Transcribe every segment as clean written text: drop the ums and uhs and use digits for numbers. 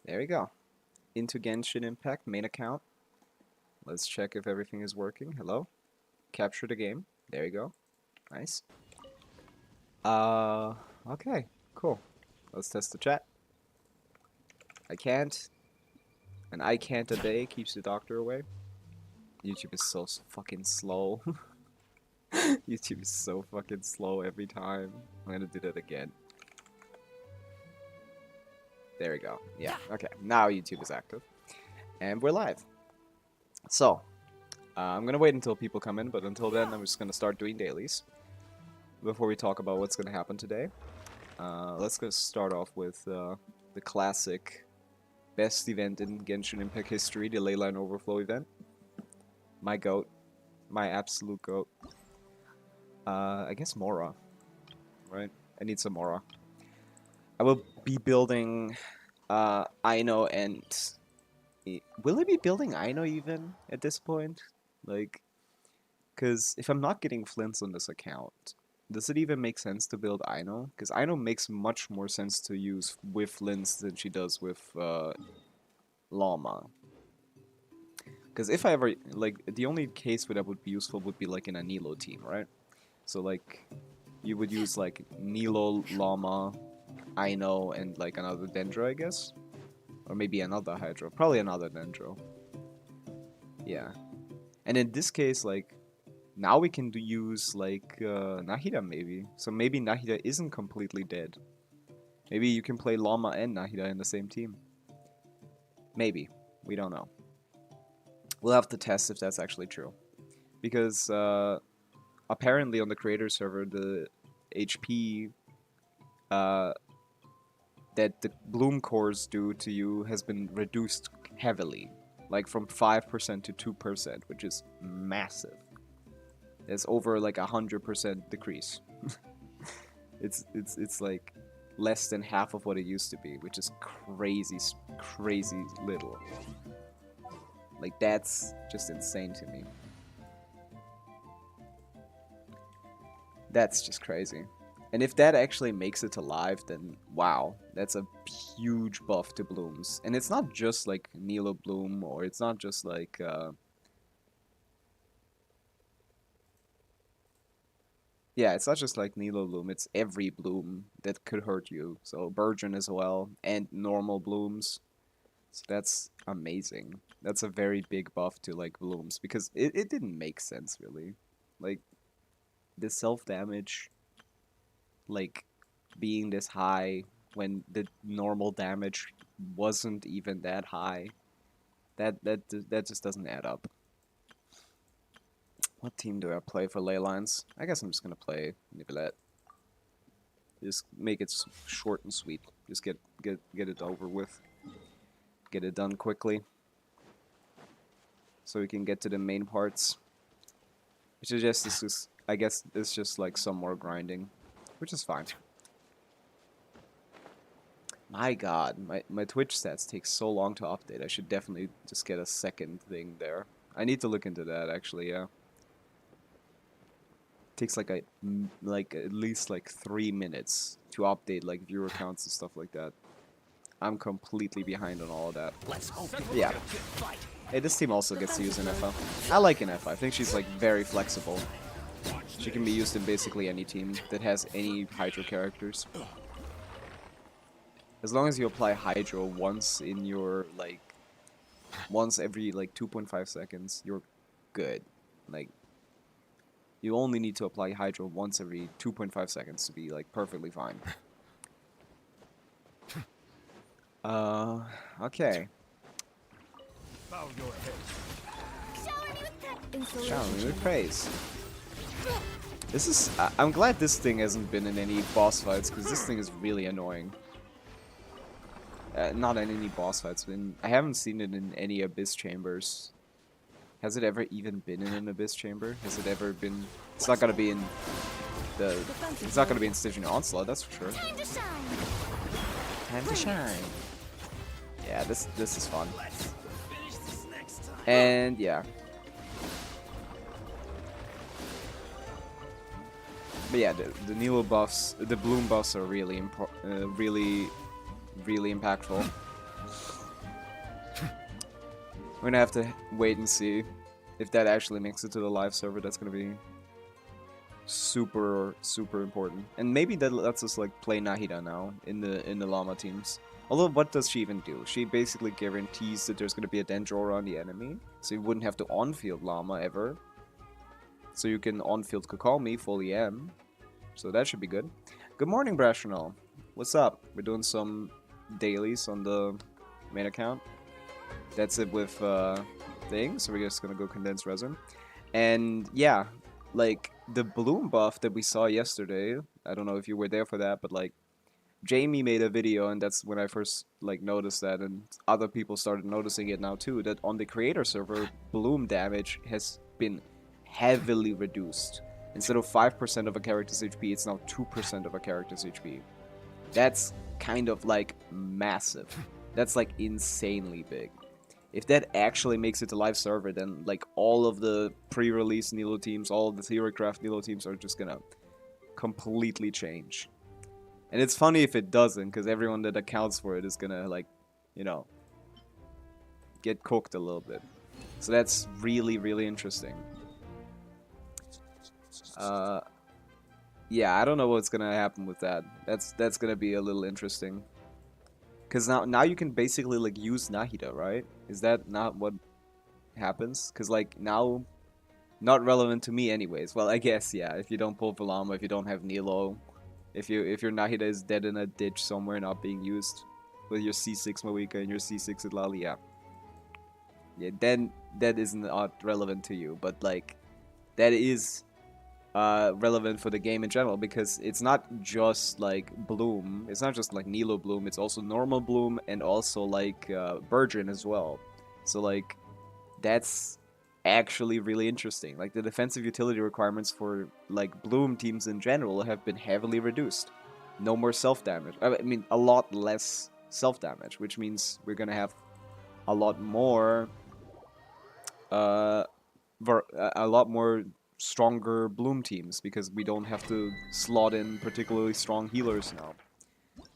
There we go. Into Genshin Impact main account. Let's check if everything is working. Hello? Capture the game. There you go. Nice. Okay. Cool. Let's test the chat. I can't. And I can't a day keeps the doctor away. YouTube is so fucking slow. YouTube is so fucking slow every time. I'm gonna do that again. There we go. Yeah, okay. Now YouTube is active. And we're live. So, I'm gonna wait until people come in, but until then, I'm just gonna start doing dailies. Before we talk about what's gonna happen today, let's go start off with the classic best event in Genshin Impact history, the Leyline Overflow event. My goat. My absolute goat. I guess Mora. Right? I need some Mora. I will be building Aino and... Will I be building Aino even at this point? Like, because if I'm not getting Flins on this account, does it even make sense to build Aino? Because Aino makes much more sense to use with Flins than she does with Llama. Because if I ever, like, the only case where that would be useful would be like in a Nilo team, right? So like, you would use like Nilo, Llama, Aino, and like another Dendro, I guess? Or maybe another Hydro. Probably another Dendro. Yeah. And in this case, like, now we can use, like, Nahida maybe. So maybe Nahida isn't completely dead. Maybe you can play Llama and Nahida in the same team. Maybe. We don't know. We'll have to test if that's actually true. Because, apparently on the creator server, the HP that the bloom cores do to you has been reduced heavily. Like from 5% to 2%, which is massive. It's over like 100% decrease. it's like less than half of what it used to be, which is crazy little. Like that's just insane to me. That's just crazy. And if that actually makes it to live, then wow, that's a huge buff to blooms. And it's not just like Nilo bloom, or it's not just like yeah, it's not just like Nilo bloom, it's every bloom that could hurt you. So Burgeon as well, and normal blooms. So that's amazing. That's a very big buff to like blooms, because it didn't make sense really. Like the self damage, like being this high when the normal damage wasn't even that high. That just doesn't add up. What team do I play for ley lines? I guess I'm just gonna play Nivelet. Just make it short and sweet. Just get it over with. Get it done quickly. So we can get to the main parts. Which is just this is, I guess it's just like some more grinding. Which is fine. My god, my Twitch stats take so long to update. I should definitely just get a second thing there. I need to look into that actually, yeah. Takes like at least like 3 minutes to update like viewer counts and stuff like that. I'm completely behind on all of that. Yeah. Hey, this team also gets to use NFA. I like NFA. I think she's like very flexible. She can be used in basically any team that has any Hydro characters. As long as you apply Hydro once in your, like, once every, like, 2.5 seconds, you're good. Like, you only need to apply Hydro once every 2.5 seconds to be, like, perfectly fine. Okay. Shower me with praise. This is, I'm glad this thing hasn't been in any boss fights, because this thing is really annoying. Not in any boss fights. I haven't seen it in any Abyss Chambers. Has it ever even been in an Abyss Chamber? Has it ever been... It's not gonna be in the... It's not gonna be in Stygian Onslaught, that's for sure. Time to shine! Time to shine! Yeah, this is fun. And, yeah. But yeah, the Nilo buffs, the bloom buffs are really really impactful. We're gonna have to wait and see if that actually makes it to the live server. That's gonna be super important. And maybe that lets us like play Nahida now in the llama teams. Although, what does she even do? She basically guarantees that there's gonna be a Dendro on the enemy, so you wouldn't have to on-field llama ever. So you can on-field Kokomi full EM. So that should be good. Good morning, Brashnell. What's up? We're doing some dailies on the main account. That's it with things. So we're just gonna go condense resin. And yeah, like the bloom buff that we saw yesterday. I don't know if you were there for that, but like Jamie made a video, and that's when I first like noticed that, and other people started noticing it now too. That on the creator server, bloom damage has been heavily reduced. Instead of 5% of a character's HP, it's now 2% of a character's HP. That's kind of like massive. That's like insanely big. If that actually makes it to live server, then like all of the pre-release Nilo teams, all of the Theorycraft Nilo teams are just gonna completely change. And it's funny if it doesn't, because everyone that accounts for it is gonna like, you know, get cooked a little bit. So that's really interesting. Yeah, I don't know what's gonna happen with that. That's gonna be a little interesting. Cause now you can basically like use Nahida, right? Is that not what happens? Cause like now, not relevant to me anyways. Well, I guess yeah. If you don't pull Velama, if you don't have Nilo, if your Nahida is dead in a ditch somewhere not being used, with your C6 Mawika and your C6 Itlali, yeah, then that isn't relevant to you. But like, that is relevant for the game in general, because it's not just like Bloom, it's not just like Nilo Bloom, it's also normal Bloom and also like Burgeon as well. So like that's actually really interesting. Like the defensive utility requirements for like Bloom teams in general have been heavily reduced. No more self-damage. I mean, a lot less self-damage, which means we're gonna have a lot more a lot more stronger Bloom teams, because we don't have to slot in particularly strong healers now.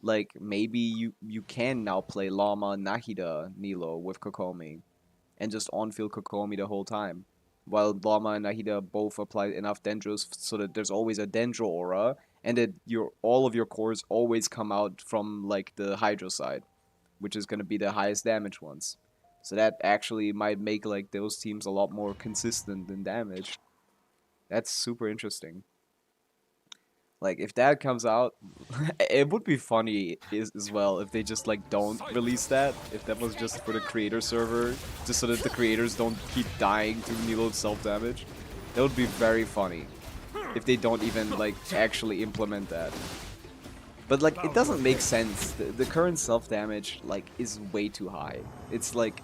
Like, maybe you can now play Llama, Nahida, Nilo with Kokomi, and just on-field Kokomi the whole time. While Llama and Nahida both apply enough Dendros so that there's always a Dendro aura, and that all of your cores always come out from, like, the Hydro side, which is going to be the highest damage ones. So that actually might make, like, those teams a lot more consistent in damage. That's super interesting. Like, if that comes out, it would be funny as well if they just, like, don't release that. If that was just for the creator server, just so that the creators don't keep dying to Nilo's self-damage. That would be very funny. If they don't even, like, actually implement that. But, like, it doesn't make sense. The current self-damage, like, is way too high. It's like,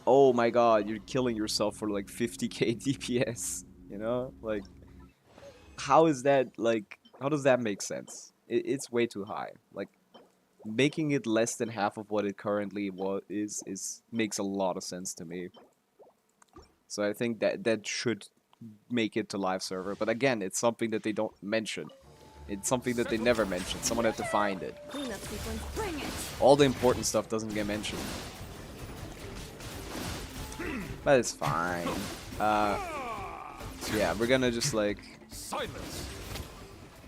oh my god, you're killing yourself for, like, 50k DPS. You know? Like, how is that, like... How does that make sense? It's way too high. Like, making it less than half of what it currently is makes a lot of sense to me. So I think that should make it to live server. But again, it's something that they don't mention. It's something that they never mention. Someone had to find it. All the important stuff doesn't get mentioned. But it's fine. Yeah, we're gonna just like... Silence.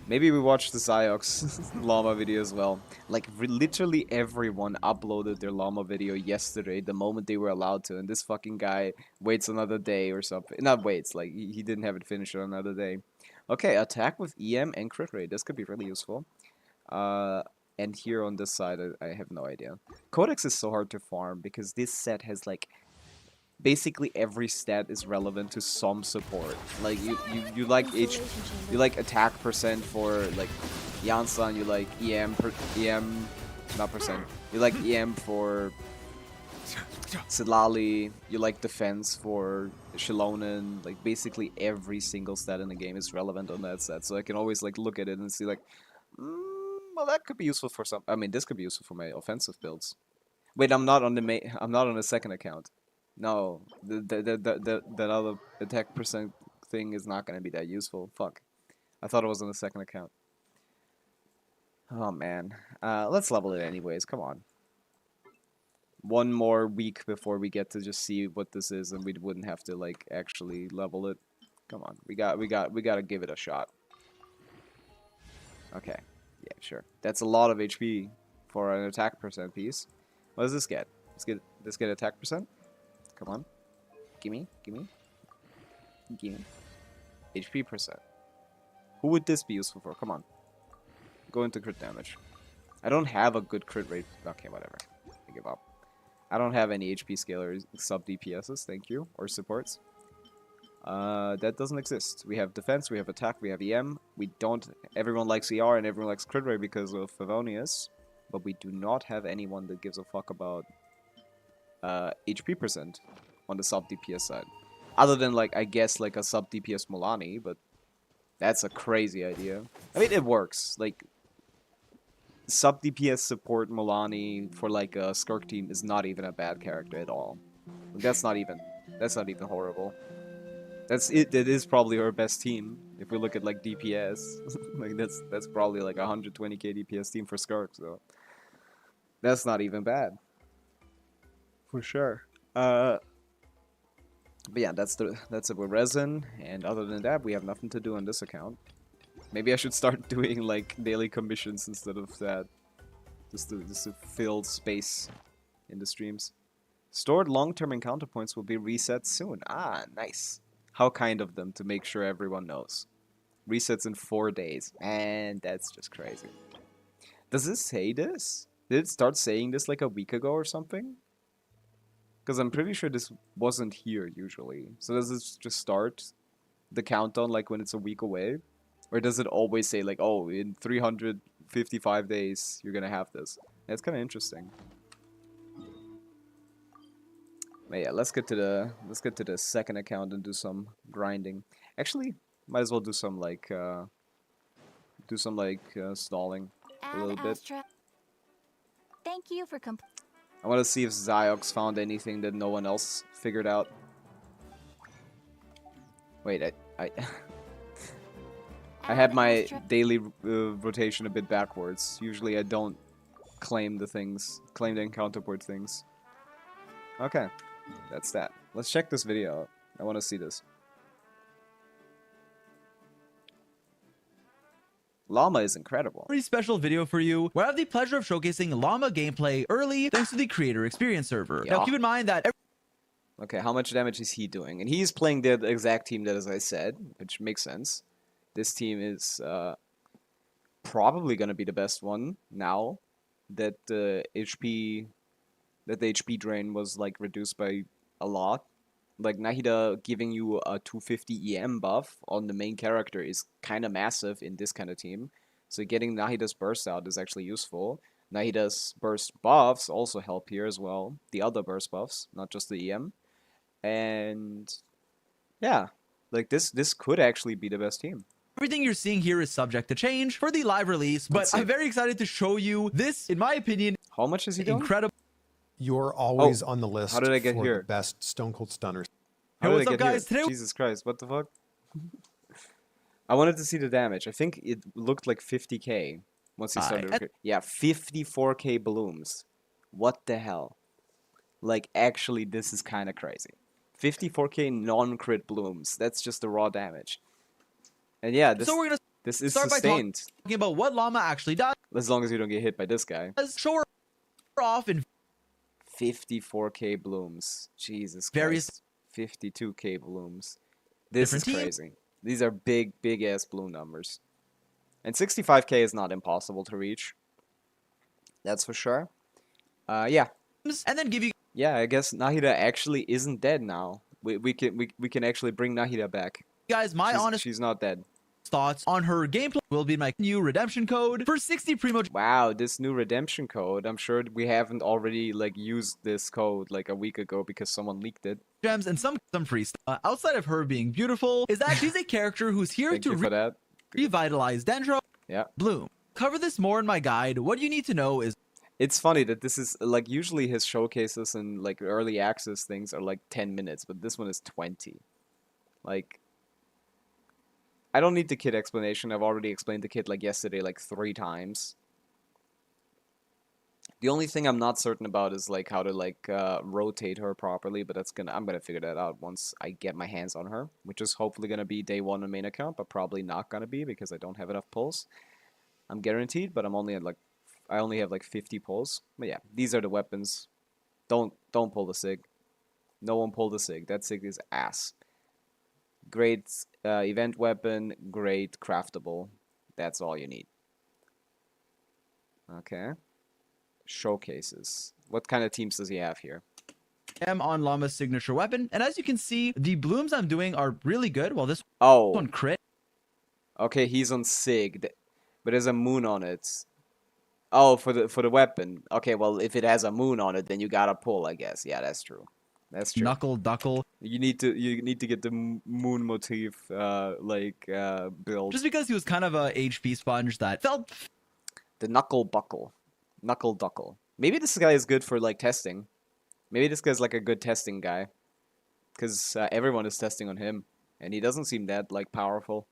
Maybe we watched the Ziox llama video as well. Like, literally everyone uploaded their llama video yesterday, the moment they were allowed to, and this fucking guy waits another day or something. Not waits, like, he didn't have it finished on another day. Okay, attack with EM and crit rate. This could be really useful. And here on this side, I have no idea. Codex is so hard to farm, because this set has, like... Basically every stat is relevant to some support. Like you like you like attack percent for like Yansan, you like EM not percent. You like EM for Silali, you like defense for Shilonen. Like basically every single stat in the game is relevant on that set. So I can always like look at it and see like, well, that could be useful for some. I mean, this could be useful for my offensive builds. Wait, I'm not on the main. I'm not on the second account. No, that other attack percent thing is not gonna be that useful. Fuck. I thought it was on the second account. Oh man. Let's level it anyways. Come on. one more week before we get to just see what this is, and we wouldn't have to like actually level it. Come on, we gotta give it a shot. Okay, yeah, sure. That's a lot of HP for an attack percent piece. What does this get? Let's get attack percent. Come on, gimme. HP percent. Who would this be useful for? Come on, go into crit damage. I don't have a good crit rate. Okay, whatever. I give up. I don't have any HP scalers sub DPSs, thank you, or supports. That doesn't exist. We have defense, we have attack, we have EM. We don't. Everyone likes ER and everyone likes crit rate because of Favonius, but we do not have anyone that gives a fuck about HP percent on the sub DPS side. Other than like I guess like a sub DPS Milani, but that's a crazy idea. I mean it works. Like sub DPS support Milani for like a Skirk team is not even a bad character at all. Like, that's not even horrible. That's it. That is probably her best team if we look at like DPS. Like that's probably like 120k DPS team for Skirk. So that's not even bad. For sure. But yeah, that's it with resin. And other than that, we have nothing to do on this account. Maybe I should start doing like daily commissions instead of that. Just to fill space in the streams. Stored long-term encounter points will be reset soon. Ah, nice. How kind of them to make sure everyone knows. Resets in 4 days. And that's just crazy. Does it say this? Did it start saying this like a week ago or something? Because I'm pretty sure this wasn't here usually. So does this just start the countdown like when it's a week away? Or does it always say like, oh, in 355 days you're gonna have this? That's kind of interesting. But yeah, let's get to the second account and do some grinding. Actually, might as well do some like stalling a little bit. Thank you for I want to see if Ziox found anything that no one else figured out. Wait, I I had my daily rotation a bit backwards. Usually I don't claim the encounter board things. Okay, that's that. Let's check this video out. I want to see this. Llama is incredible. Pretty special video for you where I have the pleasure of showcasing Llama gameplay early thanks to the creator experience server. Yeah. Now keep in mind that okay, how much damage is he doing? And he's playing the exact team that as I said, which makes sense. This team is probably gonna be the best one now that the HP drain was like reduced by a lot. Like Nahida giving you a 250 EM buff on the main character is kind of massive in this kind of team. So getting Nahida's burst out is actually useful. Nahida's burst buffs also help here as well. The other burst buffs, not just the EM. And yeah, like this could actually be the best team. everything you're seeing here is subject to change for the live release, but I'm very excited to show you this, in my opinion, how much is he doing? Incredible. You're always on the list. How did I get for here? The best Stone Cold Stunners. How Hey, did what's I up, get guys? here? Today, Jesus Christ, what the fuck? I wanted to see the damage. I think it looked like 50k once he started. Yeah, 54k blooms. What the hell? Like, actually, this is kind of crazy. 54k non-crit blooms. That's just the raw damage. And yeah, this, so we're gonna this is start sustained. by talking about what Llama actually does. As long as you don't get hit by this guy. Show her off in 54k blooms. Jesus various Christ. 52k blooms. This is crazy. These are big ass bloom numbers. And 65k is not impossible to reach. That's for sure. Yeah. And then give you Yeah, I guess Nahida actually isn't dead now. We can actually bring Nahida back. guys my honest She's not dead. thoughts on her gameplay will be my new redemption code for 60 primo. Wow, this new redemption code. I'm sure we haven't already like used this code like a week ago because someone leaked it. Gems and some free stuff. Outside of her being beautiful, is that she's a character who's here Thank to you for that. revitalize Dendro. Yeah. Bloom. Cover this more in my guide. What you need to know is It's funny that this is like usually his showcases and like early access things are like 10 minutes, but this one is 20. Like, I don't need the kit explanation. I've already explained the kit like yesterday like 3 times. The only thing I'm not certain about is like how to like rotate her properly, but I'm gonna figure that out once I get my hands on her, which is hopefully gonna be day one on main account, but probably not gonna be because I don't have enough pulls. I'm guaranteed, but I only have like 50 pulls. But yeah, these are the weapons. Don't pull the SIG. No one pull the SIG. That SIG is ass. Great event weapon, great craftable. That's all you need. Okay. Showcases. What kind of teams does he have here? am on Llama's signature weapon, and as you can see, the blooms I'm doing are really good, while this Oh, one crit. okay, he's on SIG, but there's a moon on it. Oh, for the weapon. Okay, well, if it has a moon on it, then you gotta pull, I guess. Yeah, that's true. That's true. Knuckle Duckle. You need to get the moon motif build. Just because he was kind of a HP sponge that felt The knuckle duckle. Maybe this guy is good for like testing. Maybe this guy's like a good testing guy, because everyone is testing on him, and he doesn't seem that like powerful.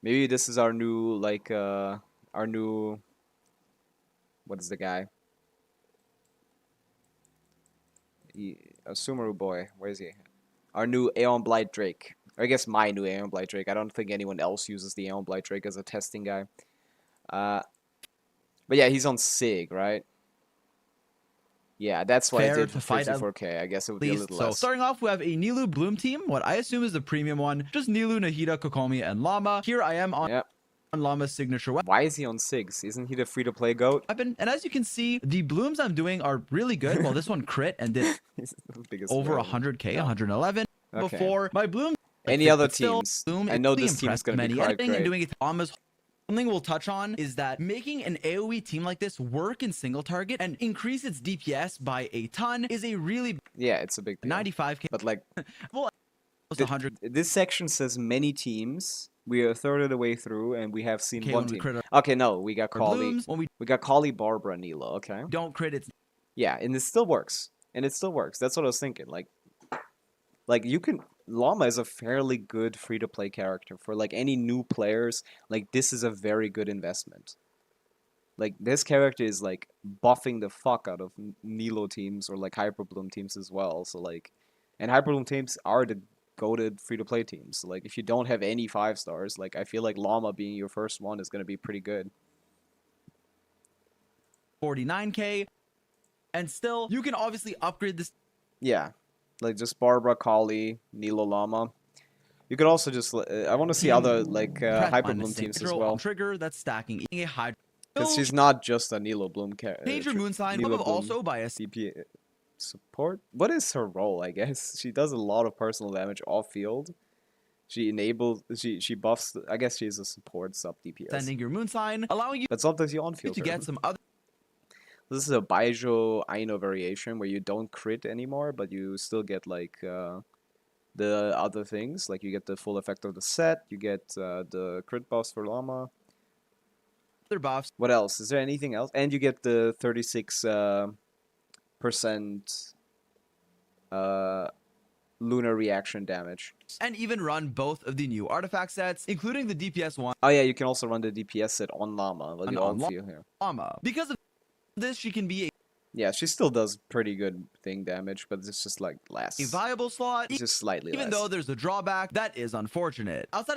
Maybe this is our new what is the guy? A Sumeru boy. Where is he? Our new Aeon Blight Drake. Or I guess my new Aeon Blight Drake. I don't think anyone else uses the Aeon Blight Drake as a testing guy. But yeah, he's on SIG, right? Yeah, that's why I fair did to fight at 54k. I guess it would be a least. little So less. starting off, we have a Nilu Bloom team, what I assume is the premium one. Just Nilu, Nahida, Kokomi, and Llama. Here I am on Yep. Llama's signature Why is he on SIGs? Isn't he the free-to-play goat? weapon, and as you can see, the blooms I'm doing are really good. While this one crit and did He's the biggest over villain. 100k, 111. Okay. Before my bloom. Any fit, other but still, teams? Bloom I is know really this team is impressed gonna be many quite editing and great. doing it. Llama's something we'll touch on is that making an AoE team like this work in single target and increase its DPS by a ton is a really Yeah, it's a big deal. 95k. But like, Well, almost 100k this section says many teams. We are a third of the way through, and we have seen one when we team. crit Okay, no, we got our Kali. blooms. When we We got Kali, Barbara, Nilo. Okay. don't crit, it's Yeah, and it still works. That's what I was thinking. Like you can. Llama is a fairly good free-to-play character for like any new players. Like this is a very good investment. Like this character is like buffing the fuck out of Nilo teams or like Hyperbloom teams as well. So like, and Hyperbloom teams are the goated free-to-play teams. Like if you don't have any 5 stars, like I feel like Llama being your first one is gonna be pretty good. 49k, and still you can obviously upgrade this. Yeah, like just Barbara, Kali, Nilo, Llama. You could also just I want to see other like press my Hyperbloom mistake. teams as Control well. on trigger that's stacking a hydro. Because she's not just a Nilo Bloom Change your moon sign Nilo above Bloom also by a DP support. What is her role? I guess she does a lot of personal damage off field. She enables. She buffs. I guess she's a support sub DPS. sending your moon sign, allowing you But sometimes you on field to her. get some other This is a Baijo Aino variation where you don't crit anymore, but you still get like the other things. Like you get the full effect of the set. You get the crit buffs for Llama. buffs. What else? Is there anything else? And you get the 36 percent lunar reaction damage. And even run both of the new artifact sets, including the DPS one Oh yeah, you can also run the DPS set on Llama, like you all on feel here. Llama. Because of this, she can be Yeah, she still does pretty good thing damage, but it's just like less. a viable slot, It's just slightly even less. though there's a drawback that is unfortunate. Outside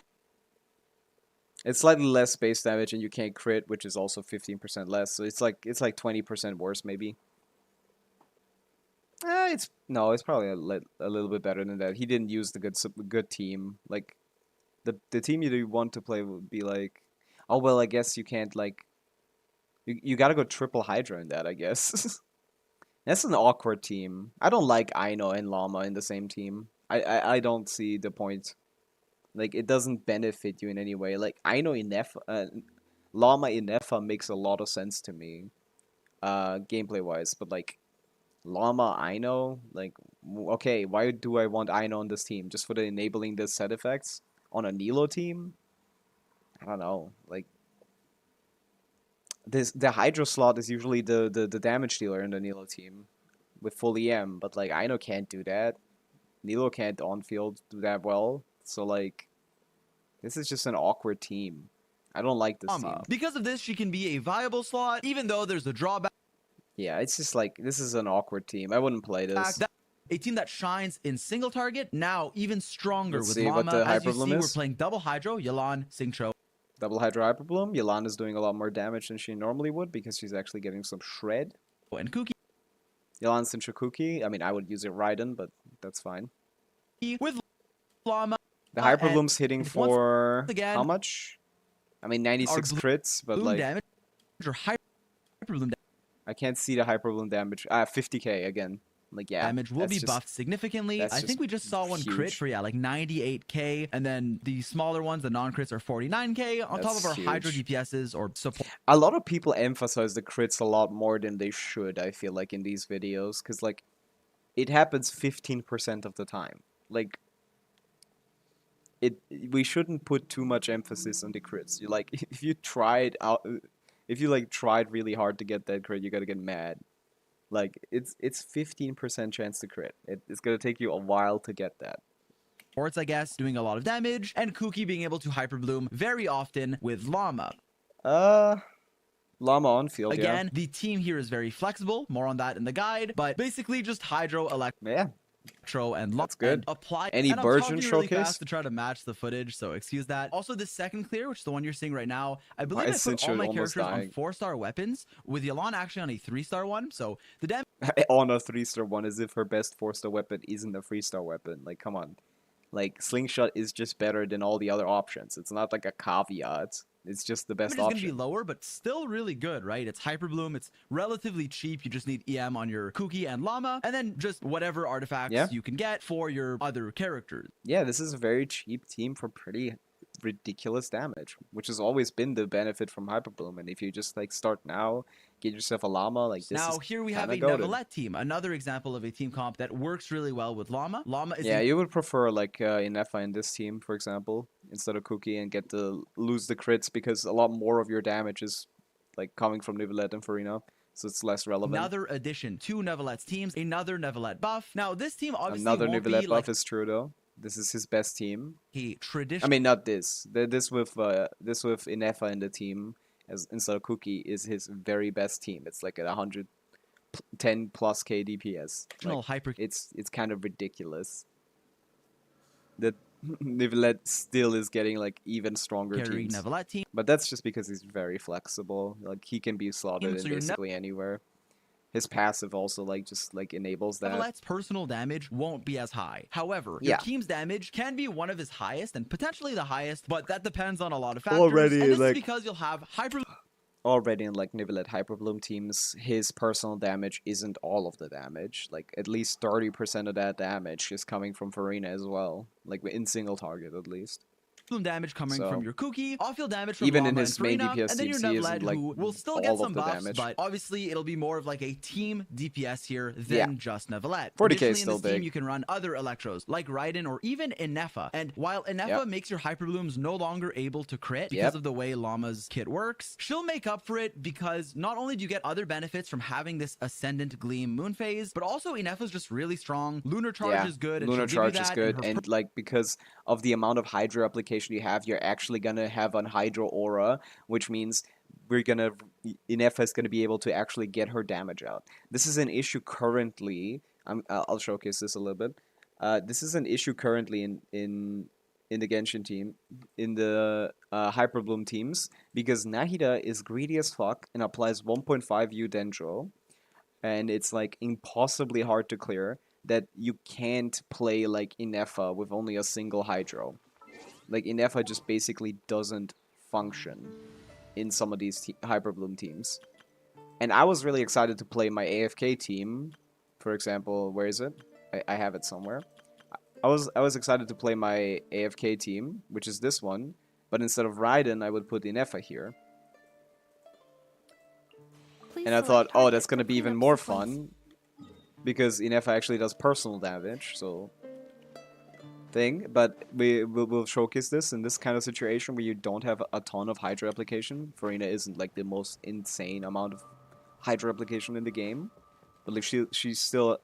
It's slightly less base damage, and you can't crit, which is also 15% less. So it's like 20% worse, maybe. It's probably a little bit better than that. He didn't use the good team. Like the team you want to play would be like, oh well, I guess you can't like. You gotta go triple Hydra in that, I guess. That's an awkward team. I don't like Aino and Llama in the same team. I don't see the point. Like, it doesn't benefit you in any way. Like, Aino Inefa, Llama Inefa makes a lot of sense to me, gameplay-wise. But, like, Llama Aino, like, okay, why do I want Aino on this team? Just for the enabling the set effects on a Nilo team? I don't know. Like, the Hydra slot is usually the damage dealer in the Nilo team with full EM, but like Aino can't do that. Nilo can't on field do that well. So like this is just an awkward team. I don't like this team. Because of this, she can be a viable slot, even though there's a drawback Yeah, it's just like, this is an awkward team. I wouldn't play this. A team that shines in single target, now even stronger Let's with see what Llama. the As you Hyperbloom see, we're is. playing double Hydro, Yelan, Singtro. Double Hydro Hyperbloom. Yolana's doing a lot more damage than she normally would because she's actually getting some shred. And Kuki Yolana's in Shakuki. I mean, I would use it Raiden, but that's fine. with Llama. The Hyperbloom's hitting once for again, how much? I mean, 96 crits, but Bloom like, damage or Hyperbloom I can't see the Hyperbloom damage. 50k again. Like, yeah. damage will that's be just- buffed significantly. that's I think we just saw one crit huge. for, yeah, like 98k. And then the smaller ones, the non-crits, are 49k on top That's of our Hydro huge. DPSs or support. A lot of people emphasize the crits a lot more than they should, I feel like, in these videos. Because, like, it happens 15% of the time. Like, we shouldn't put too much emphasis on the crits. You like, if you tried really hard to get that crit, you gotta get mad. Like, it's 15% chance to crit. It's gonna take you a while to get that. Sports, I guess, doing a lot of damage, and Kuki being able to Hyperbloom very often with Llama. Llama on field, Again, the team here is very flexible. More on that in the guide, but basically just Hydro, yeah. Electro, and Llama. That's good. And apply. Any and I'm Burgeon talking really showcase? fast to try to match the footage, so excuse that. Also, the second clear, which is the one you're seeing right now, I believe I put Sincho all my almost characters on dying. 4-star weapons, with Yelan actually on a 3-star one. So the damage On a 3-star one, as if her best 4-star weapon isn't a 3-star weapon. Like, come on. Like, Slingshot is just better than all the other options. It's not like a caveat. It's just the best is going to option. be lower, but still really good, right? It's Hyperbloom. It's relatively cheap. You just need EM on your Kuki and Llama, and then just whatever artifacts you can get for your other characters. Yeah, this is a very cheap team for pretty ridiculous damage, which has always been the benefit from Hyperbloom. And if you just like start now, get yourself a Llama, like this. Now is here we have kinda a goated. Nevelet team, another example of a team comp that works really well with Llama. Llama is Yeah, you would prefer like Inefa in this team, for example, instead of Cookie, and get to lose the crits because a lot more of your damage is like coming from Nevelet and Farina, so it's less relevant. another addition to Nevelet's teams, another Nevelet buff. Now this team obviously Another won't Nevelet be buff like is true though. This is his best team. a I traditional. mean, not this. This with Inefa in the team as instead of Cookie is his very best team. It's like at 110 plus K DPS. Like, hyper it's kind of ridiculous that Nevelet still is getting like even stronger carry teams. Nevelet team. But that's just because he's very flexible. Like, he can be slotted So in you're basically anywhere. His passive also like just like enables that. Nevelet's personal damage won't be as high. However, your team's damage can be one of his highest and potentially the highest, but that depends on a lot of factors. Already, and this like- is because you'll have hyper. Already in like Nevelet Hyperbloom teams, his personal damage isn't all of the damage. Like, at least 30% of that damage is coming from Farina as well. Like, in single target at least. damage coming So- from your Kuki, off-field damage from Even in Llama his and main Farina, DPS and then your teams, he Nevelet, isn't, like, who will still all get of some the buffs, damage. but obviously it'll be more of like a team DPS here than Yeah. just Nevelet. 40k is Additionally, still in this team, big. you can run other Electros, like Raiden or even Inefa. And while Inefa makes your Hyperblooms no longer able to crit because of the way Llama's kit works, she'll make up for it because not only do you get other benefits from having this Ascendant Gleam Moon phase, but also Inefa's just really strong. Lunar Charge is good. And Lunar she'll give Charge you is that, good, her and like because of the amount of Hydro application you have, you're actually gonna have an Hydro aura, which means Inefa is gonna be able to actually get her damage out. This is an issue currently. I'll showcase this a little bit. This is an issue currently in the Genshin team, in the Hyperbloom teams, because Nahida is greedy as fuck and applies 1.5 U Dendro, and it's like impossibly hard to clear that you can't play like Inefa with only a single Hydro. Like, Inefa just basically doesn't function in some of these Hyperbloom teams. And I was really excited to play my AFK team, for example. Where is it? I have it somewhere. I was excited to play my AFK team, which is this one, but instead of Raiden, I would put Inefa here. Please And I select thought, oh, target that's gonna for be even cleanup more sequence. fun, because Inefa actually does personal damage, so thing. But we'll showcase this in this kind of situation where you don't have a ton of Hydro application. Farina isn't like the most insane amount of Hydro application in the game, but like she still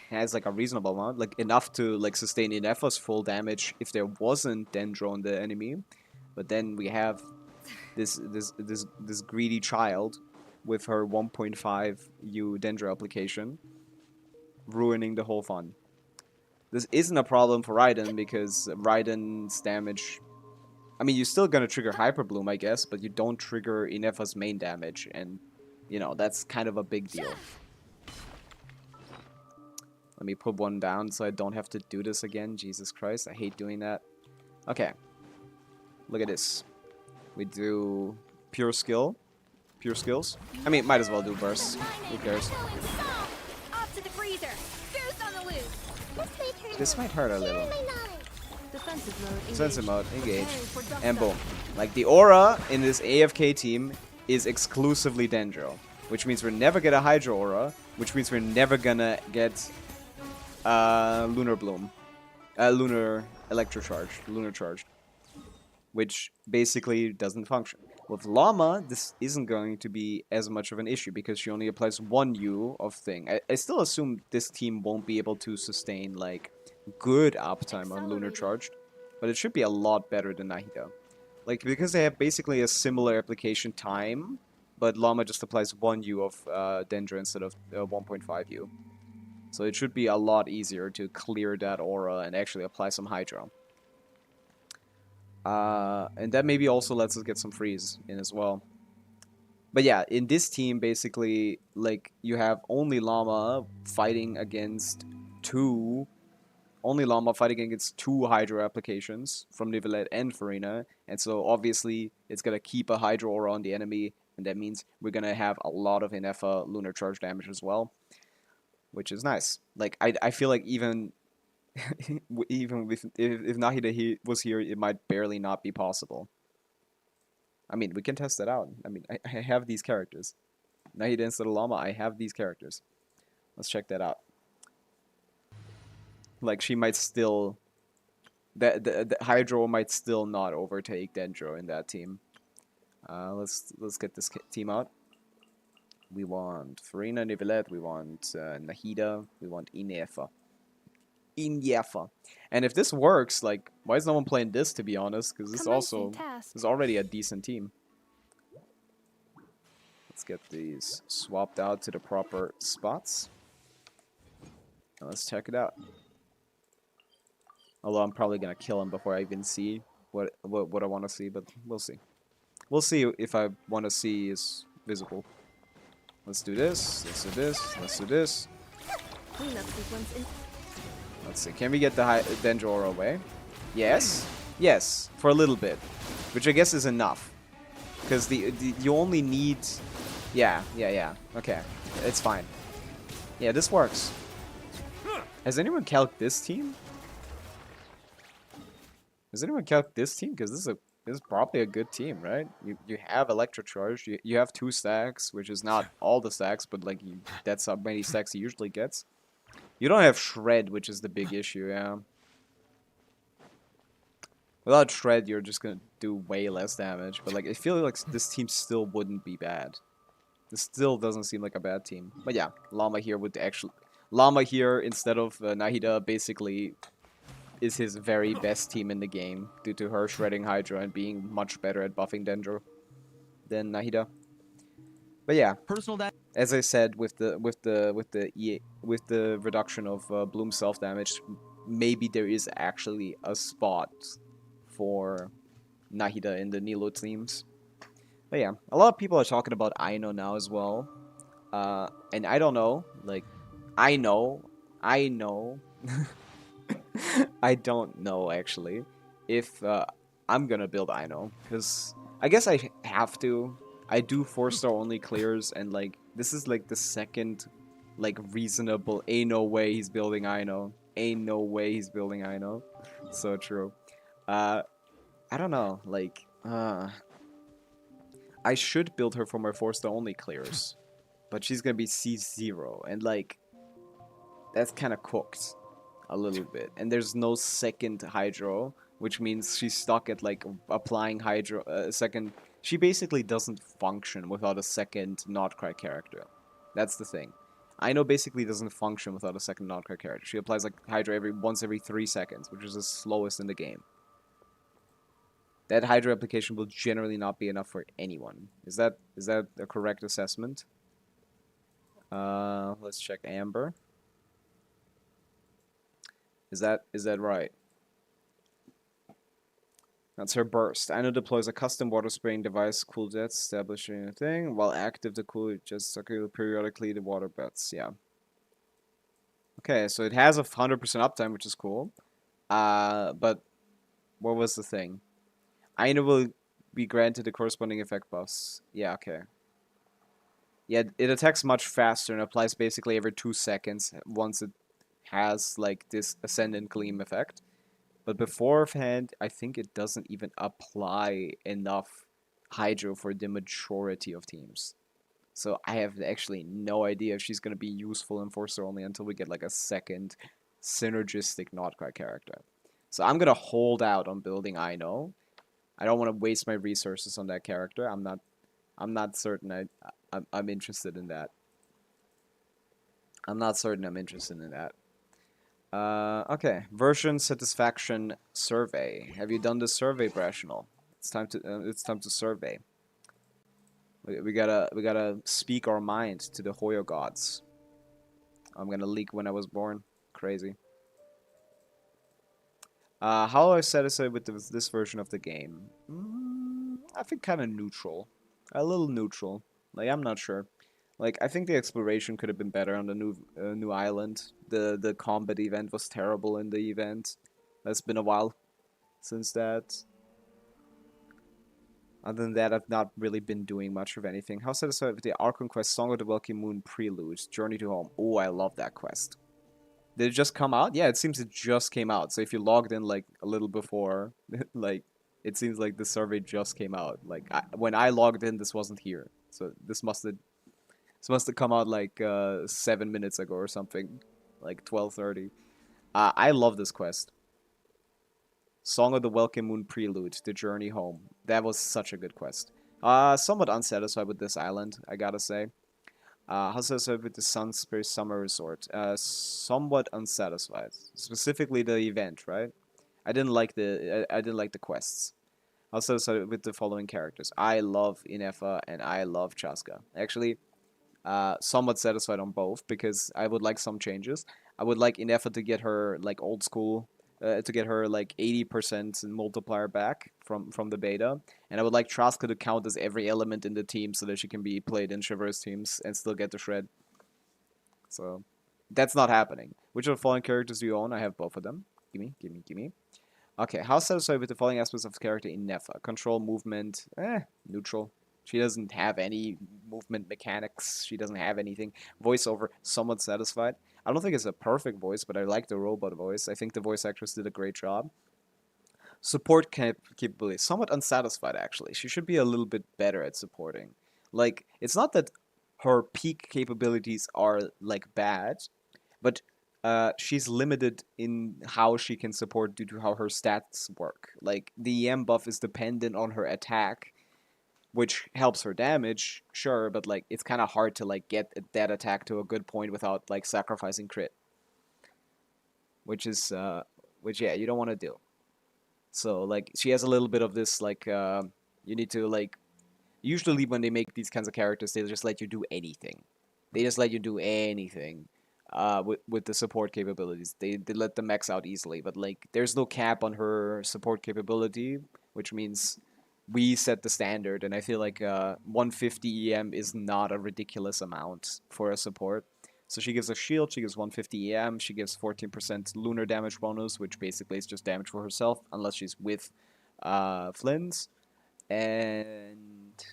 has like a reasonable amount, like enough to like sustain Inefa's full damage if there wasn't Dendro on the enemy. But then we have this greedy child with her 1.5 U Dendro application, ruining the whole fun. This isn't a problem for Raiden because Raiden's damage... I mean, you're still gonna trigger Hyper Bloom, I guess, but you don't trigger Inefa's main damage, and, you know, that's kind of a big deal. Let me put one down so I don't have to do this again. Jesus Christ, I hate doing that. Okay. Look at this. We do pure skill. Pure skills. I mean, might as well do bursts. Who cares? Off to the freezer. Goose on the loose. This might hurt a little. Defensive mode. Defensive mode, engage. And boom. Like, the aura in this AFK team is exclusively Dendro. Which means we're never get a Hydro aura. Which means we're never gonna get Lunar Bloom. Lunar Electrocharge. Lunar Charge. Which basically doesn't function. With Llama, this isn't going to be as much of an issue because she only applies 1 U of thing. I still assume this team won't be able to sustain, like, good uptime on Lunar Charged, but it should be a lot better than Nahida. Like, because they have basically a similar application time, but Llama just applies 1 U of Dendro instead of 1.5 U. So it should be a lot easier to clear that aura and actually apply some Hydro. And that maybe also lets us get some freeze in as well. But yeah, in this team, basically, like, you have only Llama fighting against 2 Hydro applications from Nivelette and Farina. And so, obviously, it's gonna keep a Hydro aura on the enemy, and that means we're gonna have a lot of Inefa Lunar Charge damage as well. Which is nice. Like, I feel like even... even if Nahida was here, it might barely not be possible. I mean, we can test that out. I mean, I have these characters. Nahida instead of Llama, I have these characters. Let's check that out. Like, she might still... The Hydro might still not overtake Dendro in that team. Let's get this team out. We want Farina, Nivelette, we want Nahida, we want Inefa. And if this works, like, why is no one playing this, to be honest? Because this also is already a decent team. Let's get these swapped out to the proper spots. And let's check it out. Although I'm probably gonna kill him before I even see what I want to see, but we'll see. We'll see if I want to see is visible. Let's do this. Let's do this. Let's do this. Let's see, can we get the Dendro aura away? Yes. Yes, for a little bit. Which I guess is enough. Because you only need... Yeah. Okay, it's fine. Yeah, this works. Has anyone calced this team? Has anyone calced this team? Because this is probably a good team, right? You have Electrocharge, you have 2 stacks, which is not all the stacks, but like that's how many stacks he usually gets. You don't have Shred, which is the big issue, yeah. Without Shred, you're just gonna do way less damage. But like, I feel like this team still wouldn't be bad. This still doesn't seem like a bad team. But yeah, Llama here would actually... Llama here, instead of Nahida, basically is his very best team in the game. Due to her shredding Hydra and being much better at buffing Dendro than Nahida. But yeah, as I said, with the reduction of Bloom self damage, maybe there is actually a spot for Nahida in the Nilo teams. But yeah, a lot of people are talking about Aino now as well, and I don't know. Like, I know, I don't know actually if I'm gonna build Aino, because I guess I have to. I do 4-star only clears, and like this is like the second like reasonable. Ain't no way he's building Aino. Ain't no way he's building Aino. So true. I don't know. Like I should build her for my 4-star only clears, but she's gonna be C0, and like that's kind of cooked a little bit. And there's no second Hydro, which means she's stuck at like applying Hydro second. She basically doesn't function without a second KRAI character. That's the thing. Aino basically doesn't function without a second KRAI character. She applies like Hydra once every 3 seconds, which is the slowest in the game. That Hydra application will generally not be enough for anyone. Is that a correct assessment? Let's check Amber. Is that right? That's her burst. Aino deploys a custom water spraying device, cool jets, establishing a thing. While active, the cool jets circulate periodically the water beds. Yeah. Okay, so it has 100% uptime, which is cool. But what was the thing? Aino will be granted the corresponding effect buffs. Yeah, okay. Yeah, it attacks much faster and applies basically every 2 seconds once it has like this Ascendant Gleam effect. But beforehand, I think it doesn't even apply enough Hydro for the majority of teams. So I have actually no idea if she's going to be useful in Enforcer only until we get like a second synergistic Notcry character. So I'm going to hold out on building Aino. I don't want to waste my resources on that character. I'm not certain I'm interested in that. I'm not certain I'm interested in that. Okay, version satisfaction survey. Have you done the survey, Rational? It's time to survey. We gotta speak our mind to the Hoyo gods. I'm gonna leak when I was born. Crazy. How are I satisfied with this version of the game? I think kind of neutral. A little neutral. Like, I'm not sure. Like, I think the exploration could have been better on the new island. The combat event was terrible in the event. It's been a while since that. Other than that, I've not really been doing much of anything. How satisfied with the Archon quest, Song of the Welkin Moon Prelude, Journey to Home. Oh, I love that quest. Did it just come out? Yeah, it seems it just came out. So if you logged in like a little before, like it seems like the survey just came out. Like when I logged in, this wasn't here. So this must have come out like 7 minutes ago or something, like 12:30. I love this quest. Song of the Welkin Moon Prelude, The Journey Home. That was such a good quest. Somewhat unsatisfied with this island, I gotta say. How satisfied with the Sunspur Summer Resort? Somewhat unsatisfied. Specifically the event, right? I didn't like the quests. How satisfied with the following characters? I love Inefa and I love Chaska. Actually, somewhat satisfied on both because I would like some changes. I would like Inefa to get her like old school, to get her like 80% multiplier back from the beta, and I would like Traska to count as every element in the team so that she can be played in Chivalrous teams and still get the shred. So that's not happening. Which of the following characters do you own? I have both of them. Gimme. Okay, how satisfied with the following aspects of the character in Nefa? Control, movement, neutral. She doesn't have any movement mechanics. She doesn't have anything. Voiceover, somewhat satisfied. I don't think it's a perfect voice, but I like the robot voice. I think the voice actress did a great job. Support capability, somewhat unsatisfied actually. She should be a little bit better at supporting. Like, it's not that her peak capabilities are like bad, but she's limited in how she can support due to how her stats work. Like, the EM buff is dependent on her attack, which helps her damage, sure, but like it's kind of hard to like get that attack to a good point without like sacrificing crit, which yeah, you don't want to do. So like she has a little bit of this like you need to like usually when they make these kinds of characters they just let you do anything. They just let you do anything. With the support capabilities, they let them max out easily, but like there's no cap on her support capability, which means we set the standard, and I feel like 150 EM is not a ridiculous amount for a support. So she gives a shield, she gives 150 EM, she gives 14% lunar damage bonus, which basically is just damage for herself, unless she's with Flins. And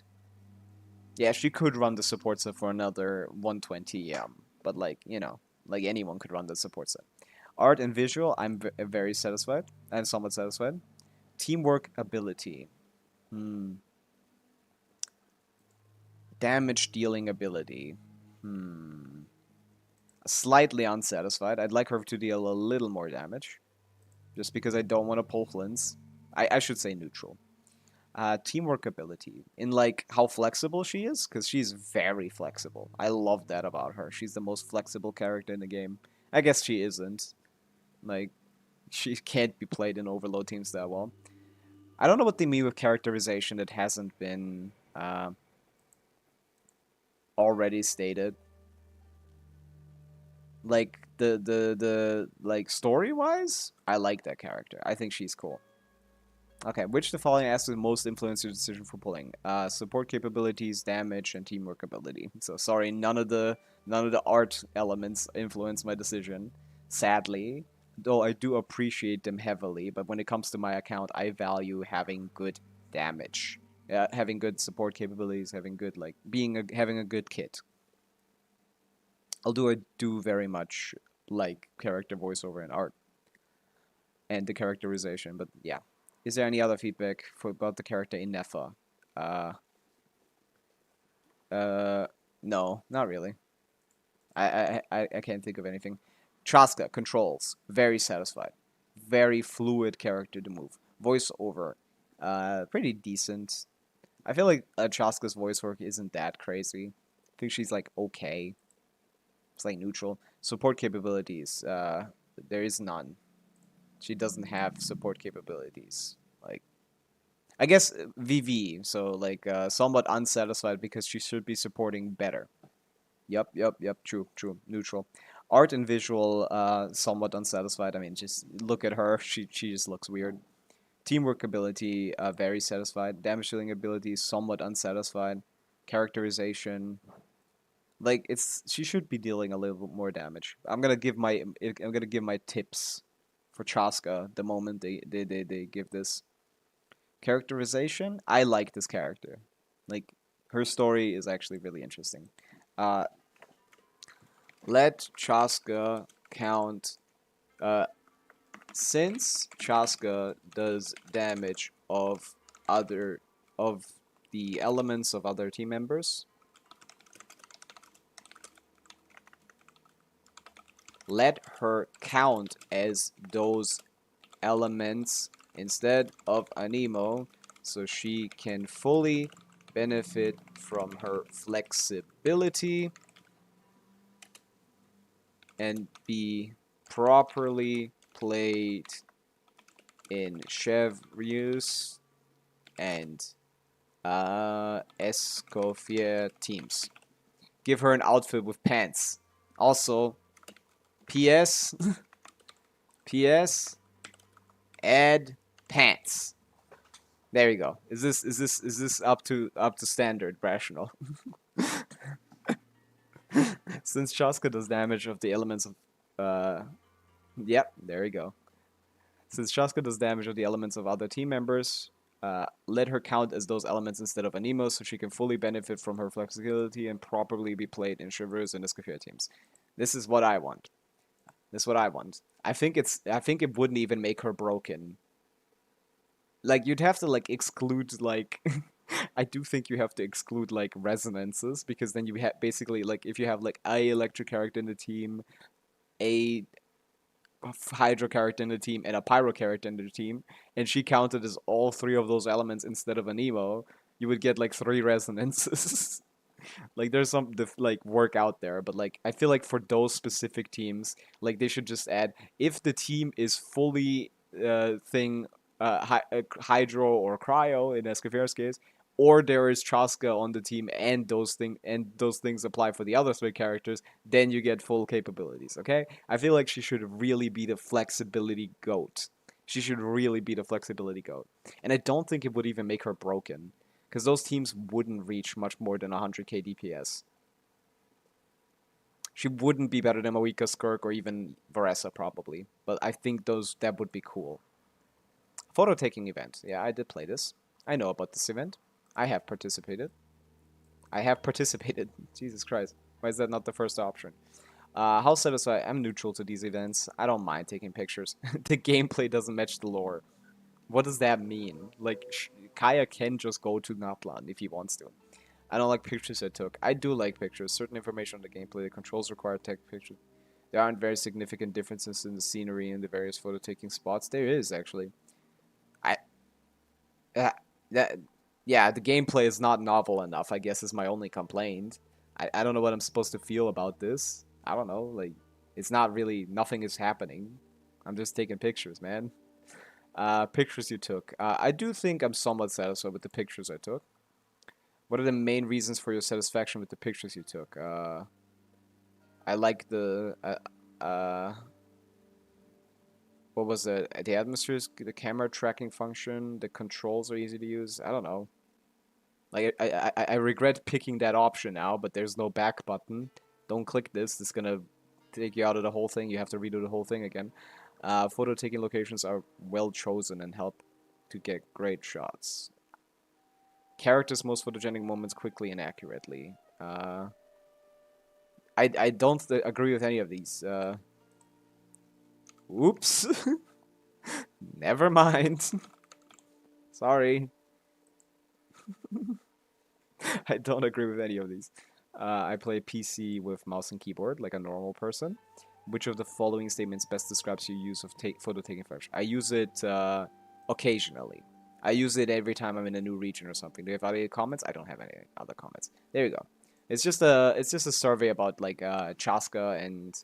yeah, she could run the support set for another 120 EM, but like, you know, like anyone could run the support set. Art and visual, I'm very satisfied, and somewhat satisfied. Teamwork ability. Damage dealing ability. Slightly unsatisfied. I'd like her to deal a little more damage. Just because I don't want to pull Flins. I should say neutral. Teamwork ability. In like how flexible she is, because she's very flexible. I love that about her. She's the most flexible character in the game. I guess she isn't. Like, she can't be played in overload teams that well. I don't know what they mean with characterization that hasn't been already stated. Like the like story wise, I like that character. I think she's cool. Okay, which the following aspects most influence your decision for pulling? Support capabilities, damage, and teamwork ability. So sorry, none of the art elements influence my decision. Sadly, though I do appreciate them heavily, but when it comes to my account, I value having good damage, having good support capabilities, having good like having a good kit. Although I do very much like character voiceover and art and the characterization, but yeah. Is there any other feedback about the character in Nefa? Uh, no, not really. I can't think of anything. Traska, controls, very satisfied. Very fluid character to move. Voiceover, pretty decent. I feel like Traska's voice work isn't that crazy. I think she's like okay. It's like neutral. Support capabilities, there is none. She doesn't have support capabilities. Like, I guess VV, so like somewhat unsatisfied because she should be supporting better. Yep, true, neutral. Art and visual, somewhat unsatisfied. I mean, just look at her. She just looks weird. Teamwork ability, very satisfied. Damage dealing ability, somewhat unsatisfied. Characterization, like she should be dealing a little bit more damage. I'm gonna give my tips for Chaska the moment they give this. Characterization, I like this character. Like, her story is actually really interesting. Uh, let Chaska count. Since Chaska does damage of the elements of other team members, let her count as those elements instead of Anemo, so she can fully benefit from her flexibility and be properly played in Chevreuse and Escoffier teams. Give her an outfit with pants. Also, PS, PS, add pants. There you go. Is this up to standard rational? Since Chaska does damage of the elements of yep, there you go. Since Chaska does damage of the elements of other team members, let her count as those elements instead of Anemo so she can fully benefit from her flexibility and properly be played in Shivers and Escoffier teams. This is what I want. This is what I want. I think it wouldn't even make her broken. Like, you'd have to like exclude like I do think you have to exclude like resonances, because then you have basically like if you have like a electric character in the team, a hydro character in the team, and a pyro character in the team, and she counted as all three of those elements instead of an emo, you would get like 3 resonances. Like, there's some like work out there, but like I feel like for those specific teams, like they should just add, if the team is fully hydro or cryo in Escoffiera's case, or there is Chaska on the team and those things apply for the other 3 characters, then you get full capabilities. Okay, I feel like she should really be the flexibility goat. She should really be the flexibility goat, and I don't think it would even make her broken, because those teams wouldn't reach much more than 100k DPS. She wouldn't be better than Moika, Skirk, or even Varessa probably, but I think that would be cool. Photo taking event. Yeah, I did play this. I know about this event. I have participated. Jesus Christ. Why is that not the first option? How satisfied? I'm neutral to these events. I don't mind taking pictures. The gameplay doesn't match the lore. What does that mean? Like, Kaya can just go to Naplan if he wants to. I don't like pictures I took. I do like pictures. Certain information on the gameplay. The controls require take pictures. There aren't very significant differences in the scenery and the various photo taking spots. There is, actually. I that yeah, the gameplay is not novel enough, I guess, is my only complaint. I don't know what I'm supposed to feel about this. I don't know, like, it's not really, nothing is happening. I'm just taking pictures, man. Pictures you took. I do think I'm somewhat satisfied with the pictures I took. What are the main reasons for your satisfaction with the pictures you took? I like the what was it? The atmospheres, the camera tracking function, the controls are easy to use. I don't know. Like I regret picking that option now, but there's no back button. Don't click this. It's gonna take you out of the whole thing. You have to redo the whole thing again. Photo taking locations are well chosen and help to get great shots. Characters' most photogenic moments quickly and accurately. I don't agree with any of these. Oops. Never mind. Sorry. I don't agree with any of these. I play PC with mouse and keyboard like a normal person. Which of the following statements best describes your use of photo taking function? I use it occasionally. I use it every time I'm in a new region or something. Do you have any comments? I don't have any other comments. There you go. It's just a survey about like Chaska and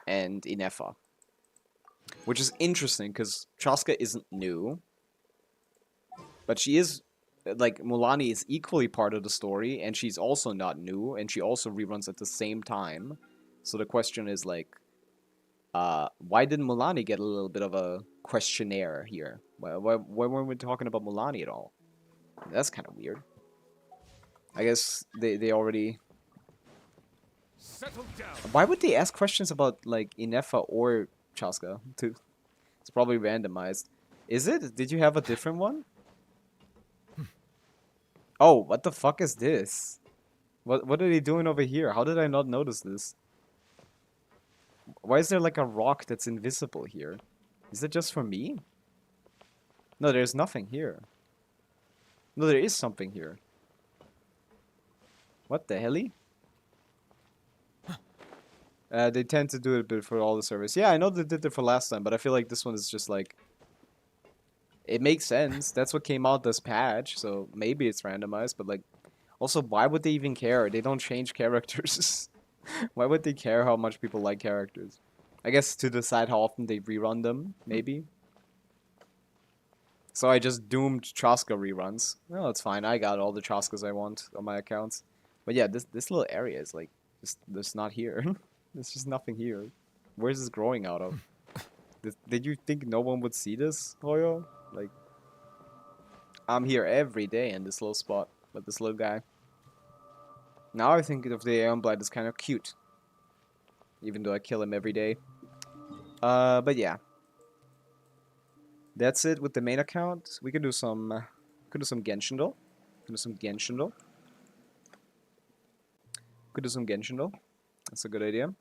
Inefa, which is interesting because Chaska isn't new, but she is like Mulani is equally part of the story, and she's also not new, and she also reruns at the same time. So the question is like, why didn't Mulani get a little bit of a questionnaire here? Why weren't we talking about Mulani at all? That's kind of weird. I guess they already. Settle down. Why would they ask questions about like Inefa or Chaska too? It's probably randomized. Is it? Did you have a different one? Oh, what the fuck is this? What are they doing over here? How did I not notice this? Why is there like a rock that's invisible here? Is it just for me? No, there's nothing here. No, there is something here. What the helly? They tend to do it a bit for all the servers. Yeah, I know they did it for last time, but I feel like this one is just like... It makes sense. That's what came out this patch, so maybe it's randomized, but like... Also, why would they even care? They don't change characters. Why would they care how much people like characters? I guess to decide how often they rerun them, maybe. So I just doomed Chaska reruns. Well, it's fine. I got all the Chaskas I want on my accounts. But yeah, this little area is like just not here. There's just nothing here. Where's this growing out of? Did you think no one would see this, Hoyo? Like, I'm here every day in this little spot with this little guy. Now I think of the Aeon Blight as kind of cute. Even though I kill him every day. But yeah. That's it with the main account. We can do some Genshin. Could do some Genshin. That's a good idea.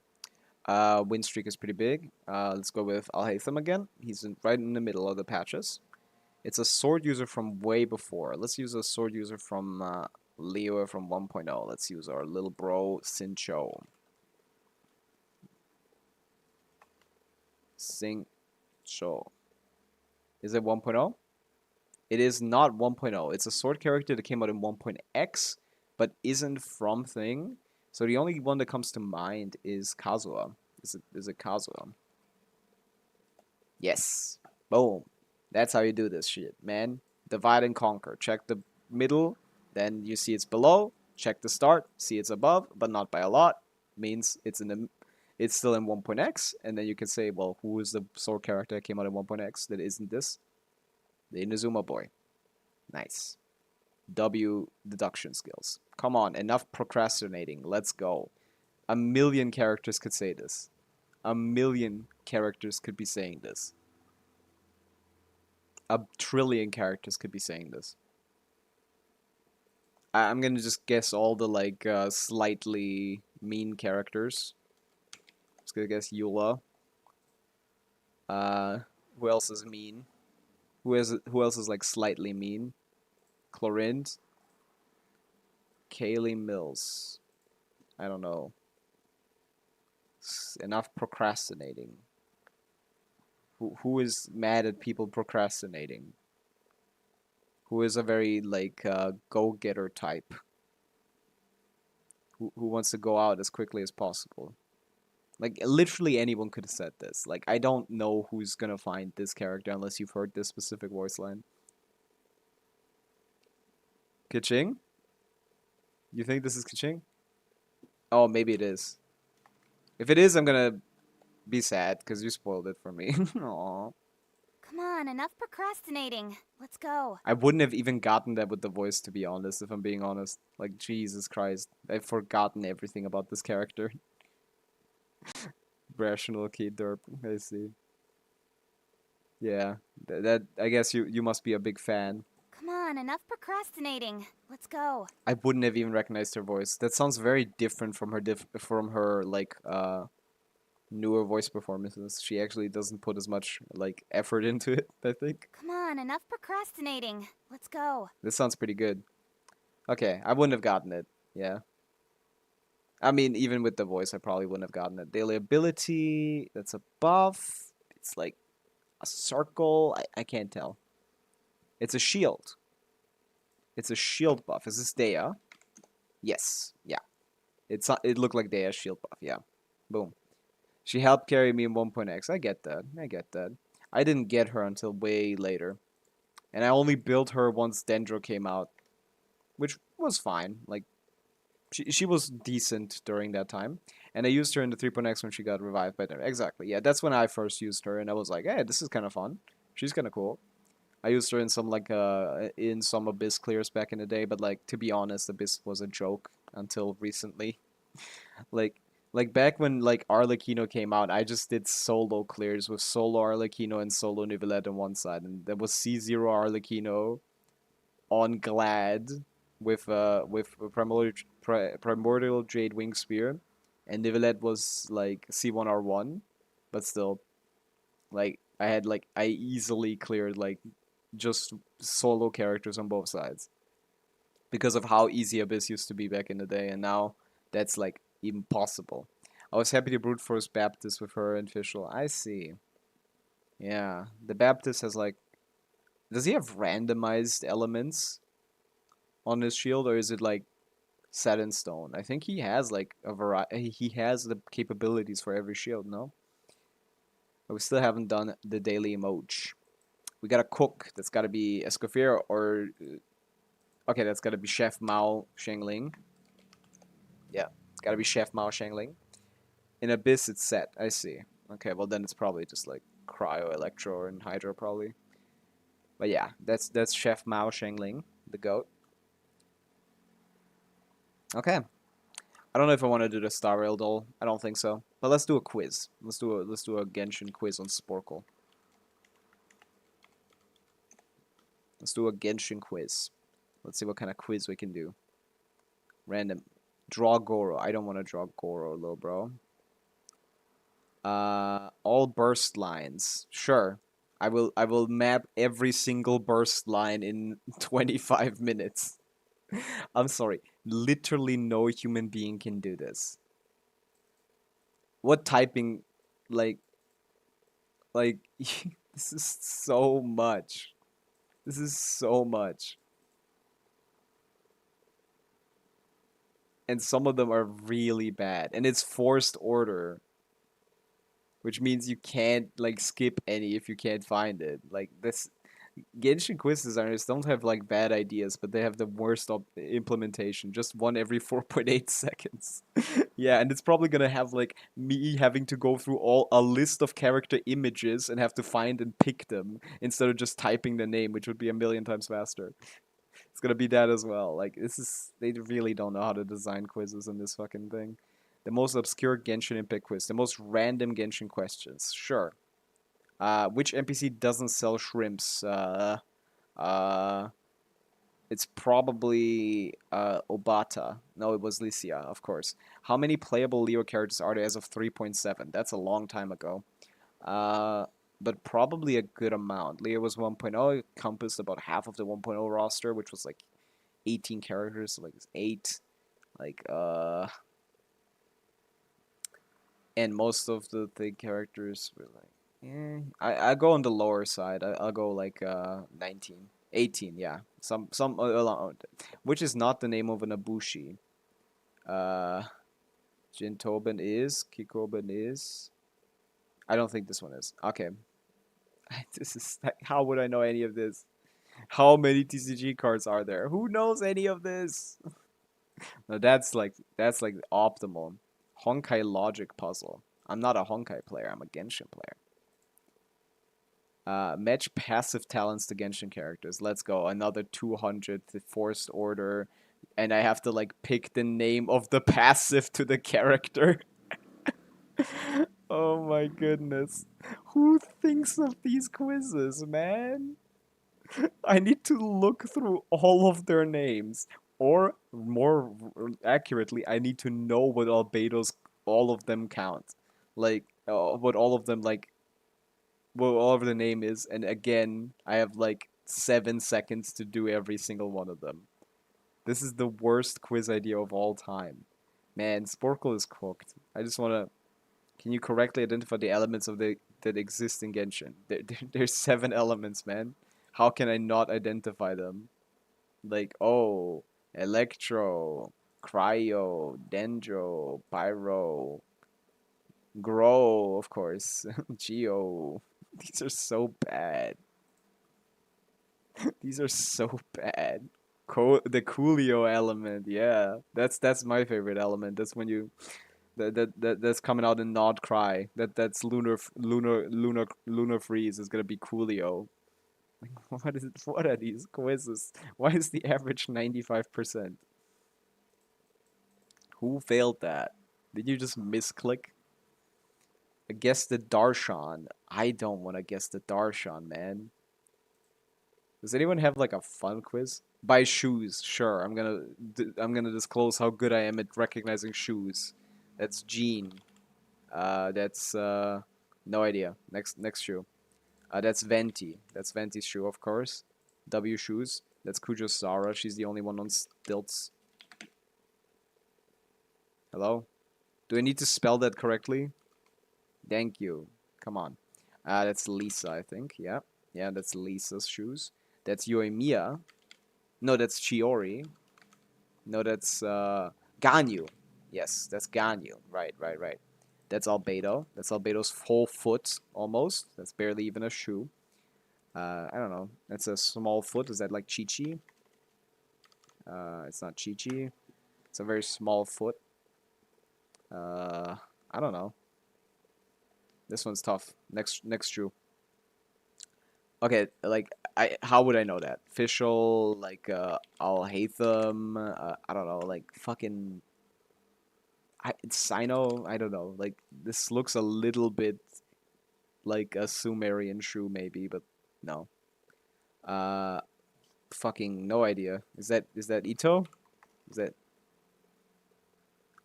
Win streak is pretty big. Let's go with Alhaitham again. He's right in the middle of the patches. It's a sword user from way before. Let's use a sword user from Leo from 1.0. Let's use our little bro, Sincho. Sincho. Is it 1.0? It is not 1.0. It's a sword character that came out in 1.x, but isn't from thing. So the only one that comes to mind is Kazuha. Is it Kazuha? Yes. Boom. That's how you do this shit, man. Divide and conquer. Check the middle, then you see it's below. Check the start, see it's above, but not by a lot. Means it's still in 1.x, and then you can say, well, who is the sword character that came out in 1.x that isn't this? The Inazuma boy. Nice. W deduction skills. Come on, enough procrastinating. Let's go. A million characters could say this. A million characters could be saying this. A trillion characters could be saying this. I'm gonna just guess all the like slightly mean characters. Just gonna guess Eula. Who else is mean? Who else is like slightly mean? Clorinde. Kaylee Mills. I don't know. Enough procrastinating. Who is mad at people procrastinating? Who is a very like go-getter type? Who wants to go out as quickly as possible? Like, literally anyone could have said this. Like, I don't know who's gonna find this character unless you've heard this specific voice line. Kaching? You think this is Kaching? Oh, maybe it is. If it is, I'm gonna be sad because you spoiled it for me. Aww. Come on, enough procrastinating. Let's go. I wouldn't have even gotten that with the voice, to be honest, if I'm being honest. Like, Jesus Christ. I've forgotten everything about this character. Rational key derp. I see. Yeah. That I guess you must be a big fan. Come on, enough procrastinating. Let's go. I wouldn't have even recognized her voice. That sounds very different from her like newer voice performances. She actually doesn't put as much like effort into it, I think. Come on, enough procrastinating. Let's go. This sounds pretty good. Okay, I wouldn't have gotten it. Yeah. I mean, even with the voice, I probably wouldn't have gotten it. Daily ability, that's a buff. It's like a circle. I can't tell. It's a shield. It's a shield buff. Is this Dea? Yes. Yeah. It looked like Dea's shield buff. Yeah. Boom. She helped carry me in 1.x. I get that. I get that. I didn't get her until way later. And I only built her once Dendro came out. Which was fine. Like, she was decent during that time. And I used her in the 3.x when she got revived by Dendro. Exactly. Yeah, that's when I first used her. And I was like, hey, this is kind of fun. She's kind of cool. I used her in some Abyss clears back in the day, but like, to be honest, Abyss was a joke until recently. like back when like Arlecchino came out, I just did solo clears with solo Arlecchino and solo Nivelette on one side, and there was C0 Arlecchino on Glad with Primordial Jade Wing Spear, and Nivelette was like C1R1, but still, like I easily cleared like just solo characters on both sides because of how easy Abyss used to be back in the day, and now that's like impossible. I was happy to brute force Baptist with her and Fischl. I see. Yeah, the Baptist has like, does he have randomized elements on his shield, or is it like set in stone? I think he has like a variety. He has the capabilities for every shield. No, but we still haven't done the daily emote. We gotta cook. That's gotta be Escoffier or... Okay, that's gotta be Chef Mao Shengling. Yeah, it's gotta be Chef Mao Shengling. In Abyss, it's set. I see. Okay, well then it's probably just like Cryo, Electro, and Hydro probably. But yeah, that's Chef Mao Shengling, the goat. Okay. I don't know if I want to do the Star Rail doll. I don't think so. But let's do a quiz. Let's do a Genshin quiz on Sporkle. Let's do a Genshin quiz. Let's see what kind of quiz we can do. Random. Draw Goro. I don't want to draw Goro, little bro. All burst lines. Sure. I will map every single burst line in 25 minutes. I'm sorry. Literally no human being can do this. What typing, like this is so much. This is so much. And some of them are really bad. And it's forced order. Which means you can't, like, skip any if you can't find it. Like, this... Genshin quiz designers don't have, like, bad ideas, but they have the worst implementation. Just one every 4.8 seconds. Yeah, and it's probably gonna have, like, me having to go through a list of character images and have to find and pick them instead of just typing the name, which would be a million times faster. It's gonna be that as well. Like, this is... They really don't know how to design quizzes in this fucking thing. The most obscure Genshin Impact quiz. The most random Genshin questions. Sure. Which NPC doesn't sell shrimps? It's probably Obata. No, it was Lycia, of course. How many playable Leo characters are there as of 3.7? That's a long time ago. But probably a good amount. Leo was 1.0. It encompassed about half of the 1.0 roster, which was like 18 characters. So like 8. Like, and most of the characters were like, I go on the lower side. I'll go like 19, 18, yeah. Some which is not the name of an Abushi. Jin Tobin is. Kikoben is. I don't think this one is. Okay. This is how would I know any of this? How many TCG cards are there? Who knows any of this? No, that's like optimal. Honkai logic puzzle. I'm not a Honkai player. I'm a Genshin player. Match passive talents to Genshin characters. Let's go. Another 200 forced order, and I have to like pick the name of the passive to the character. Oh my goodness. Who thinks of these quizzes, man? I need to look through all of their names. Or, more accurately, I need to know what albedos all of them count. Like, what all of them, like, what all of the name is. And again, I have, like, 7 seconds to do every single one of them. This is the worst quiz idea of all time. Man, Sporkle is cooked. I just want to... Can you correctly identify the elements of that exist in Genshin? There's 7 elements, man. How can I not identify them? Like, oh, Electro, Cryo, Dendro, Pyro, Grow, of course, Geo. These are so bad. These are so bad. The Coolio element, yeah. That's my favorite element. That's when you that's coming out in Nod Cry. That's lunar freeze is gonna be Coolio. What are these quizzes? Why is the average 95%? Who failed that? Did you just misclick? I guess the Darshan. I don't want to guess the Darshan, man. Does anyone have like a fun quiz? By shoes, sure. I'm gonna disclose how good I am at recognizing shoes. That's Jean. That's no idea. Next shoe. That's Venti. That's Venti's shoe, of course. W shoes. That's Kujo's Zara. She's the only one on stilts. Hello? Do I need to spell that correctly? Thank you. Come on. That's Lisa, I think. Yeah. Yeah, that's Lisa's shoes. That's Yoimiya. No, that's Chiori. No, that's Ganyu. Yes, that's Ganyu. Right. That's Albedo. That's Albedo's full foot, almost. That's barely even a shoe. I don't know. That's a small foot. Is that like Chi-Chi? It's not Chi-Chi. It's a very small foot. I don't know. This one's tough. Next shoe. Okay, like how would I know that? Official, like Al Haytham, I don't know, like fucking it's Sino, I don't know. Like this looks a little bit like a Sumerian shoe maybe, but no. Uh fucking no idea. Is that Ito? Is that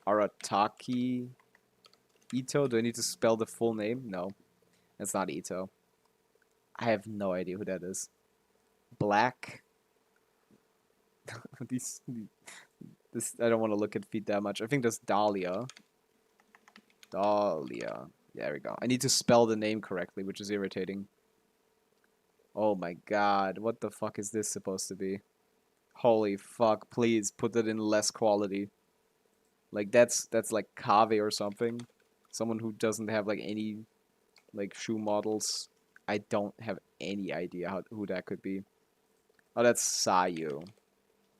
Arataki Ito? Do I need to spell the full name? No. That's not Ito. I have no idea who that is. Black. This I don't want to look at feet that much. I think that's Dahlia. Dahlia. There we go. I need to spell the name correctly, which is irritating. Oh my god. What the fuck is this supposed to be? Holy fuck. Please put it in less quality. Like that's like Kave or something. Someone who doesn't have like any like shoe models. I don't have any idea who that could be. Oh, that's Sayu.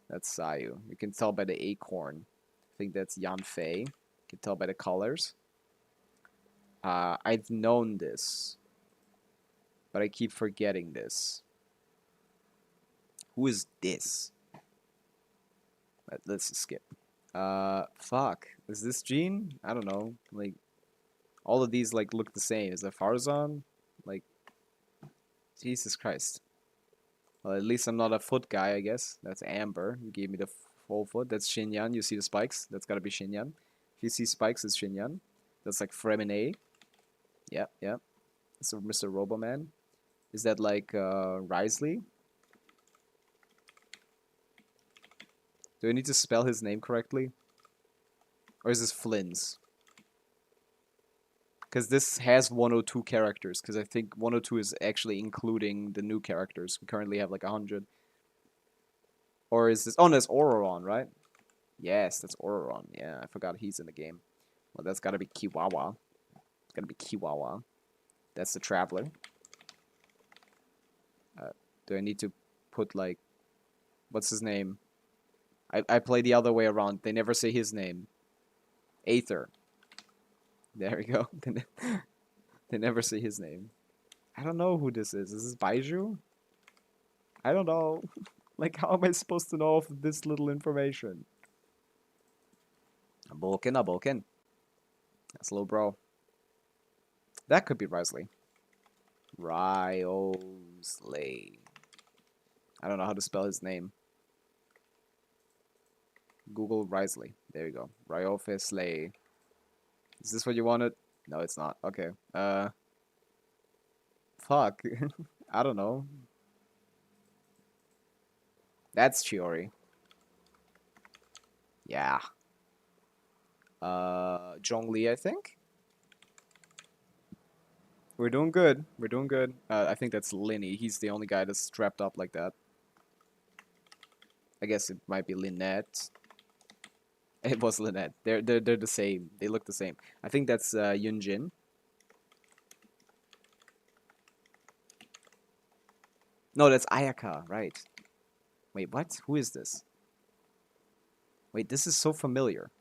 That's Sayu. You can tell by the acorn. I think that's Yanfei. You can tell by the colors. I've known this, but I keep forgetting this. Who is this? Let's skip. Fuck. Is this Jean? I don't know. Like, all of these like look the same. Is that Farzan? Like, Jesus Christ. Well, at least I'm not a foot guy, I guess. That's Amber. You gave me the full foot. That's Shinyan. You see the spikes? That's gotta be Shinyan. If you see spikes, it's Shinyan. That's like Fremine. Yep. That's Mr. Roboman. Is that like Risley? Do I need to spell his name correctly? Or is this Flins? Because this has 102 characters. Because I think 102 is actually including the new characters. We currently have like 100. Or is this... Oh, no, that's Auroron, right? Yes, that's Auroron. Yeah, I forgot he's in the game. Well, that's gotta be Kiwawa. It's gotta be Kiwawa. That's the Traveler. Do I need to put, like... What's his name? I play the other way around. They never say his name. Aether. There we go. They never say his name. I don't know who this is. Is this Baiju? I don't know. Like, how am I supposed to know of this little information? Aboken. That's little bro. That could be Risley. Ryosley. I don't know how to spell his name. Google Risley. There you go. Ryosley. Is this what you wanted? No, it's not. Okay. Fuck. I don't know. That's Chiori. Yeah. Zhongli, I think? We're doing good. We're doing good. I think that's Linny. He's the only guy that's strapped up like that. I guess it might be Lynette. It was Lynette. They're the same. They look the same. I think that's Yunjin. No, that's Ayaka, right. Wait, what? Who is this? Wait, this is so familiar.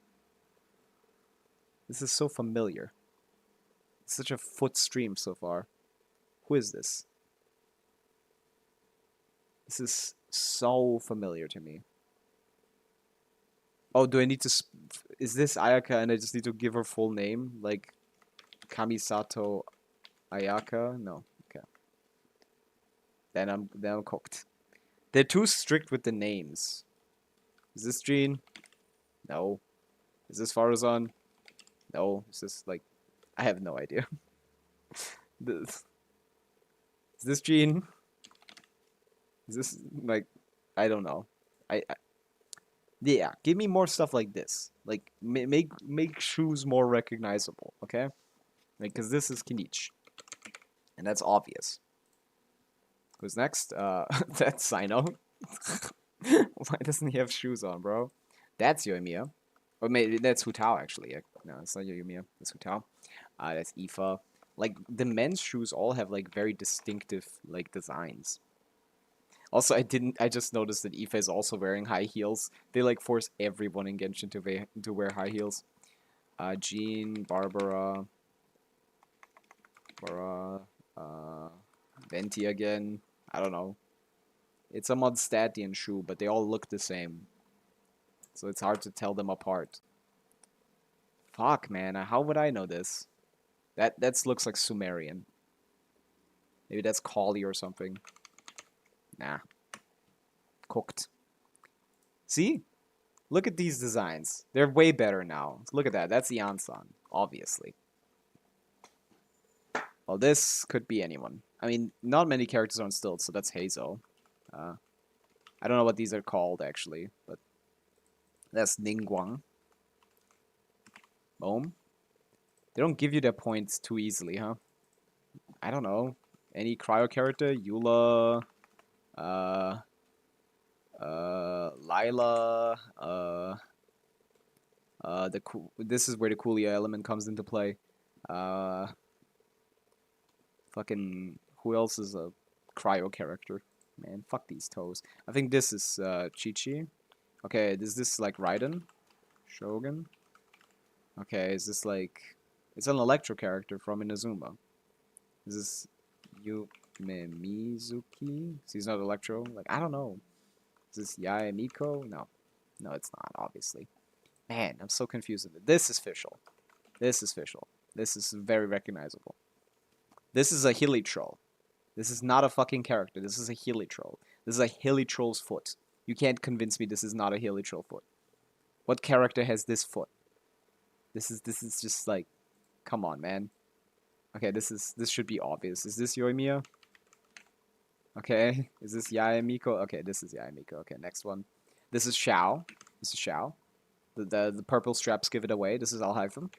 This is so familiar. It's such a foot stream so far. Who is this? This is so familiar to me. Oh, do I need to... Is this Ayaka and I just need to give her full name? Like, Kamisato Ayaka? No. Okay. Then I'm cooked. They're too strict with the names. Is this Jean? No. Is this Farazan? No. Is this, like... I have no idea. Is this Jean? Is this, like... I don't know. Yeah, give me more stuff like this. Like, make shoes more recognizable, okay? Like, because this is Kinich. And that's obvious. Who's next? That's Sino. Why doesn't he have shoes on, bro? That's Yoimiya. Or maybe that's Hutao, actually. No, it's not Yoimiya. That's Hutao. That's Ifa. Like, the men's shoes all have, like, very distinctive, like, designs. Also, I just noticed that Ifa is also wearing high heels. They, like, force everyone in Genshin to wear high heels. Jean, Barbara, Venti again. I don't know. It's a Mondstadtian shoe, but they all look the same. So it's hard to tell them apart. Fuck, man. How would I know this? That looks like Sumerian. Maybe that's Kali or something. Nah. Cooked. See? Look at these designs. They're way better now. Look at that. That's Yansan, obviously. Well, this could be anyone. I mean, not many characters are on stilts, so that's Hazel. I don't know what these are called, actually, but that's Ningguang. Boom. They don't give you their points too easily, huh? I don't know. Any cryo character? Eula, Lila, this is where the Coolia element comes into play. Fucking, who else is a cryo character? Man, fuck these toes. I think this is Chi-Chi. Okay, is this like Raiden? Shogun? Okay, is this like... It's an electro character from Inazuma. Is this Mizuki? He's not electro? Like, I don't know. Is this Yae Miko? No. No, it's not, obviously. Man, I'm so confused with it. This is official. This is official. This is very recognizable. This is a hilly troll. This is not a fucking character. This is a hilly troll. This is a hilly troll's foot. You can't convince me this is not a hilly troll foot. What character has this foot? This is just like, come on, man. Okay, this should be obvious. Is this Yoimiya? Okay. Is this Yae Miko? Okay, this is Yae Miko. Okay, next one. This is Xiao. This is Xiao. The purple straps give it away. This is Al-Hytham.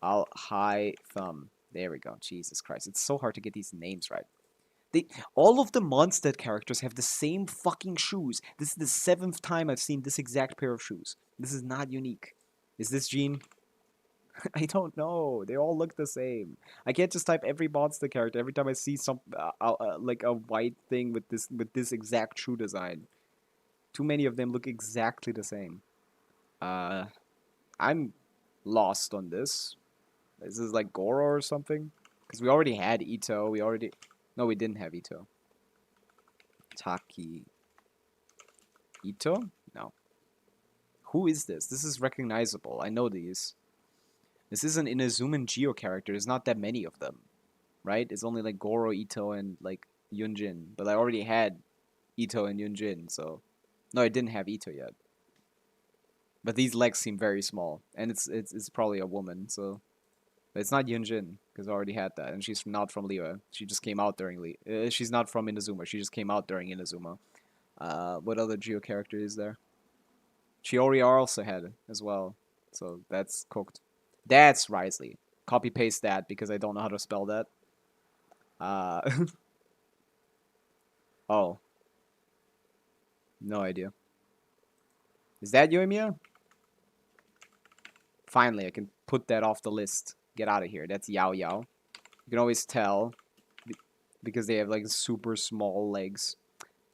Al-Hytham. There we go. Jesus Christ. It's so hard to get these names right. All of the Mondstadt characters have the same fucking shoes. This is the 7th time I've seen this exact pair of shoes. This is not unique. Is this Jean? I don't know. They all look the same. I can't just type every monster character every time I see some like a white thing with this exact shoe design. Too many of them look exactly the same. I'm lost on this. This is like Goro or something? Because we already had Ito. No, we didn't have Ito. Taki. Ito? No. Who is this? This is recognizable. I know these. This is an Inazuma Geo character. There's not that many of them. Right? It's only like Goro, Ito, and like Yunjin. But I already had Ito and Yunjin, so... No, I didn't have Ito yet. But these legs seem very small. And it's probably a woman, so... But it's not Yunjin, because I already had that. And she's not from Liyue. She just came out during she's not from Inazuma. She just came out during Inazuma. What other Geo character is there? Chiori also had it as well. So that's cooked. That's Risley. Copy paste that because I don't know how to spell that. Oh. No idea. Is that Yoimiya? Finally, I can put that off the list. Get out of here. That's Yao Yao. You can always tell because they have like super small legs.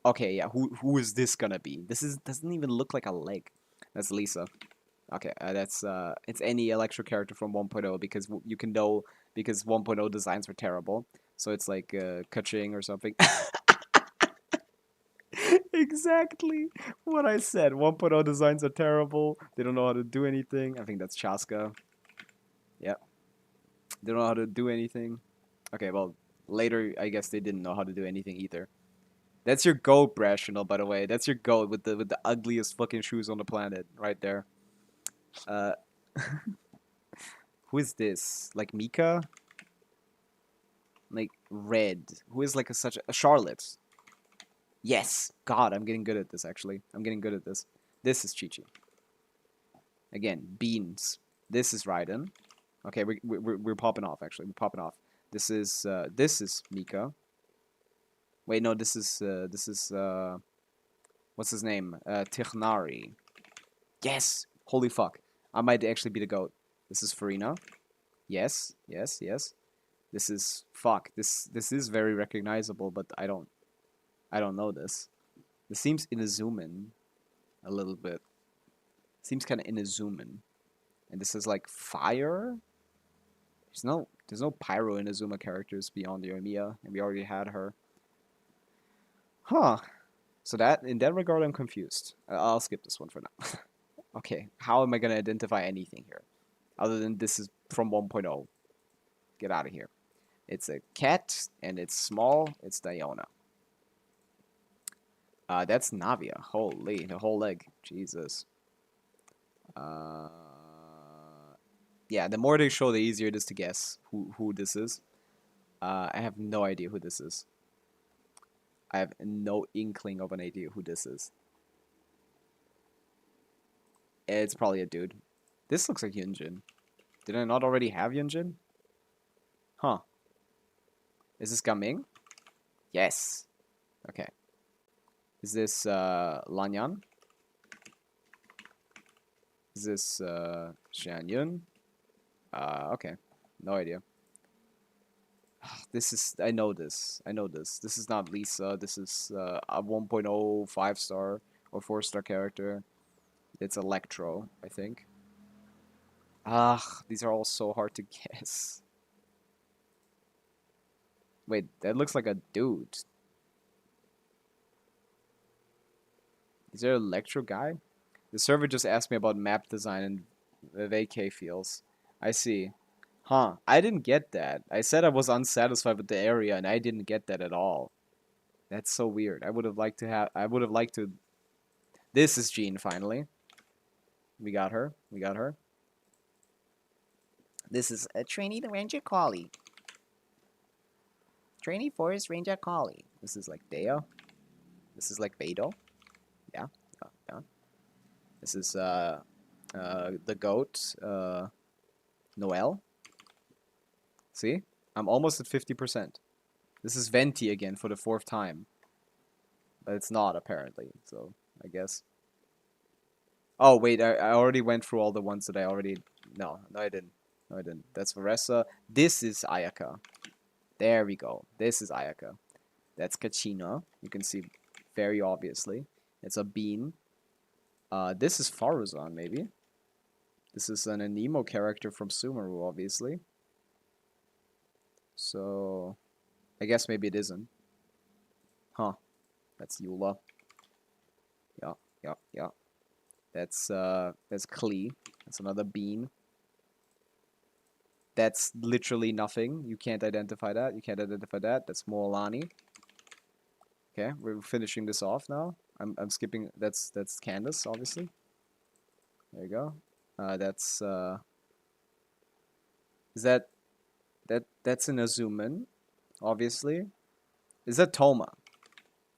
Okay, yeah. Who is this gonna be? Doesn't even look like a leg. That's Lisa. Okay, that's it's any Electro character from 1.0 because you can know because 1.0 designs were terrible. So it's like Kaching or something. Exactly what I said. 1.0 designs are terrible. They don't know how to do anything. I think that's Chaska. Yep. They don't know how to do anything. Okay, well, later I guess they didn't know how to do anything either. That's your goat, Rational, by the way. That's your goat with the ugliest fucking shoes on the planet, right there. Who is this? Like Mika? Like red. Who is like such a Charlotte? Yes. God, I'm getting good at this. Actually, I'm getting good at this. This is Chi-Chi. Again, beans. This is Raiden. Okay, we're popping off. Actually, we're popping off. This is Mika. Wait, no, this is what's his name? Tichnari. Yes. Holy fuck. I might actually be the goat. This is Farina. Yes, yes, yes. This is fuck. This is very recognizable, but I don't know this. This seems Inazuman a little bit. Seems kind of Inazuman. And this is like fire? There's no Pyro Inazuma characters beyond Yoimiya, and we already had her. Huh. So that in that regard I'm confused. I'll skip this one for now. Okay, how am I gonna identify anything here? Other than this is from 1.0. Get out of here. It's a cat, and it's small. It's Diona. That's Navia. Holy, the whole leg. Jesus. Yeah, the more they show, the easier it is to guess who this is. I have no idea who this is. I have no inkling of an idea who this is. It's probably a dude. This looks like Yunjin. Did I not already have Yunjin? Huh. Is this Gaming? Yes. Okay. Is this Lanyan? Is this Xianyun? Okay. No idea. This is... I know this. I know this. This is not Lisa. This is a 1.0 5-star or 4-star character. It's Electro, I think. These are all so hard to guess. Wait, that looks like a dude. Is there an Electro guy? The server just asked me about map design and vacay feels. I see. Huh, I didn't get that. I said I was unsatisfied with the area and I didn't get that at all. That's so weird. I would have liked to... This is Jean, finally. We got her. We got her. This is a Trainee the Ranger Collie. Trainee Forest Ranger Collie. This is like Deo. This is like Beidou. Yeah. Yeah. This is the goat, Noel. See? I'm almost at 50%. This is Venti again for the 4th time. But it's not, apparently. So, I guess. Oh, wait, I already went through all the ones that I already... No, I didn't. No, I didn't. That's Varessa. This is Ayaka. There we go. This is Ayaka. That's Kachina. You can see very obviously. It's a bean. This is Faruzan, maybe. This is an Anemo character from Sumeru, obviously. So, I guess maybe it isn't. Huh. That's Eula. Yeah. That's Klee. That's another bean. That's literally nothing. You can't identify that. You can't identify that. That's Moalani. Okay, we're finishing this off now. I'm skipping. That's Candace, obviously. There you go. That's is that's an Azuman, obviously. Is that Toma?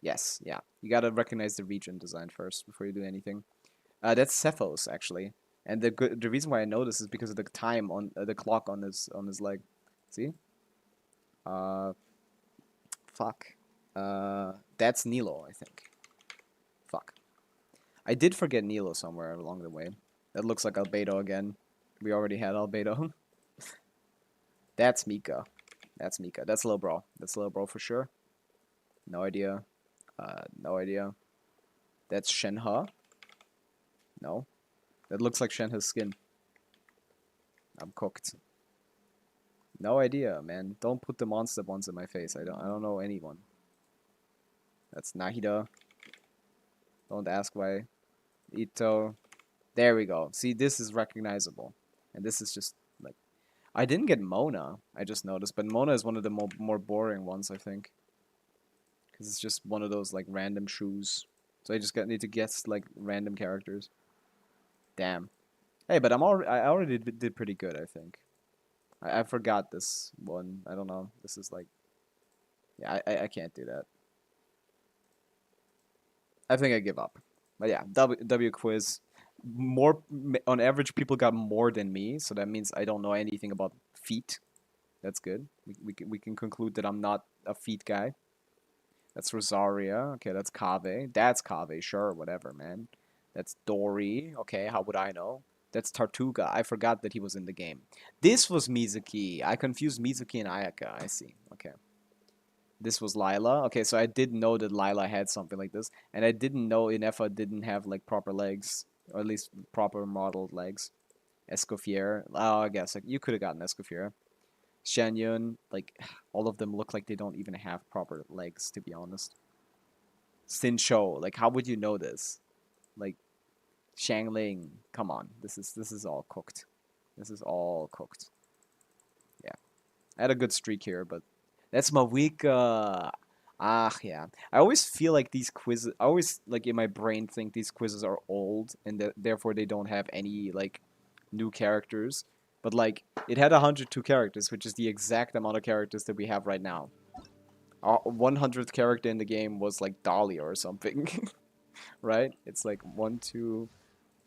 Yes, yeah. You gotta recognize the region design first before you do anything. That's Cephos, actually. And the reason why I know this is because of the time on the clock on his leg. See? Fuck. That's Nilo, I think. Fuck. I did forget Nilo somewhere along the way. That looks like Albedo again. We already had Albedo. That's Mika. That's Mika. That's Lil Bro. That's Lil Bro for sure. No idea. No idea. That's Shenhe. No. That looks like Shenhe's skin. I'm cooked. No idea, man. Don't put the monster ones in my face. I don't know anyone. That's Nahida. Don't ask why. Ito. There we go. See, this is recognizable. And this is just, like... I didn't get Mona, I just noticed. But Mona is one of the more boring ones, I think. Because it's just one of those, like, random shoes. So I just need to guess, like, random characters. Damn. Hey, but I already did pretty good, I think. I forgot this one. I don't know. This is, like... Yeah, I can't do that. I think I give up. But yeah, W quiz. On average, people got more than me, so that means I don't know anything about feet. That's good. We can conclude that I'm not a feet guy. That's Rosaria. Okay, that's Kave. That's Kave. Sure, whatever, man. That's Dory. Okay, how would I know? That's Tartuga. I forgot that he was in the game. This was Mizuki. I confused Mizuki and Ayaka. I see. Okay. This was Lila. Okay, so I did know that Lila had something like this. And I didn't know Inefa didn't have, like, proper legs. Or at least proper modeled legs. Escoffier. Oh, I guess. Like, you could have gotten Escoffier. Shenyun. Like, all of them look like they don't even have proper legs, to be honest. Sincho. Like, how would you know this? Like, Shangling. Come on. This is all cooked. This is all cooked. Yeah. I had a good streak here, but... That's Mawika. Ah, yeah. I always feel like these quizzes... I always, like, in my brain think these quizzes are old, and that therefore they don't have any, like, new characters. But, like, it had 102 characters, which is the exact amount of characters that we have right now. Our 100th character in the game was, like, Dahlia or something. Right? It's like 1, 2,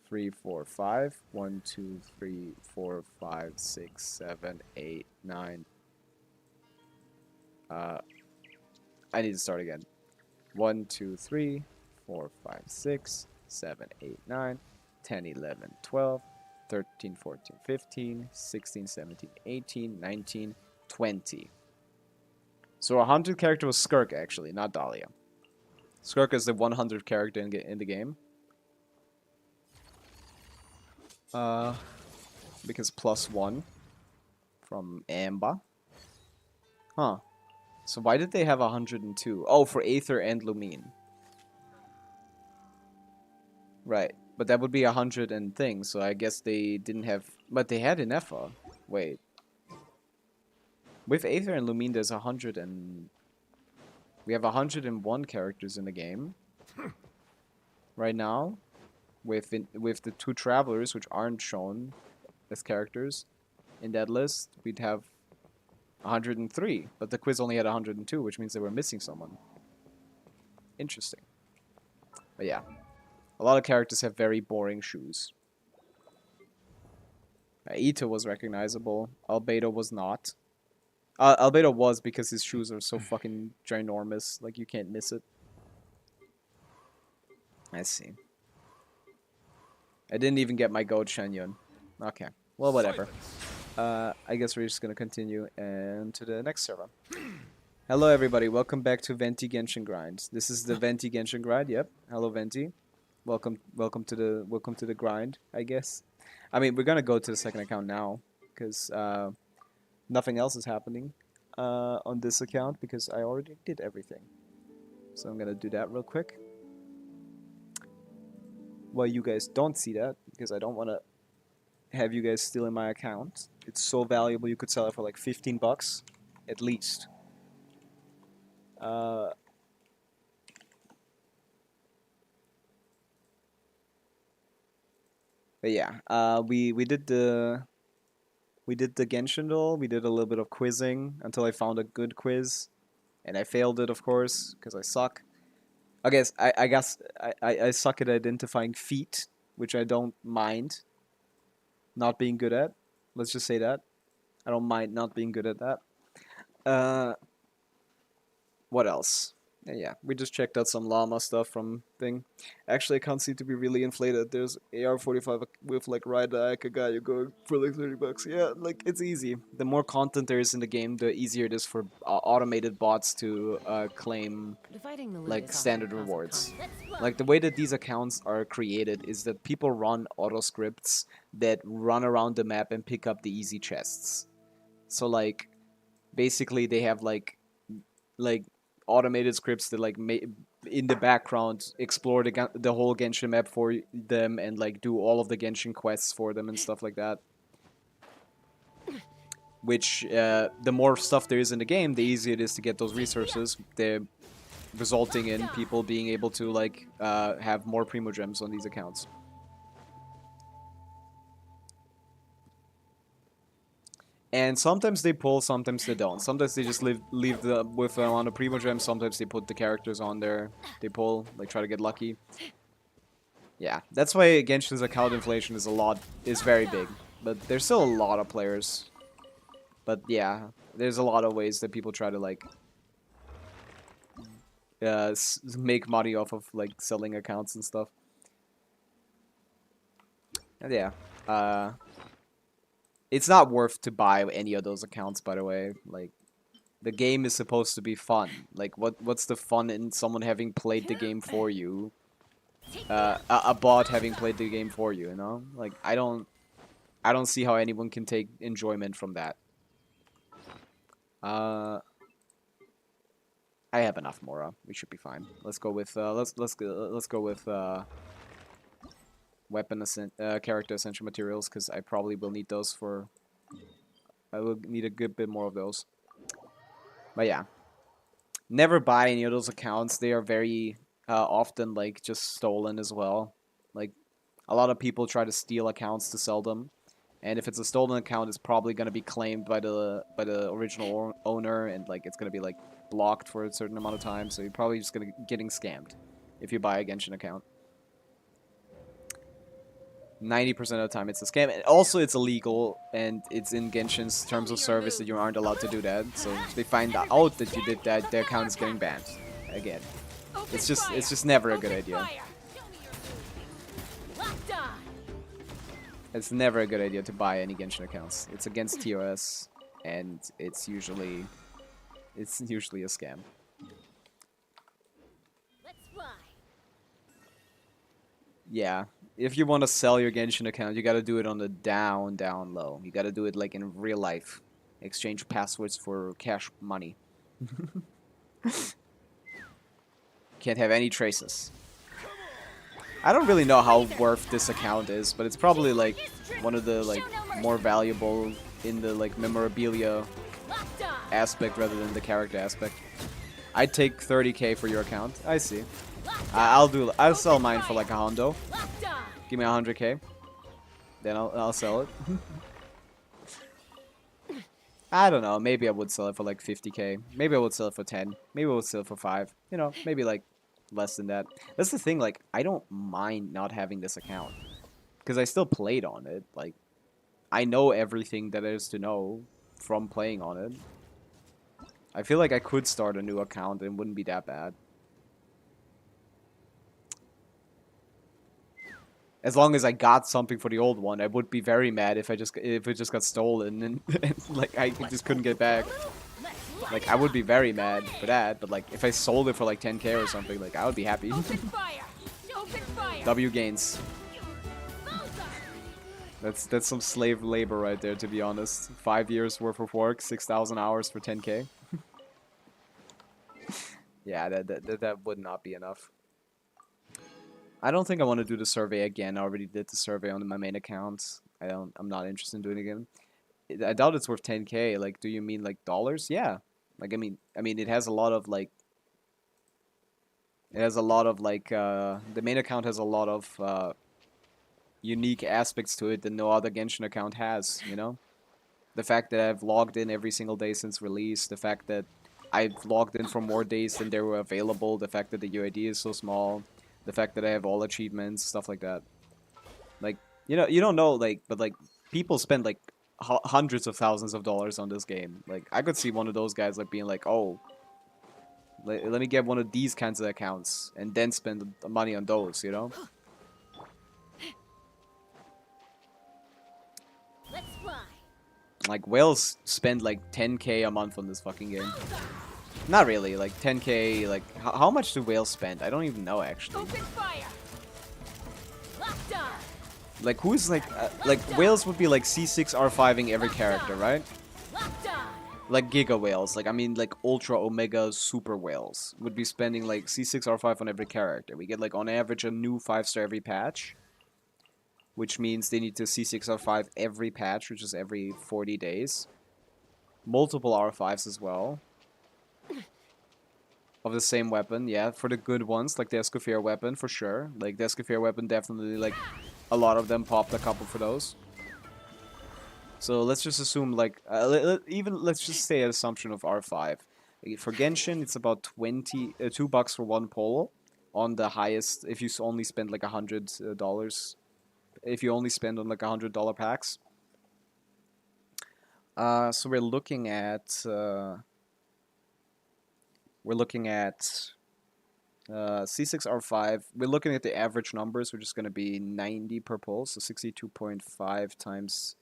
3, 4, 5. 1, 2, 3, 4, 5, 6, 7, 8, 9... I need to start again. 1, 2, 3, 4, 5, 6, 7, 8, 9, 10, 11, 12, 13, 14, 15, 16, 17, 18, 19, 20. So 100 character was Skirk, actually, not Dahlia. Skirk is the 100 character in the game. Because +1 from Amba. Huh. So why did they have 102? Oh, for Aether and Lumine. Right. But that would be 100 and things, so I guess they didn't have... But they had Inefa. Wait. With Aether and Lumine, there's 100 and... We have 101 characters in the game. Right now. With the 2 Travelers, which aren't shown as characters in that list, we'd have 103, but the quiz only had 102, which means they were missing someone. Interesting. But yeah, a lot of characters have very boring shoes. Ito was recognizable. Albedo was not. Albedo was because his shoes are so fucking ginormous, like you can't miss it. I see. I didn't even get my goat Shenyun. Okay. Well, whatever. I guess we're just gonna continue and to the next server. Hello, everybody. Welcome back to Venti Genshin Grind. This is the Venti Genshin Grind. Yep. Hello, Venti. Welcome to the grind. I guess. I mean, we're gonna go to the second account now because nothing else is happening on this account because I already did everything. So I'm gonna do that real quick. Well, you guys don't see that because I don't want to have you guys stealing my account. It's so valuable you could sell it for like 15 bucks at least. But yeah, we did the Genshin duel. We did a little bit of quizzing until I found a good quiz, and I failed it, of course, because I suck. I guess I suck at identifying feet, which I don't mind not being good at. Let's just say that. I don't mind not being good at that. What else? Yeah, we just checked out some llama stuff from thing. Actually, accounts seem to be really inflated. There's AR-45 with like ride Akaga, you go for like 30 bucks. Yeah, like it's easy. The more content there is in the game, the easier it is for automated bots to claim like standard rewards. Like the way that these accounts are created is that people run auto scripts that run around the map and pick up the easy chests. So like basically they have like automated scripts that like in the background explore the whole Genshin map for them and like do all of the Genshin quests for them and stuff like that. Which the more stuff there is in the game, the easier it is to get those resources. They're resulting in people being able to like have more Primo Gems on these accounts. And sometimes they pull, sometimes they don't. Sometimes they just leave the with them on a Primo Gem. Sometimes they put the characters on there. They pull, like try to get lucky. Yeah, that's why Genshin's account inflation is very big. But there's still a lot of players. But yeah, there's a lot of ways that people try to like make money off of like selling accounts and stuff. And yeah, it's not worth to buy any of those accounts, by the way. Like, the game is supposed to be fun. Like, what's the fun in someone having played the game for you? A bot having played the game for you, you know? Like, I don't see how anyone can take enjoyment from that. I have enough Mora. We should be fine. Let's go with let's go with character essential materials, because I probably will need those for... I will need a good bit more of those. But yeah. Never buy any of those accounts. They are very often, like, just stolen as well. Like, a lot of people try to steal accounts to sell them. And if it's a stolen account, it's probably going to be claimed by the original owner, and, like, it's going to be, like, blocked for a certain amount of time. So you're probably just going to getting scammed if you buy a Genshin account. 90% of the time it's a scam. And also, it's illegal, and it's in Genshin's terms of service that you aren't allowed to do that. So if they find out that you did that, their account is getting banned again. It's just never a good idea. It's never a good idea to buy any Genshin accounts. It's against TOS, and it's usually a scam. Yeah. If you want to sell your Genshin account, you gotta do it on the down low. You gotta do it like in real life. Exchange passwords for cash money. Can't have any traces. I don't really know how worth this account is, but it's probably like one of the like more valuable in the like memorabilia aspect rather than the character aspect. I'd take 30k for your account. I see. I'll sell mine for like a hundo. Give me 100k. Then I'll sell it. I don't know. Maybe I would sell it for like 50k. Maybe I would sell it for 10. Maybe I would sell it for 5. You know, maybe like less than that. That's the thing. Like, I don't mind not having this account because I still played on it. Like, I know everything that there is to know from playing on it. I feel like I could start a new account and it wouldn't be that bad. As long as I got something for the old one, I would be very mad if it just got stolen and like I just couldn't get back. Like I would be very mad for that, but like if I sold it for like 10k or something, like I would be happy. Open fire! Open fire! W gains. That's some slave labor right there, to be honest. 5 years worth of work, 6,000 hours for 10k. Yeah, that would not be enough. I don't think I want to do the survey again. I already did the survey on my main account. I'm not interested in doing it again. I doubt it's worth 10k. Like, do you mean like dollars? Yeah. Like, I mean, it has a lot of like. It has a lot of like. The main account has a lot of unique aspects to it that no other Genshin account has. You know, the fact that I've logged in every single day since release. The fact that I've logged in for more days than there were available. The fact that the UID is so small. The fact that I have all achievements, stuff like that. Like, you don't know, like, but like, people spend like hundreds of thousands of dollars on this game. Like, I could see one of those guys like being like, oh, let me get one of these kinds of accounts and then spend the money on those, you know? Let's fly. Like, whales spend like 10k a month on this fucking game. Not really, like 10k, like, how much do whales spend? I don't even know, actually. Open fire! Locked on! Like, who's like whales would be like C6R5ing every character, right? Locked on! Like Giga whales, like, I mean, like Ultra Omega Super whales would be spending like C6R5 on every character. We get like on average a new 5-star every patch, which means they need to C6R5 every patch, which is every 40 days. Multiple R5s as well. Of the same weapon, yeah, for the good ones, like the Escoffier weapon, for sure. Like, the Escoffier weapon definitely, like, a lot of them popped a couple for those. So let's just assume, like, let's just say an assumption of R5. For Genshin, it's about $2 for one pole on the highest, if you only spend, like, $100. If you only spend on, like, $100 packs. So we're looking at... C6R5. We're looking at the average numbers, which is going to be 90 per pull, so 62.5 times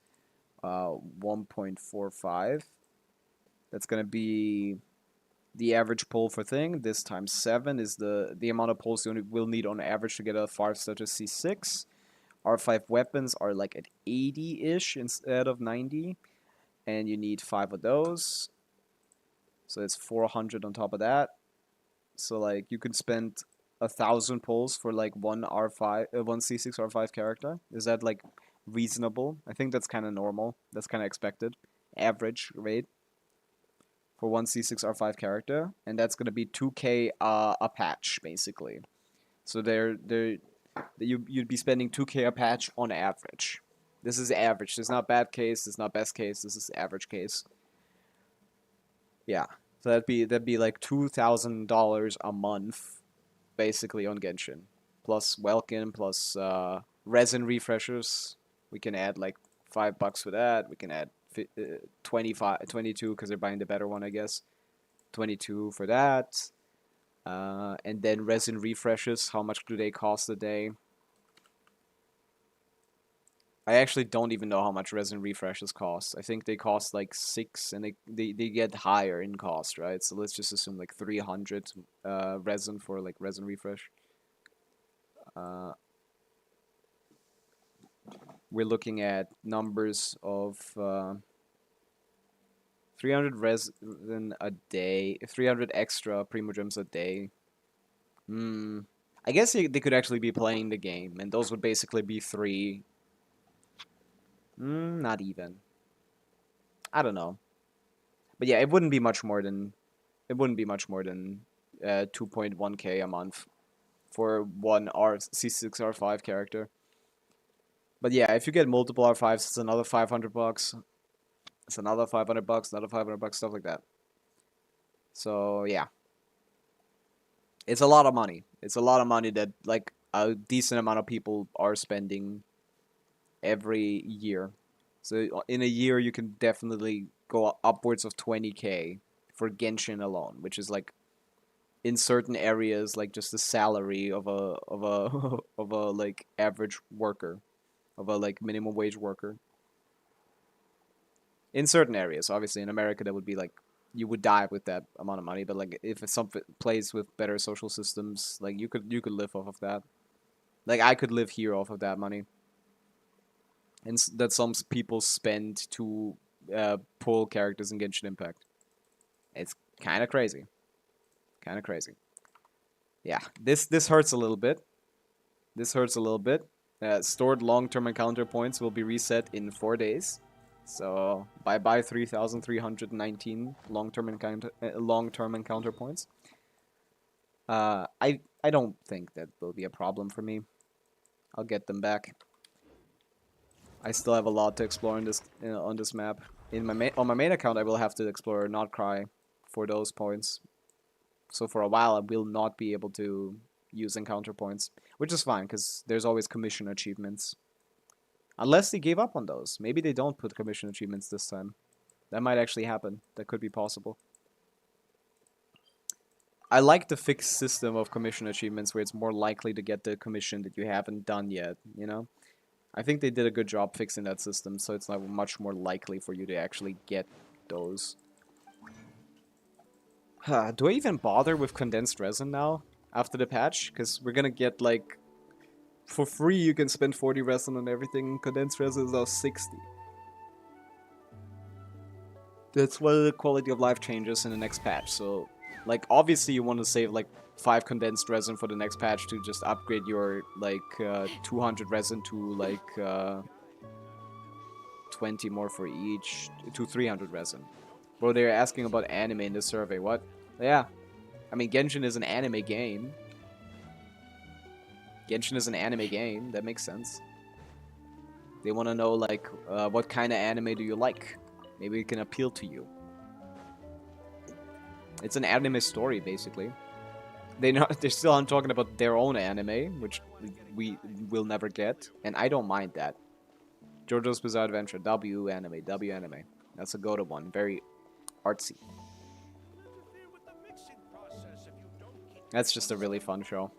1.45. That's going to be the average pull for thing. This times 7 is the amount of pulls you will need on average to get a 5-star to C6. R5 weapons are like at 80-ish instead of 90, and you need 5 of those. So it's 400 on top of that. So like you could spend 1,000 pulls for like one C6 R5 character. Is that like reasonable? I think that's kind of normal. That's kind of expected. Average rate for one C6 R5 character, and that's gonna be 2k a patch basically. So you'd be spending 2k a patch on average. This is average. This is not bad case. This is not best case. This is average case. Yeah. So that'd be like $2,000 a month, basically, on Genshin, plus Welkin, plus resin refreshers. We can add like $5 for that. We can add 22 because they're buying the better one, I guess. 22 for that, and then resin refreshers. How much do they cost a day? I actually don't even know how much resin refreshes cost. I think they cost like 6, and they get higher in cost, right? So let's just assume like 300 resin for like resin refresh. We're looking at numbers of 300 resin a day, 300 extra Primogems a day. I guess they could actually be playing the game, and those would basically be 3. Not even. I don't know. But yeah, it wouldn't be much more than 2.1k a month for one C6 R5 character. But yeah, if you get multiple R5s, it's another $500. It's another $500, another $500, stuff like that. So yeah, it's a lot of money. It's a lot of money that like a decent amount of people are spending every year. So in a year, you can definitely go upwards of 20k for Genshin alone, which is like in certain areas, like just the salary of a of a like average worker, of a like minimum wage worker. In certain areas, obviously in America that would be like you would die with that amount of money, but like if it's some place with better social systems, like you could live off of that. Like I could live here off of that money, and that some people spend to pull characters in Genshin Impact. It's kind of crazy, kind of crazy. Yeah, this hurts a little bit. This hurts a little bit. Stored long-term encounter points will be reset in 4 days. So bye bye 3,319 long-term encounter points. I don't think that will be a problem for me. I'll get them back. I still have a lot to explore on this map. On my main account, I will have to explore not KRAI for those points. So for a while, I will not be able to use encounter points, which is fine because there's always commission achievements. Unless they gave up on those. Maybe they don't put commission achievements this time. That might actually happen. That could be possible. I like the fixed system of commission achievements where it's more likely to get the commission that you haven't done yet, you know? I think they did a good job fixing that system, so it's not much more likely for you to actually get those. Do I even bother with condensed resin now after the patch? Because we're gonna get like... For free you can spend 40 resin on everything. Condensed resin is now 60. That's one of the quality of life changes in the next patch. So, like, obviously you want to save like 5 condensed resin for the next patch to just upgrade your like 200 resin to like 20 more for each to 300 resin. Bro, they're asking about anime in the survey. What? Yeah. I mean, Genshin is an anime game. Genshin is an anime game. That makes sense. They want to know, like, what kind of anime do you like? Maybe it can appeal to you. It's an anime story, basically. They're still on talking about their own anime, which we will never get, and I don't mind that. JoJo's Bizarre Adventure, W anime. That's a go-to one. Very artsy. That's just a really fun show.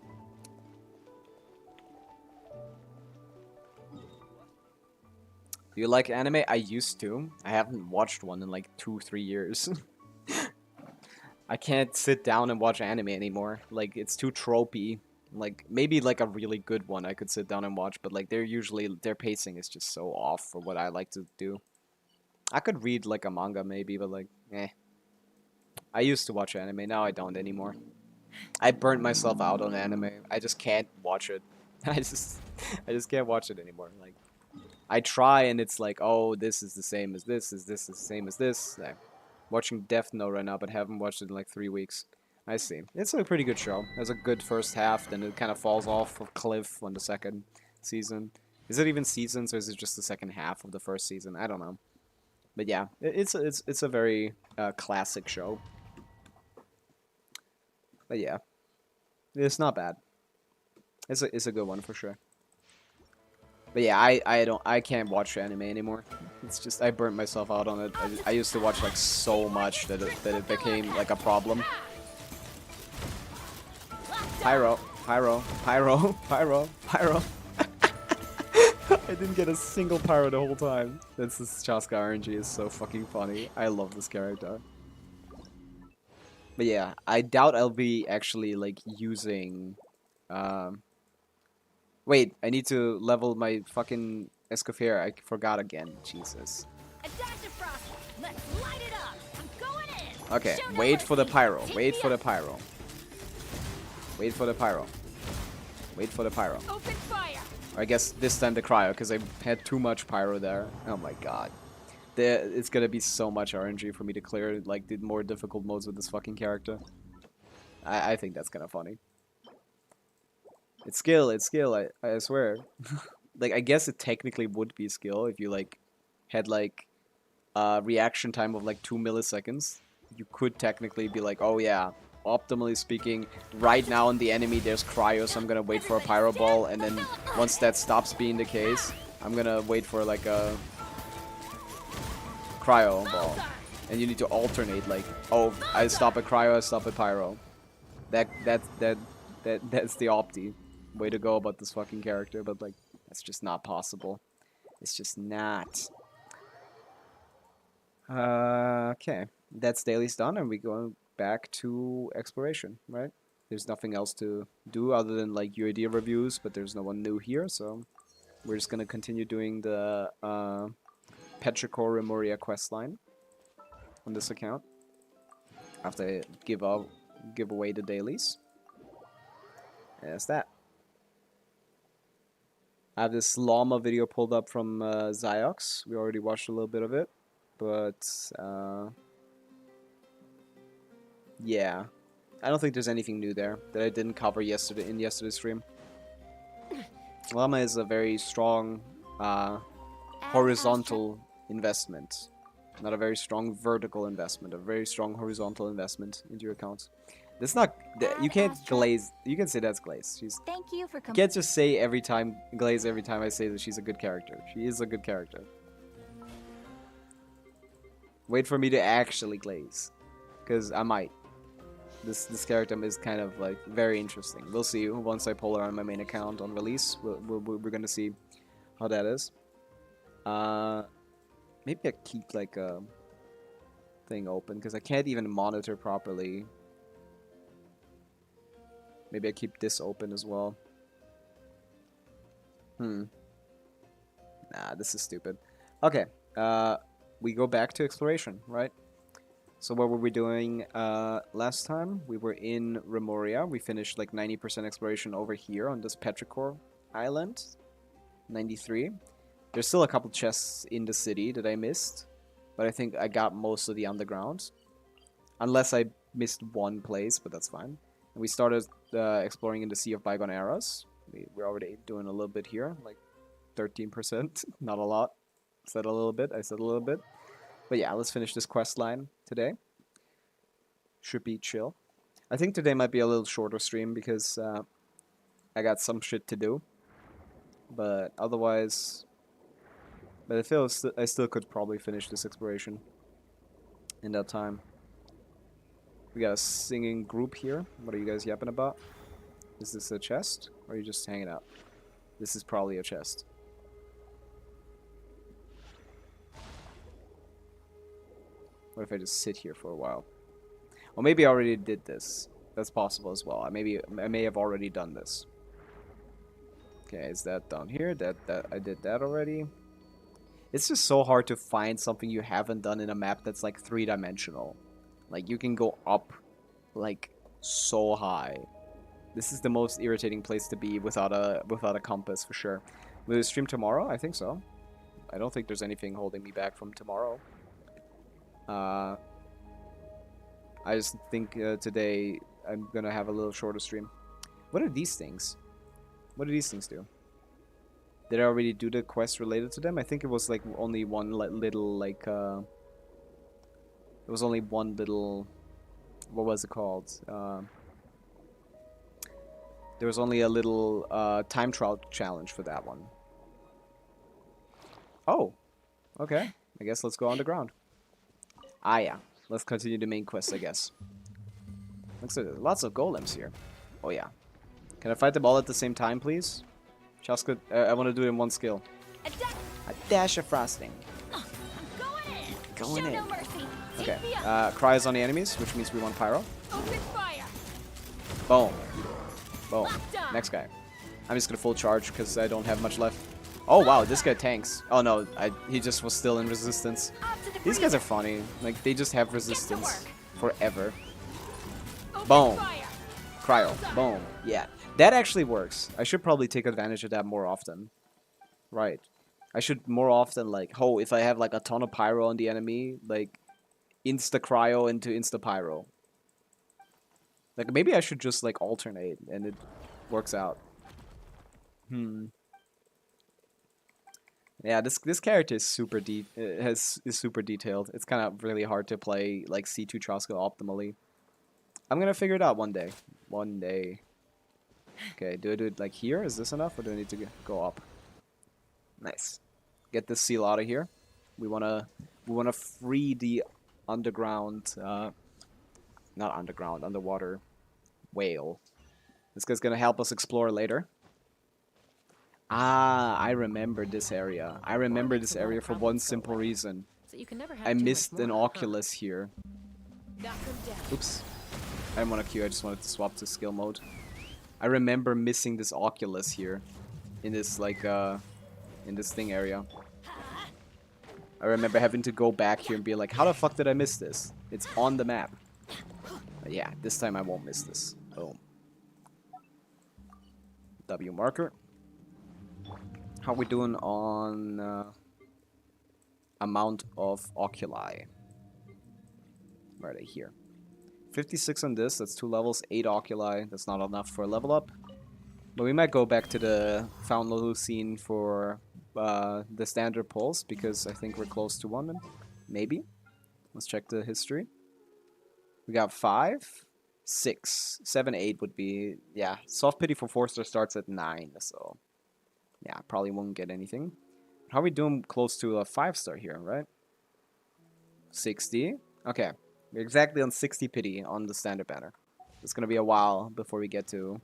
Do you like anime? I used to. I haven't watched one in like 2-3 years. I can't sit down and watch anime anymore. Like, it's too tropey. Like, maybe like a really good one I could sit down and watch, but like their pacing is just so off for what I like to do. I could read like a manga maybe, but like, eh. I used to watch anime, now I don't anymore. I burnt myself out on anime. I just can't watch it. I just can't watch it anymore. Like, I try and it's like, oh, this is the same as this, is this the same as this? I'm watching Death Note right now, but haven't watched it in like 3 weeks. I see. It's a pretty good show. It has a good first half, then it kind of falls off a cliff on the second season. Is it even seasons, or is it just the second half of the first season? I don't know. But yeah, it's a very classic show. But yeah, it's not bad. It's a good one for sure. But yeah, I can't watch anime anymore. It's just I burnt myself out on it. I used to watch like so much that it became like a problem. Pyro. I didn't get a single pyro the whole time. This Chaska RNG is so fucking funny. I love this character. But yeah, I doubt I'll be actually like using wait, I need to level my fucking Escoffier. I forgot again. Jesus. A dash of frost. Let's light it up. I'm going in. Okay, Show wait them for the what pyro. Take Wait me for the up. pyro. Wait for the pyro. Wait for the pyro. Open fire. I guess this time the cryo, because I had too much pyro there. Oh my god. It's gonna be so much RNG for me to clear like the more difficult modes with this fucking character. I think that's kind of funny. It's skill, I swear. Like, I guess it technically would be skill if you like had like a reaction time of like 2 milliseconds. You could technically be like, oh yeah, optimally speaking, right now on the enemy there's cryo, so I'm gonna wait for a pyro ball, and then once that stops being the case, I'm gonna wait for like a cryo ball. And you need to alternate, like, oh, I stop at cryo, I stop at pyro. That's the opti way to go about this fucking character, but like that's just not possible. It's just not. Okay, that's daily's done, and we go back to exploration, right? There's nothing else to do other than like UID reviews, but there's no one new here, so we're just gonna continue doing the Petrichor Remoria questline on this account after I give away the dailies. And that's that. I have this llama video pulled up from Ziox. We already watched a little bit of it, but yeah, I don't think there's anything new there that I didn't cover in yesterday's stream. Llama is a very strong horizontal investment, not a very strong vertical investment. A very strong horizontal investment into your account. That's not. You can't glaze. You can say that's glaze. Thank you for You can't just say glaze every time I say that she's a good character. She is a good character. Wait for me to actually glaze, because I might. This character is kind of like very interesting. We'll see once I pull her on my main account on release. We're gonna see how that is. Maybe I keep like a thing open because I can't even monitor properly. Maybe I keep this open as well. Nah, this is stupid. Okay, we go back to exploration, right? So what were we doing last time? We were in Remoria. We finished like 90% exploration over here on this Petrichor island. 93. There's still a couple chests in the city that I missed, but I think I got most of the underground. Unless I missed one place, but that's fine. And we started exploring in the Sea of Bygone Eras. We're already doing a little bit here, like 13%. Not a lot. Said a little bit. I said a little bit. But yeah, let's finish this quest line today. Should be chill. I think today might be a little shorter stream because I got some shit to do. But otherwise, I feel I still could probably finish this exploration in that time. We got a singing group here. What are you guys yapping about? Is this a chest? Or are you just hanging out? This is probably a chest. What if I just sit here for a while? Or maybe I already did this. That's possible as well. I may have already done this. Okay, is that down here? That I did that already. It's just so hard to find something you haven't done in a map that's like 3-dimensional. Like you can go up like so high. This is the most irritating place to be without a compass for sure. Will we stream tomorrow? I think so. I don't think there's anything holding me back from tomorrow. I just think today I'm gonna have a little shorter stream. What are these things? What do these things do? Did I already do the quest related to them? I think it was like only one little like it was only one little, what was it called? There was only a little time trial challenge for that one. Oh, okay. I guess let's go underground. Ah, yeah. Let's continue the main quest, I guess. Looks like there's lots of golems here. Oh, yeah. Can I fight them all at the same time, please? Chaska, I want to do it in one skill. A dash of frosting. I'm going in. Going Show in. no mercy. Okay. Take me up. KRAI is on the enemies, which means we want pyro. Open fire. Boom. Boom. Locked on. Next guy. I'm just gonna full charge because I don't have much left. Oh wow, this guy tanks. Oh no, he just was still in resistance. Up to the These guys freezer. are funny. Like they just have resistance forever. Open Boom. fire. Cryo. Boom. Yeah. That actually works. I should probably take advantage of that more often. Right. I should more often like, oh, if I have like a ton of pyro on the enemy, like insta cryo into insta pyro. Like maybe I should just like alternate and it works out. Yeah, this character is super is super detailed. It's kind of really hard to play like C2 Chaska optimally. I'm gonna figure it out one day. One day. Okay, do I do it like here? Is this enough, or do I need to go up? Nice. Get this seal out of here. We wanna free the underground, not underground, underwater Whale. This guy's gonna help us explore later. Ah, I remember this area. I remember this area for one simple reason. So you can never have I too much missed more, an huh? Oculus here. Got them down. Oops. I didn't want to queue, I just wanted to swap to skill mode. I remember missing this Oculus here. In this, like, in this thing area. I remember having to go back here and be like, how the fuck did I miss this? It's on the map. But yeah, this time I won't miss this. Boom. W marker. How we doing on amount of oculi? Where are they? Here. 56 on this, that's 2 levels, 8 oculi, that's not enough for a level up. But we might go back to the Fountain Level scene for the standard pulls, because I think we're close to one. Maybe. Let's check the history. We got 5, 6, 7, 8 would be, yeah, soft pity for 4-star starts at 9, so yeah, probably won't get anything. How are we doing close to a 5-star here, right? 60. Okay, we're exactly on 60 pity on the standard banner. It's gonna be a while before we get to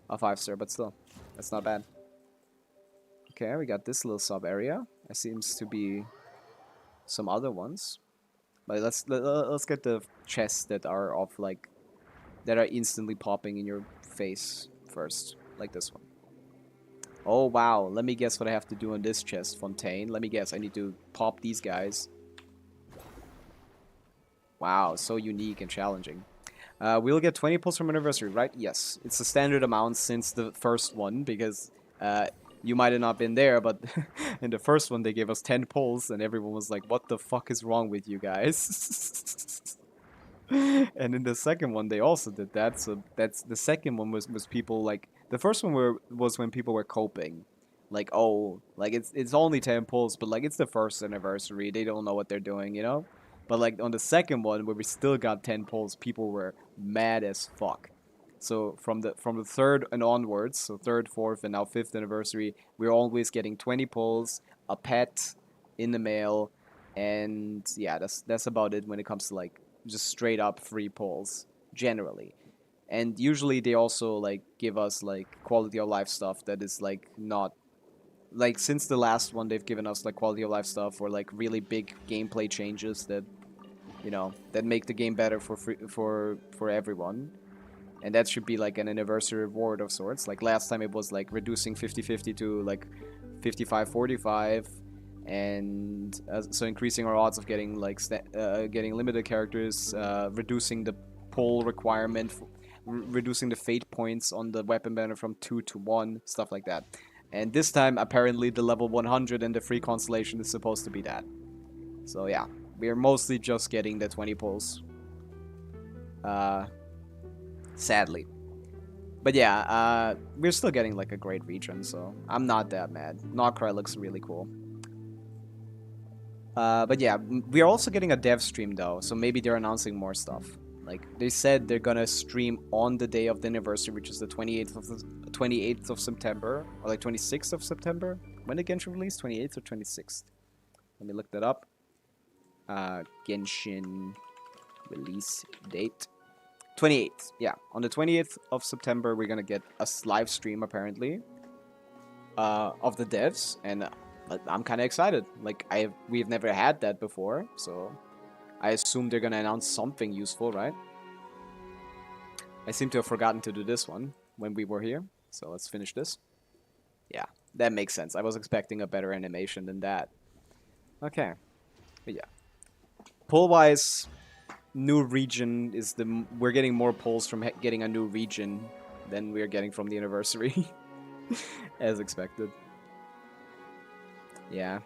a 5-star, but still, that's not bad. Okay, we got this little sub area. There seems to be some other ones. But let's get the chests that are of like that are instantly popping in your face first, like this one. Oh wow, let me guess what I have to do on this chest, Fontaine. Let me guess, I need to pop these guys. Wow, so unique and challenging. We'll get 20 pulls from anniversary, right? Yes, it's the standard amount since the first one, because you might have not been there, but in the first one they gave us 10 pulls, and everyone was like, what the fuck is wrong with you guys? And in the second one they also did that, so that's the second one was people like, the first one was when people were coping. Like, oh, like it's only 10 pulls, but like it's the first anniversary, they don't know what they're doing, you know? But like on the second one where we still got 10 pulls, people were mad as fuck. So from the third and onwards, so third, fourth, and now fifth anniversary, we're always getting 20 pulls, a pet in the mail, and yeah, that's about it when it comes to like just straight up free pulls generally. And usually they also like give us like quality of life stuff that is like not like since the last one they've given us like quality of life stuff or like really big gameplay changes that you know that make the game better for free, for everyone. And that should be like an anniversary reward of sorts. Like last time it was like reducing 50-50 to like 55-45, and so increasing our odds of getting like getting limited characters, reducing the pull requirement, reducing the fate points on the weapon banner from 2 to 1, stuff like that. And this time apparently the level 100 and the free constellation is supposed to be that. So yeah, we're mostly just getting the 20 pulls. Sadly. But yeah, we're still getting like a great region, so I'm not that mad. KRAI looks really cool. But yeah, we're also getting a dev stream though, so maybe they're announcing more stuff. Like they said they're gonna stream on the day of the anniversary, which is the 28th of September, or like 26th of September. When did Genshin release? 28th or 26th? Let me look that up. Genshin release date. 28th, yeah. On the 28th of September, we're gonna get a live stream, apparently, of the devs, and I'm kind of excited. Like, we've never had that before, so I assume they're gonna announce something useful, right? I seem to have forgotten to do this one when we were here, so let's finish this. Yeah, that makes sense. I was expecting a better animation than that. Okay, but yeah. Pull-wise, new region is we're getting more pulls from getting a new region than we're getting from the anniversary, as expected. Yeah,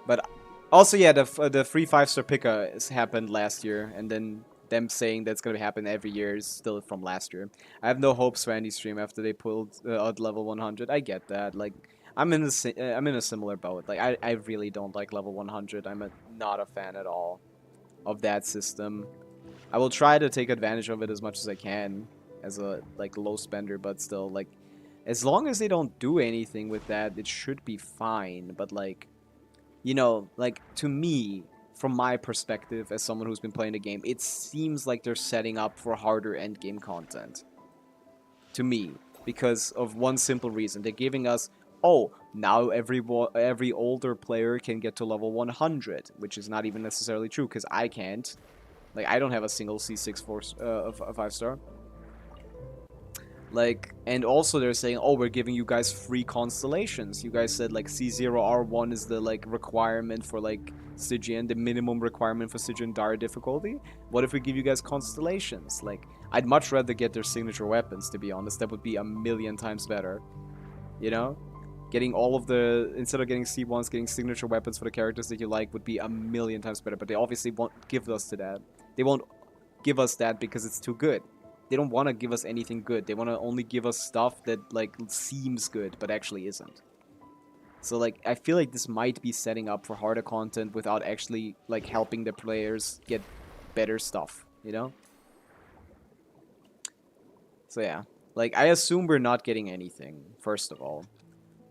but also yeah, the free 5-star picker has happened last year, and then them saying that's gonna happen every year is still from last year. I have no hopes for any stream after they pulled out level 100. I get that. Like I'm in a similar boat. Like I really don't like level 100. I'm not a fan at all of that system. I will try to take advantage of it as much as I can as a like low spender, but still like as long as they don't do anything with that, it should be fine. But like, you know, like to me, from my perspective as someone who's been playing the game, it seems like they're setting up for harder end game content. to me because of one simple reason. They're giving us, oh, now every older player can get to level 100, which is not even necessarily true because I can't. Like, I don't have a single C6 of a 5-star. Like, and also they're saying, oh, we're giving you guys free constellations. You guys said, like, C0R1 is the, like, requirement for, like, Stygian, the minimum requirement for Stygian dire difficulty. What if we give you guys constellations? Like, I'd much rather get their signature weapons, to be honest. That would be a million times better. You know? Getting all of the, instead of getting C1s, getting signature weapons for the characters that you like would be a million times better. But they obviously won't give us to that. They won't give us that because it's too good. They don't want to give us anything good. They want to only give us stuff that, like, seems good, but actually isn't. So, like, I feel like this might be setting up for harder content without actually, like, helping the players get better stuff, you know? So, yeah. Like, I assume we're not getting anything, first of all.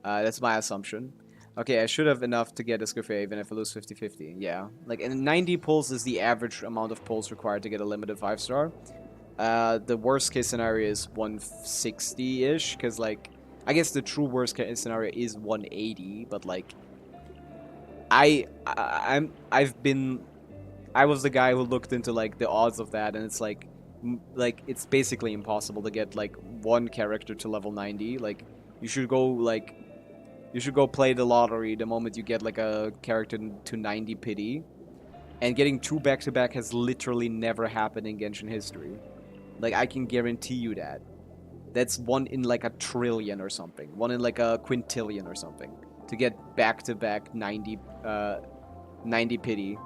That's my assumption. Okay, I should have enough to get a Escoffier even if I lose 50-50. Yeah. Like, and 90 pulls is the average amount of pulls required to get a limited 5-star. The worst case scenario is 160-ish, because, like, I guess the true worst case scenario is 180, but, like, I was the guy who looked into, like, the odds of that, and it's like it's basically impossible to get, like, one character to level 90. Like, you should go play the lottery the moment you get, like, a character to 90 pity, and getting 2 back-to-back has literally never happened in Genshin history. Like, I can guarantee you that. That's 1 in, like, a trillion or something. 1 in, like, a quintillion or something. To get back-to-back 90 pity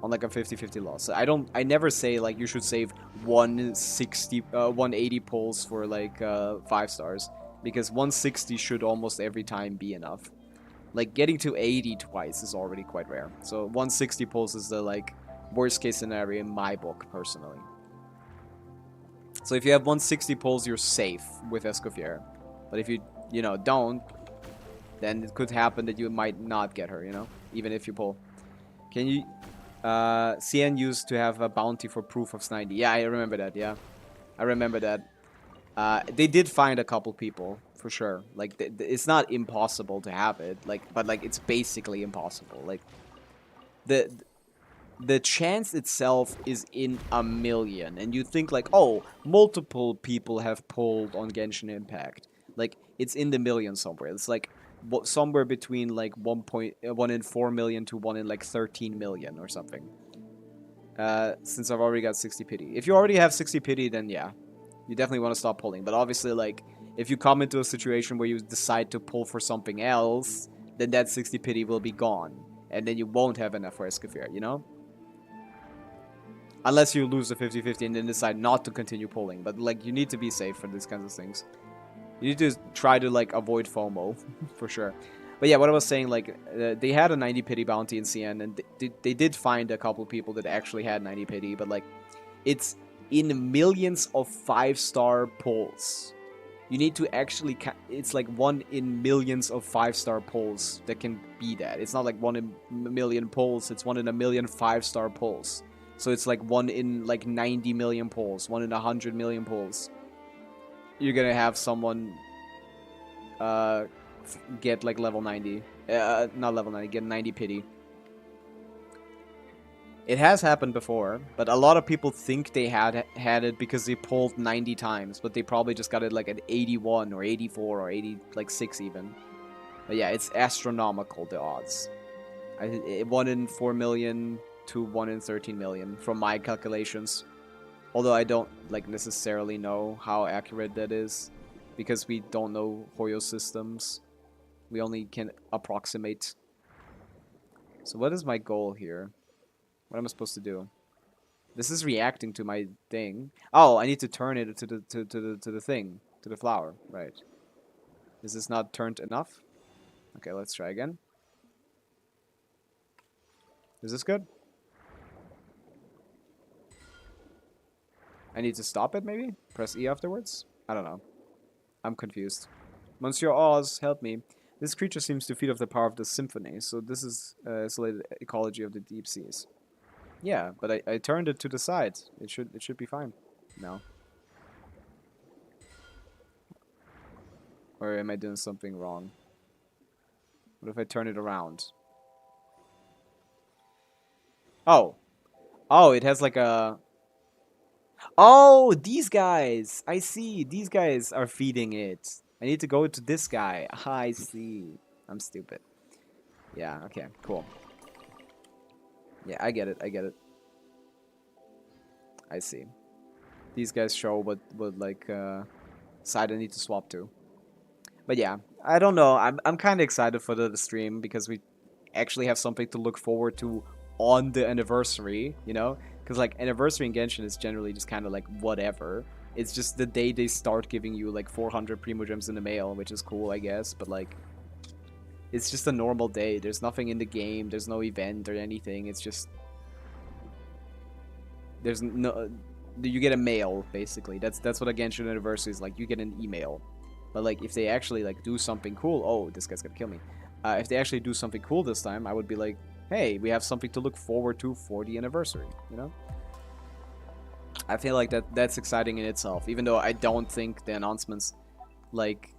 on, like, a 50-50 loss. So I never say, like, you should save 180 pulls for, like, 5 stars. Because 160 should almost every time be enough. Like, getting to 80 twice is already quite rare. So 160 pulls is the, like, worst case scenario in my book, personally. So if you have 160 pulls, you're safe with Escoffier. But if you know, don't, then it could happen that you might not get her, you know? Even if you pull. Can you... CN used to have a bounty for proof of 90. Yeah, I remember that, yeah. I remember that. They did find a couple people, for sure. Like, it's not impossible to have it. Like, but, like, it's basically impossible. Like, the chance itself is in a million, and you think, like, oh, multiple people have pulled on Genshin Impact. Like, it's in the million somewhere. It's like somewhere between, like, 1 in 4 million to 1 in, like, 13 million or something. Since I've already got 60 pity. If you already have 60 pity, then yeah, you definitely want to stop pulling. But obviously, like, if you come into a situation where you decide to pull for something else, then that 60 pity will be gone, and then you won't have enough for Escoffier, you know? Unless you lose the 50-50 and then decide not to continue pulling. But, like, you need to be safe for these kinds of things. You need to try to, like, avoid FOMO, for sure. But yeah, what I was saying, like, they had a 90 pity bounty in CN, and they did find a couple people that actually had 90 pity, but, like, it's in millions of 5-star pulls. You need to actually... It's like 1 in millions of 5-star pulls that can be that. It's not like 1 in a million pulls, it's 1 in a million 5-star pulls. So it's like 1 in, like, 90 million pulls, 1 in 100 million pulls. You're gonna have someone get, like, level 90. Not level 90, get 90 pity. It has happened before, but a lot of people think they had it because they pulled 90 times, but they probably just got it, like, at 81 or 84 or 86 even. But yeah, it's astronomical, the odds. 1 in 4 million to 1 in 13 million from my calculations. Although I don't, like, necessarily know how accurate that is, because we don't know Hoyo systems. We only can approximate. So what is my goal here? What am I supposed to do? This is reacting to my thing. Oh, I need to turn it to the thing, to the flower, right? Is this not turned enough? Okay, let's try again. Is this good? I need to stop it, maybe? Press E afterwards? I don't know. I'm confused. Monsieur Oz, help me. This creature seems to feed off the power of the symphony, so this is isolated ecology of the deep seas. Yeah, but I turned it to the side. It should be fine. No. Or am I doing something wrong? What if I turn it around? Oh. Oh, it has like a... Oh, these guys! I see. These guys are feeding it. I need to go to this guy. Ah, I see. I'm stupid. Yeah, okay, cool. Yeah, I get it. I get it. I see. These guys show what like, side I need to swap to. But yeah, I don't know. I'm kind of excited for the stream because we actually have something to look forward to on the anniversary, you know? Because, like, anniversary in Genshin is generally just kind of like whatever. It's just the day they start giving you, like, 400 Primogems in the mail, which is cool, I guess. But, like, it's just a normal day. There's nothing in the game. There's no event or anything. It's just... There's no... You get a mail, basically. That's what a Genshin anniversary is like. You get an email. But, like, if they actually, like, do something cool... Oh, this guy's gonna kill me. If they actually do something cool this time, I would be like, hey, we have something to look forward to for the anniversary, you know? I feel like that's exciting in itself, even though I don't think the announcements, like,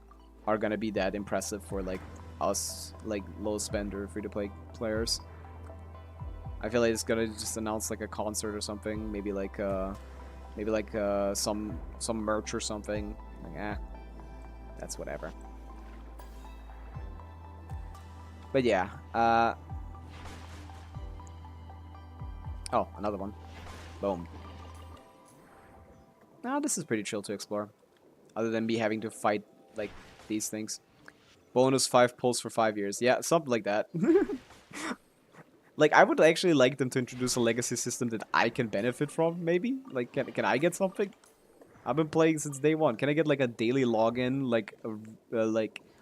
are gonna be that impressive for, like, us, like, low spender free-to-play players. I feel like it's gonna just announce, like, a concert or something, maybe like some merch or something. Like, that's whatever. But yeah, oh, another one. Boom. Now this is pretty chill to explore. Other than me having to fight, like, these things. Bonus 5 pulls for 5 years. Yeah, something like that. Like, I would actually like them to introduce a legacy system that I can benefit from, maybe? Like, can I get something? I've been playing since day one. Can I get, like, a daily login? Like,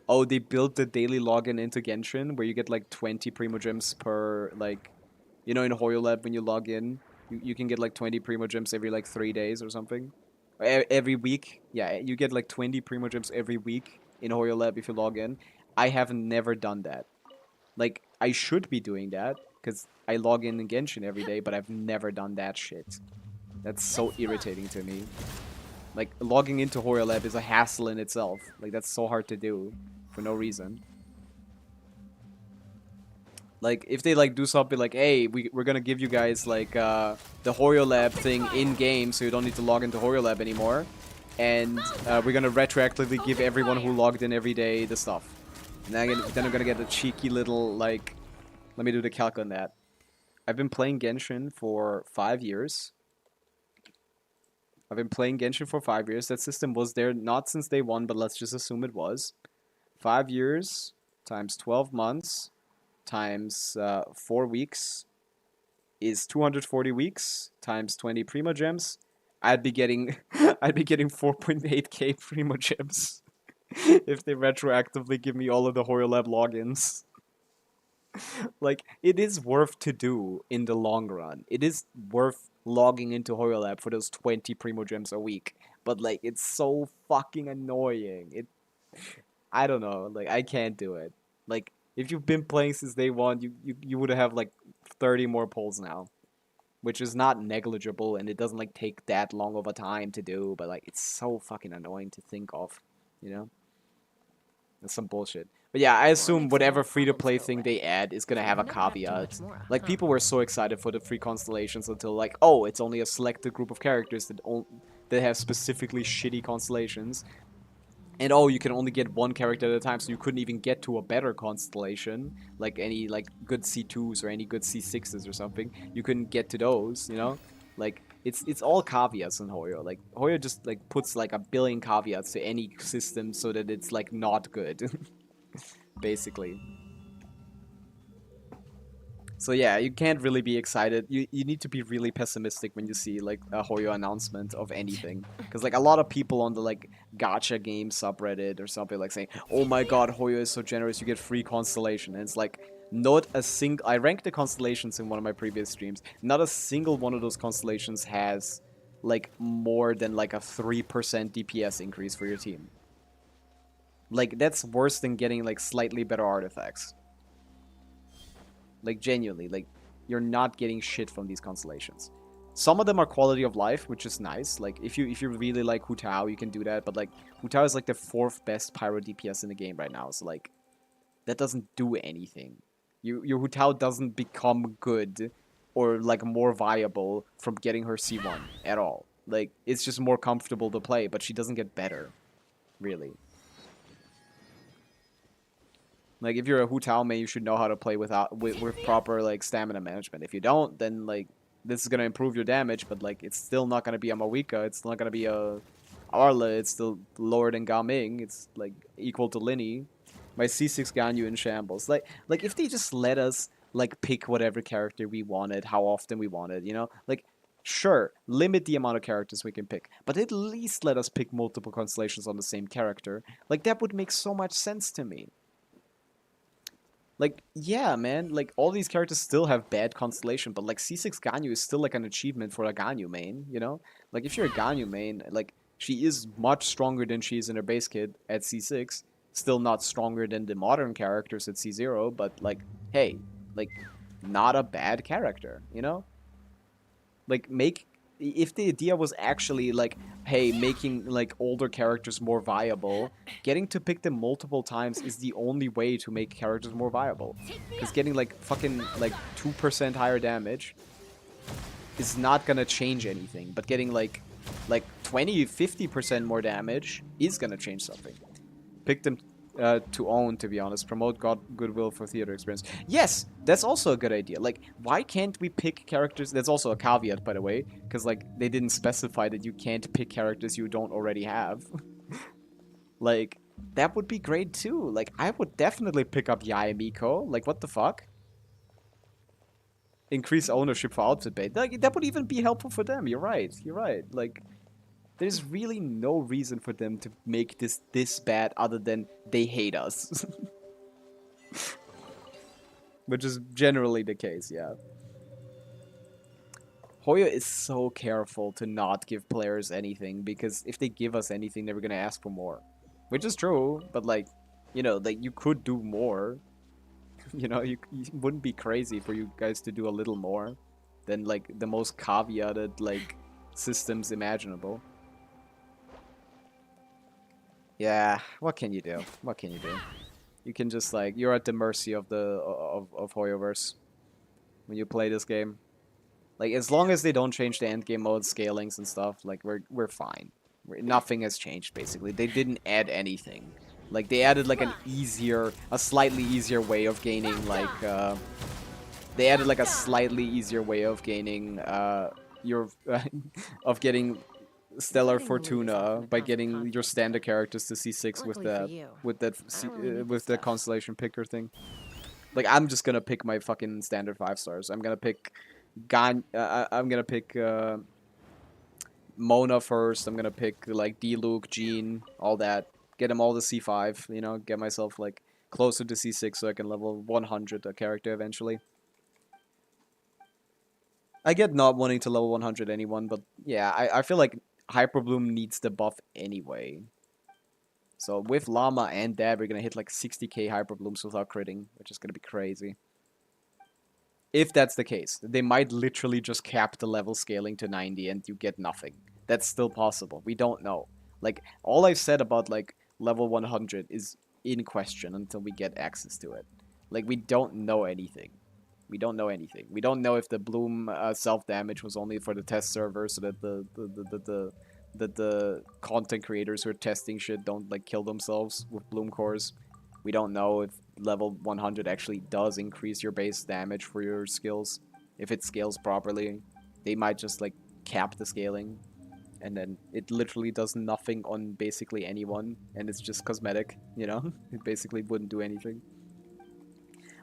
oh, they built the daily login into Genshin, where you get, like, 20 Primogems per, like... You know, in HoYoLab, when you log in, you can get, like, 20 Primogems every, like, 3 days or something. Every week. Yeah, you get, like, 20 Primogems every week in HoYoLab if you log in. I have never done that. Like, I should be doing that, because I log in Genshin every day, but I've never done that shit. That's so irritating to me. Like, logging into HoYoLab is a hassle in itself. Like, that's so hard to do for no reason. Like, if they, like, do something like, hey, we're gonna give you guys, like, the HoYoLab thing in-game, so you don't need to log into HoYoLab anymore. And we're gonna retroactively give everyone who logged in every day the stuff. And then I'm gonna get a cheeky little, like... Let me do the calc on that. I've been playing Genshin for 5 years. That system was there not since day one, but let's just assume it was. 5 years times 12 months times 4 weeks is 240 weeks times 20 Primogems. I'd be getting 4.8k Primogems if they retroactively give me all of the HoYoLab logins. Like, it is worth to do in the long run. It is worth logging into HoYoLab for those 20 Primogems a week. But, like, it's so fucking annoying. I don't know. Like, I can't do it. Like, if you've been playing since day one, you would have, like, 30 more pulls now. Which is not negligible, and it doesn't, like, take that long of a time to do. But, like, it's so fucking annoying to think of, you know? That's some bullshit. But yeah, I assume whatever free-to-play thing they add is gonna have a caveat. Like, people were so excited for the free constellations until, like, oh, it's only a selected group of characters that have specifically shitty constellations. And oh, you can only get one character at a time, so you couldn't even get to a better constellation, like any, like, good C2s or any good C6s or something. You couldn't get to those, you know? Like, it's all caveats in HoYo. Like, HoYo just, like, puts, like, a billion caveats to any system so that it's, like, not good. Basically. So yeah, you can't really be excited. You need to be really pessimistic when you see, like, a HoYo announcement of anything. Because, like, a lot of people on the, like, gacha game subreddit or something, like, saying, oh my god, HoYo is so generous, you get free constellation. And it's like, not a single... I ranked the constellations in one of my previous streams. Not a single one of those constellations has, like, more than, like, a 3% DPS increase for your team. Like, that's worse than getting, like, slightly better artifacts. Like, genuinely, like, you're not getting shit from these constellations. Some of them are quality of life, which is nice. Like, if you really like Hu Tao, you can do that. But, like, Hu Tao is, like, the 4th best pyro DPS in the game right now. So, like, that doesn't do anything. Your Hu Tao doesn't become good or, like, more viable from getting her C1 at all. Like, it's just more comfortable to play, but she doesn't get better, really. Like, if you're a Hu Tao main, you should know how to play with proper, like, stamina management. If you don't, then, like, this is gonna improve your damage, but, like, it's still not gonna be a Mawika, it's not gonna be a Arla, it's still lower than Gao Ming, it's, like, equal to Linny. My C6 Ganyu in shambles. Like, if they just let us, like, pick whatever character we wanted, how often we wanted, you know? Like, sure, limit the amount of characters we can pick, but at least let us pick multiple constellations on the same character. Like, that would make so much sense to me. Like, yeah, man, like, all these characters still have bad constellation, but, like, C6 Ganyu is still, like, an achievement for a Ganyu main, you know? Like, if you're a Ganyu main, like, she is much stronger than she is in her base kit at C6, still not stronger than the modern characters at C0, but, like, hey, like, not a bad character, you know? Like, if the idea was actually, like, hey, making, like, older characters more viable, getting to pick them multiple times is the only way to make characters more viable. Because getting, like, fucking, like, 2% higher damage is not gonna change anything, but getting, like 20, 50% more damage is gonna change something. Pick them to own, to be honest. Promote goodwill for theater experience. Yes, that's also a good idea. Like, why can't we pick characters? That's also a caveat, by the way, because, like, they didn't specify that you can't pick characters you don't already have. Like, that would be great too. Like, I would definitely pick up Yae Miko. Like, what the fuck? Increase ownership for outfit bait. Like, that would even be helpful for them. You're right. You're right. Like, there's really no reason for them to make this bad other than they hate us. Which is generally the case, yeah. Hoya is so careful to not give players anything, because if they give us anything, they were gonna ask for more. Which is true, but, like, you know, like, you could do more. You know, you wouldn't be crazy for you guys to do a little more than, like, the most caveated, like, systems imaginable. Yeah, what can you do? What can you do? You can just, like, you're at the mercy of the of Hoyoverse when you play this game. Like, as long as they don't change the end game mode scalings and stuff, like, we're fine. Nothing has changed, basically. They didn't add anything. Like, they added, like, a slightly easier way of gaining, like, they added, like, a slightly eeasier way of gaining, of getting Stellar Fortuna by getting your standard characters to C6 with that constellation picker thing. Like, I'm just gonna pick my fucking standard 5 stars. I'm gonna pick I'm gonna pick Mona first. I'm gonna pick, like, D-Luke, Jean, all that. Get them all to C5, you know, get myself, like, closer to C6 so I can level 100 a character eventually. I get not wanting to level 100 anyone, but yeah, I feel like Hyperbloom needs the buff anyway. So with Llama and Dab, we're gonna hit like 60k Hyperblooms without critting, which is gonna be crazy. If that's the case, they might literally just cap the level scaling to 90 and you get nothing. That's still possible. We don't know. Like, all I've said about, like, level 100 is in question until we get access to it. Like, we don't know anything. We don't know anything. We don't know if the Bloom self-damage was only for the test server so that the content creators who are testing shit don't, like, kill themselves with Bloom cores. We don't know if level 100 actually does increase your base damage for your skills. If it scales properly, they might just, like, cap the scaling. And then it literally does nothing on basically anyone. And it's just cosmetic, you know? It basically wouldn't do anything.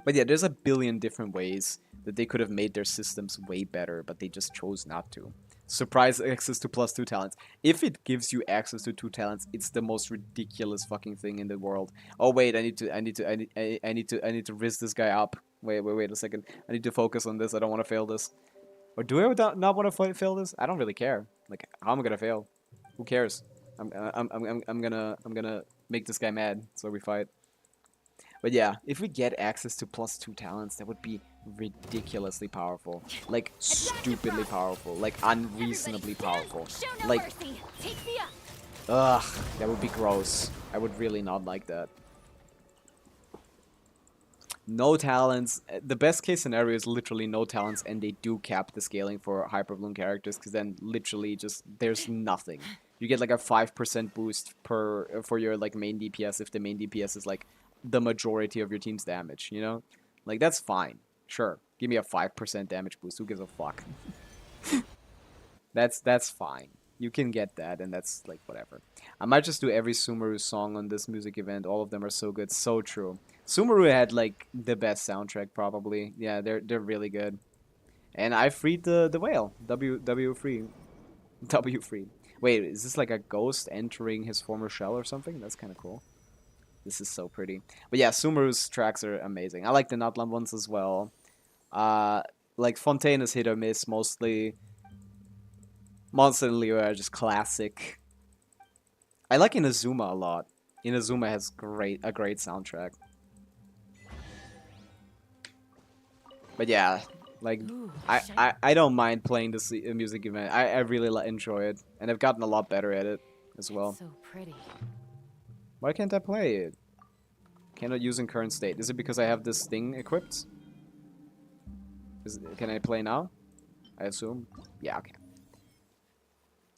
But yeah, there's a billion different ways that they could have made their systems way better, but they just chose not to. Surprise access to +2 talents. If it gives you access to 2 talents, it's the most ridiculous fucking thing in the world. Oh wait, I need to risk this guy up. Wait a second. I need to focus on this. I don't want to fail this. Or do I not want to fail this? I don't really care. Like, how am I gonna fail? Who cares? I'm gonna make this guy mad, so we fight. But yeah, if we get access to +2 talents, that would be ridiculously powerful. Like, stupidly powerful. Like, unreasonably powerful. Show no Like, mercy. Take me up. ugh, that would be gross. I would really not like that. No talents. The best case scenario is literally no talents, and they do cap the scaling for Hyperbloom characters, because then literally just there's nothing. You get like a 5% boost for your like main DPS if the main DPS is like the majority of your team's damage. You know, like that's fine. Sure, give me a 5% damage boost. Who gives a fuck? That's fine. You can get that, and that's like whatever. I might just do every Sumeru song on this music event. All of them are so good. So true. Sumeru had like the best soundtrack probably. Yeah, they're really good. And I freed the whale. W free. W free. Wait, is this like a ghost entering his former shell or something? That's kind of cool. This is so pretty. But yeah, Sumeru's tracks are amazing. I like the Nutland ones as well. Like Fontaine is hit or miss mostly. Monster and Leo are just classic. I like Inazuma a lot. Inazuma has a great soundtrack. But yeah, like I don't mind playing this music event. I really enjoy it, and I've gotten a lot better at it as well. So pretty. Why can't I play it? Cannot use in current state. Is it because I have this thing equipped? Can I play now? I assume. Yeah, okay.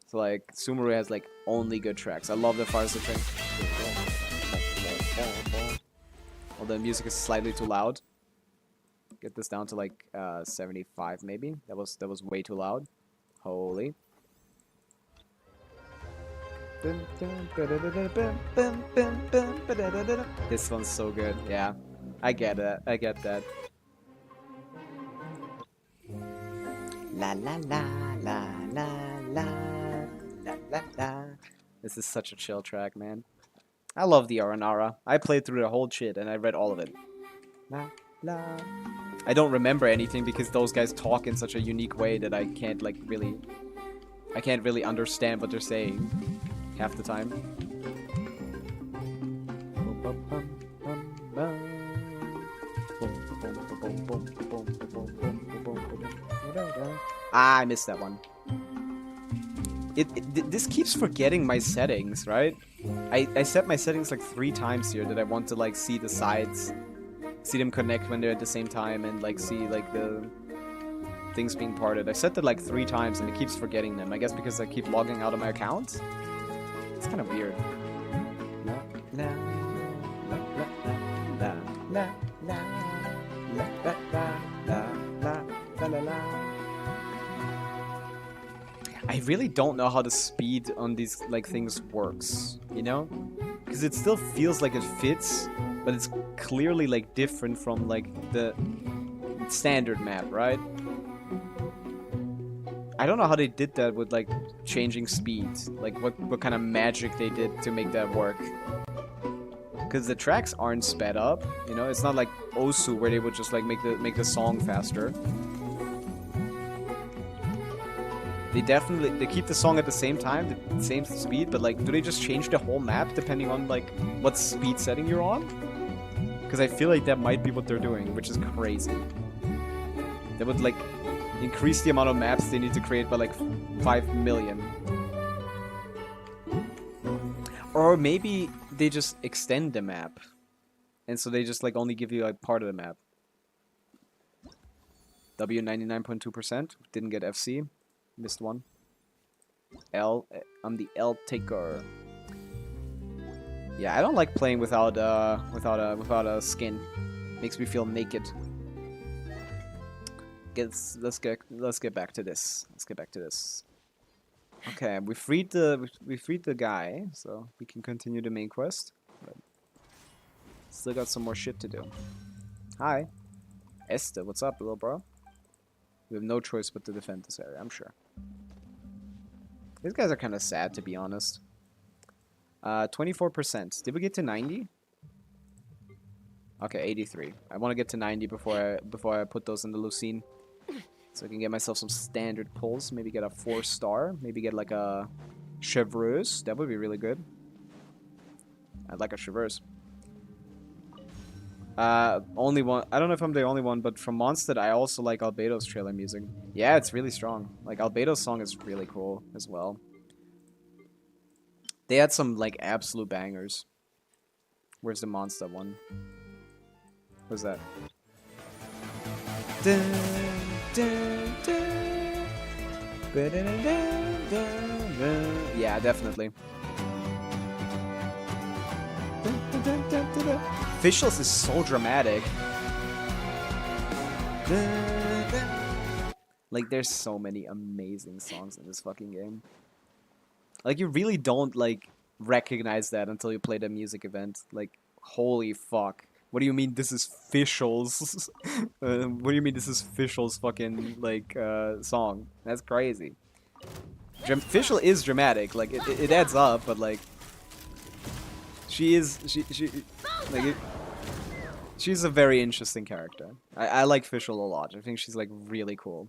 So like Sumeru has like only good tracks. I love the Farsa track. Well, the music is slightly too loud. Get this down to like 75 maybe. That was way too loud. Holy. This one's so good. Yeah, I get it. I get that. La la la la la la la la la. This is such a chill track, man. I love the Aranara. I played through the whole shit and I read all of it. La la. I don't remember anything because those guys talk in such a unique way that I can't like really. I can't really understand what they're saying half the time. Ah, I missed that one. This keeps forgetting my settings, right? I set my settings like 3 times here that I want to like see the sides, see them connect when they're at the same time, and like see like the things being parted. I set that like 3 times and it keeps forgetting them. I guess because I keep logging out of my account. It's kind of weird. La, la, la, la, la, la, la, la, la, la, la, la, la. I really don't know how the speed on these like things works, you know? Because it still feels like it fits, but it's clearly like different from like the standard map, right? I don't know how they did that with like changing speed, like what kind of magic they did to make that work. Because the tracks aren't sped up, you know? It's not like Osu where they would just like make the song faster. They keep the song at the same time, the same speed, but like, do they just change the whole map depending on like what speed setting you're on? Because I feel like that might be what they're doing, which is crazy. They would like increase the amount of maps they need to create by like 5 million. Or maybe they just extend the map, and so they just like only give you like part of the map. W 99.2%, didn't get FC. Missed one. L, I'm the L taker. Yeah, I don't like playing without a skin. Makes me feel naked. Let's get back to this. Let's get back to this. Okay, we freed the guy, so we can continue the main quest. But still got some more shit to do. Hi, Esther. What's up, little bro? We have no choice but to defend this area, I'm sure. These guys are kind of sad, to be honest. 24%. Did we get to 90? Okay, 83. I want to get to 90 before I put those in the Lucine. So I can get myself some standard pulls. Maybe get a 4-star. Maybe get like a Chevreuse. That would be really good. I'd like a Chevreuse. Only one. I don't know if I'm the only one, but from Mondstadt, I also like Albedo's trailer music. Yeah, it's really strong. Like, Albedo's song is really cool as well. They had some, like, absolute bangers. Where's the Mondstadt one? What's that? Dun, dun, dun. Ba-da-da-da-da-da. Yeah, definitely. Officials is so dramatic. Like, there's so many amazing songs in this fucking game. Like, you really don't, like, recognize that until you play the music event. Like, holy fuck. What do you mean this is Officials? What do you mean this is Officials fucking, like, song? That's crazy. Official is dramatic. Like, it adds up, but, like, she's a very interesting character. I like Official a lot. I think she's, like, really cool.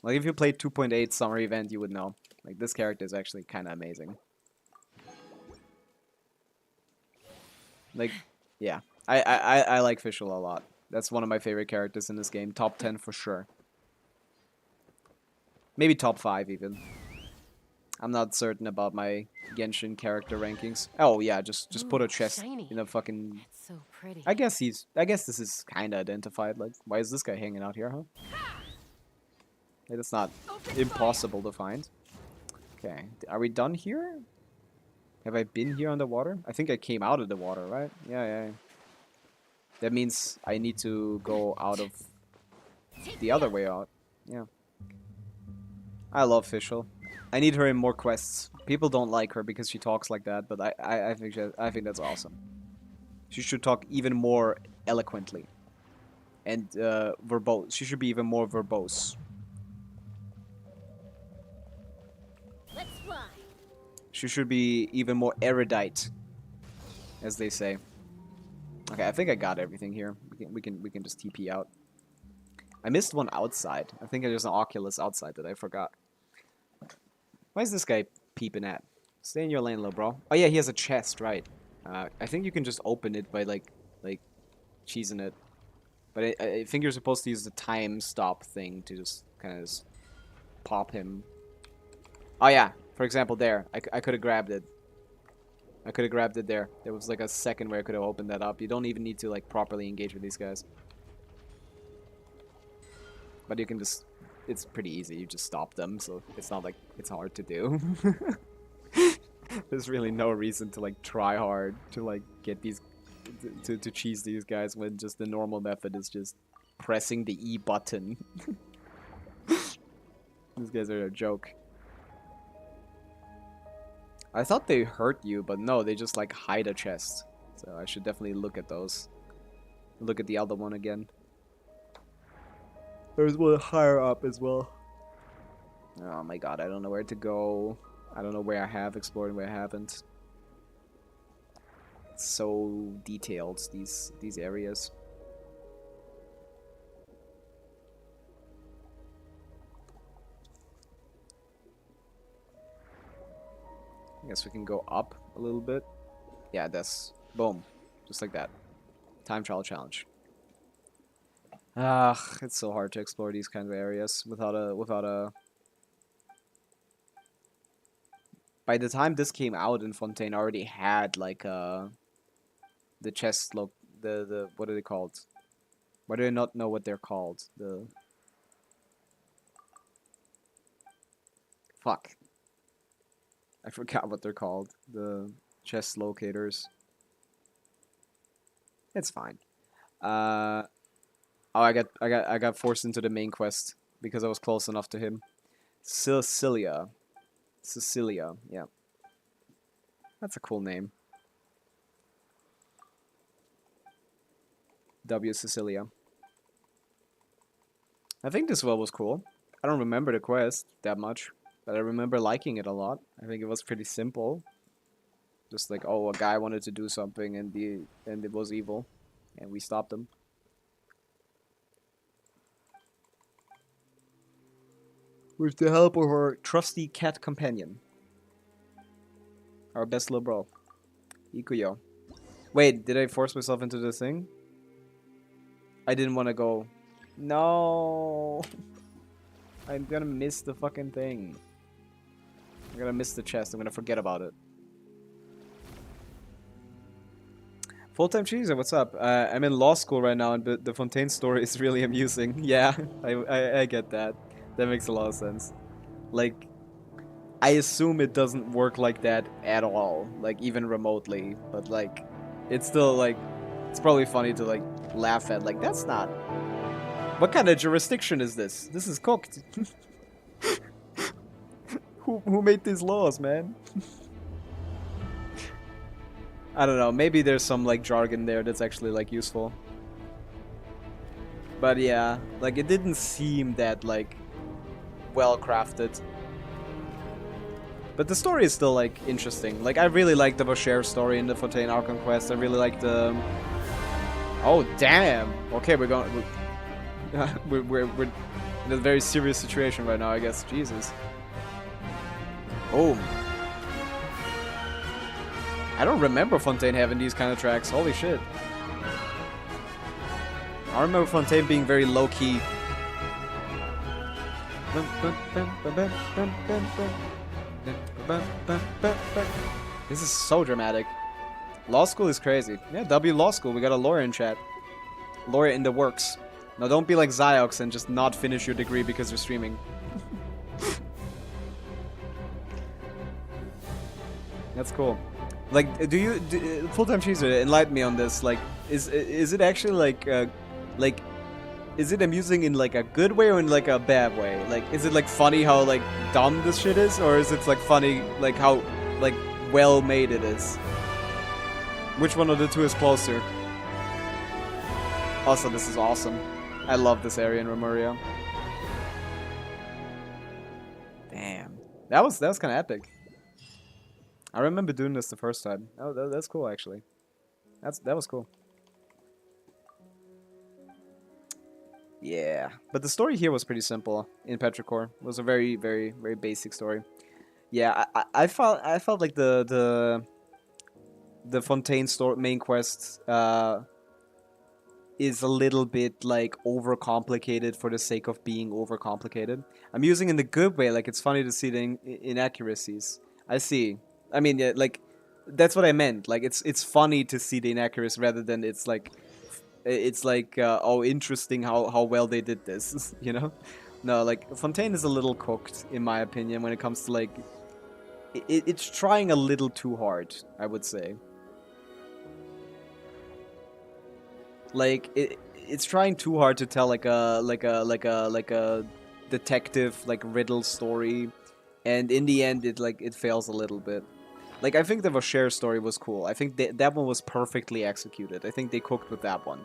Like, if you played 2.8 summer event, you would know. Like, this character is actually kind of amazing. Like, yeah. I like Official a lot. That's one of my favorite characters in this game. Top 10 for sure. Maybe top 5 even. I'm not certain about my Genshin character rankings. Oh yeah, just put a chest shiny. in a fucking... It's so pretty. I guess this is kind of identified. Like, why is this guy hanging out here, huh? Like, it's not impossible to find. Okay, are we done here? Have I been here underwater? I think I came out of the water, right? Yeah. That means I need to go out of the other way out. Yeah. I love Fischl. I need her in more quests. People don't like her because she talks like that, but I think that's awesome. She should talk even more eloquently. And verbose. She should be even more verbose. Let's fly. She should be even more erudite, as they say. Okay, I think I got everything here. We can just TP out. I missed one outside. I think there's an Oculus outside that I forgot. Why is this guy peeping at? Stay in your lane, little bro. Oh yeah, he has a chest, right? I think you can just open it by like cheesing it. But I think you're supposed to use the time stop thing to just kind of pop him. Oh yeah, for example, there. I could have grabbed it. I could have grabbed it there. There was like a second where I could have opened that up. You don't even need to like properly engage with these guys. But you can just... It's pretty easy. You just stop them, so it's not like it's hard to do. There's really no reason to like try hard to like get these... to cheese these guys when just the normal method is just pressing the E button. These guys are a joke. I thought they hurt you, but no, they just like hide a chest. So I should definitely look at those. Look at the other one again. There's one higher up as well. Oh my god, I don't know where to go. I don't know where I have explored and where I haven't. It's so detailed, these areas. I guess we can go up a little bit. Yeah, that's... Boom. Just like that. Time trial challenge. It's so hard to explore these kind of areas without a... By the time this came out in Fontaine, I already had, like, the chest look... The... What are they called? Why do I not know what they're called? The... Fuck. I forgot what they're called. The chest locators. It's fine. Oh, I got forced into the main quest because I was close enough to him. Cecilia, yeah. That's a cool name. W. Cecilia. I think this well was cool. I don't remember the quest that much. But I remember liking it a lot. I think it was pretty simple. Just like, oh, a guy wanted to do something and it was evil. And we stopped him. With the help of our trusty cat companion. Our best little bro. Ikuyo. Wait, did I force myself into the thing? I didn't want to go. No. I'm gonna miss the fucking thing. I'm gonna miss the chest. I'm gonna forget about it. Full-time cheeser, what's up? I'm in law school right now, and the Fontaine story is really amusing. Yeah, I get that. That makes a lot of sense. Like, I assume it doesn't work like that at all, like even remotely. But like, it's still like, it's probably funny to like laugh at. Like, that's not. What kind of jurisdiction is this? This is cooked. Who made these laws, man? I don't know. Maybe there's some like jargon there that's actually like useful. But yeah, like it didn't seem that like well crafted. But the story is still like interesting. Like I really like the Bashir story in the Fontaine Archon quest. I really like the. Oh damn! Okay, we're going. We're in a very serious situation right now, I guess. Jesus. Boom. I don't remember Fontaine having these kind of tracks. Holy shit. I remember Fontaine being very low-key. This is so dramatic. Law school is crazy. Yeah, W Law School. We got a lawyer in chat. Lawyer in the works. Now don't be like Ziox and just not finish your degree because you're streaming. That's cool. Like, full-time cheeser, enlighten me on this. Like, is it actually like, is it amusing in like a good way or in like a bad way? Like, is it like funny how like dumb this shit is, or is it like funny like how like well made it is? Which one of the two is closer? Also, this is awesome. I love this area in Remuria. Damn, that was kind of epic. I remember doing this the first time. Oh, that's cool actually. That was cool. Yeah, but the story here was pretty simple in Petrichor. It was a very, very, very basic story. Yeah, I felt like the Fontaine story main quest is a little bit like overcomplicated for the sake of being overcomplicated. I'm using it in the good way, like it's funny to see the inaccuracies. I see. I mean, yeah, like that's what I meant. Like it's funny to see the inaccuracies rather than it's like oh, interesting how well they did this, you know? No, like Fontaine is a little cooked in my opinion when it comes to like it's trying a little too hard, I would say. Like it's trying too hard to tell like a detective like riddle story, and in the end it fails a little bit. Like I think the Vaucher story was cool. I think that one was perfectly executed. I think they cooked with that one.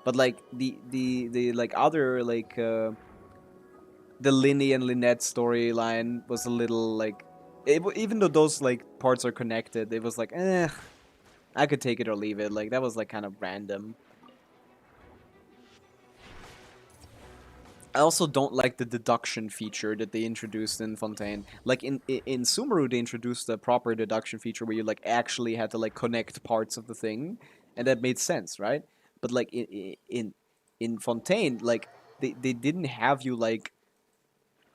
But like the like other like the Linny and Lynette storyline was a little like even though those like parts are connected, it was like I could take it or leave it. Like that was like kind of random. I also don't like the deduction feature that they introduced in Fontaine. Like in Sumeru, they introduced a proper deduction feature where you like actually had to like connect parts of the thing, and that made sense, right? But like in Fontaine, like they didn't have you like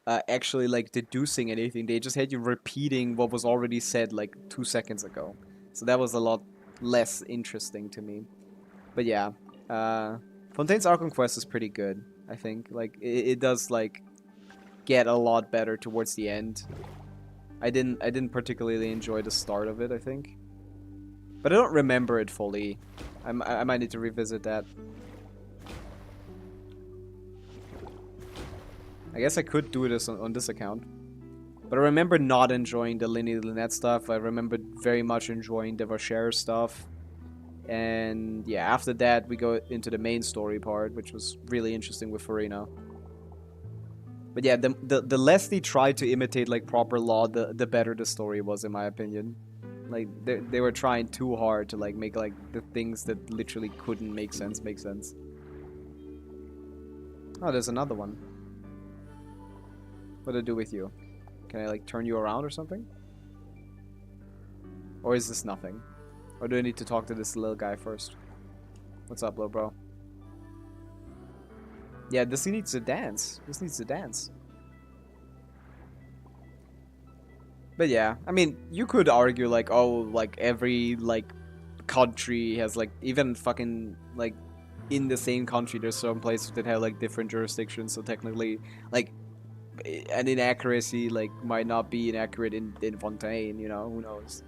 actually like deducing anything. They just had you repeating what was already said like 2 seconds ago. So that was a lot less interesting to me. But yeah, Fontaine's Archon Quest is pretty good. I think like it does like get a lot better towards the end. I didn't particularly enjoy the start of it, I think, but I don't remember it fully. I might need to revisit that. I guess I could do this on this account, but I remember not enjoying the Lynette stuff. I remember very much enjoying the Vaucher stuff. And yeah, after that we go into the main story part, which was really interesting with Farina. But yeah, the less they tried to imitate like proper law, the better the story was, in my opinion. Like they were trying too hard to like make like the things that literally couldn't make sense make sense. Oh, there's another one. What do I do with you? Can I like turn you around or something? Or is this nothing? Or do I need to talk to this little guy first? What's up, little bro? Yeah, this needs to dance. This needs to dance. But yeah, I mean, you could argue like, oh, like every like country has like even fucking like in the same country there's some places that have like different jurisdictions, so technically like an inaccuracy like might not be inaccurate in Fontaine, you know, who knows?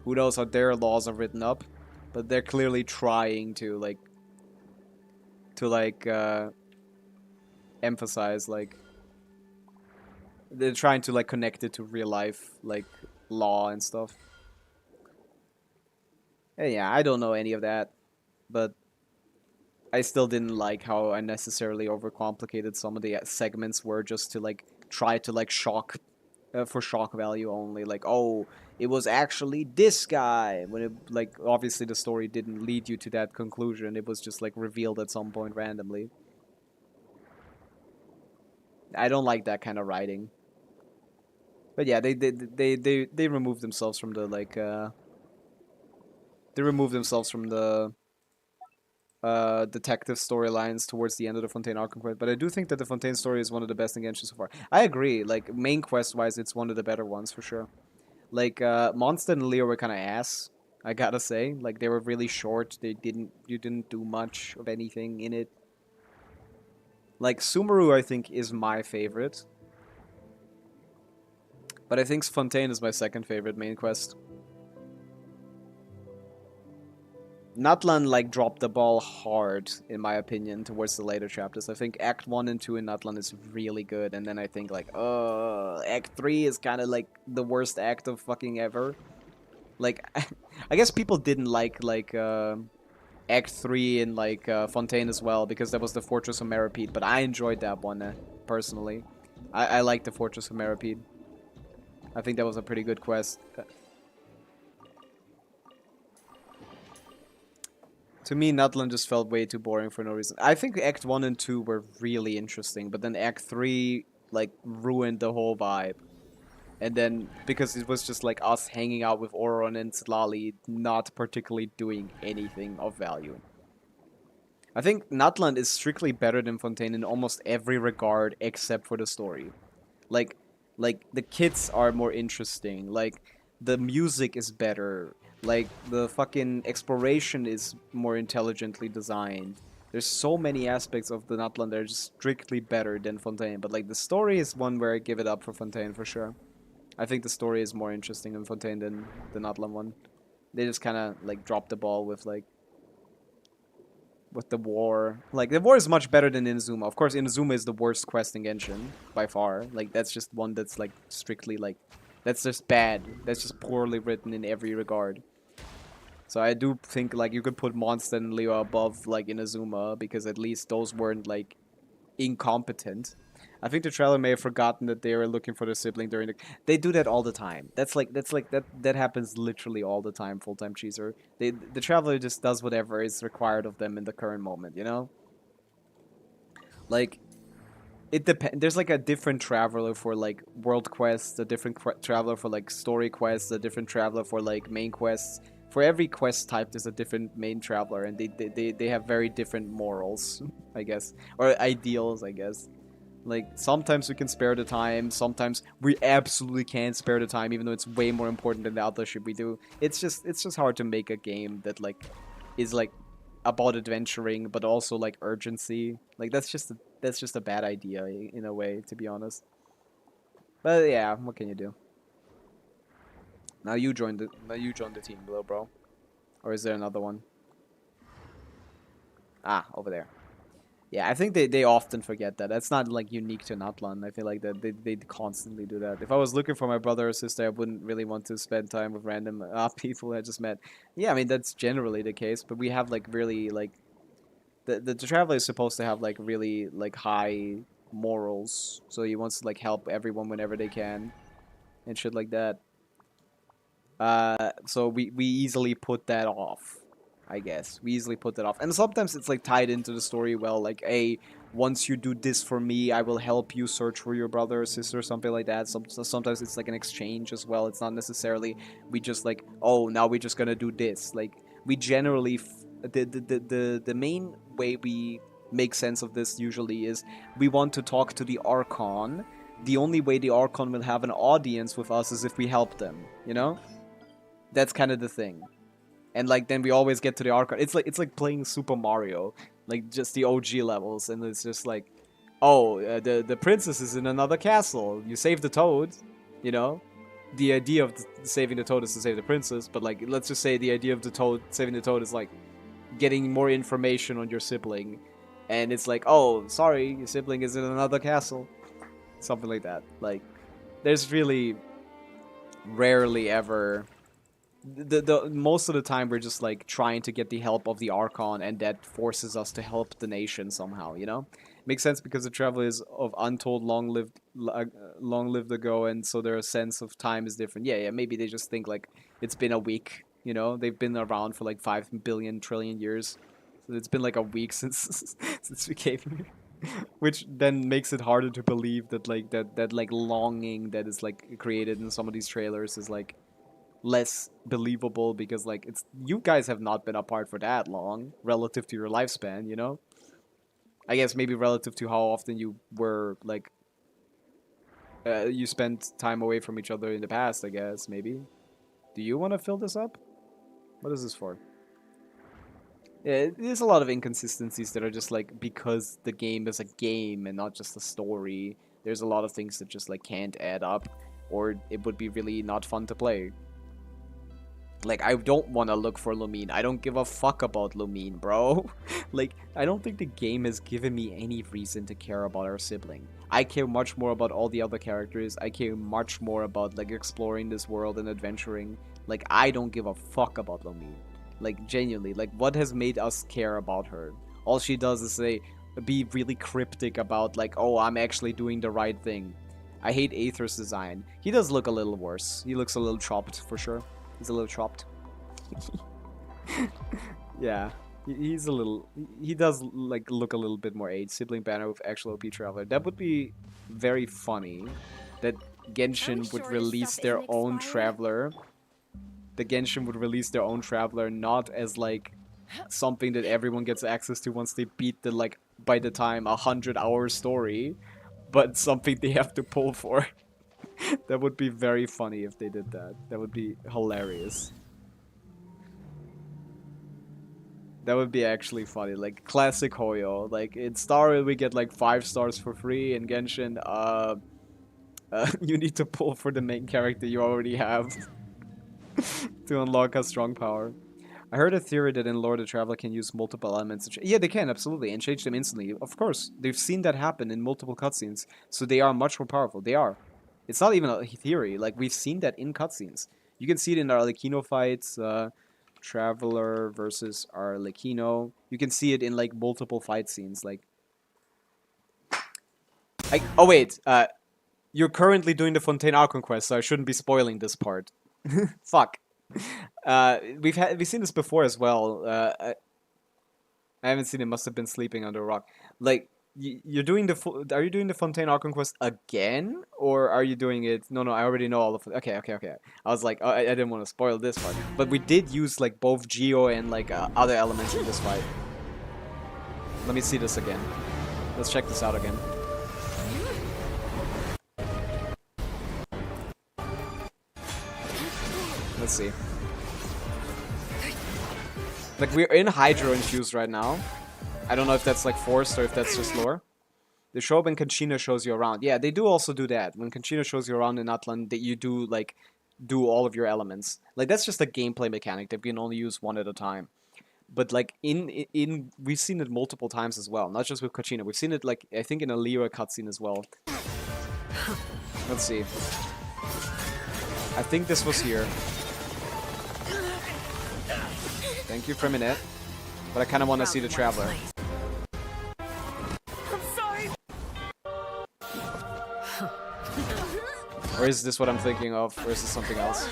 Who knows how their laws are written up, but they're clearly trying to emphasize like they're trying to like connect it to real life like law and stuff. And yeah, I don't know any of that, but I still didn't like how unnecessarily overcomplicated some of the segments were just to like try to like shock for shock value only. Like, oh, it was actually this guy. When it like obviously the story didn't lead you to that conclusion. It was just like revealed at some point randomly. I don't like that kind of writing. But yeah, they removed themselves from the like they removed themselves from the detective storylines towards the end of the Fontaine Arkham quest, but I do think that the Fontaine story is one of the best in Genshin so far. I agree, like main quest wise, it's one of the better ones for sure. Like Monster and Leo were kind of ass, I gotta say. Like they were really short. You didn't do much of anything in it. Like Sumeru, I think is my favorite, but I think Fontaine is my second favorite main quest. Natlan like dropped the ball hard, in my opinion, towards the later chapters. I think Act 1 and 2 in Natlan is really good, and then I think like, Act 3 is kind of like the worst act of fucking ever. Like, I guess people didn't like Act 3 in like Fontaine as well, because that was the Fortress of Meripede, but I enjoyed that one, personally. I like the Fortress of Meripede. I think that was a pretty good quest. To me, Nutland just felt way too boring for no reason. I think Act 1 and 2 were really interesting, but then Act 3, like, ruined the whole vibe. And then, because it was just like us hanging out with Oron and Slali, not particularly doing anything of value. I think Nutland is strictly better than Fontaine in almost every regard except for the story. Like, like the kits are more interesting. Like, the music is better. Like, the fucking exploration is more intelligently designed. There's so many aspects of the Nutland that are just strictly better than Fontaine. But, like, the story is one where I give it up for Fontaine, for sure. I think the story is more interesting in Fontaine than the Nutland one. They just kind of, like, dropped the ball with, like, with the war. Like, the war is much better than Inazuma. Of course, Inazuma is the worst quest in Genshin, by far. Like, that's just one that's, like, strictly, like... That's just bad. That's just poorly written in every regard. So I do think, like, you could put Monster and Leo above, like, Inazuma, because at least those weren't, like, incompetent. I think the Traveler may have forgotten that they were looking for their sibling during the... They do that all the time. That happens literally all the time, full-time cheeser. The Traveler just does whatever is required of them in the current moment, you know? Like, it depends. There's like a different Traveler for like world quests, a different Traveler for like story quests, a different Traveler for like main quests. For every quest type, there's a different main Traveler, and they have very different morals, I guess. Or ideals, I guess. Like, sometimes we can spare the time, sometimes we absolutely can't spare the time, even though it's way more important than the other shit we do. It's just hard to make a game that, like, is, like, about adventuring, but also, like, urgency. Like, that's just a bad idea, in a way, to be honest. But, yeah, what can you do? Now you joined the team, little bro. Or is there another one? Ah, over there. Yeah, I think they often forget that. That's not, like, unique to Natlan. I feel like that they constantly do that. If I was looking for my brother or sister, I wouldn't really want to spend time with random people I just met. Yeah, I mean, that's generally the case. But we have, like, really, like... The Traveler is supposed to have, like, really, like, high morals. So he wants to, like, help everyone whenever they can. And shit like that. So we easily put that off. I guess. We easily put that off. And sometimes it's, like, tied into the story well. Like, hey, once you do this for me, I will help you search for your brother or sister or something like that. Sometimes it's, like, an exchange as well. It's not necessarily we just, like, oh, now we're just gonna do this. Like, we generally... The main way we make sense of this usually is we want to talk to the Archon. The only way the Archon will have an audience with us is if we help them, you know? That's kind of the thing. And like then we always get to the Archon. It's like playing Super Mario, like just the OG levels, and it's just like, oh, the princess is in another castle. You save the toad, you know? The idea of saving the toad is to save the princess, but like let's just say the idea of the toad saving the toad is like getting more information on your sibling, and it's like, oh, sorry, your sibling is in another castle, something like that. Like, there's really rarely ever. The most of the time we're just like trying to get the help of the Archon, and that forces us to help the nation somehow, you know? Makes sense because the travel is of untold long lived ago, and so their sense of time is different. Yeah, maybe they just think like it's been a week, you know? They've been around for like 5 billion trillion years. So it's been like a week since since we came here. Which then makes it harder to believe that like that like longing that is like created in some of these trailers is like less believable, because like it's, you guys have not been apart for that long relative to your lifespan, you know? I guess maybe relative to how often you were like you spent time away from each other in the past, I guess. Maybe. Do you want to fill this up? What is this for? Yeah, there's a lot of inconsistencies that are just like, because the game is a game and not just a story, there's a lot of things that just like can't add up, or it would be really not fun to play. Like, I don't want to look for Lumine. I don't give a fuck about Lumine, bro. Like, I don't think the game has given me any reason to care about our sibling. I care much more about all the other characters. I care much more about, like, exploring this world and adventuring. Like, I don't give a fuck about Lumine. Like, genuinely. Like, what has made us care about her? All she does is be really cryptic about, like, oh, I'm actually doing the right thing. I hate Aether's design. He does look a little worse. He looks a little chopped, for sure. He's a little chopped. Yeah, he's a little. He does like look a little bit more aged. Sibling banner with actual OP Traveler. That would be very funny. That Genshin would release their own Traveler. The Genshin would release their own Traveler, not as like something that everyone gets access to once they beat the like by the time 100-hour story, but something they have to pull for. That would be very funny if they did that. That would be hilarious. That would be actually funny. Like, classic Hoyo. Like, in Star we get like 5 stars for free. In Genshin, you need to pull for the main character you already have to unlock a strong power. I heard a theory that in lore the Traveler can use multiple elements. Yeah, they can, absolutely, and change them instantly. Of course, they've seen that happen in multiple cutscenes, so they are much more powerful. They are. It's not even a theory. Like, we've seen that in cutscenes. You can see it in our Arlecchino fights, Traveler versus Arlecchino. You can see it in, like, multiple fight scenes. Like, oh, wait. You're currently doing the Fontaine Archon quest, so I shouldn't be spoiling this part. Fuck. We've seen this before as well. I haven't seen it. Must have been sleeping under a rock. Like, you're doing are you doing the Fontaine Archon quest again, or are you doing it? No, I already know all of it. Okay. I was like, oh, I didn't want to spoil this part, but we did use like both Geo and like other elements in this fight. Let me see this again. Let's check this out again. Let's see. Like, we're in Hydro Infused right now. I don't know if that's like forced or if that's just lore. They show up when Conchina shows you around. Yeah, they do also do that. When Conchina shows you around in Atlan, that you do like do all of your elements. Like, that's just a gameplay mechanic that we can only use one at a time. But like in we've seen it multiple times as well. Not just with Conchina. We've seen it like I think in a Lyra cutscene as well. Let's see. I think this was here. Thank you for a minute. But I kind of want to see the Traveler. I'm sorry. Or is this what I'm thinking of? Or is this something else?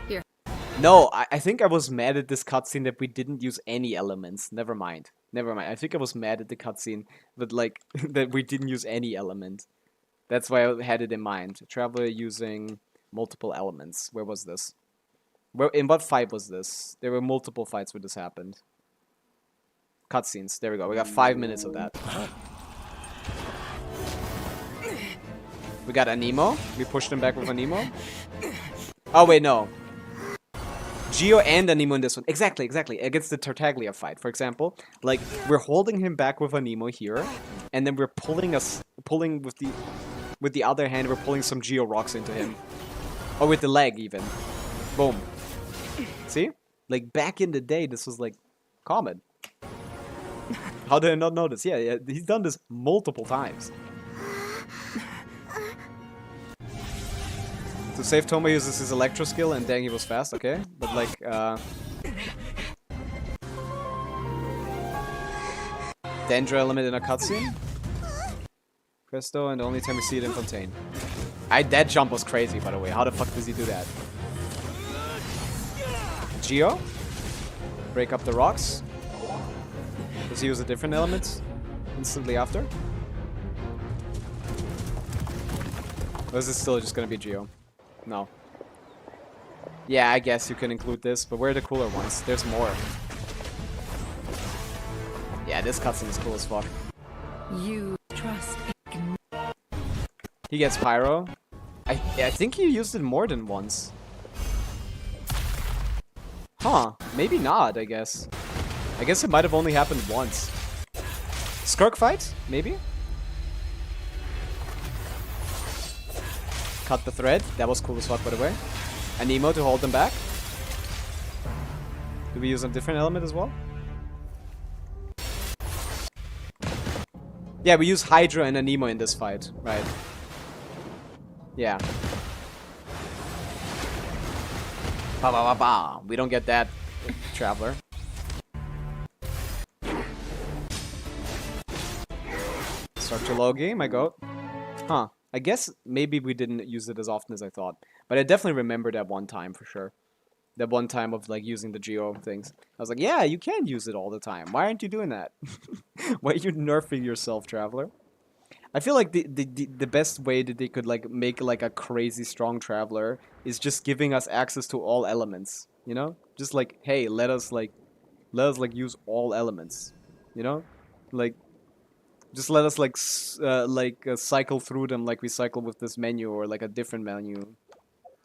Here. No, I think I was mad at this cutscene that we didn't use any elements. Never mind. I think I was mad at the cutscene, but like that we didn't use any element. That's why I had it in mind. Traveler using multiple elements. Where was this? In what fight was this? There were multiple fights where this happened. Cutscenes. There we go. We got 5 minutes of that. We got Anemo. We pushed him back with Anemo. Oh, wait, no. Geo and Anemo in this one. Exactly, exactly. Against the Tartaglia fight, for example. Like, we're holding him back with Anemo here, and then we're pulling with the other hand, we're pulling some Geo rocks into him. Or with the leg, even. Boom. See? Like, back in the day, this was, like, common. How did I not notice? Yeah, he's done this multiple times. To save, Toma uses his electro skill, and dang, he was fast, okay? But, like, Dendra element in a cutscene? Presto, and the only time we see it in Fontaine. That jump was crazy, by the way. How the fuck does he do that? Geo? Break up the rocks. Does he use a different element instantly after? Or is it still just gonna be Geo? No. Yeah, I guess you can include this, but where are the cooler ones? There's more. Yeah, this cutscene is cool as fuck. You trust. He gets Pyro. I think he used it more than once. Huh, maybe not, I guess. I guess it might have only happened once. Skirk fight? Maybe? Cut the thread. That was cool as fuck, by the way. Anemo to hold them back. Do we use a different element as well? Yeah, we use Hydra and Anemo in this fight, right? Yeah. Ba ba ba ba. We don't get that, Traveler. Structure low game, my goat. Huh. I guess maybe we didn't use it as often as I thought. But I definitely remember that one time for sure. That one time of like using the Geo things. I was like, yeah, you can use it all the time. Why aren't you doing that? Why are you nerfing yourself, Traveler? I feel like the best way that they could like make like a crazy strong Traveler is just giving us access to all elements, you know? Just like, hey, let us use all elements, you know? Like, just let us cycle through them like we cycle with this menu or like a different menu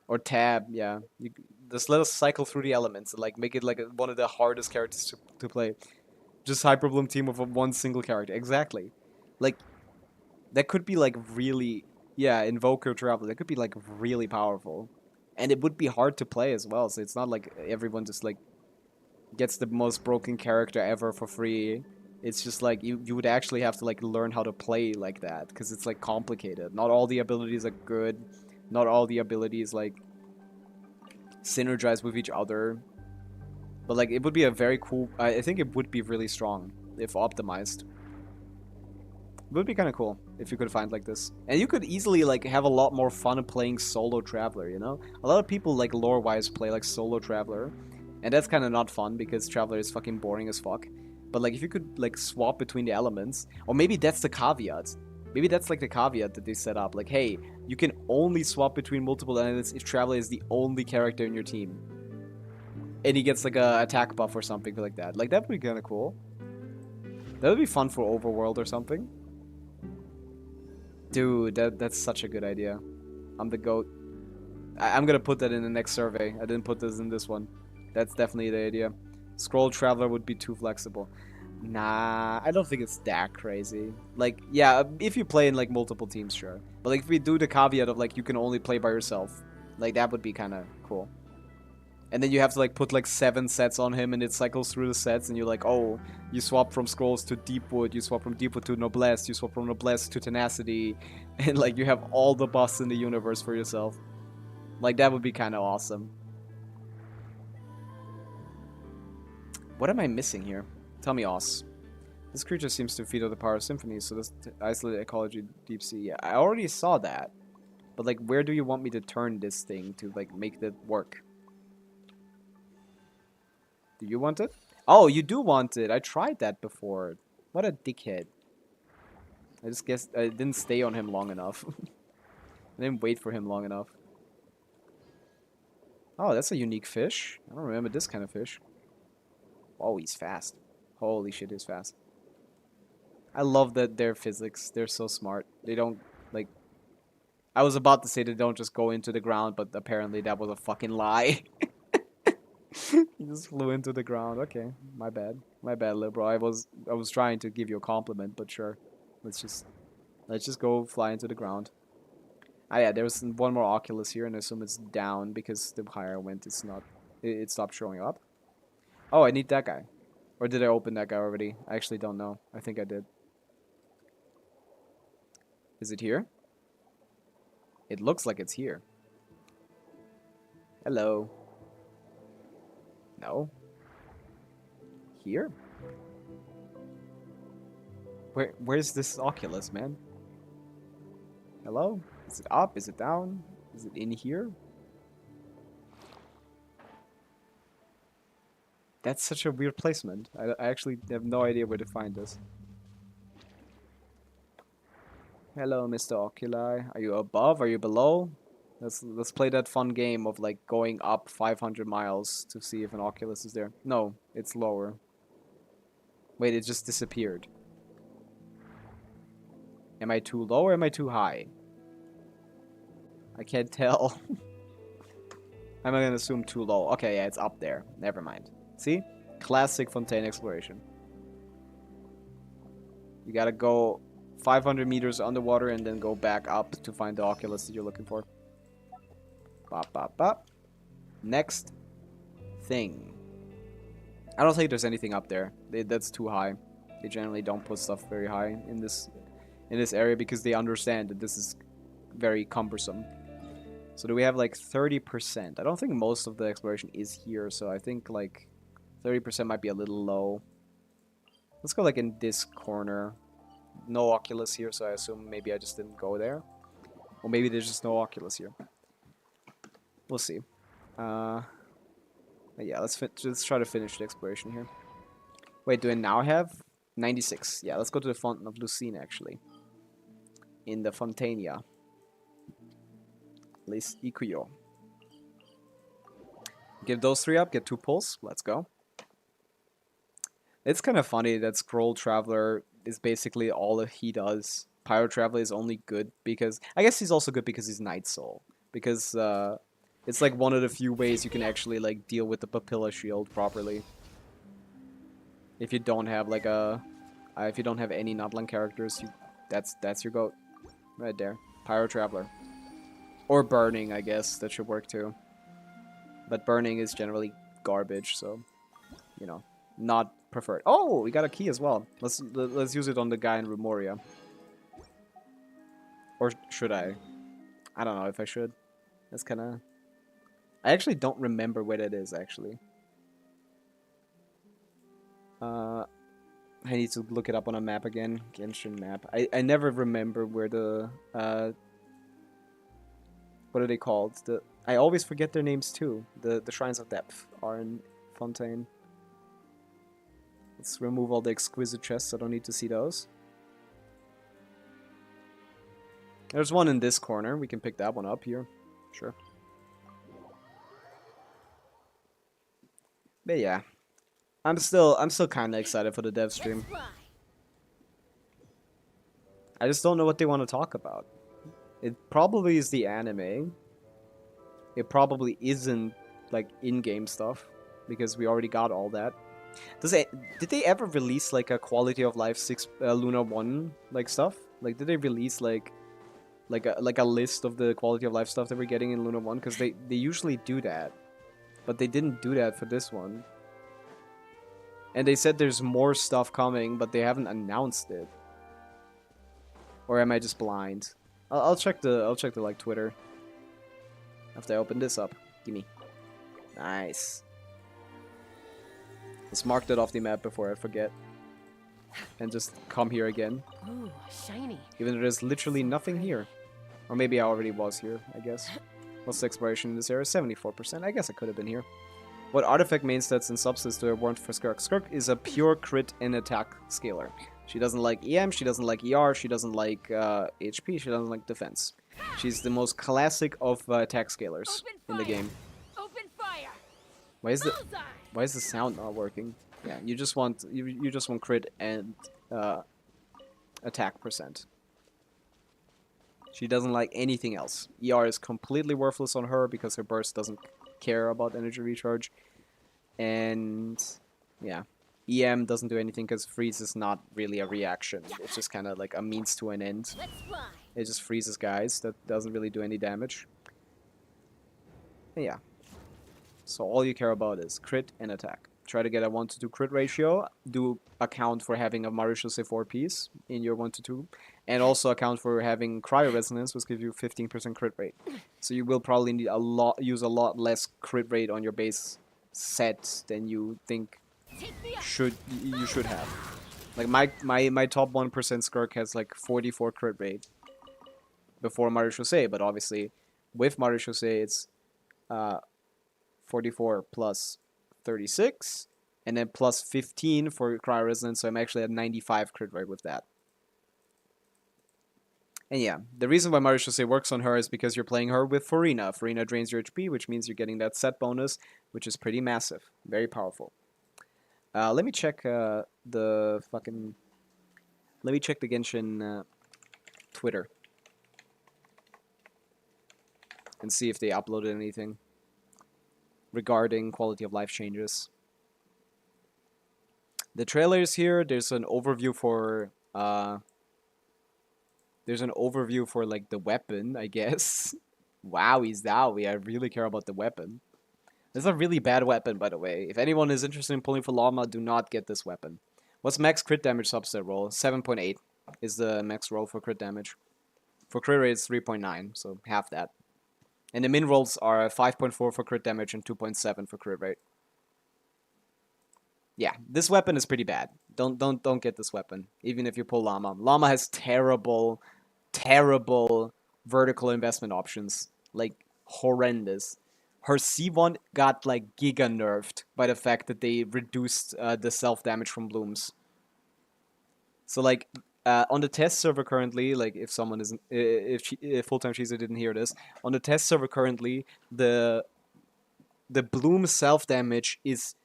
or tab. Yeah, just let us cycle through the elements and like make it like one of the hardest characters to play. Just Hyperbloom team with one single character. Exactly. Like, that could be like really, yeah, Invoker Traveler. That could be like really powerful. And it would be hard to play as well. So it's not like everyone just like gets the most broken character ever for free. It's just like you would actually have to like learn how to play like that because it's like complicated. Not all the abilities are good. Not all the abilities like synergize with each other. But like it would be a very cool. I think it would be really strong if optimized. It would be kind of cool if you could find like this. And you could easily like have a lot more fun playing solo Traveler, you know? A lot of people like lore-wise play like solo Traveler. And that's kind of not fun because Traveler is fucking boring as fuck. But like if you could like swap between the elements, or maybe that's the caveat. Maybe that's like the caveat that they set up. Like, hey, you can only swap between multiple elements if Traveler is the only character in your team. And he gets like a attack buff or something like that. Like that would be kind of cool. That would be fun for Overworld or something. Dude, that's such a good idea. I'm the GOAT. I'm gonna put that in the next survey. I didn't put this in this one. That's definitely the idea. Scroll Traveler would be too flexible. Nah, I don't think it's that crazy. Like, yeah, if you play in like multiple teams, sure. But like if we do the caveat of like you can only play by yourself, like that would be kind of cool. And then you have to like put like 7 sets on him and it cycles through the sets and you're like, oh, you swap from Scrolls to Deepwood, you swap from Deepwood to Noblesse, you swap from Noblesse to Tenacity, and like you have all the buffs in the universe for yourself. Like that would be kind of awesome. What am I missing here? Tell me, Oz. This creature seems to feed on the power of symphonies, so this isolated ecology deep sea. Yeah, I already saw that. But like, where do you want me to turn this thing to like make that work? Do you want it? Oh, you do want it. I tried that before. What a dickhead. I just guess I didn't stay on him long enough. I didn't wait for him long enough. Oh, that's a unique fish. I don't remember this kind of fish. Oh, he's fast. Holy shit, he's fast. I love that their physics. They're so smart. They don't, like... I was about to say they don't just go into the ground, but apparently that was a fucking lie. He just flew into the ground. Okay, my bad. My bad, little bro. I was trying to give you a compliment, but sure. Let's just go fly into the ground. Ah, yeah, there's one more Oculus here, and I assume it's down because the higher I went, it stopped showing up. Oh, I need that guy. Or did I open that guy already? I actually don't know. I think I did. Is it here? It looks like it's here. Hello. No. Here? Where's this Oculus, man? Hello? Is it up? Is it down? Is it in here? That's such a weird placement. I actually have no idea where to find this. Hello, Mr. Oculi. Are you above? Are you below? Let's play that fun game of like going up 500 miles to see if an Oculus is there. No, it's lower. Wait, it just disappeared. Am I too low or am I too high? I can't tell. I'm gonna assume too low. Okay, yeah, it's up there. Never mind. See? Classic Fontaine exploration. You gotta go 500 meters underwater and then go back up to find the Oculus that you're looking for. Bop, bop, bop. Next thing. I don't think there's anything up there. That's too high. They generally don't put stuff very high in this area because they understand that this is very cumbersome. So do we have like 30%? I don't think most of the exploration is here, so I think like 30% might be a little low. Let's go like in this corner. No Oculus here, so I assume maybe I just didn't go there. Or maybe there's just no Oculus here. We'll see. Yeah, let's try to finish the exploration here. Wait, do I now have 96? Yeah, let's go to the Fountain of Lucine actually. In the Fontania. Les Ikuyo. Give those 3 up, get 2 pulls. Let's go. It's kind of funny that Scroll Traveler is basically all that he does. Pyro Traveler is only good because... I guess he's also good because he's Night Soul. Because it's like one of the few ways you can actually like deal with the Papilla Shield properly. If you don't have like if you don't have any Nutland characters, that's your goat. Right there. Pyro Traveler. Or Burning, I guess. That should work too. But Burning is generally garbage, so... You know, not preferred. Oh, we got a key as well. Let's use it on the guy in Rumoria. Or should I? I don't know if I should. That's kind of... I actually don't remember where that is, actually. I need to look it up on a map again. Genshin map. I never remember where the... what are they called? I always forget their names too. The Shrines of Depth are in Fontaine. Let's remove all the exquisite chests. I don't need to see those. There's one in this corner. We can pick that one up here. Sure. But yeah. I'm still kind of excited for the dev stream. I just don't know what they want to talk about. It probably is the anime. It probably isn't like in-game stuff because we already got all that. Did they ever release like a quality of life 6 Luna 1 like stuff? Like did they release like a list of the quality of life stuff that we're getting in Luna 1? Because they usually do that. But they didn't do that for this one. And they said there's more stuff coming, but they haven't announced it. Or am I just blind? I'll check the like Twitter after I open this up. Gimme. Nice. Let's mark that off the map before I forget. And just come here again. Ooh, shiny. Even though there's literally nothing here. Or maybe I already was here, I guess. What's the exploration in this area? 74%. I guess I could have been here. What artifact main stats and subsets do I warrant for Skirk? Skirk is a pure crit and attack scaler. She doesn't like EM, she doesn't like ER, she doesn't like HP, she doesn't like defense. She's the most classic of attack scalers in the game. Open Why is the sound not working? Yeah, you just want crit and attack percent. She doesn't like anything else. ER is completely worthless on her because her burst doesn't care about energy recharge. And yeah, EM doesn't do anything because freeze is not really a reaction. It's just kind of like a means to an end. Let's fly. It just freezes guys. That doesn't really do any damage. And yeah. So all you care about is crit and attack. Try to get a 1-to-2 crit ratio. Do account for having a Maréchaussée 4-piece in your 1-to-2. And also account for having Cryo Resonance, which gives you 15% crit rate. So you will probably need use a lot less crit rate on your base set than you think you should have. Like my top 1% Skirk has like 44 crit rate before Maréchaussée, but obviously with Maréchaussée it's 44 plus 36, and then plus 15 for Cryo Resonance, so I'm actually at 95 crit rate with that. And yeah, the reason why Maréchaussée works on her is because you're playing her with Furina. Furina drains your HP, which means you're getting that set bonus, which is pretty massive. Very powerful. Let me check the Genshin Twitter and see if they uploaded anything regarding quality of life changes. The trailers here, there's an overview for like the weapon, I guess. Wowie zowie, I really care about the weapon. This is a really bad weapon, by the way. If anyone is interested in pulling for Llama, do not get this weapon. What's max crit damage subset roll? 7.8 is the max roll for crit damage. For crit rate, it's 3.9, so half that. And the min rolls are 5.4 for crit damage and 2.7 for crit rate. Yeah, this weapon is pretty bad. Don't get this weapon, even if you pull Llama. Llama has terrible vertical investment options, like horrendous. Her C1 got like giga nerfed by the fact that they reduced the self damage from blooms. So like on the test server currently, like if someone isn't, if full-time Cheezer didn't hear this, on the test server currently, the bloom self damage is,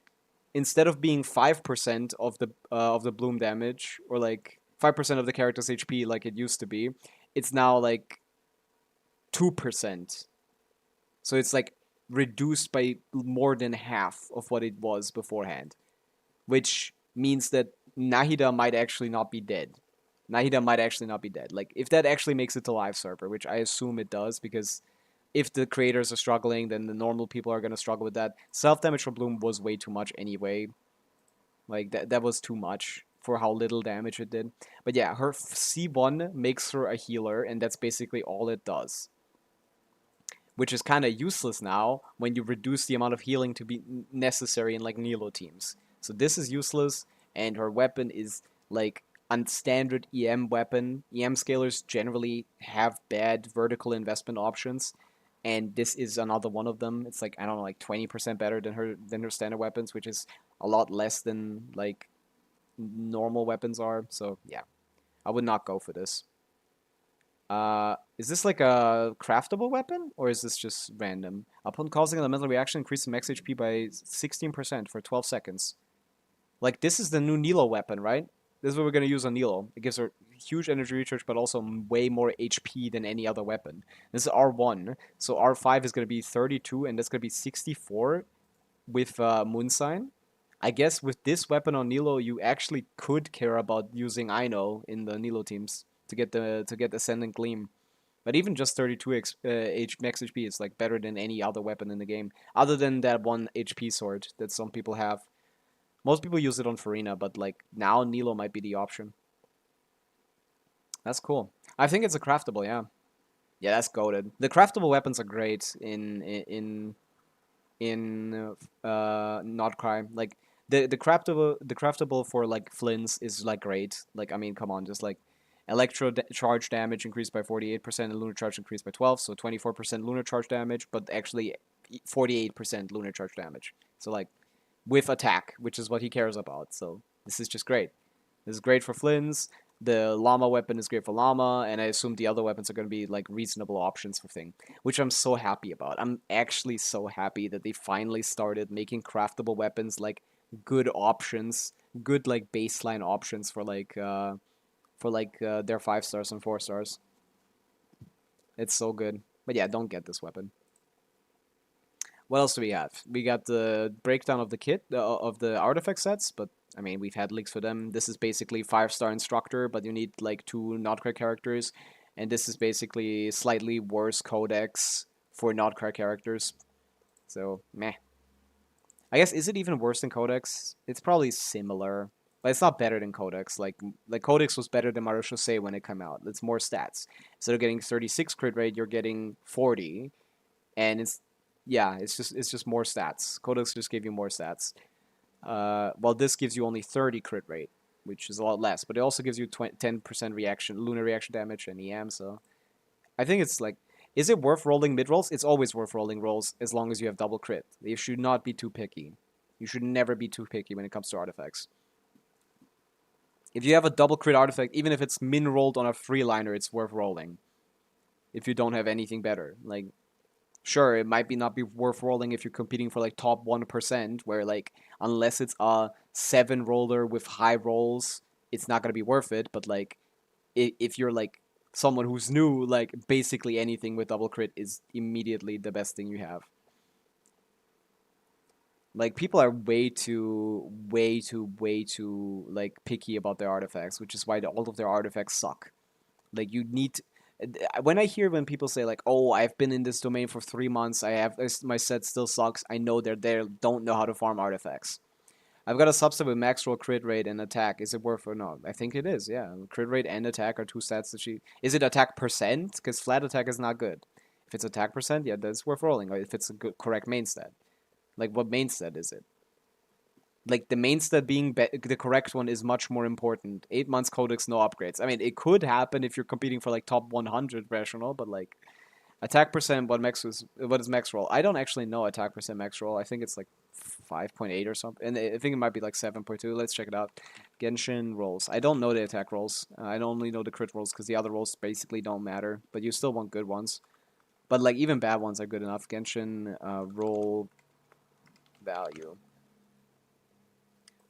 instead of being 5% of the bloom damage, or like 5% of the character's HP like it used to be, it's now like 2%. So it's like reduced by more than half of what it was beforehand, which means that Nahida might actually not be dead. Like, if that actually makes it to live server, which I assume it does, because if the creators are struggling, then the normal people are going to struggle with that. Self-damage for Bloom was way too much anyway. Like, that was too much for how little damage it did. But yeah, her C1 makes her a healer, and that's basically all it does. Which is kind of useless now when you reduce the amount of healing to be necessary in, like, Nilo teams. So this is useless, and her weapon is, like, unstandard EM weapon. EM scalers generally have bad vertical investment options, and this is another one of them. It's like, I don't know, like 20% better than her standard weapons, which is a lot less than like normal weapons are. So yeah, I would not go for this. Is this like a craftable weapon, or is this just random? Upon causing an elemental reaction, increase the max HP by 16% for 12 seconds. Like, this is the new Nilo weapon, right? This is what we're going to use on Nilo. It gives her huge energy recharge, but also way more HP than any other weapon. This is R1, so R5 is going to be 32, and that's going to be 64 with Moonsign. I guess with this weapon on Nilo, you actually could care about using Aino in the Nilo teams to get Ascendant Gleam. But even just 32 max HP is like better than any other weapon in the game, other than that one HP sword that some people have. Most people use it on Furina, but like now Nilo might be the option. That's cool. I think it's a craftable, yeah. Yeah, that's goated. The craftable weapons are great in not crime. Like the craftable for like Flins is like great. Like, I mean, come on, just like electro charge damage increased by 48% and lunar charge increased by 12, so 24% lunar charge damage, but actually 48% lunar charge damage. So like with attack, which is what he cares about. So this is just great. This is great for Flins. The llama weapon is great for llama, and I assume the other weapons are going to be like reasonable options for thing, which I'm so happy about. I'm actually so happy that they finally started making craftable weapons like good options, good like baseline options for their 5 stars and 4 stars. It's so good. But yeah, don't get this weapon. What else do we have? We got the breakdown of the kit of the artifact sets, but I mean we've had leaks for them. This is basically 5-star instructor, but you need like 2 Notcrack characters, and this is basically slightly worse codex for Notcrack characters. So meh. I guess is it even worse than codex? It's probably similar, but it's not better than codex. Like codex was better than Marushosei when it came out. It's more stats. Instead of getting 36 crit rate, you're getting 40, and it's just more stats. Codex just gave you more stats. While this gives you only 30 crit rate, which is a lot less, but it also gives you 10% reaction, lunar reaction damage, and EM. So I think it's like, is it worth rolling mid rolls? It's always worth rolling rolls as long as you have double crit. You should not be too picky. You should never be too picky when it comes to artifacts. If you have a double crit artifact, even if it's min rolled on a 3-liner, it's worth rolling. If you don't have anything better, like. Sure, it might not be worth rolling if you're competing for like top 1%, where like unless it's a 7 roller with high rolls, it's not gonna be worth it. But like if you're like someone who's new, like basically anything with double crit is immediately the best thing you have. Like people are way too like picky about their artifacts, which is why all of their artifacts suck. Like you need when I hear when people say like, "Oh, I've been in this domain for 3 months. I have my set still sucks." I know they don't know how to farm artifacts. I've got a subset with max roll, crit rate, and attack. Is it worth or not? I think it is. Yeah, crit rate and attack are 2 stats that she. Is it attack percent? Because flat attack is not good. If it's attack percent, yeah, that's worth rolling. Or if it's a good correct main stat, like what main stat is it? Like the main stat being the correct one is much more important. 8 months codex, no upgrades. I mean, it could happen if you're competing for like top 100 rational, but like attack percent, what is max roll? I don't actually know attack percent max roll. I think it's like 5.8 or something, and I think it might be like 7.2. Let's check it out. Genshin rolls. I don't know the attack rolls. I only know the crit rolls because the other rolls basically don't matter. But you still want good ones. But like even bad ones are good enough. Genshin roll value.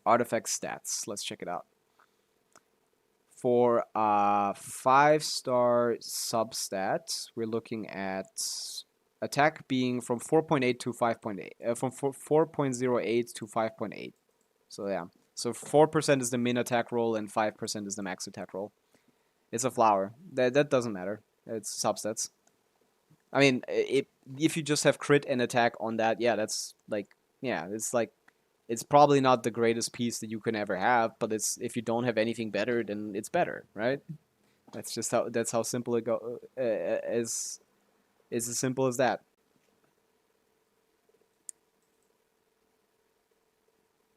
Artifact stats. Let's check it out. For 5-star substat, we're looking at attack being from 4.8 to 5.8. From 4.08 to 5.8. So yeah. So 4% is the min attack roll and 5% is the max attack roll. It's a flower. That doesn't matter. It's substats. I mean, if you just have crit and attack on that, yeah, that's like, yeah, it's like, it's probably not the greatest piece that you can ever have, but it's if you don't have anything better, then it's better, right? That's how simple it go. It's as simple as that.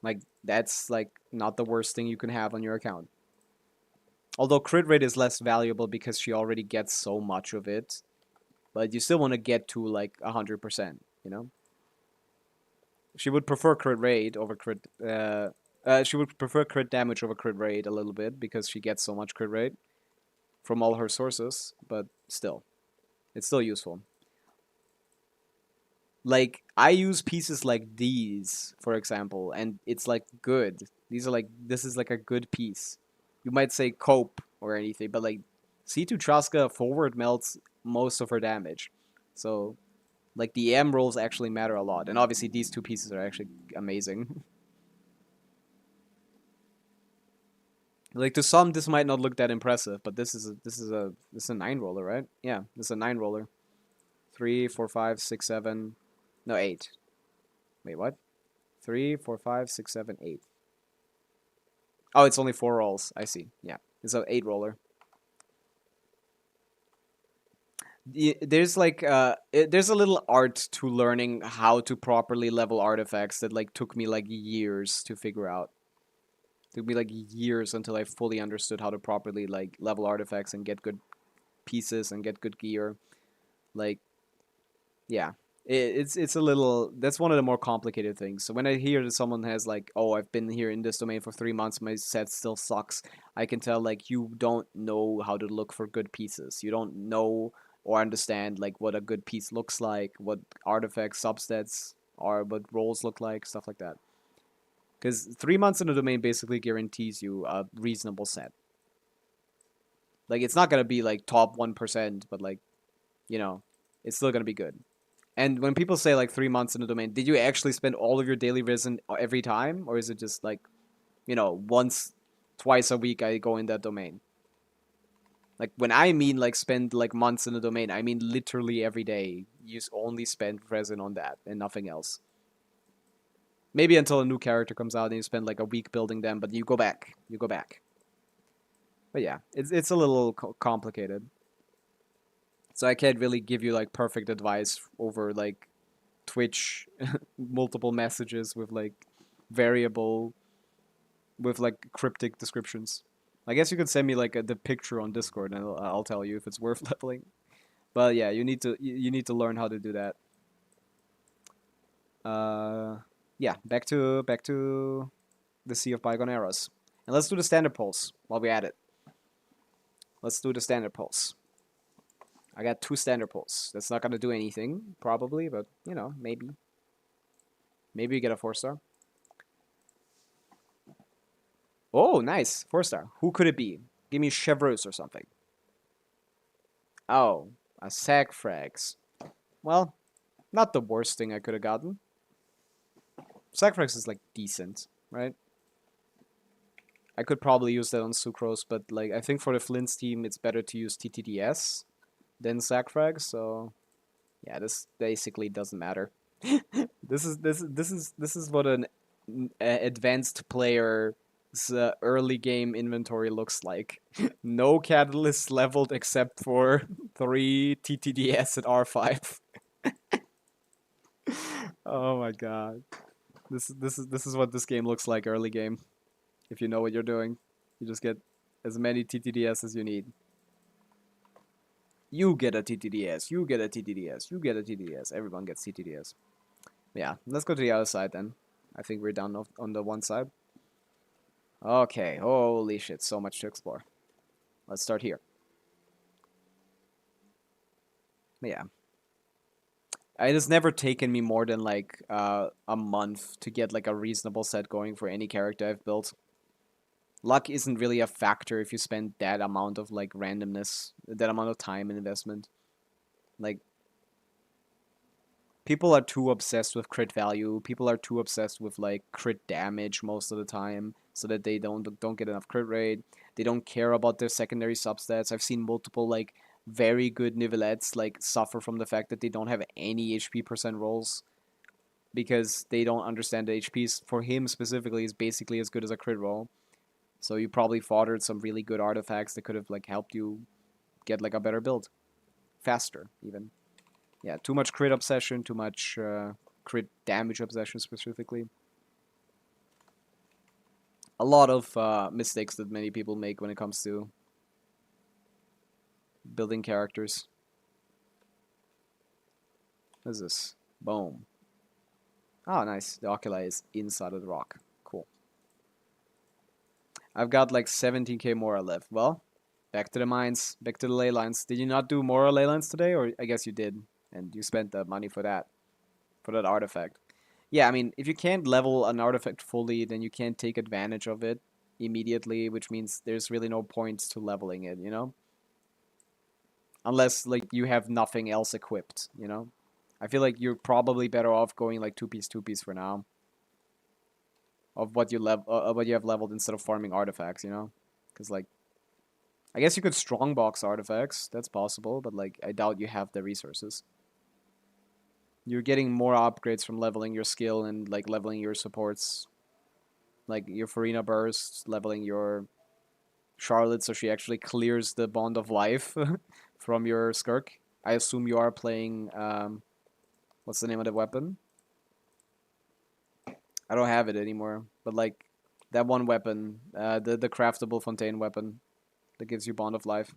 Like that's like not the worst thing you can have on your account. Although crit rate is less valuable because she already gets so much of it, but you still want to get to like 100%, you know. She would prefer crit rate over crit. She would prefer crit damage over crit rate a little bit because she gets so much crit rate from all her sources. But still, it's still useful. Like I use pieces like these, for example, and it's like good. These are like this is like a good piece. You might say cope or anything, but like C2 Traska forward melts most of her damage, so. Like, the EM rolls actually matter a lot. And obviously, these 2 pieces are actually amazing. Like, to some, this might not look that impressive, but this is a 9-roller, right? Yeah, this is a 9-roller. 3, 4, 5, 6, 7... No, 8. Wait, what? 3, 4, 5, 6, 7, 8. Oh, it's only 4 rolls. I see. Yeah, it's an 8-roller. There's like there's a little art to learning how to properly level artifacts that like took me like years to figure out. It took me like years until I fully understood how to properly like level artifacts and get good pieces and get good gear. Like, yeah, It's a little, that's one of the more complicated things. So when I hear that someone has like, oh, I've been here in this domain for 3 months, my set still sucks, I can tell like you don't know how to look for good pieces. You don't know or understand like what a good piece looks like, what artifacts, substats are, what roles look like, stuff like that. Because 3 months in a domain basically guarantees you a reasonable set. Like it's not gonna be like top 1%, but like, you know, it's still gonna be good. And when people say like 3 months in a domain, did you actually spend all of your daily resin every time? Or is it just like, you know, once, twice a week I go in that domain? Like when I mean like spend like months in a domain, I mean literally every day. You only spend resin on that and nothing else. Maybe until a new character comes out and you spend like a week building them, but you go back. You go back. But yeah, it's a little complicated. So I can't really give you like perfect advice over like Twitch multiple messages with like variable with like cryptic descriptions. I guess you could send me like the picture on Discord and I'll tell you if it's worth leveling. But yeah, you need to learn how to do that. Yeah, back to the Sea of Bygone Eras. And let's do the standard pulse while we're at it. Let's do the standard pulse. I got 2 standard pulls. That's not gonna do anything, probably, but you know, maybe. Maybe you get a 4-star. Oh, nice. 4-star. Who could it be? Give me Chevreuse or something. Oh, a Sac Frags. Well, not the worst thing I could have gotten. Sac Frags is like decent, right? I could probably use that on Sucrose, but like I think for the Flins team, it's better to use TTDS than Sac Frags. So yeah, this basically doesn't matter. This is what an advanced player's early game inventory looks like. No catalysts leveled except for 3 TTDS at R5. Oh my god. This is what this game looks like early game. If you know what you're doing, you just get as many TTDS as you need. You get a TTDS, you get a TTDS, you get a TTDS. Everyone gets TTDS. Yeah, let's go to the other side then. I think we're down on the one side. Okay, holy shit, so much to explore. Let's start here. Yeah. It has never taken me more than like a month to get like a reasonable set going for any character I've built. Luck isn't really a factor if you spend that amount of like randomness, that amount of time and investment. Like, people are too obsessed with crit value. People are too obsessed with like crit damage most of the time, so that they don't get enough crit rate. They don't care about their secondary substats. I've seen multiple like very good Nivelettes like suffer from the fact that they don't have any HP percent rolls because they don't understand the HPs. For him specifically, is basically as good as a crit roll. So you probably fathered some really good artifacts that could have like helped you get like a better build, faster even. Yeah, too much crit obsession, too much crit damage obsession specifically. A lot of mistakes that many people make when it comes to building characters. What is this? Boom. Oh, nice. The oculi is inside of the rock. Cool. I've got like 17k Mora left. Well, back to the mines, back to the ley lines. Did you not do Mora ley lines today? Or I guess you did, and you spent the money for that artifact. Yeah, I mean, if you can't level an artifact fully, then you can't take advantage of it immediately, which means there's really no point to leveling it, you know? Unless, like, you have nothing else equipped, you know? I feel like you're probably better off going, like, 2-piece for now. Of what you have leveled instead of farming artifacts, you know? Because, like, I guess you could strongbox artifacts. That's possible, but, like, I doubt you have the resources. You're getting more upgrades from leveling your skill and like leveling your supports, like your Farina burst, leveling your Charlotte so she actually clears the bond of life from your Skirk. I assume you are playing what's the name of the weapon? I don't have it anymore, but like that one weapon, the craftable Fontaine weapon that gives you bond of life.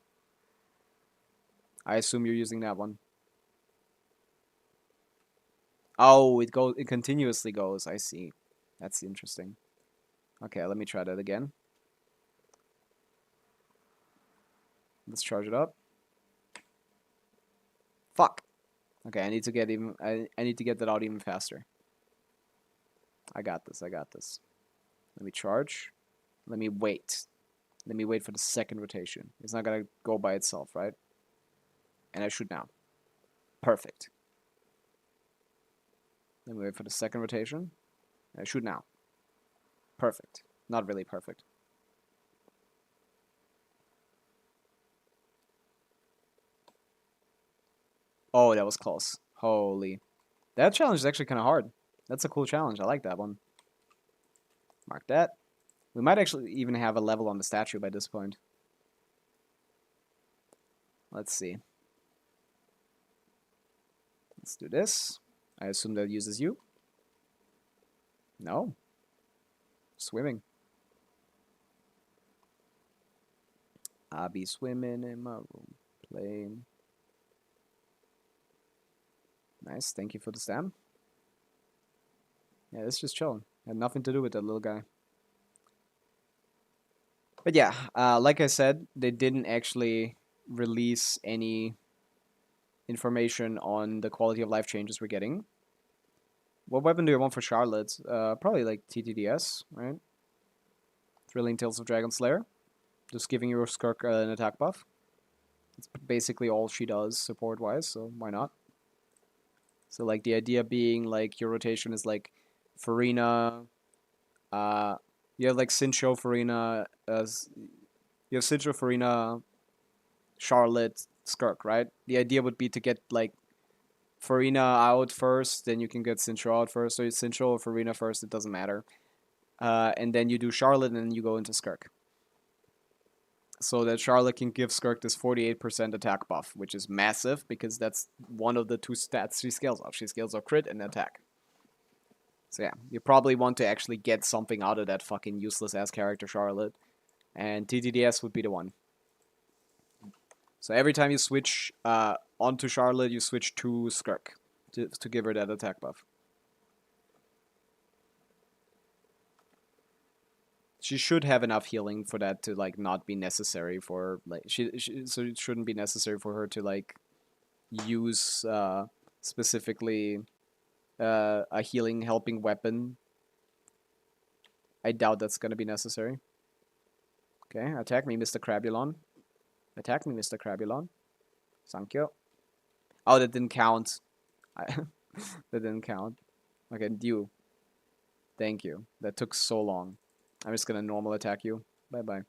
I assume you're using that one. Oh, it continuously goes. I see. That's interesting. Okay, let me try that again. Let's charge it up. Fuck. Okay, I need to get even. I need to get that out even faster. I got this. I got this. Let me charge. Let me wait. Let me wait for the second rotation. It's not gonna go by itself, right? And I shoot now. Perfect. Let me wait for the second rotation. And I shoot now. Perfect. Not really perfect. Oh, that was close. Holy. That challenge is actually kind of hard. That's a cool challenge. I like that one. Mark that. We might actually even have a level on the statue by this point. Let's see. Let's do this. I assume that uses you. No. Swimming. I'll be swimming in my room. Playing. Nice. Thank you for the stem. Yeah, it's just chilling. Had nothing to do with that little guy. But yeah, like I said, they didn't actually release any information on the quality of life changes we're getting. What weapon do you want for Charlotte? Probably like TTDS, right? Thrilling Tales of Dragon Slayer. Just giving your Skirk an attack buff. It's basically all she does support-wise, so why not? So like the idea being like your rotation is like Farina, you have like Sincho, Farina, you have Sincho, Farina, Charlotte, Skirk, right? The idea would be to get like Farina out first, then you can get Sincho out first, so it's Sincho or Farina first, it doesn't matter. And then you do Charlotte and then you go into Skirk. So that Charlotte can give Skirk this 48% attack buff, which is massive because that's one of the two stats she scales off. She scales off crit and attack. So yeah, you probably want to actually get something out of that fucking useless-ass character Charlotte. And TTDS would be the one. So every time you switch onto Charlotte, you switch to Skirk to give her that attack buff. She should have enough healing for that to like not be necessary for like so it shouldn't be necessary for her to like use specifically a healing helping weapon. I doubt that's gonna be necessary. Okay, attack me, Mr. Crabulon. Attack me, Mr. Crabulon. Thank you. Oh, that didn't count. That didn't count. Okay, you. Thank you. That took so long. I'm just gonna normal attack you. Bye-bye.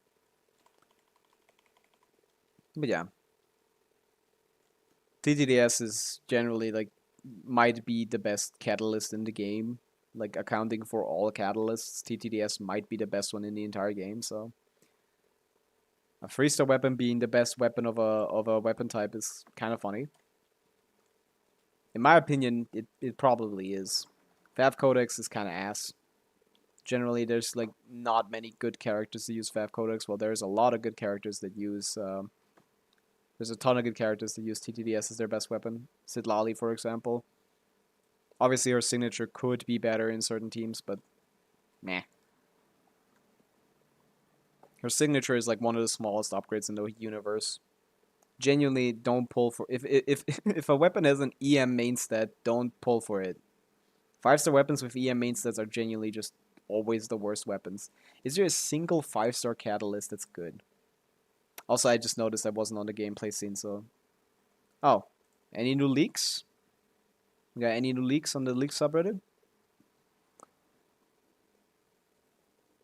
But yeah. TTDS is generally like might be the best catalyst in the game. Like accounting for all catalysts, TTDS might be the best one in the entire game, so a 3-star weapon being the best weapon of a weapon type is kind of funny. In my opinion, it probably is. Fav Codex is kind of ass. Generally, there's like not many good characters that use Fav Codex. Well, there's a lot of good characters that use. There's a ton of good characters that use TTDS as their best weapon. Sidlali, for example. Obviously, her signature could be better in certain teams, but meh. Her signature is like one of the smallest upgrades in the universe. Genuinely, don't pull for if a weapon has an EM main stat, don't pull for it. 5-star weapons with EM main stats are genuinely just always the worst weapons. Is there a single 5-star catalyst that's good? Also, I just noticed I wasn't on the gameplay scene, so... Oh. Any new leaks? We got any new leaks on the leak subreddit?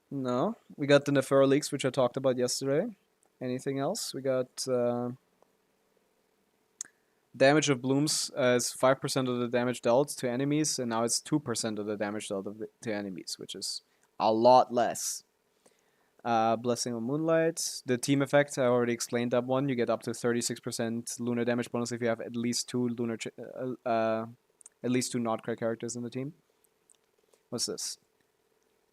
No. We got the Nephero leaks, which I talked about yesterday. Anything else? We got... damage of blooms is 5% of the damage dealt to enemies, and now it's 2% of the damage dealt to enemies, which is a lot less. Blessing of Moonlight. The team effect, I already explained that one. You get up to 36% lunar damage bonus if you have at least two not KRAI characters in the team. What's this?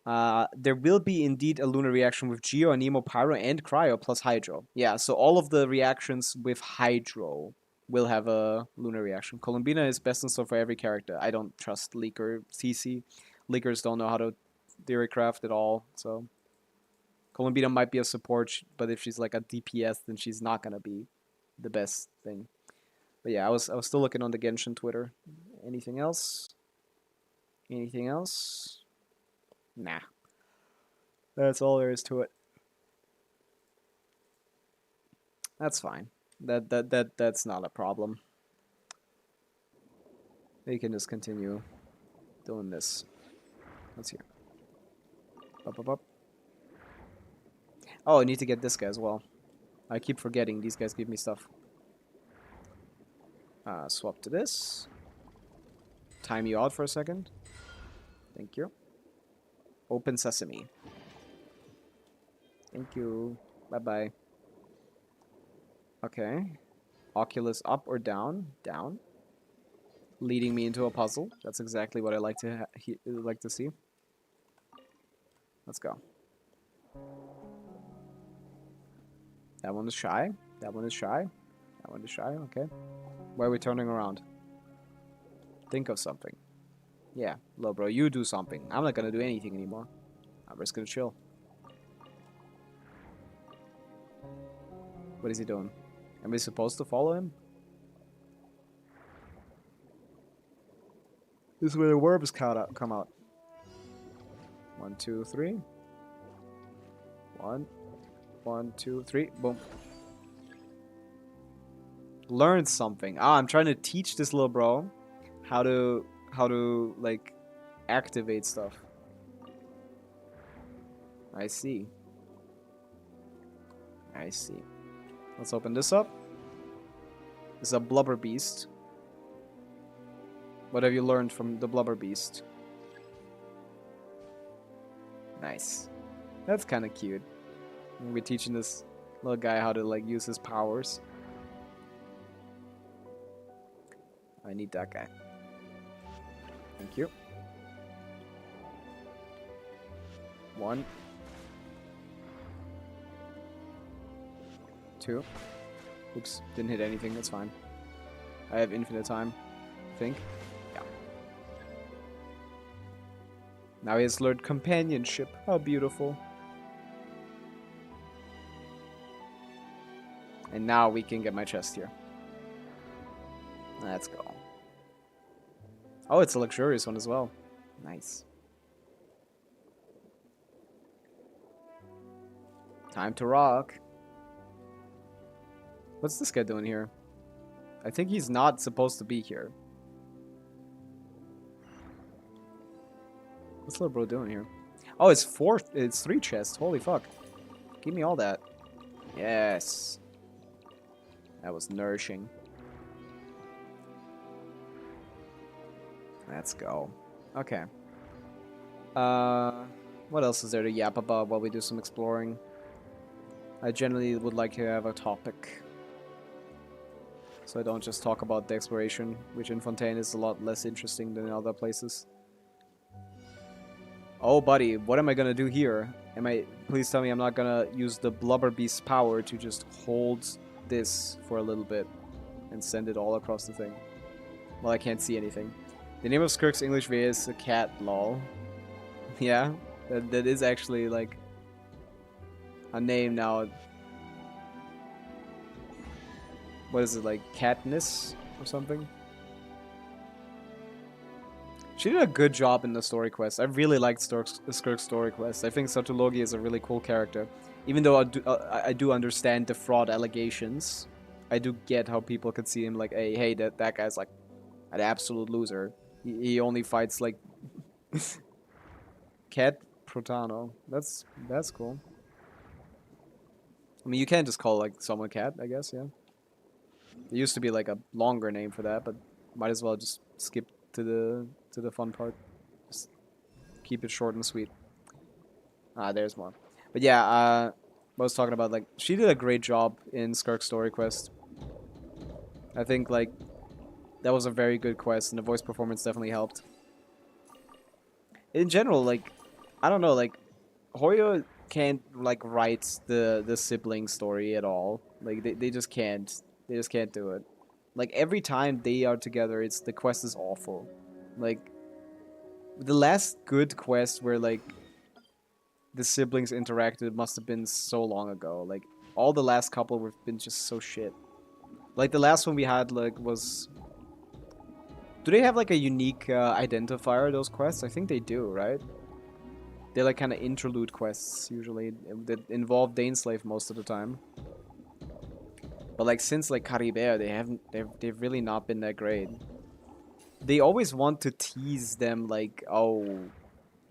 There will be indeed a lunar reaction with Geo, Anemo, Pyro, and Cryo plus Hydro. Yeah, so all of the reactions with Hydro will have a lunar reaction. Columbina is best in store for every character. I don't trust Leaker CC. Leakers don't know how to theory craft at all, so Columbina might be a support, but if she's like a DPS, then she's not gonna be the best thing. But yeah, I was still looking on the Genshin Twitter. Anything else? Anything else? Nah. That's all there is to it. That's fine. That's not a problem. You can just continue doing this. Let's hear. Up, up, up. Oh, I need to get this guy as well. I keep forgetting these guys give me stuff. Swap to this. Time you out for a second. Thank you. Open sesame. Thank you. Bye-bye. Okay. Oculus up or down? Down. Leading me into a puzzle. That's exactly what I like to see. Let's go. That one is shy. That one is shy. That one is shy. Okay. Why are we turning around? Think of something. Yeah, low bro, you do something. I'm not gonna do anything anymore. I'm just gonna chill. What is he doing? Am we supposed to follow him? This is where the worms come out. 1, 2, 3. 1, 1, 2, 3. Boom. Learn something. I'm trying to teach this little bro how to like activate stuff. I see. I see. Let's open this up. This is a blubber beast. What have you learned from the blubber beast? Nice. That's kind of cute. We're teaching this little guy how to like use his powers. I need that guy. Thank you. 1, 2. Oops, didn't hit anything, that's fine. I have infinite time, I think. Yeah. Now he has learned companionship. How beautiful. And now we can get my chest here. Let's go. Oh, it's a luxurious one as well. Nice. Time to rock. What's this guy doing here? I think he's not supposed to be here. What's little bro doing here? Oh, it's 3 chests. Holy fuck. Give me all that. Yes. That was nourishing. Let's go. Okay. What else is there to yap about while we do some exploring? I generally would like to have a topic, so I don't just talk about the exploration, which in Fontaine is a lot less interesting than in other places. Oh, buddy, what am I gonna do here? Please tell me I'm not gonna use the Blubber Beast's power to just hold this for a little bit and send it all across the thing. Well, I can't see anything. The name of Skirk's English VA is a cat, lol. Yeah, that is actually like a name now. What is it, like Katniss or something? She did a good job in the story quest. I really liked Skirk's story quest. I think Satulogi is a really cool character. Even though I do understand the fraud allegations, I do get how people could see him like, hey, that guy's like an absolute loser. He only fights like Cat Protano. That's cool. I mean, you can't just call like someone Cat, I guess, yeah. There used to be like a longer name for that, but might as well just skip to the fun part. Just keep it short and sweet. There's more. But yeah, I was talking about like she did a great job in Skirk's story quest. I think like that was a very good quest, and the voice performance definitely helped. In general, like I don't know, like Hoyo can't like write the sibling story at all. Like they just can't. They just can't do it. Like every time they are together, the quest is awful. Like the last good quest where like the siblings interacted must have been so long ago. Like all the last couple have been just so shit. Like the last one we had like was. Do they have like a unique identifier? Those quests? I think they do, right? They're like kind of interlude quests usually that involve Daneslave most of the time. But like since like KRAI, they've really not been that great. They always want to tease them like, oh,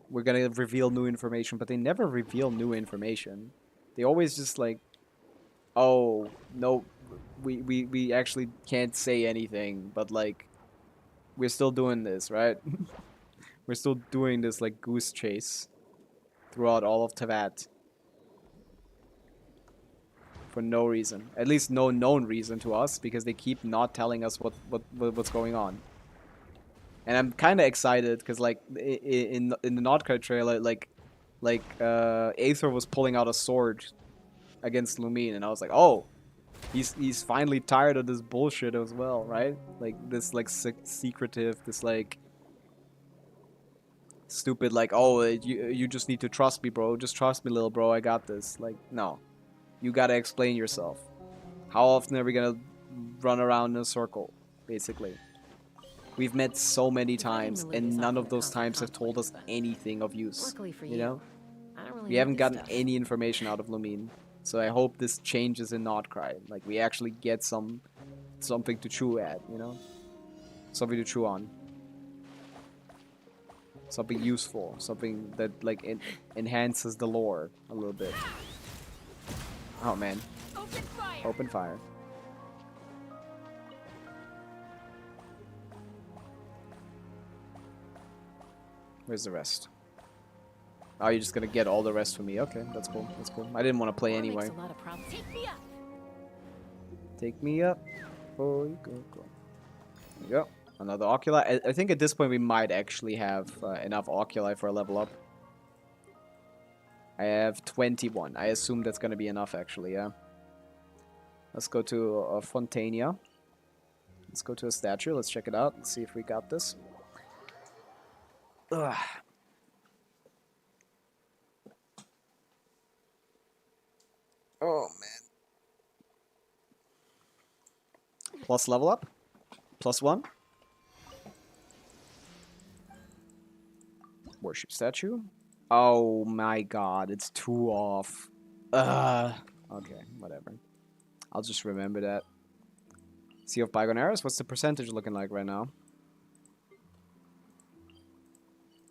we're gonna reveal new information, but they never reveal new information. They always just like, oh no, we actually can't say anything, but like we're still doing this, right? We're still doing this like goose chase throughout all of Tevat. For no reason. At least no known reason to us, because they keep not telling us what's going on. And I'm kind of excited because like in the Notcard trailer, like Aether was pulling out a sword against Lumine, and I was like, oh, he's finally tired of this bullshit as well, right? Like this like secretive, this like stupid like, oh, you just need to trust me, bro. Just trust me, little bro. I got this. Like, no. You gotta explain yourself. How often are we gonna run around in a circle, basically? We've met so many times, and none of those times have told us anything of use. You know? We haven't gotten any information out of Lumine. So I hope this changes in Notcry. Like, we actually get something to chew at, you know? Something to chew on. Something useful. Something that, like, enhances the lore a little bit. Oh man. Open fire. Open fire. Where's the rest? Oh, you're just gonna get all the rest for me. Okay, that's cool. That's cool. I didn't want to play anyway. Take me up. Take me up. Oh, you go. There you go. Another Oculi. I think at this point we might actually have enough Oculi for a level up. I have 21. I assume that's gonna be enough, actually, yeah. Let's go to Fontania. Let's go to a statue. Let's check it out. Let's see if we got this. Ugh. Oh, man. Plus level up? +1? Worship statue? Oh my god, it's 2 off. Okay, whatever. I'll just remember that. Sea of Bygone Eras, what's the percentage looking like right now?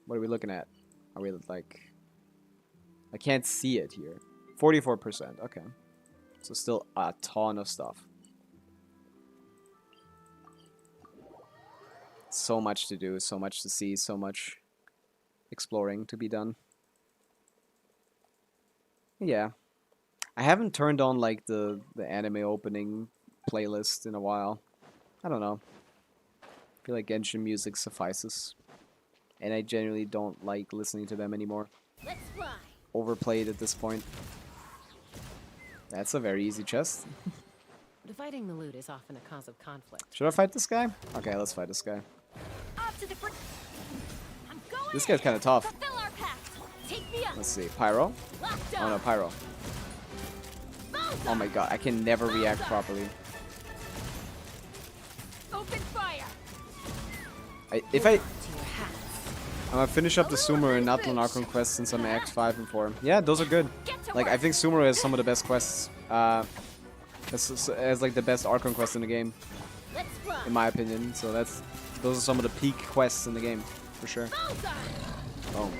What are we looking at? Are we like... I can't see it here. 44%, okay. So still a ton of stuff. So much to do, so much to see, so much exploring to be done. Yeah. I haven't turned on like the anime opening playlist in a while. I don't know. I feel like Genshin music suffices. And I genuinely don't like listening to them anymore. Let's fly. Overplayed at this point. That's a very easy chest. Dividing the loot is often a cause of conflict. Should I fight this guy? Okay, let's fight this guy. Off to the I'm going. This guy's kind of tough. Fulfill our pact. Take me up. Let's see. Pyro? Locked Oh no, up. Pyro. Oh my god, I can never react properly. Open fire. If I'm gonna finish up the Sumeru and Natlan Archon quests since I'm Act 5 and 4. Yeah, those are good. Like, I think Sumeru has some of the best quests. As like the best Archon quest in the game, Let's fly. in my opinion. So those are some of the peak quests in the game, for sure. Boom.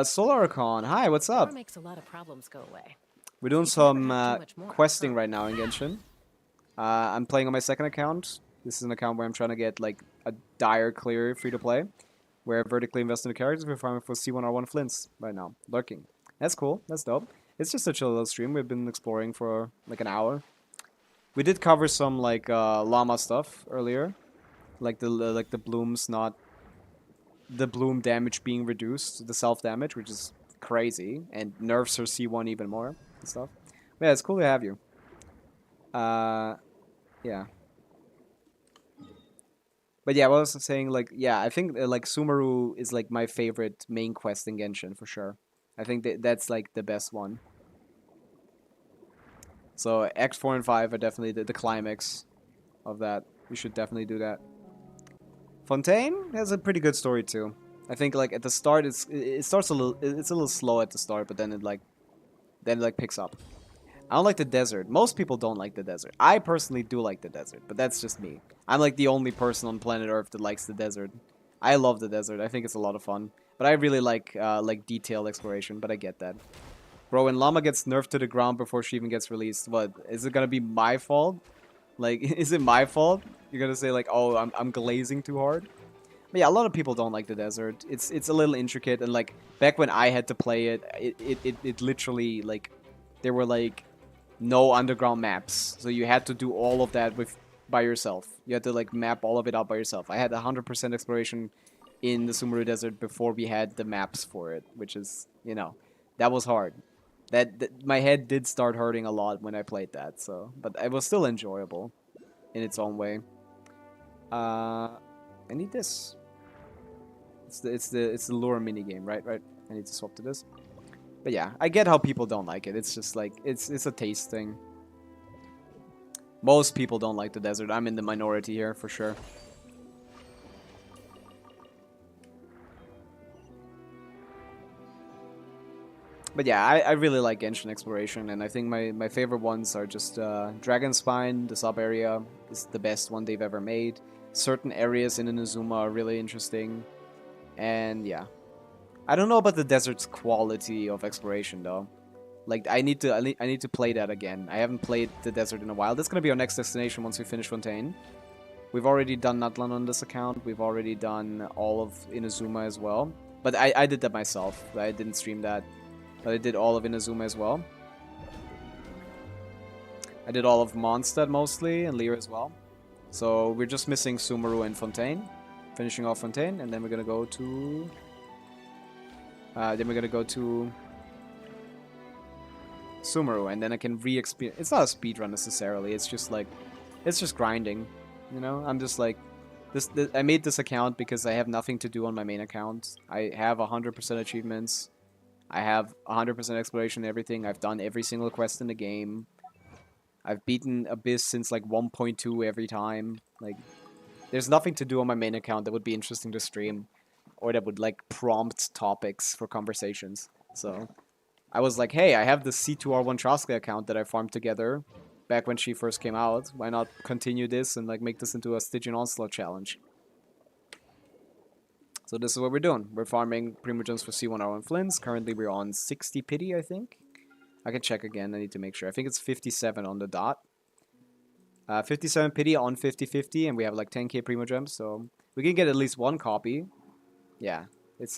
Solar Archon, hi, what's up? War makes a lot of problems go away. We're doing You can some never have too much more, questing huh? right now in Genshin. I'm playing on my second account. This is an account where I'm trying to get like a dire clear free to play, where I vertically invest in the characters. We're farming for C1R1 Flins right now, lurking. That's cool. That's dope. It's just a chill little stream. We've been exploring for like an hour. We did cover some like llama stuff earlier, like the blooms not. The bloom damage being reduced, the self damage, which is crazy, and nerfs her C1 even more and stuff. But yeah, it's cool to have you. Yeah. But yeah, what I was saying, like, yeah, I think like Sumeru is like my favorite main quest in Genshin for sure. I think that's like the best one. So X4 and 5 are definitely the climax of that. We should definitely do that. Fontaine has a pretty good story too. I think like at the start it starts it's a little slow at the start, but then it like picks up. I don't like the desert. Most people don't like the desert. I personally do like the desert, but that's just me. I'm like the only person on planet Earth that likes the desert. I love the desert. I think it's a lot of fun. But I really like detailed exploration, but I get that. Bro, when Llama gets nerfed to the ground before she even gets released, what? Is it gonna be my fault? Like, is it my fault? You're gonna say like, oh, I'm glazing too hard? But yeah, a lot of people don't like the desert. It's a little intricate, and like back when I had to play it, it literally like there were like no underground maps, so you had to do all of that by yourself. You had to like map all of it out by yourself. I had 100% exploration in the Sumeru Desert before we had the maps for it, which is, you know, that was hard. That my head did start hurting a lot when I played that. So, but it was still enjoyable in its own way. I need this. It's the lure mini game, right? Right. I need to swap to this. But yeah, I get how people don't like it. It's just like it's a taste thing. Most people don't like the desert. I'm in the minority here for sure. But yeah, I really like Genshin exploration, and I think my favorite ones are just Dragon Spine, the sub area is the best one they've ever made. Certain areas in Inazuma are really interesting. And yeah. I don't know about the desert's quality of exploration though. Like I need to play that again. I haven't played the desert in a while. That's gonna be our next destination once we finish Fontaine. We've already done Natlan on this account. We've already done all of Inazuma as well. But I did that myself. I didn't stream that. But I did all of Inazuma as well. I did all of Mondstadt mostly, and Lear as well. So we're just missing Sumeru and Fontaine. Finishing off Fontaine, and then we're gonna go to... Sumeru, and then I can re-experience... It's not a speedrun necessarily, it's just like... It's just grinding, you know? I'm just like... I made this account because I have nothing to do on my main account. I have 100% achievements. I have 100% exploration and everything. I've done every single quest in the game. I've beaten Abyss since like 1.2 every time. Like, there's nothing to do on my main account that would be interesting to stream. Or that would like prompt topics for conversations. So, I was like, hey, I have the C2R1 Traska account that I farmed together back when she first came out. Why not continue this and like make this into a Stygian Onslaught challenge? So this is what we're doing. We're farming Primogems for C1R1 Flins. Currently we're on 60 pity, I think. I can check again. I need to make sure. I think it's 57 on the dot. 57 pity on 50-50, and we have like 10k Primogems, so we can get at least one copy. Yeah, it's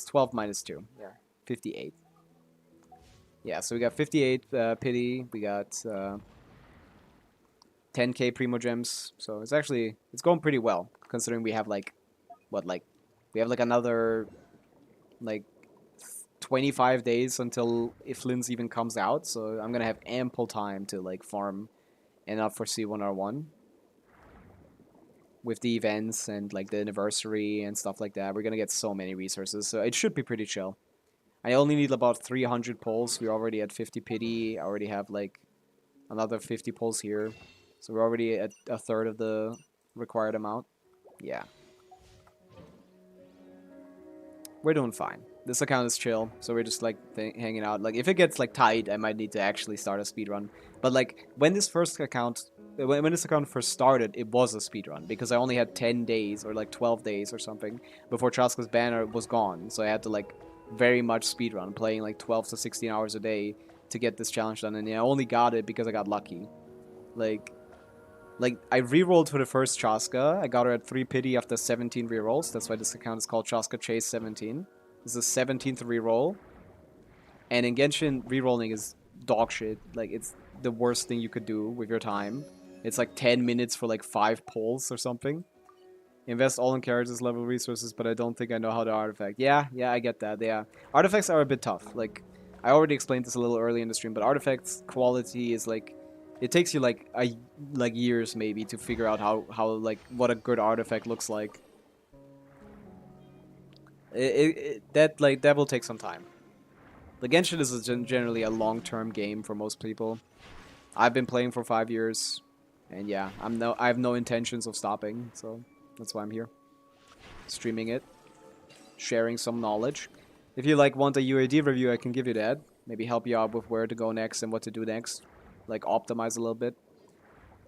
12 minus 2. Yeah, 58. Yeah, so we got 58 pity. We got 10k Primogems. So it's going pretty well, considering we have like, what, like, we have like another like 25 days until if Flins even comes out, so I'm gonna have ample time to like farm enough for C1R1 with the events and like the anniversary and stuff like that. We're gonna get so many resources, so it should be pretty chill. I only need about 300 pulls. We're already at 50 pity. I already have like another 50 pulls here, so we're already at a third of the required amount. Yeah. We're doing fine. This account is chill, so we're just like hanging out. Like if it gets like tight, I might need to actually start a speedrun. But like when this account first started, it was a speedrun because I only had 10 days or like 12 days or something before Traska's banner was gone. So I had to like very much speedrun, playing like 12 to 16 hours a day to get this challenge done, and I only got it because I got lucky. Like I rerolled for the first Traska. I got her at 3 pity after 17 rerolls. That's why this account is called Traska Chase 17. This is the 17th reroll. And in Genshin, rerolling is dog shit. Like, it's the worst thing you could do with your time. It's like 10 minutes for like 5 pulls or something. Invest all in characters level resources, but I don't think I know how to artifact. Yeah, I get that. Yeah. Artifacts are a bit tough. Like, I already explained this a little early in the stream, but artifacts quality is like it takes you like years maybe to figure out how like what a good artifact looks like. That will take some time. The Genshin is generally a long-term game for most people. I've been playing for 5 years, and yeah, I have no intentions of stopping, so that's why I'm here, streaming it, sharing some knowledge. If you like want a UID review, I can give you that. Maybe help you out with where to go next and what to do next, like optimize a little bit.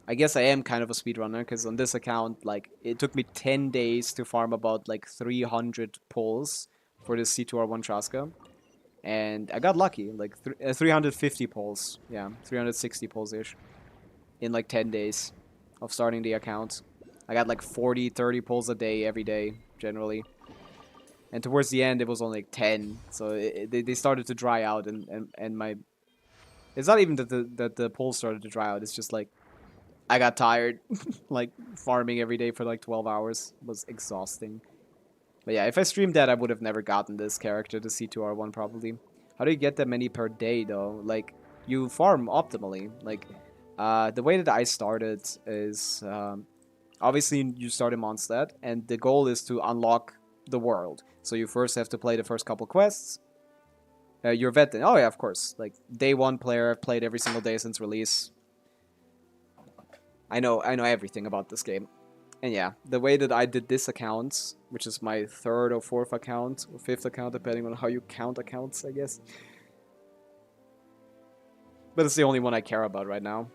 I guess I am kind of a speedrunner, because on this account, like, it took me 10 days to farm about, like, 300 pulls for this C2R1 Traska. And I got lucky, like, 350 pulls. Yeah, 360 pulls-ish. In, like, 10 days of starting the account. I got, like, 40, 30 pulls a day, every day, generally. And towards the end, it was only, like, 10. So they started to dry out, and my... It's not even that the pulls started to dry out, it's just, like, I got tired, like, farming every day for like 12 hours. It was exhausting. But yeah, if I streamed that, I would have never gotten this character, the C2R1 probably. How do you get that many per day, though? Like, you farm optimally. Like, the way that I started is, obviously you start in Mondstadt, and the goal is to unlock the world. So you first have to play the first couple quests. You're a vet then. Oh yeah, of course. Like, day one player, I've played every single day since release. I know everything about this game. And yeah, the way that I did this account, which is my 3rd or 4th account, or 5th account, depending on how you count accounts, I guess. But it's the only one I care about right now,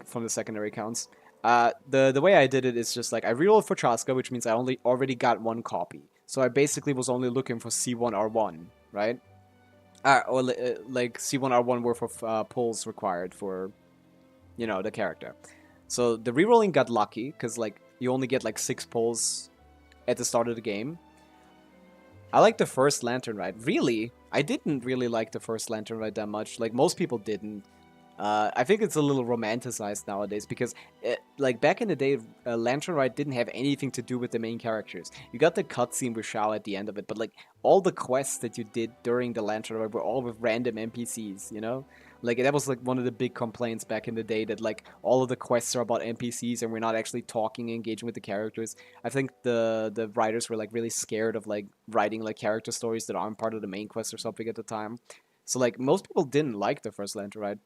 from the secondary accounts. The way I did it is just like, I rerolled for Traska, which means I already got 1 copy. So I basically was only looking for C1R1, right? Or like C1R1 worth of pulls required for, you know, the character. So the rerolling got lucky, because like you only get like 6 pulls at the start of the game. I like the first Lantern Ride. Really? I didn't really like the first Lantern Ride that much. Like, most people didn't. I think it's a little romanticized nowadays, because like back in the day, Lantern Ride didn't have anything to do with the main characters. You got the cutscene with Shao at the end of it, but like all the quests that you did during the Lantern Ride were all with random NPCs, you know? Like, that was like one of the big complaints back in the day, that like all of the quests are about NPCs and we're not actually talking and engaging with the characters. I think the writers were like really scared of like writing like character stories that aren't part of the main quest or something at the time. So like most people didn't like the first Lantern Ride.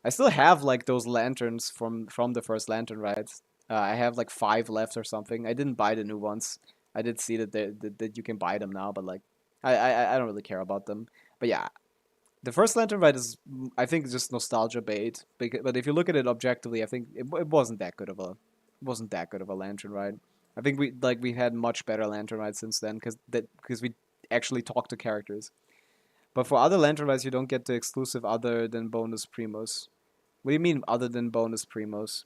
I still have like those lanterns from the first Lantern Ride. I have like 5 left or something. I didn't buy the new ones. I did see that you can buy them now, but like I don't really care about them. But yeah, the first Lantern Ride is, I think, just nostalgia bait. But if you look at it objectively, I think it wasn't that good of a Lantern Ride. I think we had much better Lantern Rides since then, because we actually talk to characters. But for other Lantern Rides, you don't get the exclusive other than bonus primos. What do you mean other than bonus primos?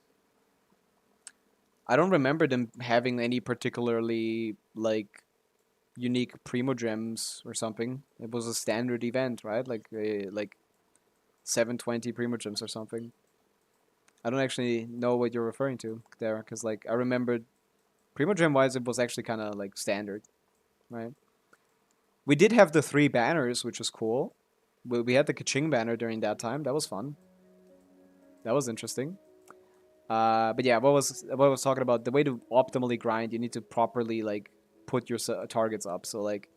I don't remember them having any particularly like unique primo gems or something. It was a standard event, right? Like 720 primo gems or something. I don't actually know what you're referring to there, because like I remembered primo gem wise, it was actually kind of like standard, right? We did have the 3 banners, which was cool. We had the Kaching banner during that time. That was fun. That was interesting. But yeah, what I was talking about, the way to optimally grind, you need to properly like put your targets up. So like,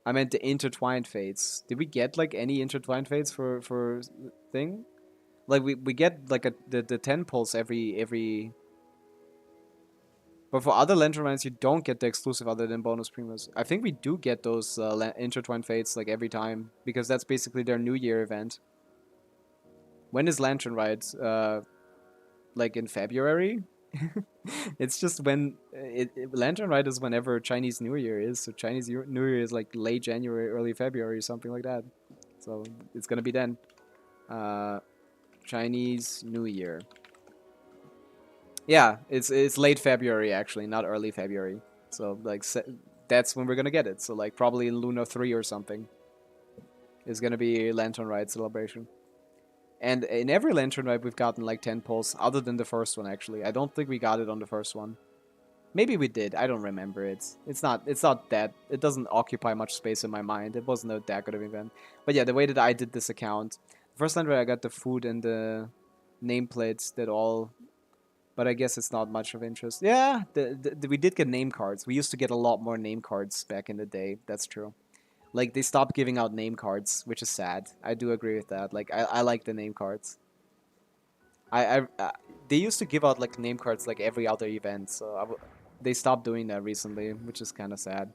I meant the intertwined fates. Did we get like any intertwined fates for thing? Like we get like the 10 pulse every. But for other Lantern Rides, you don't get the exclusive other than bonus primos. I think we do get those intertwined fates like every time, because that's basically their New Year event. When is Lantern Rides? Like in February? It's just when Lantern Ride is whenever Chinese New Year is. So Chinese New Year is like late January, early February, something like that. So it's gonna be then. Chinese New Year. Yeah, it's late February actually, not early February. So like that's when we're gonna get it. So like probably in Lunar 3 or something is gonna be Lantern Ride celebration. And in every Lantern Ride, we've gotten like 10 pulls, other than the first one, actually. I don't think we got it on the first one. Maybe we did. I don't remember it. It's not that. It doesn't occupy much space in my mind. It wasn't that good of an event. But yeah, the way that I did this account, the first Lantern Ride, I got the food and the nameplates that all, but I guess it's not much of interest. Yeah, we did get name cards. We used to get a lot more name cards back in the day. That's true. Like, they stopped giving out name cards, which is sad. I do agree with that. Like, I like the name cards. They used to give out, like, name cards, like, every other event, so they stopped doing that recently, which is kind of sad.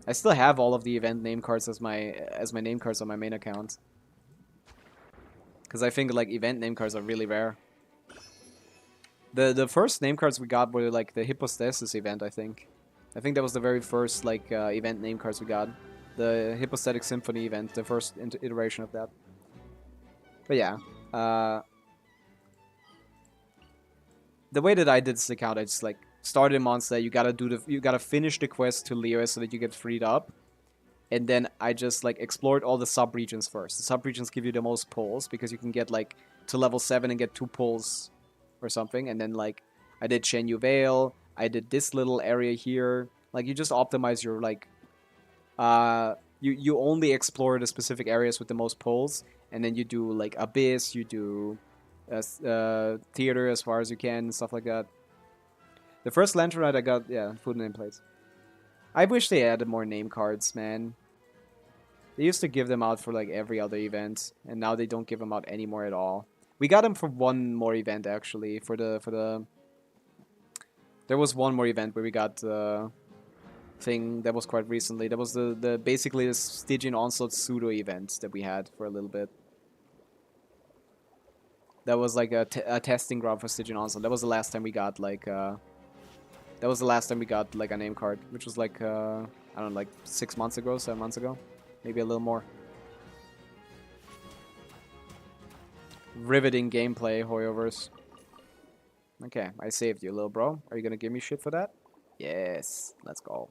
I still have all of the event name cards as my name cards on my main account. Because I think, like, event name cards are really rare. The first name cards we got were, like, the Hypostasis event, I think. I think that was the very first, like, event name cards we got. The Hypostatic Symphony event, the first iteration of that. But yeah, the way that I did this account, I just, like, started in Mondstadt. You gotta finish the quest to Leo so that you get freed up. And then I just, like, explored all the sub-regions first. The sub-regions give you the most pulls, because you can get, like, to level 7 and get 2 pulls or something. And then, like, I did Shenyu Vale, I did this little area here. Like, you just optimize your, like, you only explore the specific areas with the most pulls, and then you do, like, Abyss, you do theater as far as you can, and stuff like that. The first Lantern Ride I got, yeah, food nameplates. I wish they added more name cards, man. They used to give them out for, like, every other event, and now they don't give them out anymore at all. We got them for one more event, actually, for the... There was one more event where we got thing that was quite recently. That was the basically the Stygian Onslaught pseudo event that we had for a little bit. That was like a testing ground for Stygian Onslaught. That was the last time we got like a name card, which was like I don't know, like 6 months ago, 7 months ago, maybe a little more. Riveting gameplay, Hoyoverse. Okay, I saved you, little bro. Are you gonna give me shit for that? Yes, let's go.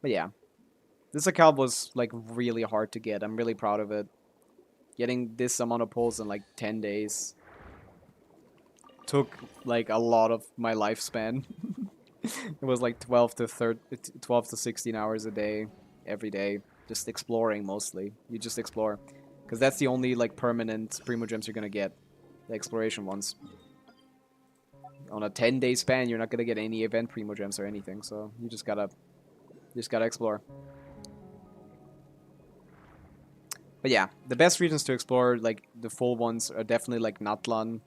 But yeah, this account was, like, really hard to get. I'm really proud of it. Getting this amount of pulls in, like, 10 days took, like, a lot of my lifespan. It was, like, 12 to 16 hours a day, every day, just exploring mostly. You just explore. Because that's the only, like, permanent Primogems you're gonna get. The exploration ones. On a 10-day span, you're not gonna get any event Primogems or anything, so you just gotta explore. But yeah, the best regions to explore, like, the full ones, are definitely, like, Natlan.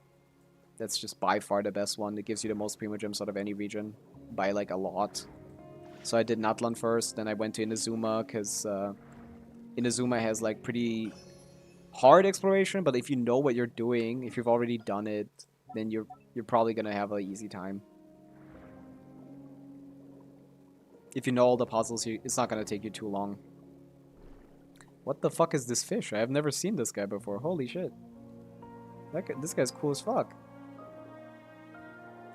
That's just by far the best one. It gives you the most Primogems out of any region. By, like, a lot. So I did Natlan first, then I went to Inazuma, because Inazuma has, like, pretty hard exploration, but if you know what you're doing, if you've already done it, then you're probably gonna have an easy time. If you know all the puzzles, it's not gonna take you too long. What the fuck is this fish? I have never seen this guy before. Holy shit. This guy's cool as fuck.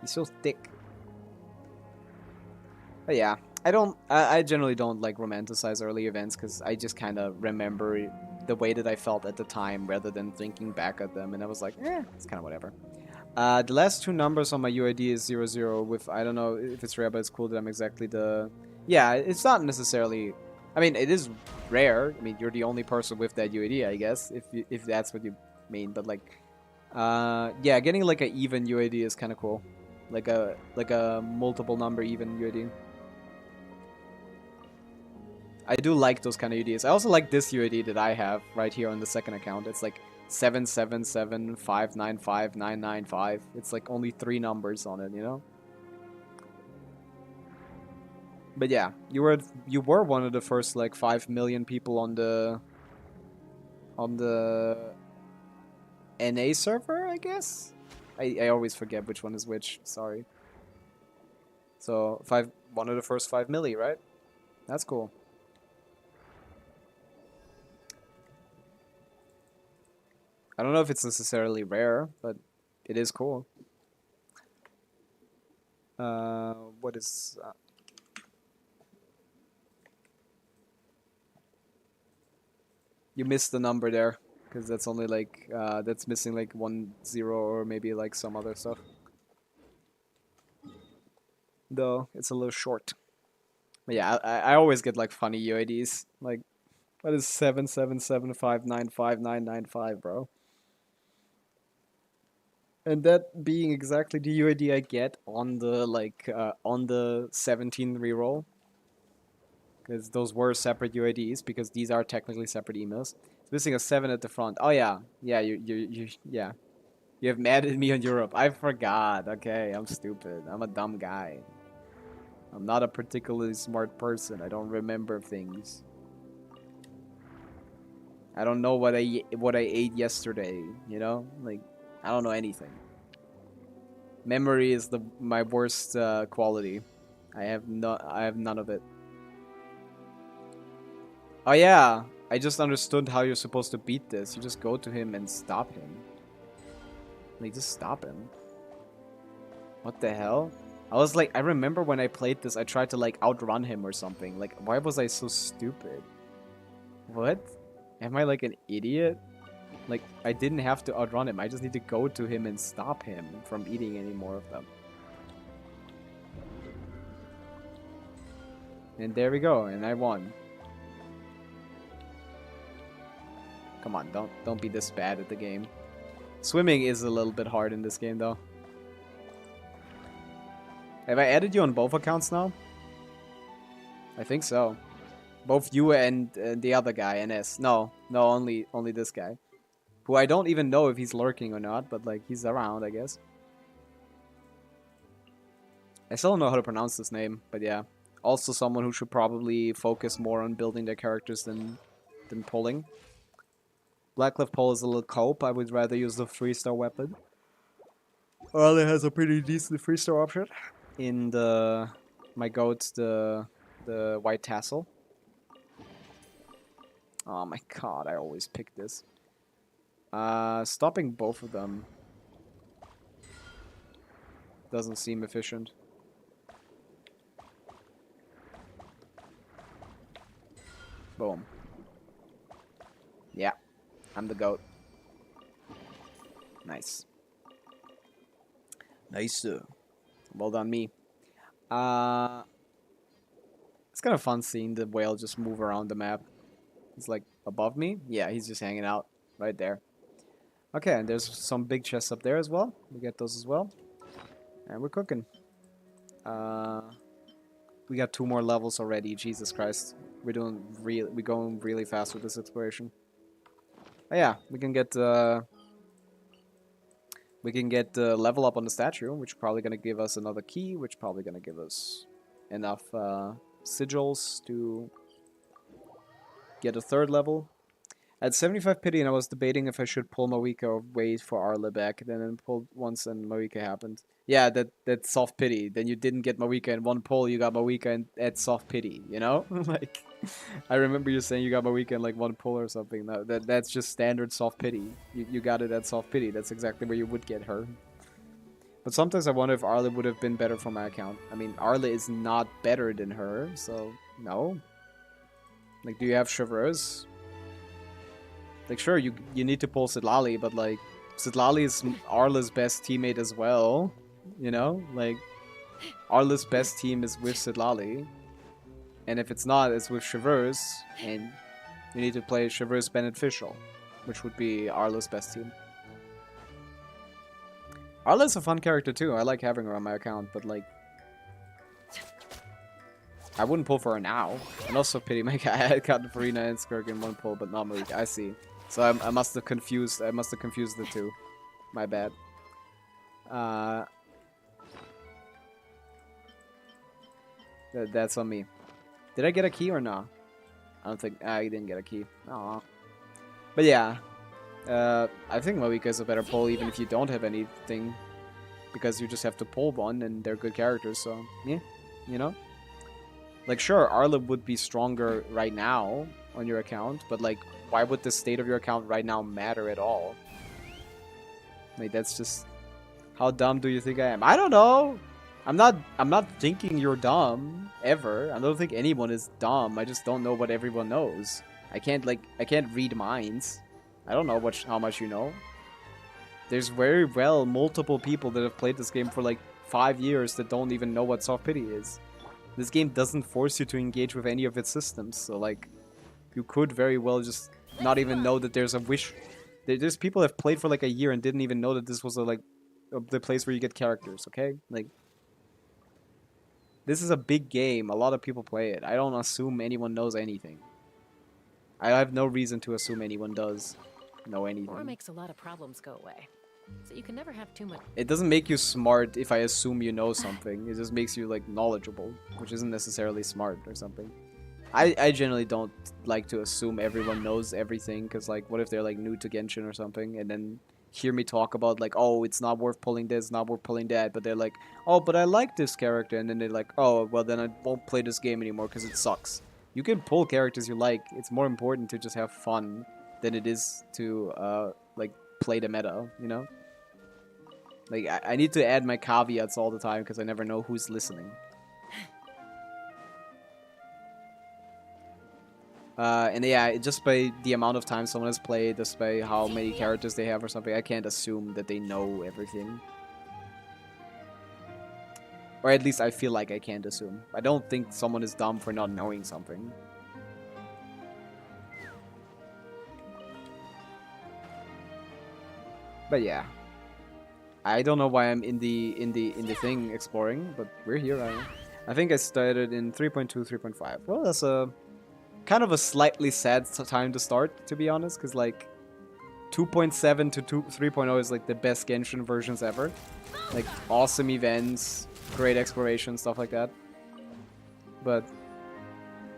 He's so thick. But yeah, I generally don't, like, romanticize early events, because I just kind of remember the way that I felt at the time rather than thinking back at them, and I was like, it's kind of whatever. The last 2 numbers on my UID is 00 with, I don't know if it's rare, but it's cool that I'm exactly the... Yeah, it's not necessarily... I mean, it is rare. I mean, you're the only person with that UID, I guess, if that's what you mean. But, like, yeah, getting, like, an even UID is kind of cool. Like a multiple number even UID. I do like those kind of UIDs. I also like this UID that I have right here on the second account. It's like 777595995. It's like only 3 numbers on it, you know? But yeah, you were one of the first, like, 5 million people on the NA server, I guess? I always forget which one is which, sorry. So, one of the first 5 milli, right? That's cool. I don't know if it's necessarily rare, but it is cool. What is... You missed the number there, because that's only, like, that's missing, like, 10 or maybe, like, some other stuff. Though, it's a little short. But yeah, I always get, like, funny UIDs. Like, what is 777595995, bro? And that being exactly the UID I get on the on the 17 reroll. Because those were separate UIDs, because these are technically separate emails. It's missing a 7 at the front. Oh yeah. Yeah, yeah. You have mad at me on Europe. I forgot. Okay, I'm stupid. I'm a dumb guy. I'm not a particularly smart person. I don't remember things. I don't know what I ate yesterday, you know? Like, I don't know anything. Memory is my worst quality. I have none of it. Oh yeah, I just understood how you're supposed to beat this. You just go to him and stop him. Like, just stop him. What the hell? I was like, I remember when I played this, I tried to like outrun him or something. Like, why was I so stupid? What? Am I like an idiot? Like, I didn't have to outrun him. I just need to go to him and stop him from eating any more of them. And there we go, and I won. Come on, don't be this bad at the game. Swimming is a little bit hard in this game, though. Have I added you on both accounts now? I think so. Both you and the other guy, NS. No, only this guy. Who I don't even know if he's lurking or not, but like, he's around, I guess. I still don't know how to pronounce this name, but yeah. Also someone who should probably focus more on building their characters than pulling. Blackcliff Pole is a little cope. I would rather use the 3-star weapon. Arle has a pretty decent 3-star option. In my goat, the white tassel. Oh my god, I always pick this. Stopping both of them doesn't seem efficient. Boom. Yeah, I'm the goat. Nice. Nice. Well done, me. It's kind of fun seeing the whale just move around the map. He's like above me. Yeah, he's just hanging out right there. Okay, and there's some big chests up there as well. We get those as well. And we're cooking. We got 2 more levels already. Jesus Christ. We're going really fast with this exploration. Oh yeah, we can get level up on the statue, which is probably gonna give us another key, which is probably gonna give us enough sigils to get a 3rd level. At 75 pity, and I was debating if I should pull Mawika or wait for Arle back. Then I pulled once, and Mawika happened. Yeah, that's soft pity. Then you didn't get Mawika in 1 pull. You got Mawika at soft pity. You know, like I remember you saying you got Mawika in like 1 pull or something. No, that's just standard soft pity. You got it at soft pity. That's exactly where you would get her. But sometimes I wonder if Arle would have been better for my account. I mean, Arle is not better than her, so no. Like, do you have Traverse? Like, sure, you need to pull Sidlali, but like, Sidlali is Arle's best teammate as well. You know, like, Arle's best team is with Sidlali, and if it's not, it's with Traverse, and you need to play Traverse Beneficial, which would be Arle's best team. Arle's a fun character too. I like having her on my account, but like, I wouldn't pull for her now. And also pity my guy. I had gotten Farina and Skirk in 1 pull, but not Marika. I see. So I must have confused. I must have confused the two. My bad. That's on me. Did I get a key or no? I don't think I didn't get a key. Aw. But yeah, I think Marika is a better pull even if you don't have anything, because you just have to pull 1 and they're good characters. So yeah, you know. Like, sure, Arle would be stronger right now on your account, but like, why would the state of your account right now matter at all? Like, that's just... How dumb do you think I am? I don't know! I'm not thinking you're dumb, ever. I don't think anyone is dumb. I just don't know what everyone knows. I can't read minds. I don't know how much you know. There's very well multiple people that have played this game for like 5 years that don't even know what soft pity is. This game doesn't force you to engage with any of its systems, so like, you could very well just not even know that there's a wish. There's people that have played for like a year and didn't even know that this was a like the place where you get characters, okay? Like, this is a big game. A lot of people play it. I don't assume anyone knows anything. I have no reason to assume anyone does know War anything. makes a lot of problems go away. So you can never have too much. It doesn't make you smart if I assume you know something. It just makes you, like, knowledgeable, which isn't necessarily smart or something. I generally don't like to assume everyone knows everything, because, like, what if they're, like, new to Genshin or something, and then hear me talk about, like, oh, it's not worth pulling this, not worth pulling that, but they're like, oh, but I like this character, and then they're like, oh, well, then I won't play this game anymore because it sucks. You can pull characters you like. It's more important to just have fun than it is to, like, play the meta, you know? Like, I need to add my caveats all the time because I never know who's listening. And yeah, just by the amount of time someone has played, just by how many characters they have or something, I can't assume that they know everything. Or at least I feel like I can't assume. I don't think someone is dumb for not knowing something. But yeah. I don't know why I'm in the thing exploring, but we're here. I think I started in 3.2, 3.5. Well, that's a kind of a slightly sad time to start, to be honest, because like 2.7 to 3.0 is like the best Genshin versions ever. Like awesome events, great exploration, stuff like that. But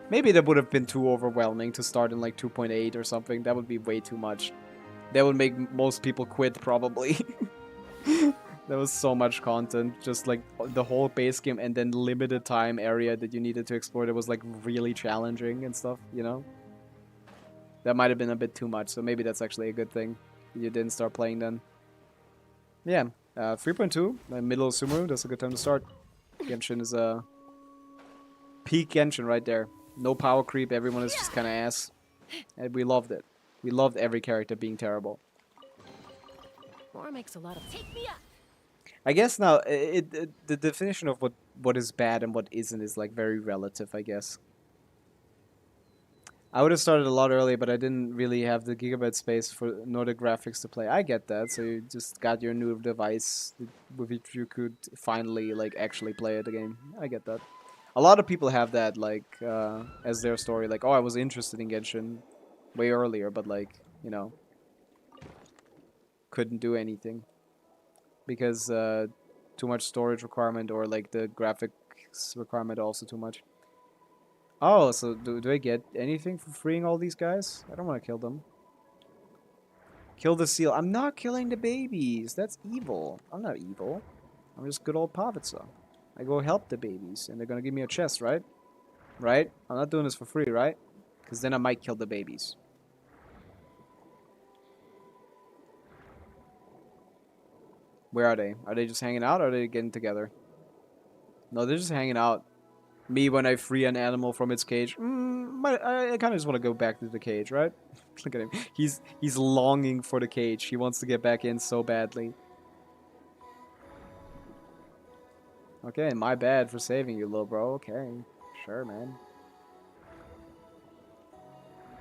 maybe that would have been too overwhelming to start in like 2.8 or something. That would be way too much. That would make most people quit probably. There was so much content, just like the whole base game and then limited time area that you needed to explore that was like really challenging and stuff, you know? That might have been a bit too much, so maybe that's actually a good thing. You didn't start playing then. Yeah, 3.2, middle of Sumeru, that's a good time to start. Genshin is a peak Genshin right there. No power creep, everyone is just kind of ass. And we loved it. We loved every character being terrible. War makes a lot of. Take me up. I guess now the definition of what is bad and what isn't is like very relative, I guess. I would have started a lot earlier, but I didn't really have the gigabyte space for nor the graphics to play. I get that, so you just got your new device with which you could finally like actually play the game. I get that. A lot of people have that like as their story, like, oh, I was interested in Genshin way earlier, but like, you know, couldn't do anything because too much storage requirement or like the graphics requirement also too much. Oh, so do I get anything for freeing all these guys? I don't want to kill them. Kill the seal. I'm not killing the babies. That's evil. I'm not evil. I'm just good old Pavitsa. I go help the babies, and they're gonna give me a chest, right? Right? I'm not doing this for free, right? Because then I might kill the babies. Where are they? Are they just hanging out, or are they getting together? No, they're just hanging out. Me, when I free an animal from its cage, I kind of just want to go back to the cage, right? Look at him. He's longing for the cage. He wants to get back in so badly. Okay, my bad for saving you, little bro. Okay, sure, man.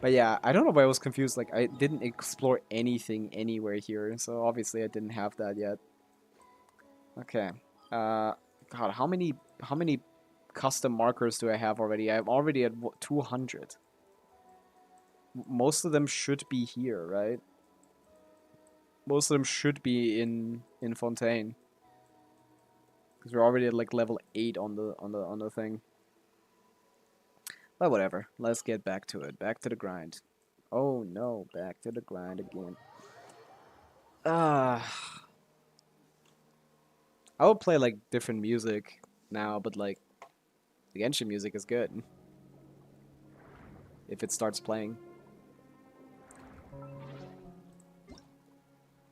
But yeah, I don't know why I was confused. Like, I didn't explore anything anywhere here, so obviously I didn't have that yet. Okay. God, how many custom markers do I have already? I'm already at 200. Most of them should be here, right? Most of them should be in Fontaine. Because we're already at like level 8 on the thing. But whatever. Let's get back to it. Back to the grind. Oh no, back to the grind again. I would play like different music now, but like the Genshin music is good. If it starts playing.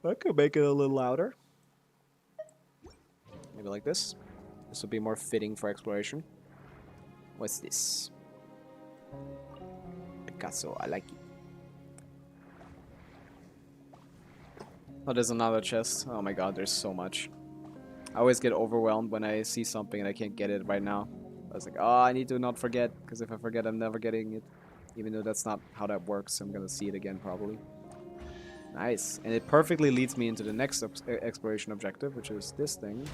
I could make it a little louder. Maybe like this. This would be more fitting for exploration. What's this? Picasso, I like it. Oh, there's another chest. Oh my god, there's so much. I always get overwhelmed when I see something and I can't get it right now. I was like, oh, I need to not forget, because if I forget, I'm never getting it. Even though that's not how that works, I'm gonna see it again probably. Nice. And it perfectly leads me into the next exploration objective, which is this thing.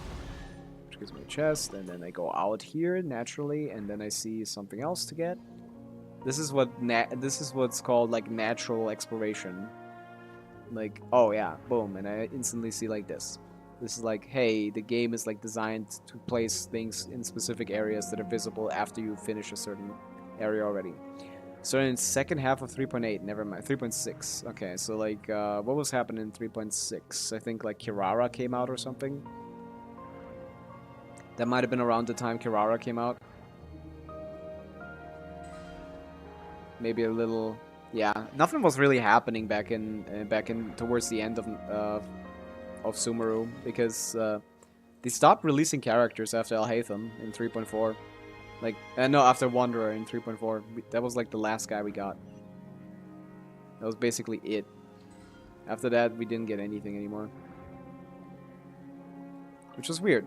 Which gives me a chest, and then I go out here naturally, and then I see something else to get. This is what's called like natural exploration. Like, oh yeah, boom, and I instantly see like this. This is like, hey, the game is like designed to place things in specific areas that are visible after you finish a certain area already. So in second half of 3.8, never mind, 3.6. Okay, so like, what was happening in 3.6? I think like KRAI came out or something. That might have been around the time KRAI came out. Maybe a little, yeah. Nothing was really happening back in towards the end of Sumeru because they stopped releasing characters after Al-Haytham in 3.4. Like, no, after Wanderer in 3.4. That was like the last guy we got. That was basically it. After that, we didn't get anything anymore. Which was weird.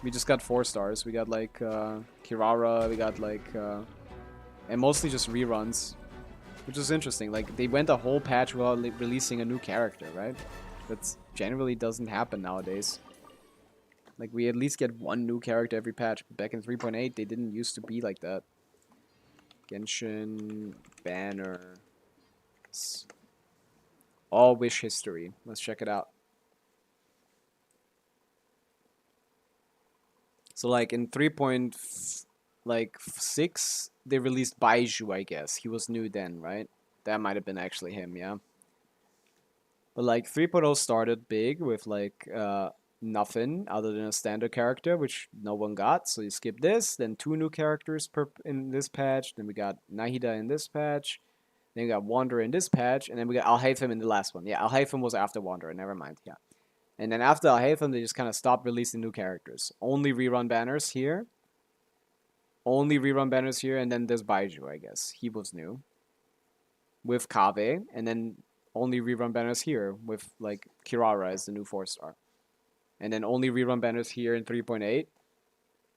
We just got 4 stars. We got like KRAI, we got like and mostly just reruns, which is interesting. Like they went a whole patch without releasing a new character, right? That generally doesn't happen nowadays. Like we at least get 1 new character every patch. But back in 3.8, they didn't used to be like that. Genshin banner. All wish history. Let's check it out. So like in 3.6, they released Baiju, I guess. He was new then, right? That might have been actually him, yeah. But like 3.0 started big with like nothing other than a standard character, which no one got. So you skip this, then 2 new characters in this patch. Then we got Nahida in this patch. Then we got Wanderer in this patch, and then we got Al-Haytham in the last one. Yeah, Al-Haytham was after Wanderer. Never mind. Yeah. And then after Al-Haytham, they just kind of stopped releasing new characters. Only rerun banners here. Only rerun banners here, and then there's Baiju, I guess. He was new. With Kaveh, and then only rerun banners here with, like, KRAI as the new 4-star. And then only rerun banners here in 3.8.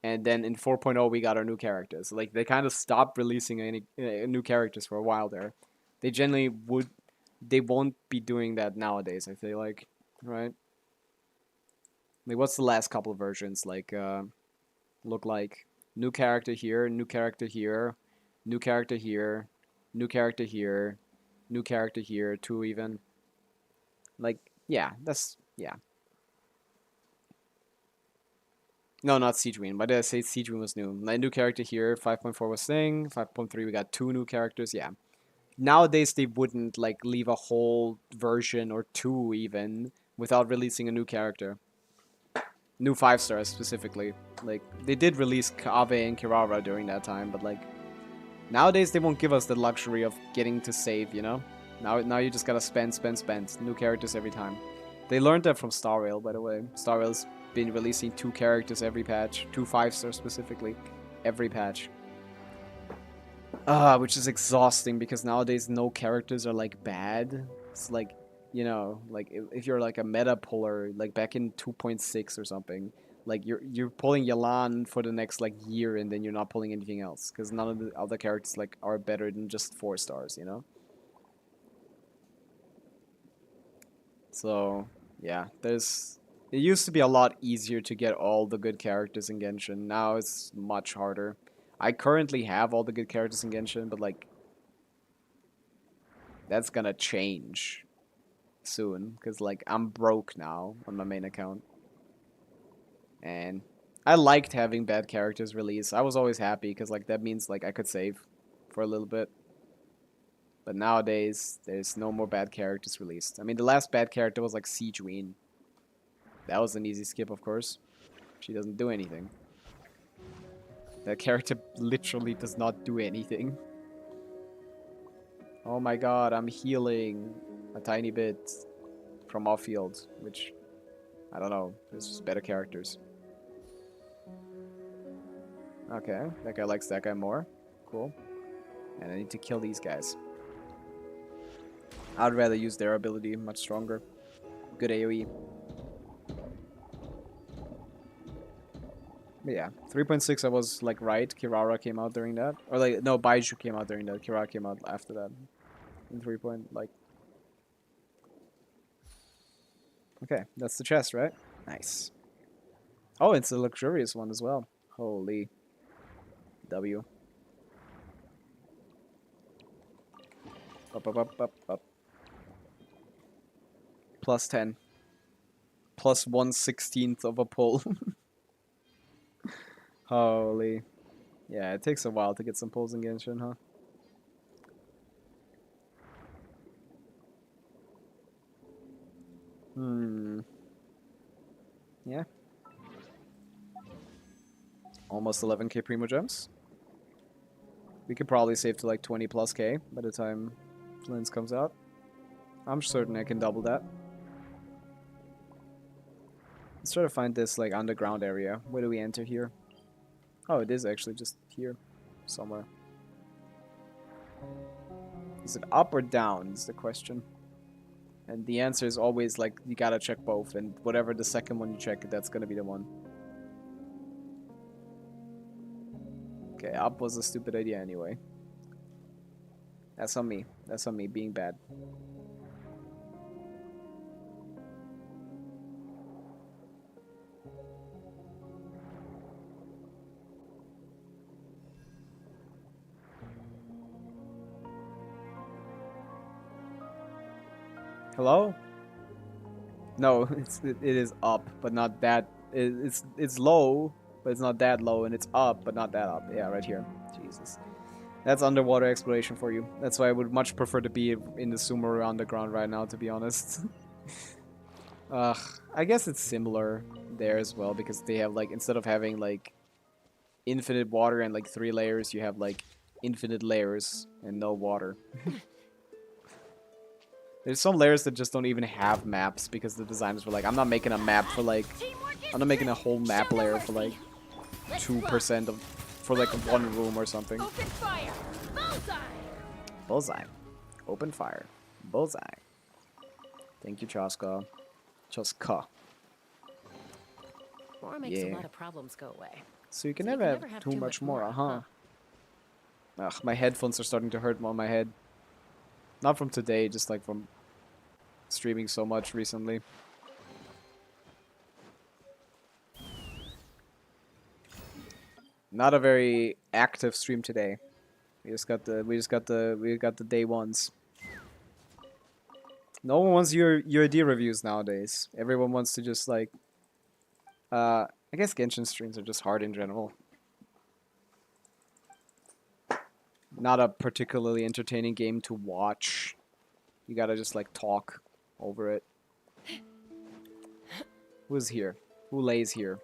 And then in 4.0, we got our new characters. Like, they kind of stopped releasing any new characters for a while there. They generally would... They won't be doing that nowadays, I feel like. Right? Like, what's the last couple of versions like look like? New character here, new character here, new character here, new character here, new character here, 2 even. Like, yeah, that's, yeah. No, not Siegewin. Why did I say Siegewin was new? My new character here, 5.4 was Thing, 5.3 we got 2 new characters, yeah. Nowadays they wouldn't, like, leave a whole version or 2 even without releasing a new character. New 5-stars specifically. Like, they did release Kaveh and KRAI during that time, but like, nowadays they won't give us the luxury of getting to save, you know? Now you just gotta spend. New characters every time. They learned that from Star Rail, by the way. Star Rail's been releasing 2 characters every patch. 2 5-stars specifically. Every patch. Which is exhausting because nowadays no characters are like bad. It's like, you know, like if you're like a meta puller, like back in 2.6 or something, like you're pulling Yalan for the next like year and then you're not pulling anything else because none of the other characters like are better than just 4 stars, you know? So, yeah, it used to be a lot easier to get all the good characters in Genshin. Now it's much harder. I currently have all the good characters in Genshin, but like that's gonna change soon because like I'm broke now on my main account, and I liked having bad characters released. I was always happy because like that means like I could save for a little bit. But nowadays there's no more bad characters released. I mean the last bad character was like Siegewin. That was an easy skip, of course. She doesn't do anything. That character literally does not do anything. Oh my god, I'm healing a tiny bit from off field, which, I don't know, there's just better characters. Okay, that guy likes that guy more. Cool. And I need to kill these guys. I'd rather use their ability, much stronger. Good AoE. But yeah, 3.6 I was like right. Kirara came out during that. Or like, no, Baiju came out during that. Kirara came out after that. In 3 point, like... Okay, that's the chest, right? Nice. Oh, it's a luxurious one as well. Holy. W. Up, up, up, up, up. Plus 10. Plus 1/16 of a pull. Holy. Yeah, it takes a while to get some pulls in Genshin, huh? Yeah. Almost 11k Primo Gems. We could probably save to like 20 plus K by the time Flins comes out. I'm certain I can double that. Let's try to find this like underground area. Where do we enter here? Oh, it is actually just here. Somewhere. Is it up or down is the question. And the answer is always like, you gotta check both. And whatever the second one you check, that's gonna be the one. Okay, up was a stupid idea anyway. That's on me. That's on me being bad. Hello? No, it is up, but not that. It's low, but it's not that low, and it's up, but not that up. Yeah, right here. Jesus. That's underwater exploration for you. That's why I would much prefer to be in the Sumeru underground right now, to be honest. I guess it's similar there as well, because they have, like, instead of having, like, infinite water and, like, 3 layers, you have, like, infinite layers and no water. There's some layers that just don't even have maps, because the designers were like, I'm not making a map for, like, I'm not making a whole map layer for, like, 2% of, for, like, 1 room or something. Open fire! Bullseye! Bullseye. Open fire. Bullseye. Thank you, Chaska. Chaska. War makes a Yeah. lot of problems go away. So you can So you never have too much more, huh? Ugh, my headphones are starting to hurt on my head. Not from today, just like from streaming so much recently. Not a very active stream today. We got the day ones. No one wants your UID reviews nowadays. Everyone wants to just like I guess Genshin streams are just hard in general. Not a particularly entertaining game to watch. You gotta just like talk over it. Who's here? Who lays here?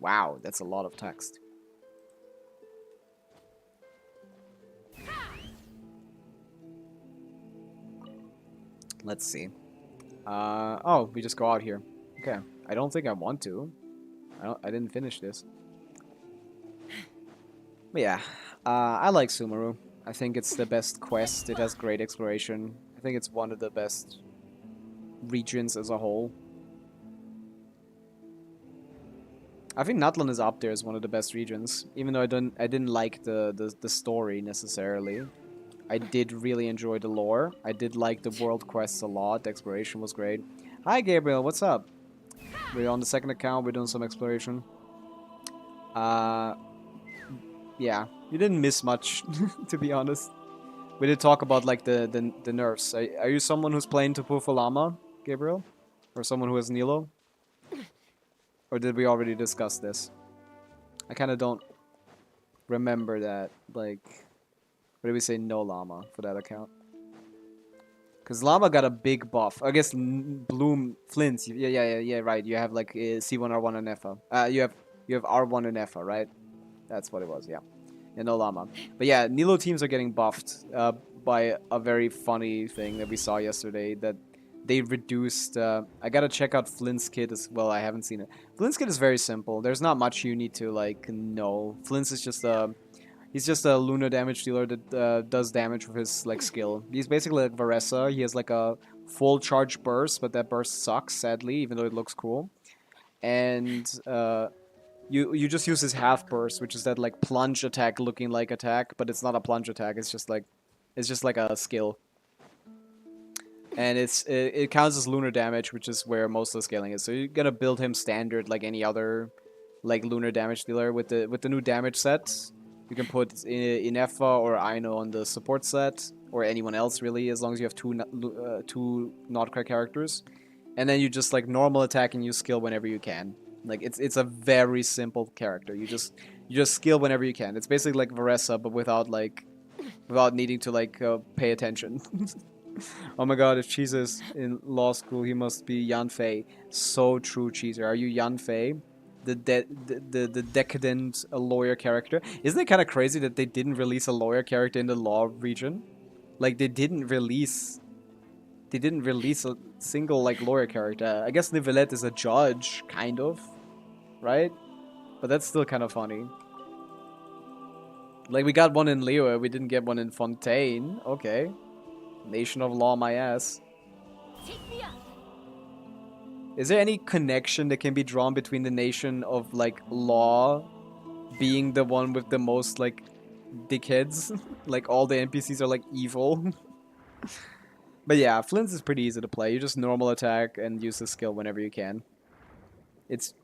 Wow, that's a lot of text. Let's see. Oh, we just go out here. Okay. I don't think I want to. I didn't finish this. But yeah, I like Sumeru. I think it's the best quest. It has great exploration. I think it's one of the best regions as a whole. I think Natlan is up there as one of the best regions, even though I didn't like the story necessarily. I did really enjoy the lore. I did like the world quests a lot. The exploration was great. Hi Gabriel, what's up? We're on the second account. We're doing some exploration. Yeah, you didn't miss much, to be honest. We did talk about like the nerfs. Are you someone who's playing Tapu Lama, Gabriel, or someone who has Nilo? Or did we already discuss this? I kind of don't remember that. Like, what did we say? No Llama for that account. Because Llama got a big buff. I guess Bloom Flins. Yeah. Right. You have like C1R1 and Effa. You have R1 and Effa, right? That's what it was. Yeah. Yeah. No Llama. But yeah, Nilo teams are getting buffed by a very funny thing that we saw yesterday. That they reduced. I gotta check out Flint's kit as well. I haven't seen it. Flint's kit is very simple. There's not much you need to like know. Flint's is just a. He's just a lunar damage dealer that does damage with his like skill. He's basically like Varessa. He has like a full charge burst, but that burst sucks sadly, even though it looks cool. And you just use his half burst, which is that like plunge attack looking like attack, but it's not a plunge attack. It's just like a skill. And it counts as lunar damage, which is where most of the scaling is. So you're gonna build him standard like any other like lunar damage dealer with the new damage set. You can put Inefa or Aino on the support set, or anyone else really, as long as you have two Notcrack characters. And then you just like normal attack and use skill whenever you can. Like it's a very simple character. You just skill whenever you can. It's basically like Varessa, but without needing to like pay attention. Oh my god, if Cheese is in law school, he must be Yan Fei. So true, Cheeser. Are you Yan Fei? The decadent lawyer character? Isn't it kind of crazy that they didn't release a lawyer character in the law region? Like, they didn't release a single, like, lawyer character. I guess Nivelette is a judge, kind of. Right? But that's still kind of funny. Like, we got one in Leo, we didn't get one in Fontaine. Okay. Nation of Law, my ass. Take me up. Is there any connection that can be drawn between the Nation of, like, Law being the one with the most, like, dickheads? Like, all the NPCs are, like, evil? But yeah, Flint's is pretty easy to play. You just normal attack and use his skill whenever you can.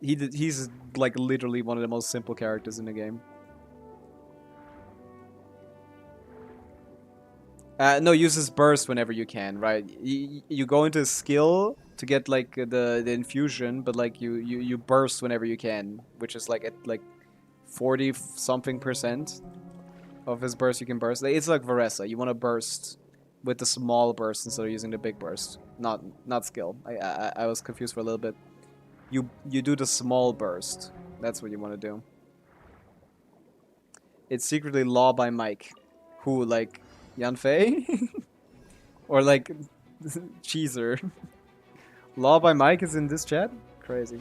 He's, like, literally one of the most simple characters in the game. No, use his burst whenever you can, right? You go into skill to get like the infusion, but like you burst whenever you can, which is like at like 40 something % of his burst you can burst. It's like Varessa. You want to burst with the small burst instead of using the big burst. Not skill. I was confused for a little bit. You do the small burst. That's what you want to do. It's secretly Law by Mike, who like Yan Fei? Or like Cheeser. Law by Mike is in this chat? Crazy.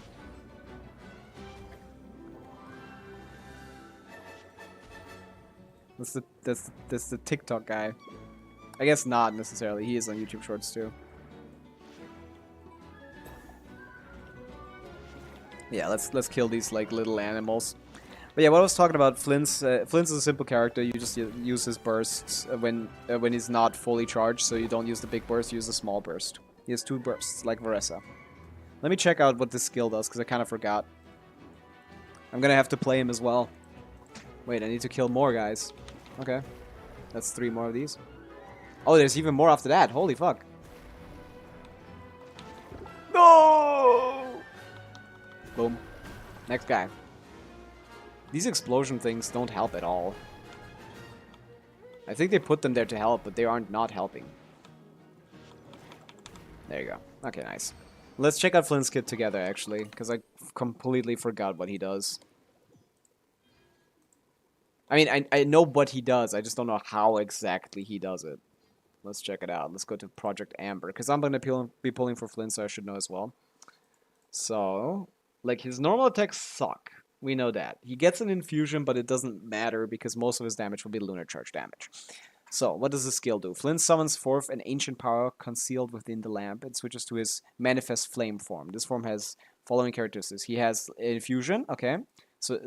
That's the TikTok guy. I guess not necessarily. He is on YouTube Shorts too. Yeah, let's kill these like little animals. But yeah, what I was talking about, Flint's is a simple character. You just use his bursts when he's not fully charged, so you don't use the big burst, you use the small burst. He has 2 bursts, like Varessa. Let me check out what this skill does, because I kind of forgot. I'm gonna have to play him as well. Wait, I need to kill more guys. Okay. That's 3 more of these. Oh, there's even more after that. Holy fuck. No! Boom. Next guy. These explosion things don't help at all. I think they put them there to help, but they aren't not helping. There you go. Okay, nice. Let's check out Flint's kit together, actually, because I completely forgot what he does. I mean, I know what he does, I just don't know how exactly he does it. Let's check it out. Let's go to Project Amber, because I'm going to be pulling for Flint, so I should know as well. So, like, his normal attacks suck. We know that. He gets an infusion, but it doesn't matter because most of his damage will be lunar charge damage. So, what does the skill do? Flint summons forth an ancient power concealed within the lamp and switches to his manifest flame form. This form has following characteristics. He has infusion, okay. So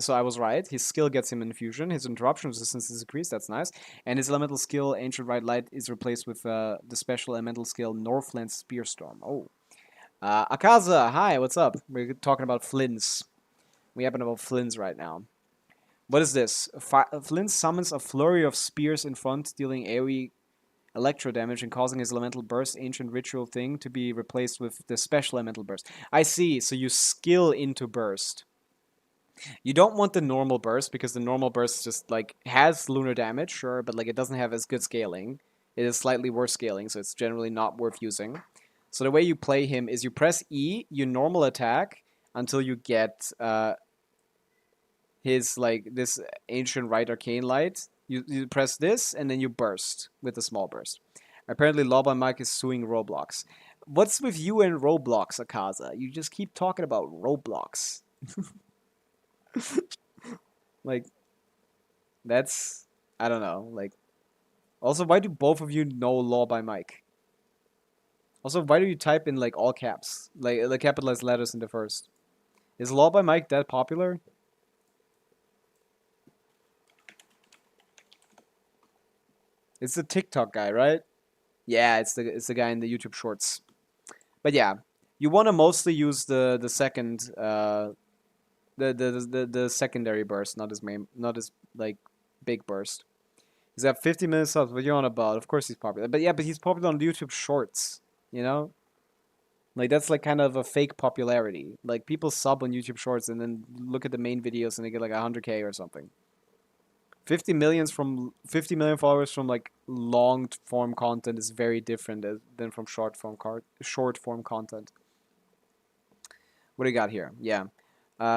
I was right. His skill gets him infusion. His interruption resistance is increased, that's nice. And his elemental skill, Ancient Bright Light, is replaced with the special elemental skill, Northland Spearstorm. Oh. Akaza, hi, what's up? We're talking about Flins. We happen about Flins right now. What is this? Flint summons a flurry of spears in front, dealing AoE electro damage and causing his elemental burst ancient ritual thing to be replaced with the special elemental burst. I see, so you skill into burst. You don't want the normal burst because the normal burst just like has lunar damage, sure, but like it doesn't have as good scaling. It is slightly worse scaling, so it's generally not worth using. So the way you play him is you press E, you normal attack, until you get his like this ancient right arcane light. You press this and then you burst with a small burst. Apparently Loba Mike is suing Roblox. What's with you and Roblox, Akaza? You just keep talking about Roblox. Like, that's, I don't know, like, also why do both of you know Law by Mike? Also, why do you type in like all caps, like the capitalized letters in the first? Is Law by Mike that popular? It's the TikTok guy, right? Yeah, it's the guy in the YouTube Shorts. But yeah, you want to mostly use the second the secondary burst, not his main, not his like big burst. He's got 50 million subs. What you on about? Of course he's popular. But yeah, but he's popular on YouTube Shorts. You know, like that's like kind of a fake popularity. Like people sub on YouTube Shorts and then look at the main videos and they get like 100K or something. 50 million followers from like long form content is very different than from short form content. What do you got here? Yeah.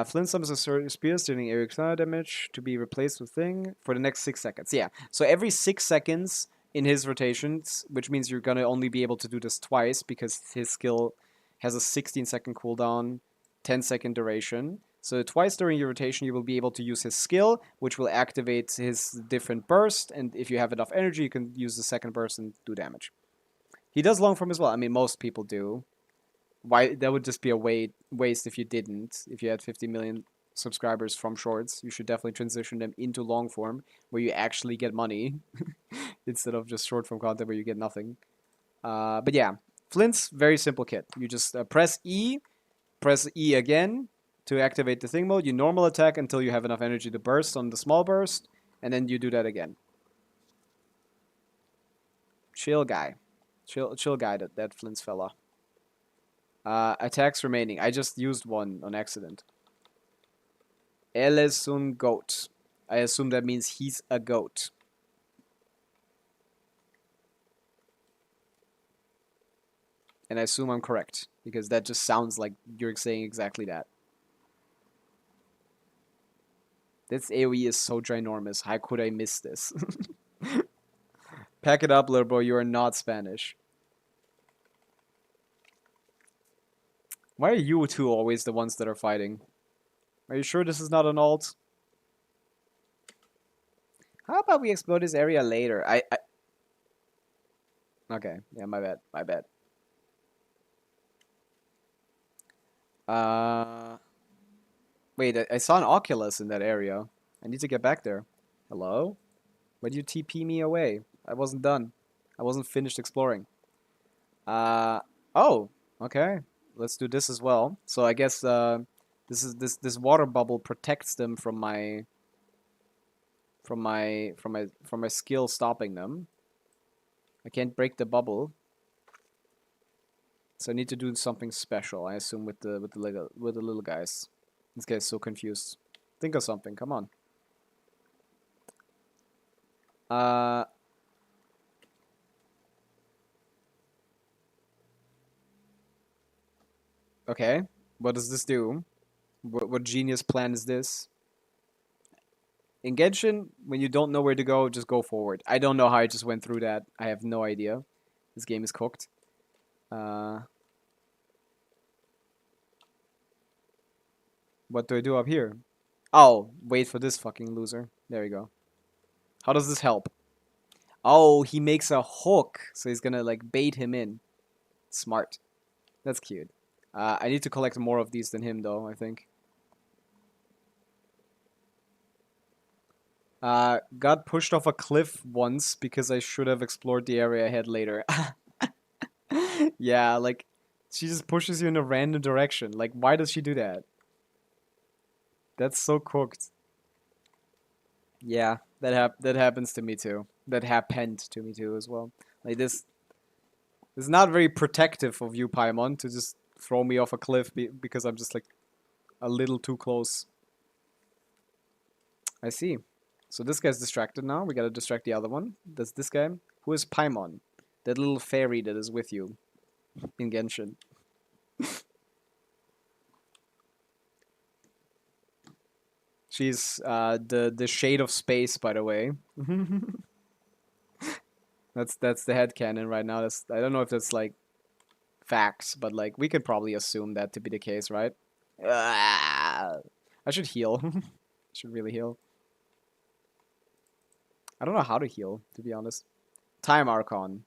Flint summons a spear dealing area damage to be replaced with thing for the next 6 seconds. Yeah. So every 6 seconds in his rotations, which means you're gonna only be able to do this twice because his skill has a 16-second cooldown, 10-second duration. So twice during your rotation, you will be able to use his skill, which will activate his different burst. And if you have enough energy, you can use the second burst and do damage. He does long form as well. I mean, most people do. Why that would just be a waste if you didn't. If you had 50 million subscribers from shorts, you should definitely transition them into long form, where you actually get money instead of just short form content where you get nothing. But yeah, Flint's very simple kit. You just press E again to activate the thing mode. You normal attack until you have enough energy to burst on the small burst, and then you do that again. Chill guy. Chill guy, that Flint's fella. Attacks remaining. I just used one on accident. Él es un goat. I assume that means he's a goat. And I assume I'm correct, because that just sounds like you're saying exactly that. This AoE is so ginormous. How could I miss this? Pack it up, little bro. You are not Spanish. Why are you two always the ones that are fighting? Are you sure this is not an alt? How about we explore this area later? Okay, yeah, my bad. Wait, I saw an Oculus in that area. I need to get back there. Hello? Why did you TP me away? I wasn't done. I wasn't finished exploring. Oh, okay. Let's do this as well. So I guess this water bubble protects them from my skill stopping them. I can't break the bubble. So I need to do something special, I assume, with the little guys. This guy's so confused. Think of something, come on. Okay, what does this do? What genius plan is this? In Genshin, when you don't know where to go, just go forward. I don't know how I just went through that. I have no idea. This game is cooked. What do I do up here? Oh, wait for this fucking loser. There we go. How does this help? Oh, he makes a hook. So he's gonna, like, bait him in. Smart. That's cute. I need to collect more of these than him, though, I think. Got pushed off a cliff once because I should have explored the area ahead later. Yeah, like, she just pushes you in a random direction. Like, why does she do that? That's so cooked. Yeah, that happens to me too. That happened to me too as well. Like this is not very protective of you, Paimon, to just throw me off a cliff because I'm just like a little too close. I see. So this guy's distracted now. We gotta distract the other one. That's this guy. Who is Paimon? That little fairy that is with you in Genshin. She's the shade of space, by the way. That's the headcanon right now. I don't know if that's like facts, but like we could probably assume that to be the case, right? I should heal. Should really heal. I don't know how to heal, to be honest. Time Archon.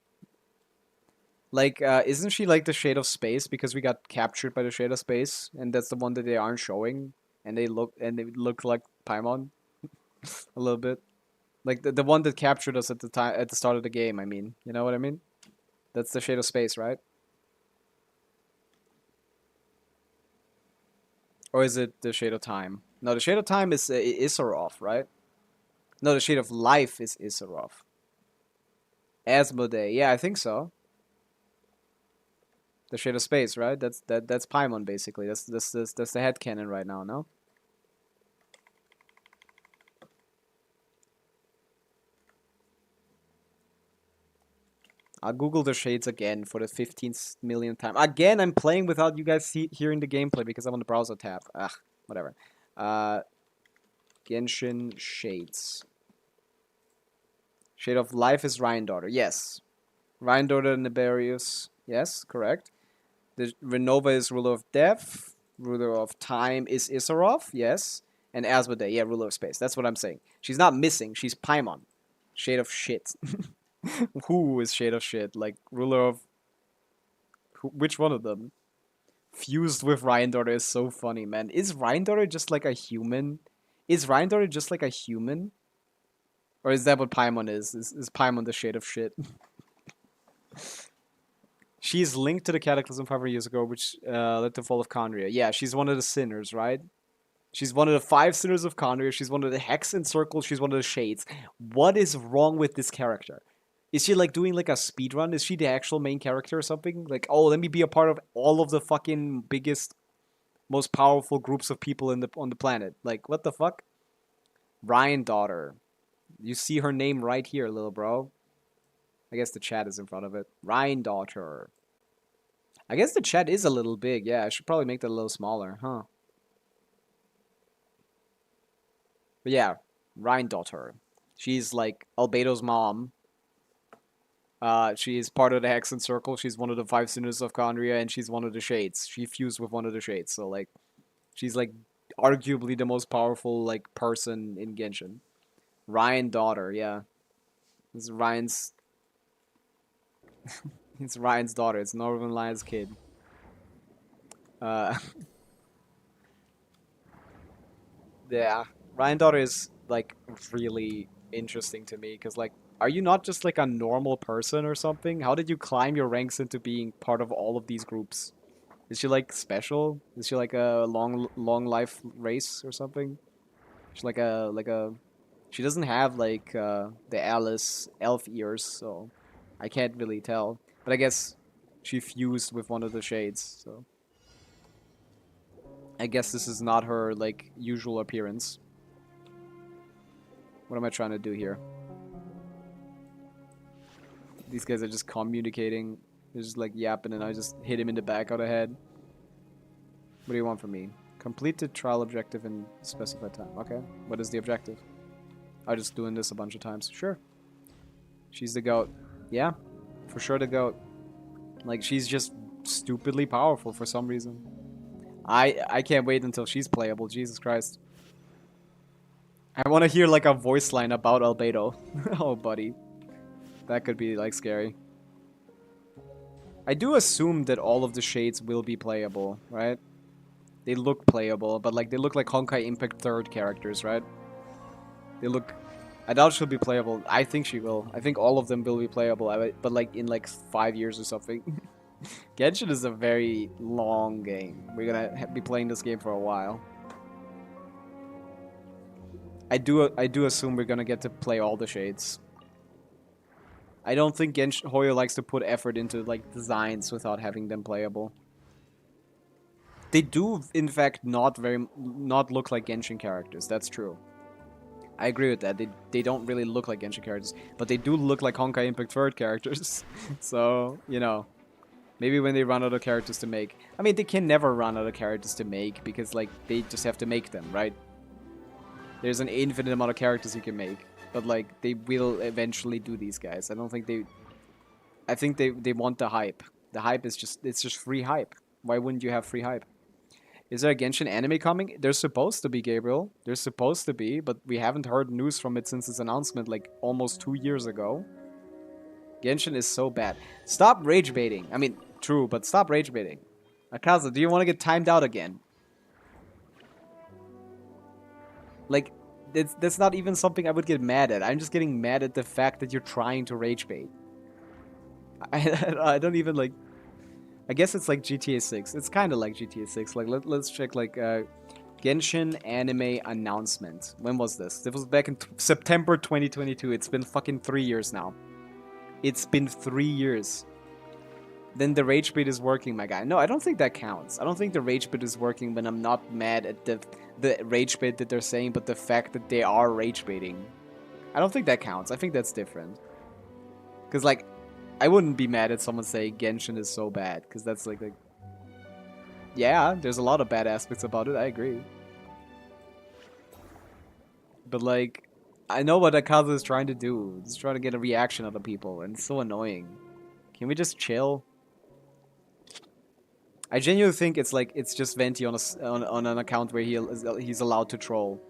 Like, isn't she like the Shade of Space because we got captured by the Shade of Space, and that's the one that they aren't showing, and they look like Paimon a little bit, like the one that captured us at the start of the game. I mean, you know what I mean? That's the Shade of Space, right? Or is it the Shade of Time? No, the Shade of Time is Issaroth, right? No, the Shade of Life is Issaroth. Asmodee, yeah, I think so. The Shade of Space, right? That's Paimon basically. That's the headcanon right now, no? I'll Google the shades again for the 15th millionth time. Again, I'm playing without you guys hearing the gameplay because I'm on the browser tab. Ugh, whatever. Genshin shades. Shade of Life is Ryan Daughter. Yes. Ryan Daughter Niberius. Yes, correct. The Renova is Ruler of Death. Ruler of Time is Issaroth. Yes. And Asmodee, yeah, Ruler of Space. That's what I'm saying. She's not missing. She's Paimon. Shade of shit. Who is Shade of shit? Like, Ruler of... which one of them? Fused with Ryan Daughter is so funny, man. Is Ryan Daughter just like a human? Is Ryan Daughter just like a human? Or is that what Paimon is? Is Paimon the Shade of shit? She's linked to the Cataclysm 500 years ago, which led to the fall of Khaenri'ah. Yeah, she's one of the sinners, right? She's one of the 5 sinners of Khaenri'ah. She's one of the Hex and Circle. She's one of the Shades. What is wrong with this character? Is she like doing like a speed run? Is she the actual main character or something? Like, oh, let me be a part of all of the fucking biggest, most powerful groups of people on the planet. Like, what the fuck? Ryan Daughter. You see her name right here, little bro. I guess the chat is in front of it. Ryan Daughter. I guess the chat is a little big. Yeah, I should probably make that a little smaller, huh? But yeah, Ryan Daughter. She's like Albedo's mom. She is part of the Hexen Circle. She's one of the 5 sinners of Khaenri'ah, and she's one of the Shades. She fused with one of the Shades, so like, she's like arguably the most powerful like person in Genshin. Ryan Daughter, yeah. It's Ryan's. It's Ryan's daughter. It's Northern Lion's kid. Yeah, Ryan Daughter is like really interesting to me because like, are you not just like a normal person or something? How did you climb your ranks into being part of all of these groups? Is she like special? Is she like a long life race or something? She's like a she doesn't have like the Alice elf ears, so I can't really tell. But I guess she fused with one of the shades, so I guess this is not her like usual appearance. What am I trying to do here? These guys are just communicating. They're just like yapping, and I just hit him in the back of the head. What do you want from me? Complete the trial objective in specified time. Okay. What is the objective? I'm just doing this a bunch of times. Sure. She's the goat. Yeah. For sure the goat. Like, she's just stupidly powerful for some reason. I can't wait until she's playable. Jesus Christ. I want to hear like a voice line about Albedo. Oh, buddy. That could be like scary. I do assume that all of the shades will be playable, right? They look playable, but like they look like Honkai Impact 3rd characters, right? They look... I doubt she'll be playable. I think she will. I think all of them will be playable, but like in like 5 years or something. Genshin is a very long game. We're gonna be playing this game for a while. I do assume we're gonna get to play all the shades. I don't think Hoyo likes to put effort into like designs without having them playable. They do, in fact, not look like Genshin characters. That's true. I agree with that. They don't really look like Genshin characters, but they do look like Honkai Impact 3rd characters. So, you know, maybe when they run out of characters to make. I mean, they can never run out of characters to make because like they just have to make them, right? There's an infinite amount of characters you can make, but like they will eventually do these guys. I don't think they... I think they want the hype. The hype is just... it's just free hype. Why wouldn't you have free hype? Is there a Genshin anime coming? There's supposed to be, Gabriel. There's supposed to be, but we haven't heard news from it since its announcement like almost 2 years ago. Genshin is so bad. Stop rage baiting. I mean, true, but stop rage baiting. Akaza, do you want to get timed out again? Like, that's not even something I would get mad at. I'm just getting mad at the fact that you're trying to rage bait. I don't even like... I guess it's like GTA 6. It's kind of like GTA 6. Like, let's check, like, Genshin anime announcement. When was this? It was back in September 2022. It's been fucking 3 years now. It's been 3 years. Then the rage bait is working, my guy. No, I don't think that counts. I don't think the rage bait is working when I'm not mad at the rage bait that they're saying, but the fact that they are rage baiting. I don't think that counts. I think that's different. Because, like, I wouldn't be mad at someone saying Genshin is so bad. Because that's like... Yeah, there's a lot of bad aspects about it. I agree. But, like, I know what Akaza is trying to do. He's trying to get a reaction out of people. And it's so annoying. Can we just chill? I genuinely think it's like it's just Venti on an account where he's allowed to troll.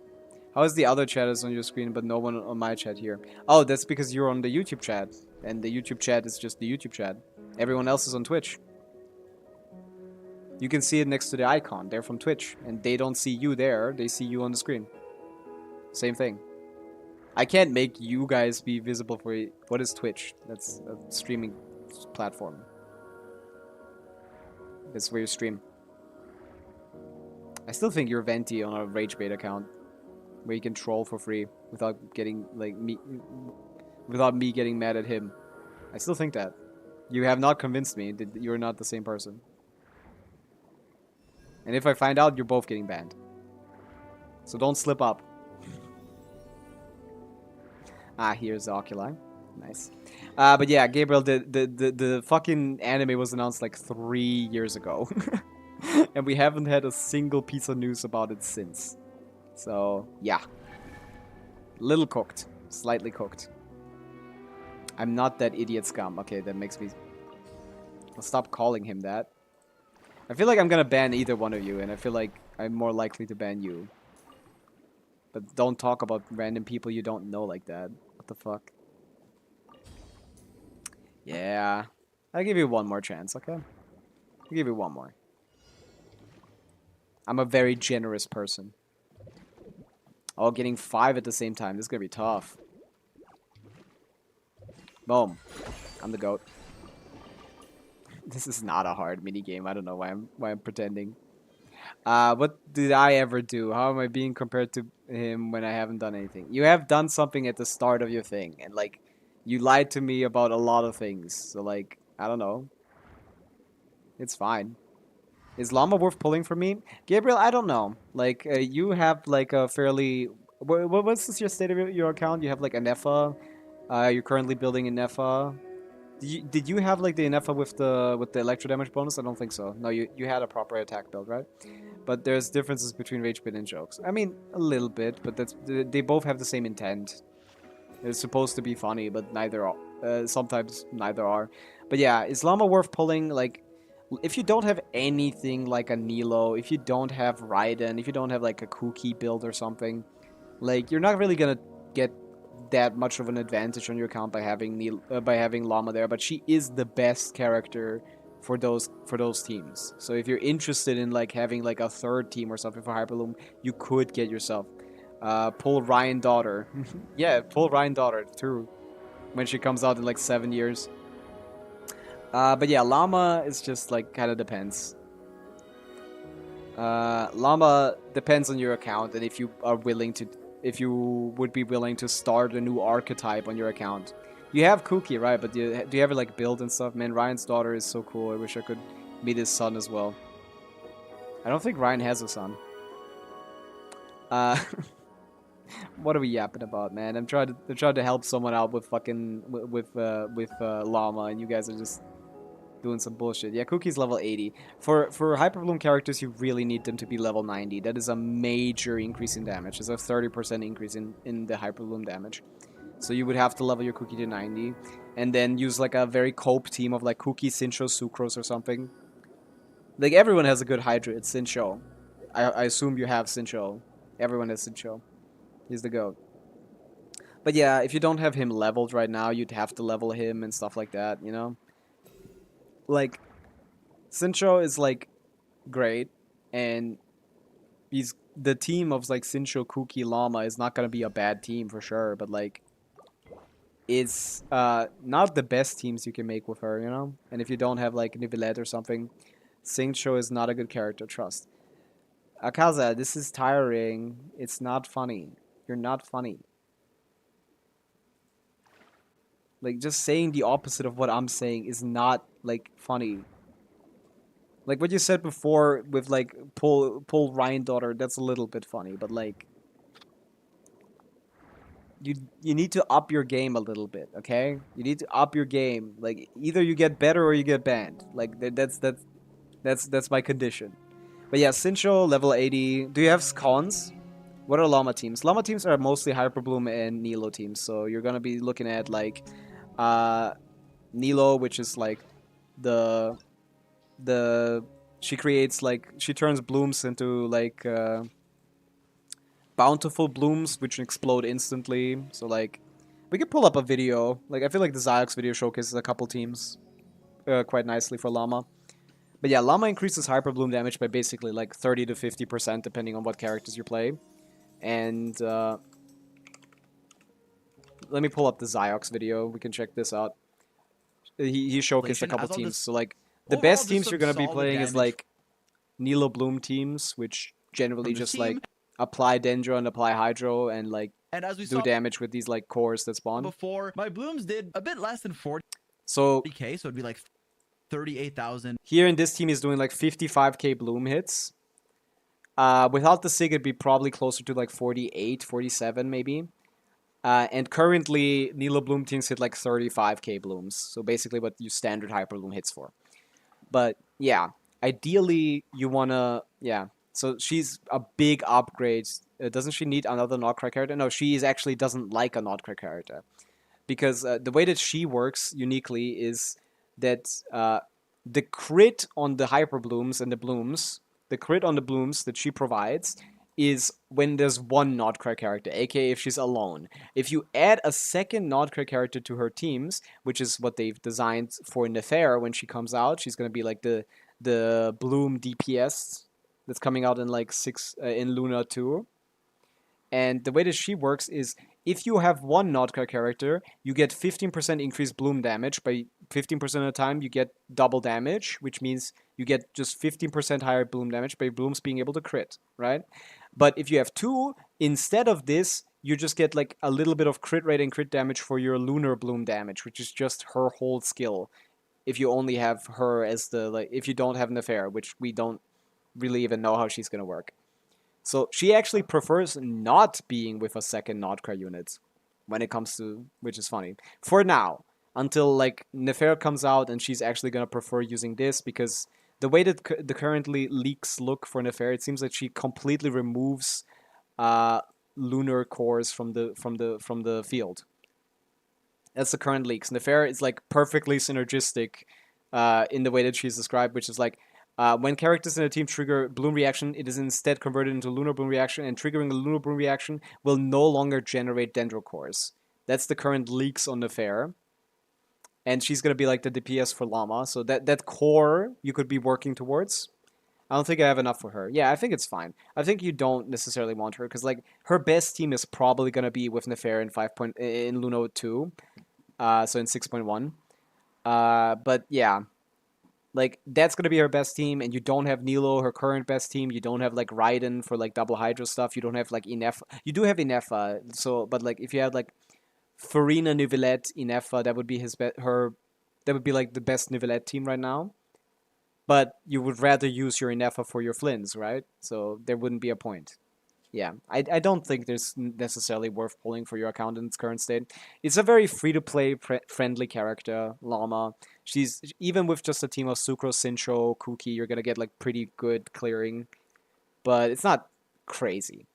How is the other chat is on your screen but no one on my chat here? Oh, that's because you're on the YouTube chat. And the YouTube chat is just the YouTube chat. Everyone else is on Twitch. You can see it next to the icon. They're from Twitch. And they don't see you there. They see you on the screen. Same thing. I can't make you guys be visible for... What is Twitch? That's a streaming platform. That's where you stream. I still think you're Venti on a Rage Bait account. Where you can troll for free without getting, like, without me getting mad at him. I still think that. You have not convinced me that you're not the same person. And if I find out, you're both getting banned. So don't slip up. Ah, here's the Oculi. Nice. But yeah, Gabriel, the fucking anime was announced like 3 years ago. And we haven't had a single piece of news about it since. So, yeah. Little cooked. Slightly cooked. I'm not that idiot scum. Okay, that makes me... I'll stop calling him that. I feel like I'm gonna ban either one of you, and I feel like I'm more likely to ban you. But don't talk about random people you don't know like that. What the fuck? Yeah. I'll give you one more chance, okay? I'll give you one more. I'm a very generous person. Oh, getting 5 at the same time. This is gonna be tough. Boom. I'm the GOAT. This is not a hard minigame. I don't know why I'm pretending. What did I ever do? How am I being compared to him when I haven't done anything? You have done something at the start of your thing. And, like, you lied to me about a lot of things. So, like, I don't know. It's fine. Is Llama worth pulling for me? Gabriel, I don't know. Like, you have, like, a fairly... What's your state of your account? You have, like, a Nefa. You're currently building a Nefa. Did you have, like, the Nefa with the electro damage bonus? I don't think so. No, you had a proper attack build, right? But there's differences between Rage Bait and Jokes. I mean, a little bit, but they both have the same intent. It's supposed to be funny, but neither are. Sometimes neither are. But yeah, is Llama worth pulling? Like, if you don't have anything like a Nilo, if you don't have Raiden, if you don't have like a Kuki build or something, like you're not really gonna get that much of an advantage on your account by having Llama there. But she is the best character for those teams. So if you're interested in like having like a third team or something for Hyperloom, you could get yourself. Pull Ryan Daughter. Yeah, pull Ryan Daughter too. When she comes out in like 7 years. But yeah, Llama is just like kind of depends. Llama depends on your account and if you are willing to, if you would be willing to start a new archetype on your account. You have Kuki, right? But do you have like build and stuff? Man, Ryan's daughter is so cool. I wish I could meet his son as well. I don't think Ryan has a son. What are we yapping about, man? I'm trying to help someone out with fucking with Llama, and you guys are just doing some bullshit. Yeah, Cookie's level 80. For Hyperbloom characters, you really need them to be level 90. That is a major increase in damage. It's a 30% increase in the Hyperbloom damage. So you would have to level your Cookie to 90, and then use like a very cope team of like Cookie, Sincho, Sucrose, or something. Like everyone has a good Hydra. It's Sincho. I assume you have Sincho. Everyone has Sincho. He's the GOAT. But yeah, if you don't have him leveled right now, you'd have to level him and stuff like that, you know? Like, Sincho is, like, great, and he's the team of, like, Sincho, Kuki, Llama is not gonna be a bad team for sure, but, like, it's not the best teams you can make with her, you know? And if you don't have, like, Nivelette or something, Sincho is not a good character, trust. Akaza, this is tiring. It's not funny. You're not funny. Like, just saying the opposite of what I'm saying is not, like, funny. Like, what you said before with, like, pull Ryan daughter, that's a little bit funny, but, like, you need to up your game a little bit, okay? You need to up your game. Like, either you get better or you get banned. Like, that's my condition. But yeah, Sincho, level 80. Do you have cons? What are Llama teams? Llama teams are mostly Hyperbloom and Nilo teams, so you're gonna be looking at, like, Nilo, which is, like, the she creates, like, she turns blooms into, like, bountiful blooms which explode instantly. So, like, we could pull up a video. Like, I feel like the Ziox video showcases a couple teams quite nicely for Llama. But yeah, Llama increases hyper bloom damage by basically like 30 to 50% depending on what characters you play. And let me pull up the Ziox video. We can check this out. He showcased a couple teams. So, like, the best teams you're going to be playing is, like, Nilo Bloom teams, which generally just, like, apply Dendro and apply Hydro and, like, and as we do damage with these, like, cores that spawn. Before, my blooms did a bit less than 40k, so it'd be like 38,000. Here in this team, he's doing, like, 55k bloom hits. Without the SIG, it'd be probably closer to, like, 48, 47 maybe. And currently, Nilo Bloom teams hit, like, 35k blooms. So basically what you standard Hyper Bloom hits for. But, yeah. Ideally, you wanna... Yeah. So she's a big upgrade. Doesn't she need another Notcrack character? No, she actually doesn't like a Notcrack character. Because the way that she works uniquely is that the crit on the Hyper Blooms and the Blooms, the crit on the Blooms that she provides is when there's one Notcrack character, aka if she's alone. If you add a second Notcrack character to her teams, which is what they've designed for Nefair when she comes out, she's gonna be like the Bloom DPS that's coming out in like in Luna 2. And the way that she works is if you have one Notcrack character, you get 15% increased bloom damage. By 15% of the time, you get double damage, which means you get just 15% higher bloom damage by blooms being able to crit, right? But if you have two, instead of this, you just get like a little bit of crit rate and crit damage for your lunar bloom damage, which is just her whole skill. If you only have her as the, like, if you don't have Nefair, which we don't really even know how she's gonna work. So she actually prefers not being with a second Notcrack unit when it comes to, which is funny. For now, until like Nefair comes out and she's actually gonna prefer using this because the way that the currently leaks look for Nefair, it seems like she completely removes lunar cores from the field. That's the current leaks. Nefair is like perfectly synergistic in the way that she's described, which is like when characters in a team trigger Bloom Reaction, it is instead converted into Lunar Bloom Reaction, and triggering a Lunar Bloom Reaction will no longer generate Dendro cores. That's the current leaks on Nefair. And she's going to be like the DPS for Llama, so that core you could be working towards. I don't think I have enough for her. Yeah, I think it's fine. I think you don't necessarily want her, because like her best team is probably going to be with Nefair in Luna 2, so in 6.1. But yeah. Like, that's going to be her best team, and you don't have Nilo, her current best team. You don't have, like, Raiden for, like, double Hydro stuff. You don't have, like, Inefa. You do have Inefa, so, but, like, if you had, like, Farina, Nivelette, Inefa, that would be that would be, like, the best Nivelette team right now. But you would rather use your Inefa for your Flins, right? So there wouldn't be a point. Yeah, I don't think there's necessarily worth pulling for your account in its current state. It's a very free-to-play, friendly character, Llama. She's, even with just a team of Sucrose, Sincho, Kuki, you're gonna get, like, pretty good clearing. But it's not crazy.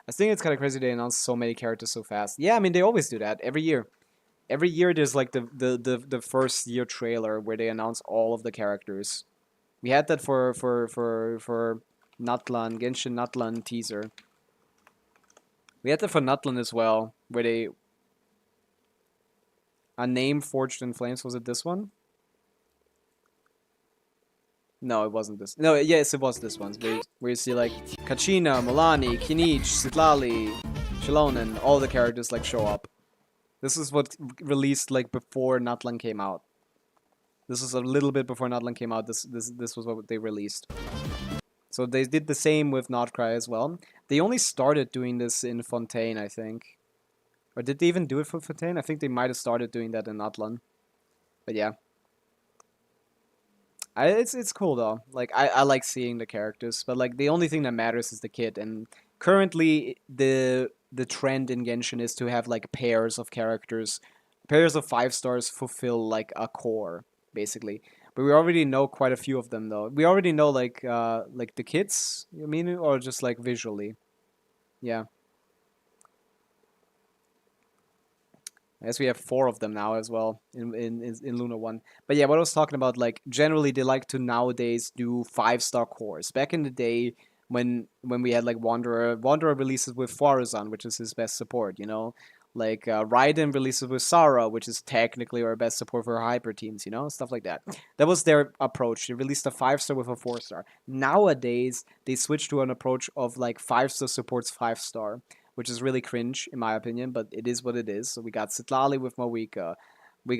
I think it's kind of crazy they announce so many characters so fast. Yeah, I mean, they always do that, every year. Every year there's, like, the first year trailer where they announce all of the characters. We had that for Natlan, Genshin Natlan teaser. We had that for Natlan as well, where they A name forged in flames. Was it this one? No, it wasn't this. No, yes, it was this one. Where you see like Kachina, Milani, Kinich, Sitlali, Shilonen, all the characters like show up. This is what released like before Natlan came out. This was a little bit before Natlan came out. This was what they released. So they did the same with KRAI as well. They only started doing this in Fontaine, I think. Or did they even do it for Fontaine? I think they might have started doing that in Natlan. But yeah. It's cool though. Like I like seeing the characters, but like the only thing that matters is the kit. And currently the trend in Genshin is to have like pairs of characters, pairs of 5 stars fulfill like a core basically. But we already know quite a few of them though. We already know like the kits, you mean, or just like visually? Yeah. I guess we have 4 of them now as well in Luna 1. But yeah, what I was talking about, like, generally they like to nowadays do 5-star cores. Back in the day when we had, like, Wanderer releases with Faruzan, which is his best support, you know? Like, Raiden releases with Sarah, which is technically our best support for hyper teams, you know? Stuff like that. That was their approach. They released a 5-star with a 4-star. Nowadays, they switched to an approach of, like, 5-star supports 5-star. Which is really cringe in my opinion, but it is what it is. So we got Sitlali with Mawika. We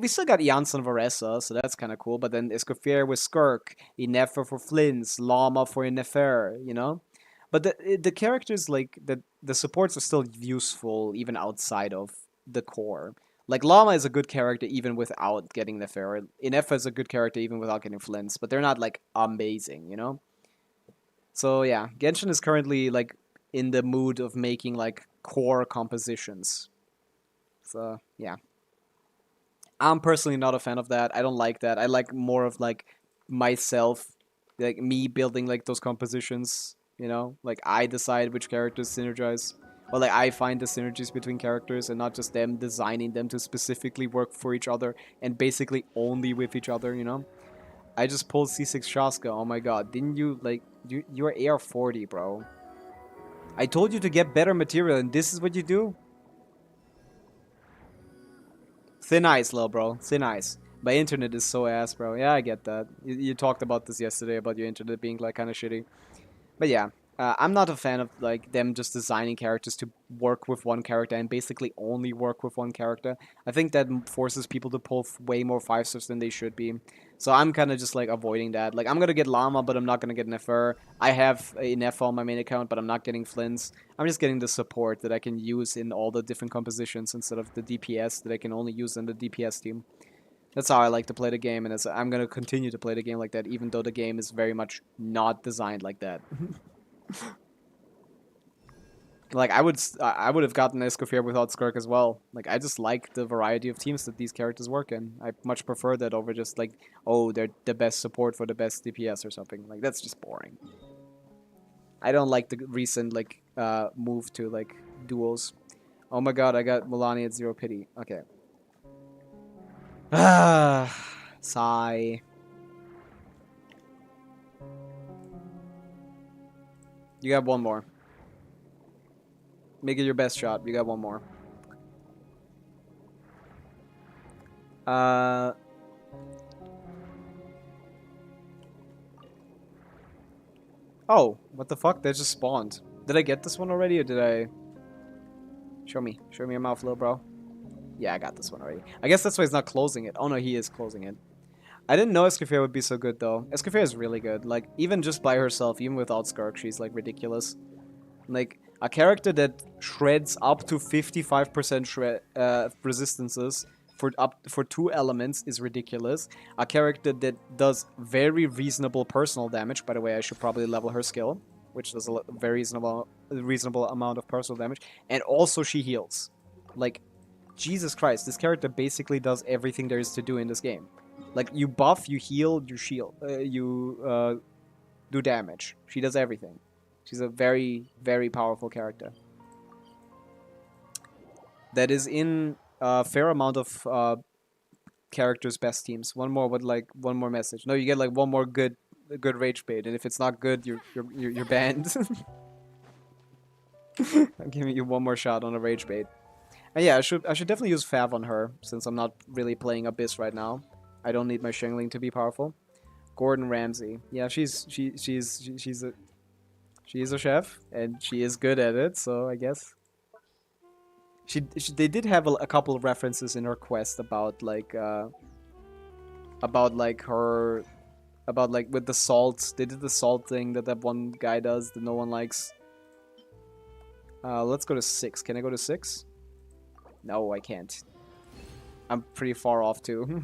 still got Janssen Varesa, so that's kind of cool. But then Escoffier with Skirk, Inefer for Flins, Llama for Inefer, you know? But the characters, like, the supports are still useful even outside of the core. Like, Llama is a good character even without getting Nefer. Inefer is a good character even without getting Flins, but they're not, like, amazing, you know? So yeah, Genshin is currently, like, in the mood of making like core compositions. So yeah, I'm personally not a fan of that. I don't like that. I like more of like myself, like me building like those compositions, you know, like I decide which characters synergize, or like I find the synergies between characters and not just them designing them to specifically work for each other and basically only with each other, you know. I just pulled C6 Shaska. Oh my god, didn't you like you're AR40, bro. I told you to get better material, and this is what you do? Thin ice, little bro. Thin ice. My internet is so ass, bro. Yeah, I get that. You talked about this yesterday, about your internet being, like, kind of shitty. But yeah, I'm not a fan of, like, them just designing characters to work with one character and basically only work with one character. I think that forces people to pull way more 5-stars than they should be. So I'm kind of just, like, avoiding that. Like, I'm gonna get Llama, but I'm not gonna get Nefer. I have a Nefer on my main account, but I'm not getting Flins. I'm just getting the support that I can use in all the different compositions instead of the DPS that I can only use in the DPS team. That's how I like to play the game, and I'm gonna continue to play the game like that, even though the game is very much not designed like that. Like, I would have gotten Escoffier without Skirk as well. Like, I just like the variety of teams that these characters work in. I much prefer that over just, like, oh, they're the best support for the best DPS or something. Like, that's just boring. I don't like the recent, like, move to, like, duos. Oh my god, I got Milani at 0 pity. Okay. Ah, sigh. You got one more. Make it your best shot. You got one more. Oh, what the fuck? They just spawned. Did I get this one already, or did I... Show me. Show me your mouth, little bro. Yeah, I got this one already. I guess that's why he's not closing it. Oh no, he is closing it. I didn't know Escoffier would be so good, though. Escoffier is really good. Like, even just by herself, even without Skirk, she's, like, ridiculous. Like, a character that shreds up to 55% resistances for 2 elements is ridiculous. A character that does very reasonable personal damage. By the way, I should probably level her skill, which does a very reasonable amount of personal damage. And also she heals. Like, Jesus Christ, this character basically does everything there is to do in this game. Like, you buff, you heal, you shield, you do damage. She does everything. She's a very, very powerful character. That is in a fair amount of characters' best teams. One more message. No, you get like one more good rage bait, and if it's not good, you're banned. I'm giving you one more shot on a rage bait. And yeah, I should definitely use Fav on her since I'm not really playing Abyss right now. I don't need my Shangling to be powerful. Gordon Ramsay. Yeah, she's a chef and she is good at it, so I guess they did have a couple of references in her quest about like her about like with the salt. They did the salt thing that one guy does that no one likes. Let's go to 6. Can I go to 6? No, I can't. I'm pretty far off too.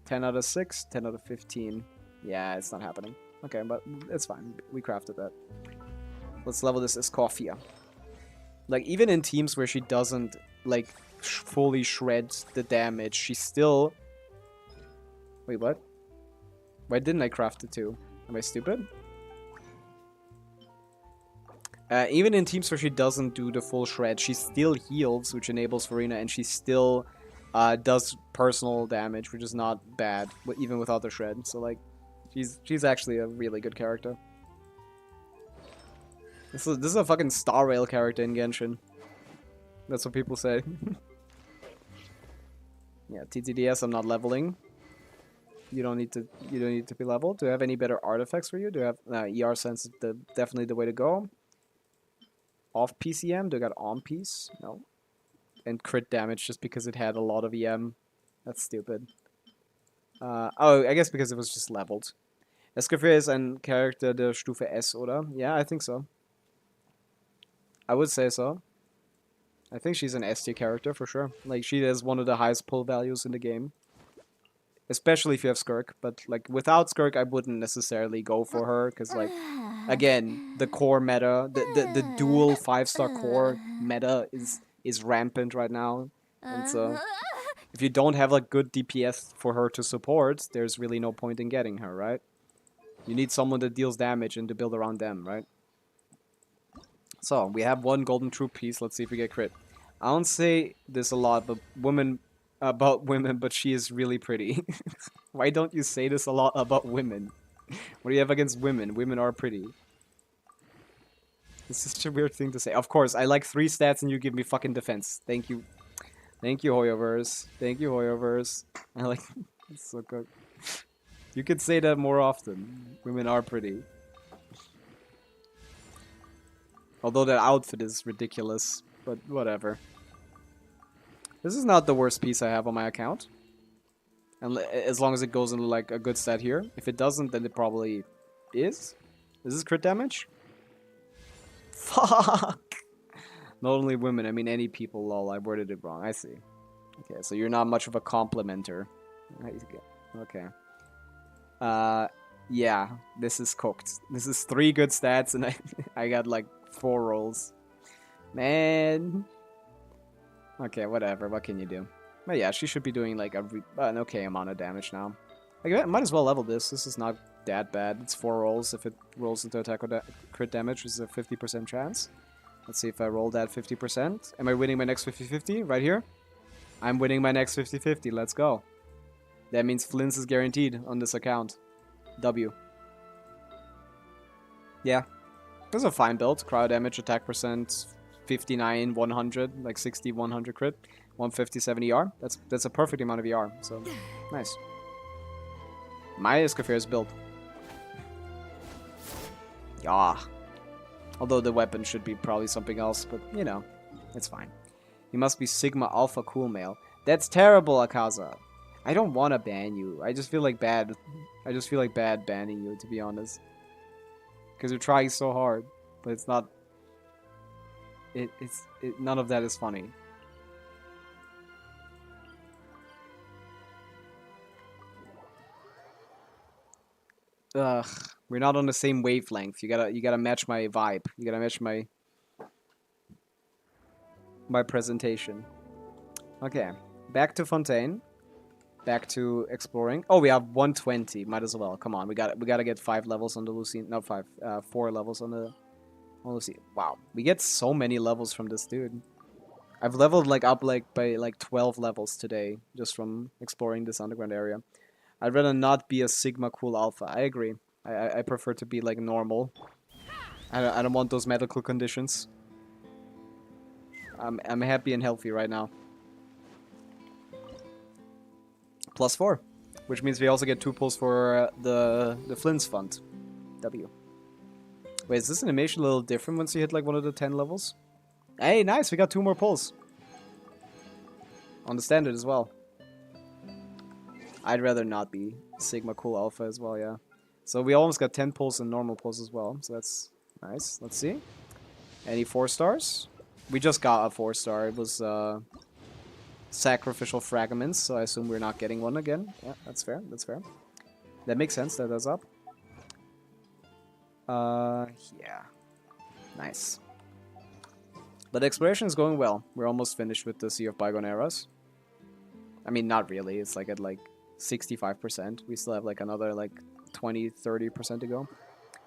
10 out of 6, 10 out of 15. Yeah, it's not happening. Okay, but it's fine. We crafted that. Let's level this Escoffia. Like, even in teams where she doesn't, like, fully shred the damage, she still... Wait, what? Why didn't I craft it too? Am I stupid? Even in teams where she doesn't do the full shred, she still heals, which enables Farina, and she still does personal damage, which is not bad, even without the shred. So, like, she's actually a really good character. This is a fucking Star Rail character in Genshin. That's what people say. Yeah, TTDS, I'm not leveling. You don't need to be leveled. Do I have any better artifacts for you? Do I have ER sense is definitely the way to go. Off PCM, do I got on piece? No. And crit damage just because it had a lot of EM. That's stupid. Oh, I guess because it was just leveled. Escoffier ist ein Charakter der Stufe S, oder? Yeah, I think so. I would say so. I think she's an S tier character for sure. Like, she has one of the highest pull values in the game. Especially if you have Skirk. But, like, without Skirk, I wouldn't necessarily go for her. Because, like, again, the core meta, the dual 5-star core meta is rampant right now. And so, if you don't have, like, good DPS for her to support, there's really no point in getting her, right? You need someone that deals damage and to build around them, right? So, we have one golden troop piece. Let's see if we get crit. I don't say this a lot, but about women, but she is really pretty. Why don't you say this a lot about women? What do you have against women? Women are pretty. It's such a weird thing to say. Of course, I like 3 stats and you give me fucking defense. Thank you. Thank you, Hoyoverse. Thank you, Hoyoverse. I like... It's so good. You could say that more often. Women are pretty. Although that outfit is ridiculous, but whatever. This is not the worst piece I have on my account. And as long as it goes into like a good stat here. If it doesn't, then it probably is. Is this crit damage? Fuck! Not only women, I mean any people, lol, I worded it wrong. I see. Okay, so you're not much of a complimenter. Okay. Yeah, this is cooked. This is 3 good stats and I got like 4 rolls. Man. Okay, whatever. What can you do? But yeah, she should be doing like an okay amount of damage now. I might as well level this. This is not that bad. It's 4 rolls. If it rolls into attack or crit damage, which is a 50% chance. Let's see if I roll that 50%. Am I winning my next 50-50 right here? I'm winning my next 50-50. Let's go. That means Flins is guaranteed on this account. W. Yeah. This is a fine build. Cryo damage, attack percent, 59, 100, like 60, 100 crit, 150, 70 ER. That's a perfect amount of ER, so nice. My Escoffier is built. Yeah. Although the weapon should be probably something else, but you know, it's fine. You must be Sigma Alpha Cool Male. That's terrible, Akaza. I don't want to ban you. I just feel like bad. I just feel like bad banning you, to be honest. Because you're trying so hard, but it's not. None of that is funny. Ugh, we're not on the same wavelength. You gotta match my vibe. You gotta match my presentation. Okay, back to Fontaine. Back to exploring. Oh, we have 120. Might as well. Come on, we gotta get 5 levels on the Lucine. No, 5. 4 levels on the Lucine. Wow, we get so many levels from this dude. I've leveled like up like by like 12 levels today just from exploring this underground area. I'd rather not be a Sigma Cool Alpha. I agree. I prefer to be like normal. I don't want those medical conditions. I'm happy and healthy right now. +4, which means we also get 2 pulls for the Flins Fund. W. Wait, is this animation a little different once you hit like one of the 10 levels? Hey, nice, we got 2 more pulls. On the standard as well. I'd rather not be Sigma Cool Alpha as well, yeah. So we almost got 10 pulls and normal pulls as well, so that's nice. Let's see. Any 4 stars? We just got a 4-star. It was sacrificial fragments, so I assume we're not getting one again. Yeah, that's fair, that's fair. That makes sense, that does up. Yeah. Nice. But exploration is going well. We're almost finished with the Sea of Bygone Eras. I mean, not really. It's like at like 65%. We still have like another like 20-30% to go.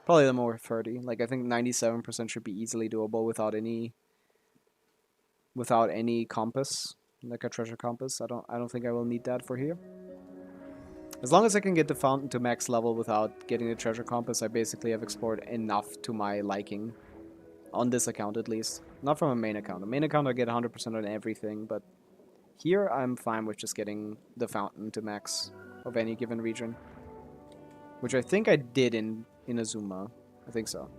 Probably the more 30. Like I think 97% should be easily doable without any compass, like a treasure compass. I don't think I will need that for here. As long as I can get the fountain to max level without getting the treasure compass, I basically have explored enough to my liking. On this account, at least. Not from a main account. A main account, I get 100% on everything, but here, I'm fine with just getting the fountain to max of any given region. Which I think I did in Azuma. I think so.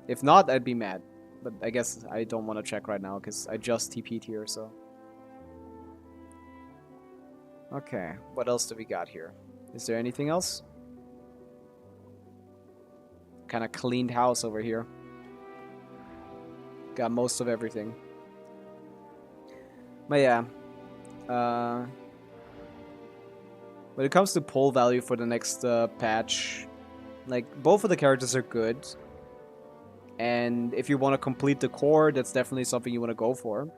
If not, I'd be mad. But I guess I don't want to check right now, because I just TP'd here, so... Okay, what else do we got here? Is there anything else? Kind of cleaned house over here. Got most of everything. But yeah. When it comes to pull value for the next patch, like, both of the characters are good. And if you want to complete the core, that's definitely something you want to go for.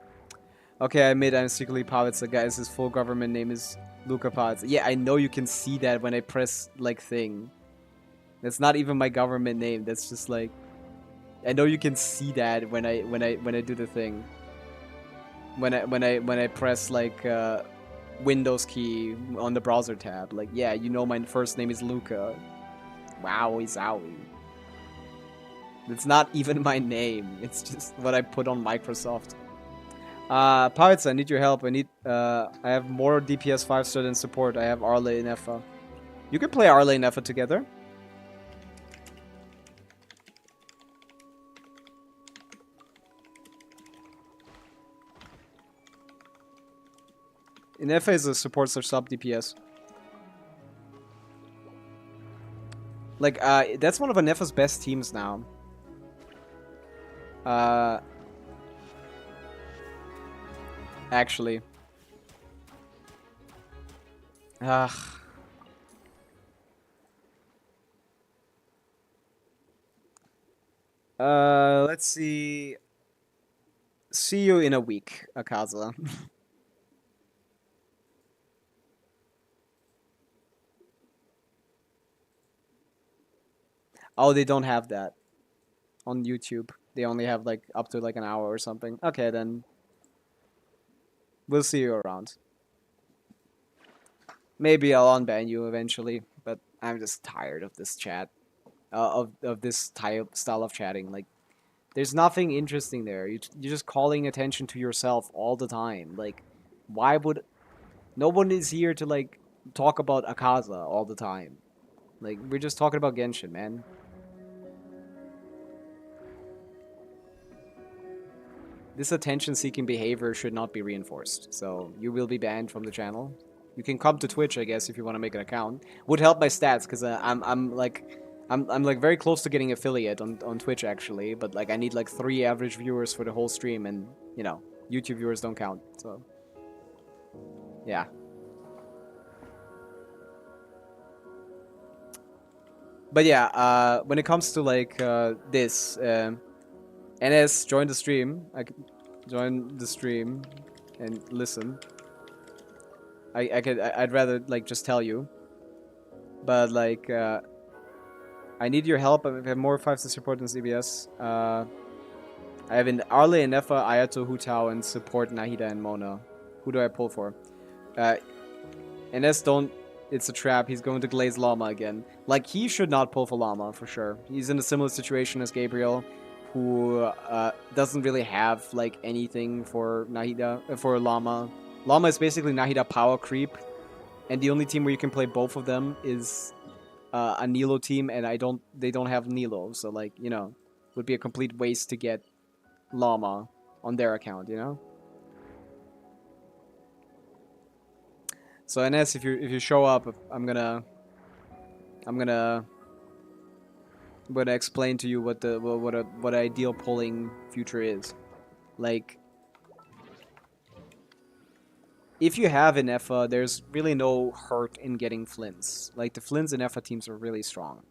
Okay, I admit I'm secretly Pavitsa, guys. His full government name is Luca Pavitsa. Yeah, I know you can see that when I press, like, thing. That's not even my government name. That's just, like... I know you can see that when I do the thing. When I press, like, Windows key on the browser tab. Like, yeah, you know my first name is Luca. Wowie zowie. It's not even my name. It's just what I put on Microsoft. Pirates, I need your help. I have more DPS 5-star than support. I have Arle and Effa. You can play Arle and Effa together. Effa is a support or sub DPS. Like, that's one of Effa's best teams now. Actually. Ugh. Let's see. See you in a week, Akaza. Oh, they don't have that on YouTube. They only have like up to like an hour or something. Okay, then we'll see you around. Maybe I'll unban you eventually, but I'm just tired of this chat, of this style of chatting. Like, there's nothing interesting there. You're just calling attention to yourself all the time. Like, why would no one is here to like talk about Akaza all the time? Like, we're just talking about Genshin, man. This attention-seeking behavior should not be reinforced, so you will be banned from the channel. You can come to Twitch, I guess, if you want to make an account. Would help my stats, because I'm like very close to getting affiliate on Twitch actually, but like I need like 3 average viewers for the whole stream, and you know, YouTube viewers don't count, so yeah. But yeah, when it comes to like this, NS, join the stream. I could join the stream and listen. I'd rather like just tell you, but like I need your help. I have more 5-star support than CBS. I have in Arle and Effa, Ayato, Hu Tao, and support Nahida and Mona. Who do I pull for? NS, don't it's a trap. He's going to glaze Llama again. Like, he should not pull for Llama, for sure. He's in a similar situation as Gabriel, who doesn't really have, like, anything for Nahida, for Llama. Llama is basically Nahida power creep, and the only team where you can play both of them is a Nilo team, and they don't have Nilo, so, like, you know, it would be a complete waste to get Llama on their account, you know? So NS, if you show up, I'm gonna explain to you what an ideal polling future is. Like, if you have an EFA, there's really no hurt in getting Flins. Like, the Flins and EFA teams are really strong.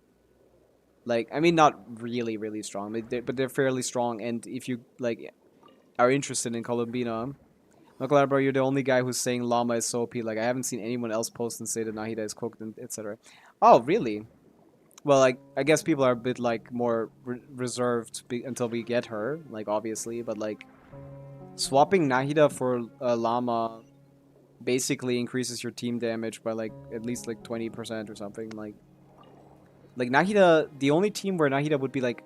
Like, I mean, not really strong, but they're fairly strong. And if you like are interested in Columbina, Michael bro, you're the only guy who's saying Llama is so OP. Like, I haven't seen anyone else post and say that Nahida is cooked, and etc. Oh, really? Well, like, I guess people are a bit, like, more reserved until we get her, like, obviously. But, like, swapping Nahida for Llama basically increases your team damage by, like, at least, like, 20% or something. Like, Nahida, the only team where Nahida would be, like,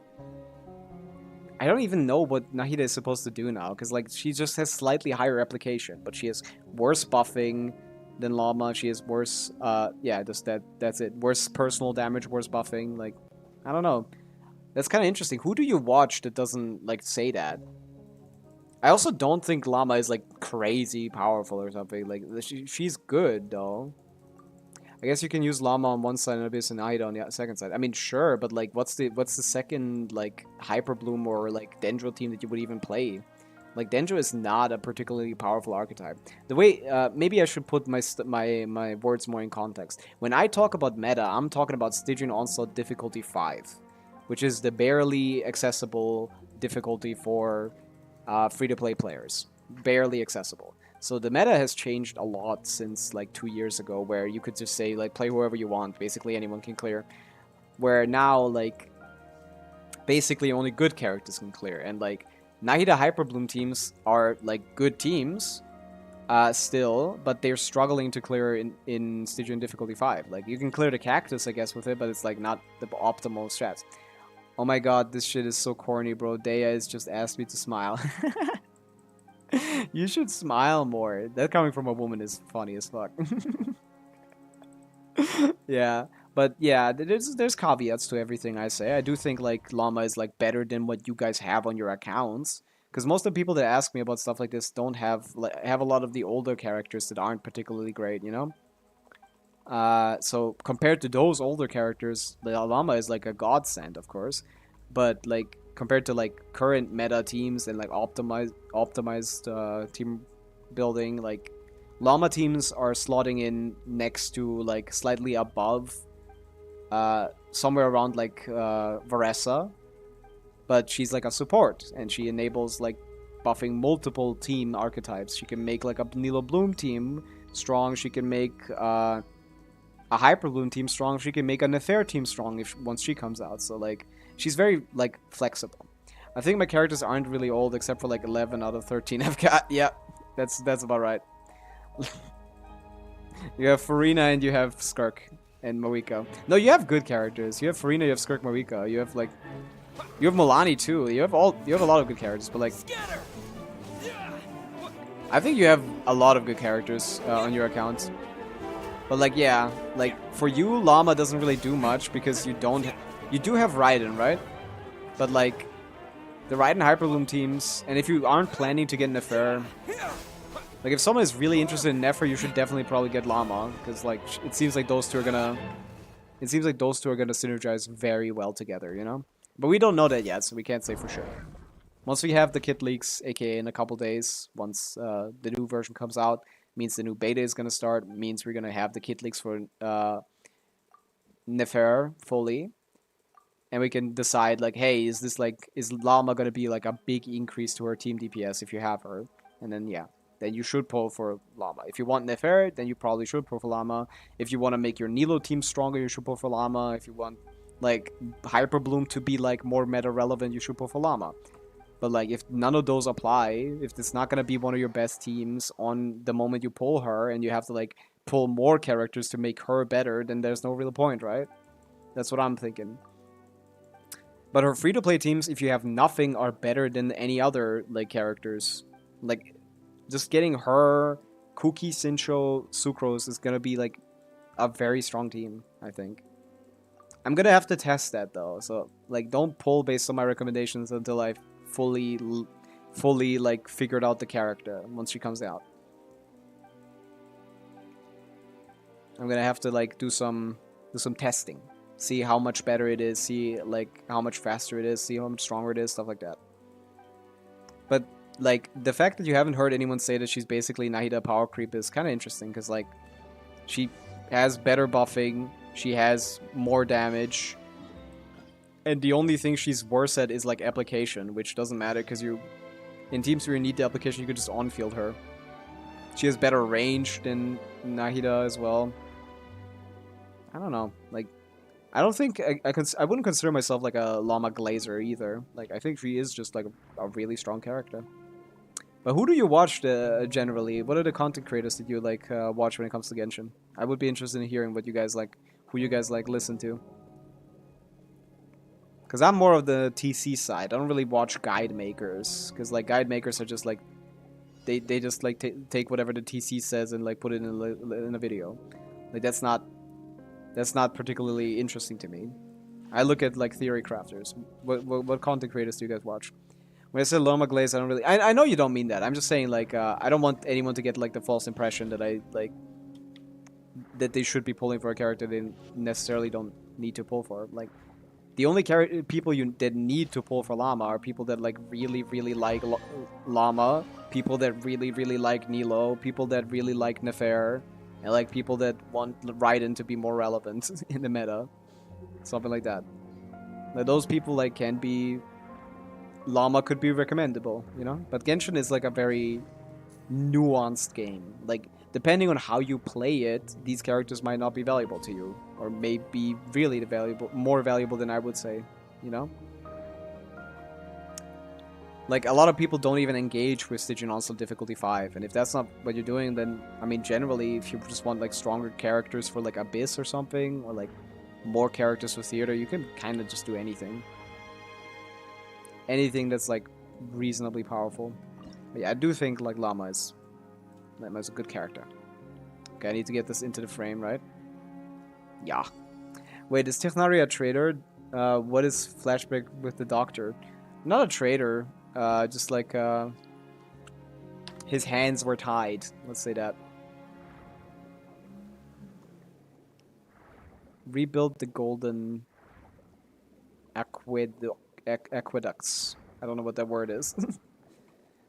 I don't even know what Nahida is supposed to do now, because, like, she just has slightly higher replication, but she has worse buffing than Llama. She has worse, yeah, just that's it. Worse personal damage, worse buffing. Like, I don't know. That's kind of interesting. Who do you watch that doesn't, like, say that? I also don't think Llama is, like, crazy powerful or something. Like, she's good, though. I guess you can use Llama on one side and Abyss and Nahida on the second side. I mean, sure, but, like, what's the second, like, Hyper Bloom or, like, Dendro team that you would even play? Like, Dendro is not a particularly powerful archetype. The way, maybe I should put my words more in context. When I talk about meta, I'm talking about Stygian Onslaught difficulty 5, which is the barely accessible difficulty for free-to-play players. Barely accessible. So the meta has changed a lot since, like, 2 years ago, where you could just say, like, play whoever you want. Basically, anyone can clear. Where now, like, basically only good characters can clear. And, like, Nahida Hyper Bloom teams are, like, good teams still, but they're struggling to clear in Stygian difficulty 5. Like, you can clear the cactus, I guess, with it, but it's, like, not the optimal strats. Oh my god, this shit is so corny, bro. Daya has just asked me to smile. You should smile more. That coming from a woman is funny as fuck. Yeah, but yeah, there's caveats to everything I say. I do think, like, Llama is, like, better than what you guys have on your accounts, because most of the people that ask me about stuff like this don't have a lot of the older characters that aren't particularly great, you know. So compared to those older characters, the Llama is, like, a godsend, of course, but, like, compared to, like, current meta teams and, like, optimized team building, like, Llama teams are slotting in next to, like, slightly above, somewhere around, like, Varessa, but she's, like, a support, and she enables, like, buffing multiple team archetypes. She can make, like, a Nilo Bloom team strong. She can make a Hyper Bloom team strong. She can make a Nefer team strong once she comes out. So, like, she's very, like, flexible. I think my characters aren't really old, except for, like, 11 out of 13 I've got. Yeah, that's about right. You have Farina and you have Skirk and Marika. No, you have good characters. You have Farina, you have Skirk, Marika. You have, like, you have Milani too. You have a lot of good characters, but, like, I think you have a lot of good characters on your account. But, like, yeah, like, for you, Llama doesn't really do much because you do have Raiden, right? But, like, the Raiden Hyperbloom teams, and if you aren't planning to get Nefer, like, if someone is really interested in Nefer, you should definitely probably get Llama, because, like, it seems like those two are gonna synergize very well together, you know? But we don't know that yet, so we can't say for sure. Once we have the kit leaks, aka in a couple days, once the new version comes out, means the new beta is gonna start, means we're gonna have the kit leaks for Nefer fully. And we can decide, like, hey, is Llama gonna be, like, a big increase to her team DPS if you have her? And then, yeah, then you should pull for Llama. If you want Nefer, then you probably should pull for Llama. If you want to make your Nilo team stronger, you should pull for Llama. If you want, like, Hyper Bloom to be, like, more meta relevant, you should pull for Llama. But, like, if none of those apply, if it's not gonna be one of your best teams on the moment you pull her, and you have to, like, pull more characters to make her better, then there's no real point, right? That's what I'm thinking. But her free-to-play teams, if you have nothing, are better than any other like characters. Like, just getting her, Cookie, Sincho, Sucrose is gonna be like a very strong team, I think. I'm gonna have to test that though, so like don't pull based on my recommendations until I fully like figured out the character once she comes out. I'm gonna have to like do some testing, see how much better it is, see like how much faster it is, see how much stronger it is, stuff like that. But like the fact that you haven't heard anyone say that she's basically Nahida power creep is kind of interesting because like she has better buffing, she has more damage, and the only thing she's worse at is like application, which doesn't matter because you in teams where you need the application you could just on-field her. She has better range than Nahida as well. I don't know, like I don't think I wouldn't consider myself like a Llama Glazer either. Like I think she is just like a really strong character. But who do you watch generally? What are the content creators that you like watch when it comes to Genshin? I would be interested in hearing what you guys like, who you guys like listen to. Because I'm more of the TC side. I don't really watch guide makers. Because like guide makers are just like, they just like take whatever the TC says and like put it in a video. Like that's not particularly interesting to me. I look at like theory crafters. What content creators do you guys watch? When I say Loma Glaze, I don't really... I know you don't mean that. I'm just saying, like, I don't want anyone to get, like, the false impression that I, like... that they should be pulling for a character they necessarily don't need to pull for. Like, the only people that need to pull for Llama are people that, like, really, really like Llama, people that really, really like Nilo, people that really like Nefer, and, like, people that want Raiden to be more relevant in the meta. Something like that. Like, those people, like, can be... Llama could be recommendable, you know? But Genshin is like a very nuanced game. Like, depending on how you play it, these characters might not be valuable to you. Or may be really more valuable than I would say, you know? Like, a lot of people don't even engage with Stygian Onslaught difficulty 5. And if that's not what you're doing, then, I mean, generally, if you just want, like, stronger characters for, like, Abyss or something, or, like, more characters for Theater, you can kind of just do anything. Anything that's like reasonably powerful. But yeah, I do think like Llama is a good character. Okay, I need to get this into the frame, right? Yeah. Wait, is Technaria a traitor? What is flashback with the doctor? Not a traitor. Just like his hands were tied. Let's say that. Rebuild the golden aqueducts. I don't know what that word is.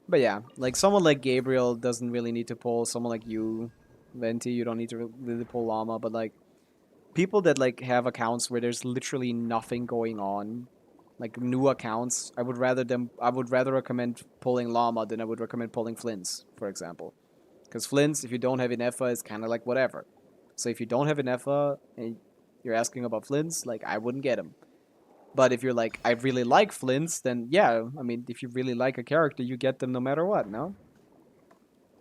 But yeah, like someone like Gabriel doesn't really need to pull. Someone like you, Venti, you don't need to really pull Llama. But like people that like have accounts where there's literally nothing going on, like new accounts, I would rather recommend pulling Llama than I would recommend pulling Flins, for example. Because Flins, if you don't have Inefa, is kind of like whatever. So if you don't have Inefa and you're asking about Flins, like I wouldn't get him. But if you're like, I really like Flints, then yeah, I mean, if you really like a character, you get them no matter what, no?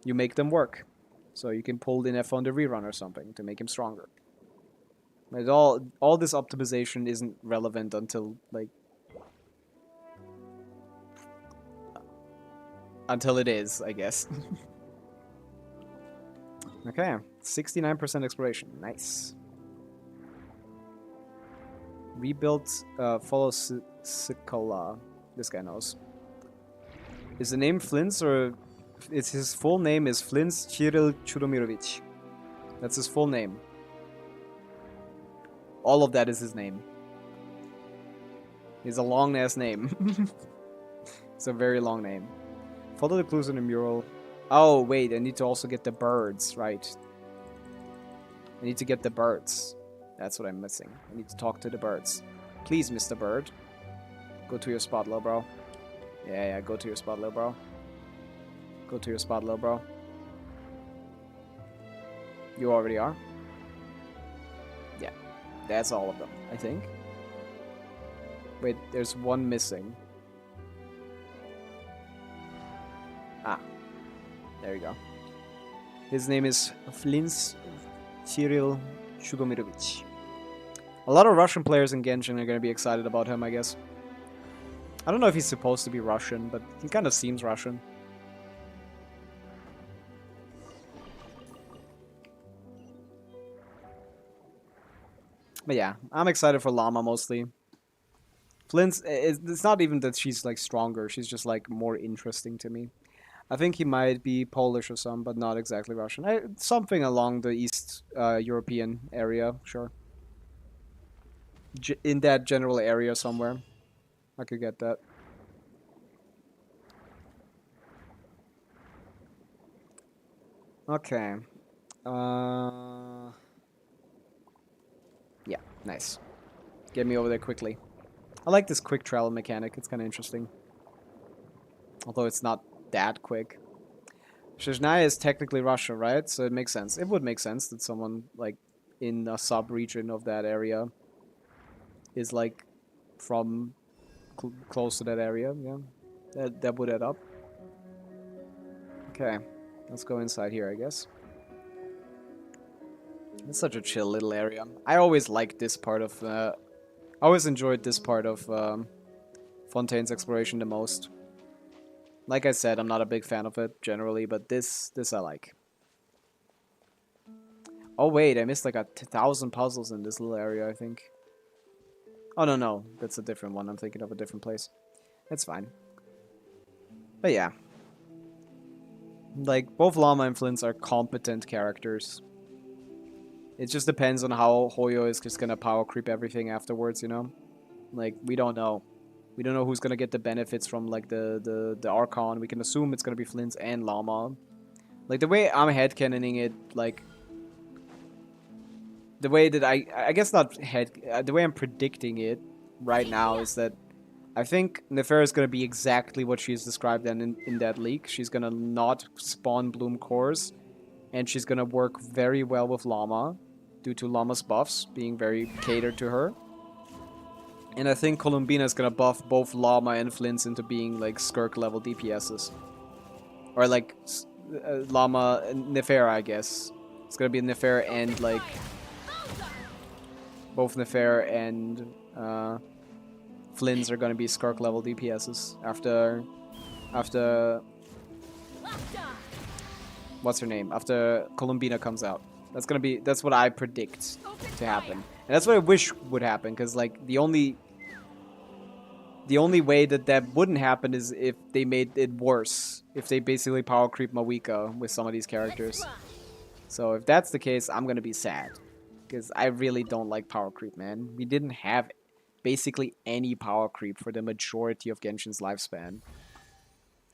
You make them work. So you can pull in F on the rerun or something to make him stronger. Like all this optimization isn't relevant until, like... until it is, I guess. Okay, 69% exploration. Nice. Rebuilt, follow Sikola. This guy knows. Is the name Flins or... his full name is Flins Cyril Chudomirovich. That's his full name. All of that is his name. It's a long-ass name. It's a very long name. Follow the clues in the mural. Oh, wait, I need to also get the birds, right. I need to get the birds. That's what I'm missing. I need to talk to the birds. Please, Mr. Bird. Go to your spot, little bro. Yeah, go to your spot, little bro. Go to your spot, little bro. You already are? Yeah. That's all of them, I think. Wait, there's one missing. Ah. There you go. His name is Flins C1R1. A lot of Russian players in Genshin are going to be excited about him, I guess. I don't know if he's supposed to be Russian, but he kind of seems Russian. But yeah, I'm excited for Llama mostly. Flint's, it's not even that she's like stronger, she's just like more interesting to me. I think he might be Polish or something, but not exactly Russian. Something along the East European area, sure. In that general area somewhere. I could get that. Okay. Yeah, nice. Get me over there quickly. I like this quick travel mechanic. It's kind of interesting. Although it's not that quick. Zhezhnaya is technically Russia, right? So it makes sense. It would make sense that someone, like, in a sub-region of that area is, like, from close to that area, yeah. That would add up. Okay. Let's go inside here, I guess. It's such a chill little area. I always liked this part of... I always enjoyed this part of Fontaine's exploration the most. Like I said, I'm not a big fan of it, generally, but this I like. Oh wait, I missed like 1,000 puzzles in this little area, I think. Oh no, that's a different one. I'm thinking of a different place. That's fine. But yeah. Like, both Llama and Flint's are competent characters. It just depends on how Hoyo is just gonna power creep everything afterwards, you know? Like, we don't know. We don't know who's gonna get the benefits from, like, the Archon. We can assume it's gonna be Flint's and Llama. Like, the way I'm headcanoning it, like... The way that I guess not the way I'm predicting it right now is that I think Nefera is going to be exactly what she's described in that leak. She's going to not spawn Bloom cores, and she's going to work very well with Llama, due to Llama's buffs being very catered to her. And I think Columbina is going to buff both Llama and Flint's into being, like, Skirk level DPSs. Or, like, Llama and Nefera, I guess. It's going to be Nefera and, like... Both Nefera and Flins are gonna be Skirk level DPSs after what's her name? After Columbina comes out. That's what I predict to happen. And that's what I wish would happen, because like the only way that wouldn't happen is if they made it worse. If they basically power creep Mawika with some of these characters. So if that's the case, I'm gonna be sad. Because I really don't like power creep, man. We didn't have basically any power creep for the majority of Genshin's lifespan.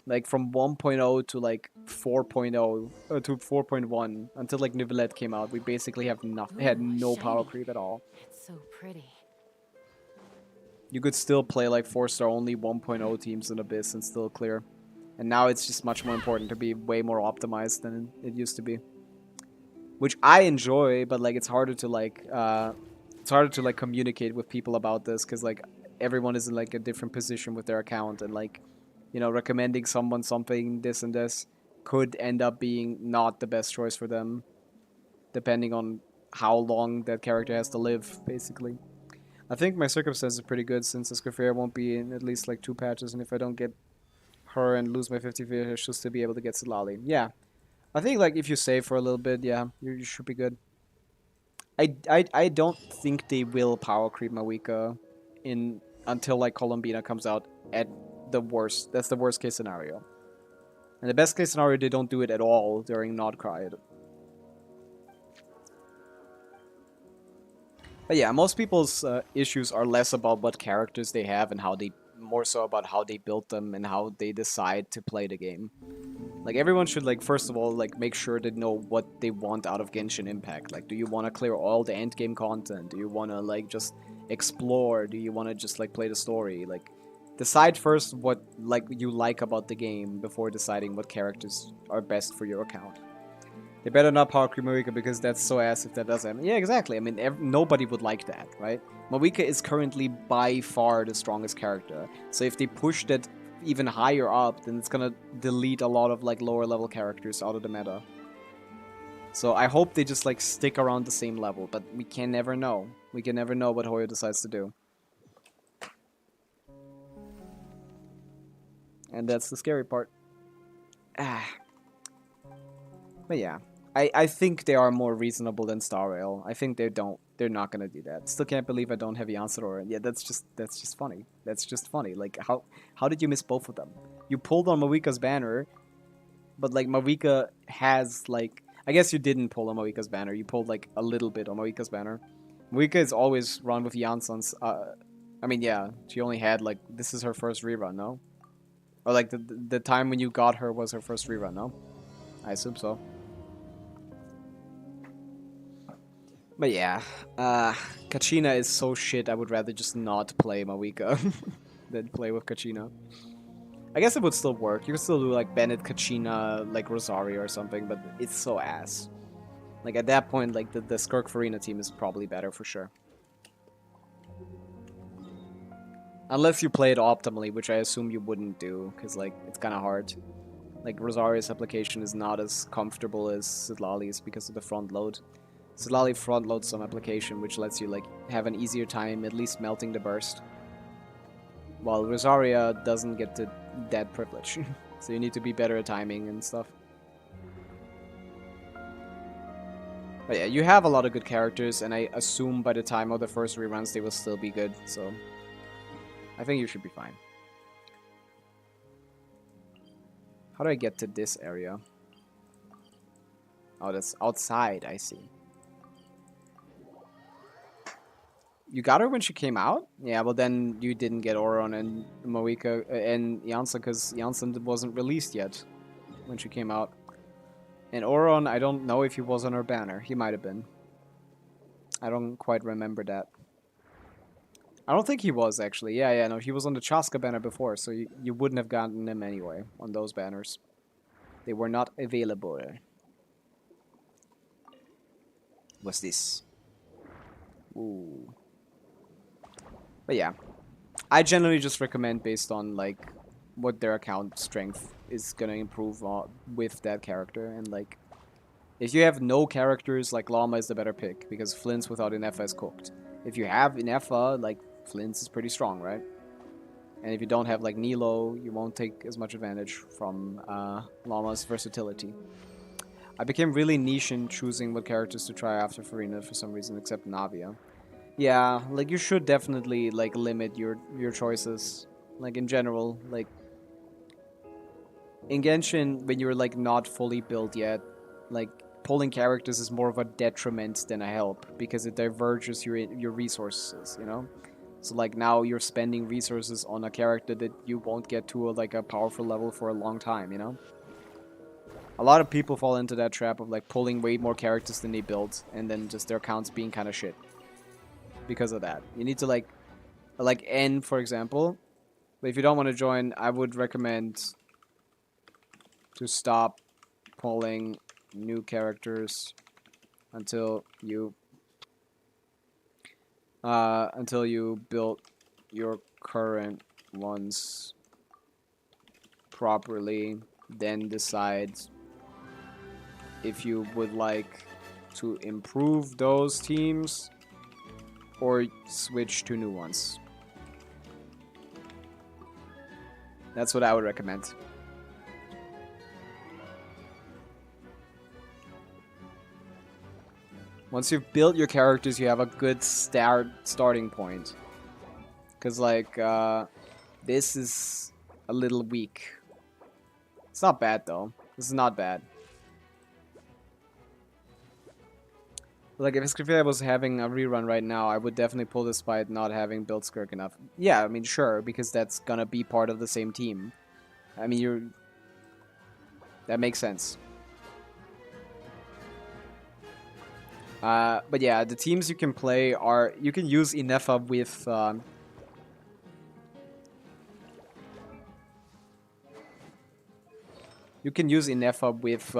Like from 1.0 to like 4.0 to 4.1 until like Nivelette came out, we basically had no power creep at all. It's so pretty. You could still play like 4-star only 1.0 teams in Abyss and still clear. And now it's just much more important to be way more optimized than it used to be. Which I enjoy, but like it's harder to like communicate with people about this, because like everyone is in like a different position with their account, and like, you know, recommending someone something this and this could end up being not the best choice for them, depending on how long that character has to live, basically. I think my circumstance is pretty good, since Escoffier won't be in at least like 2 patches, and if I don't get her and lose my 50-50, I should still be able to get Silali. Yeah. I think, like, if you save for a little bit, yeah, you should be good. I don't think they will power creep Mawika until, like, Columbina comes out at the worst. That's the worst case scenario. And the best case scenario, they don't do it at all during KRAI. But yeah, most people's issues are less about what characters they have and more so about how they built them and how they decide to play the game. Like, everyone should, like, first of all, like, make sure they know what they want out of Genshin Impact. Like, do you want to clear all the endgame content? Do you want to, like, just explore? Do you want to just, like, play the story? Like, decide first what, like, you like about the game before deciding what characters are best for your account. They better not power creep Mawika, because that's so ass if that does happen. Yeah, exactly. I mean, nobody would like that, right? Mawika is currently by far the strongest character. So if they push that even higher up, then it's gonna delete a lot of like lower level characters out of the meta. So I hope they just like stick around the same level, but we can never know. We can never know what Hoyo decides to do. And that's the scary part. Ah. But yeah. I think they are more reasonable than Star Rail. I think they're not gonna do that. Still can't believe I don't have Yansador. Yeah, that's just funny. That's just funny. Like how did you miss both of them? You pulled on Mawika's banner, but like Mawika has like, I guess you didn't pull on Mawika's banner. You pulled like a little bit on Mawika's banner. Mawika is always run with Janssen's. I mean, yeah, she only had like, this is her first rerun, no? Or like the time when you got her was her first rerun, no? I assume so. But yeah, Kachina is so shit. I would rather just not play Mawika than play with Kachina. I guess it would still work. You could still do like Bennett, Kachina, like Rosario or something, but it's so ass. Like at that point, like the Skirk Farina team is probably better for sure. Unless you play it optimally, which I assume you wouldn't do, because like it's kind of hard. Like Rosario's application is not as comfortable as Sidlali's because of the front load. Sidlali front loads some application, which lets you like have an easier time at least melting the burst. While Rosaria doesn't get to that privilege. So you need to be better at timing and stuff. But yeah, you have a lot of good characters, and I assume by the time of the first reruns they will still be good, so I think you should be fine. How do I get to this area? Oh, that's outside, I see. You got her when she came out? Yeah, well then you didn't get Oron and Mawika and Janssen because Janssen wasn't released yet when she came out. And Oron, I don't know if he was on her banner. He might have been. I don't quite remember that. I don't think he was, actually. Yeah, no, he was on the Chaska banner before, so you wouldn't have gotten him anyway on those banners. They were not available. What's this? Ooh. But yeah, I generally just recommend based on like what their account strength is gonna improve with that character, and like if you have no characters, like Llama is the better pick because Flint's without Inefa is cooked. If you have Inefa, like Flint's is pretty strong, right? And if you don't have like Nilo, you won't take as much advantage from Llama's versatility. I became really niche in choosing what characters to try after Farina for some reason, except Navia. Yeah, like you should definitely like limit your choices. Like in general, like in Genshin when you're like not fully built yet, like pulling characters is more of a detriment than a help because it diverges your resources, you know? So like now you're spending resources on a character that you won't get to like a powerful level for a long time, you know? A lot of people fall into that trap of like pulling way more characters than they build and then just their accounts being kind of shit. Because of that. You need to like N, for example. But if you don't want to join, I would recommend to stop pulling new characters until you build your current ones properly, then decide if you would like to improve those teams or switch to new ones. That's what I would recommend. Once you've built your characters, you have a good starting point. Because, like, this is a little weak. It's not bad, though. This is not bad. Like, if Escrifia was having a rerun right now, I would definitely pull this despite not having built Skirk enough. Yeah, I mean, sure, because that's gonna be part of the same team. I mean, that makes sense. But yeah, the teams you can play are... You can use Inefa with... you can use Inefa with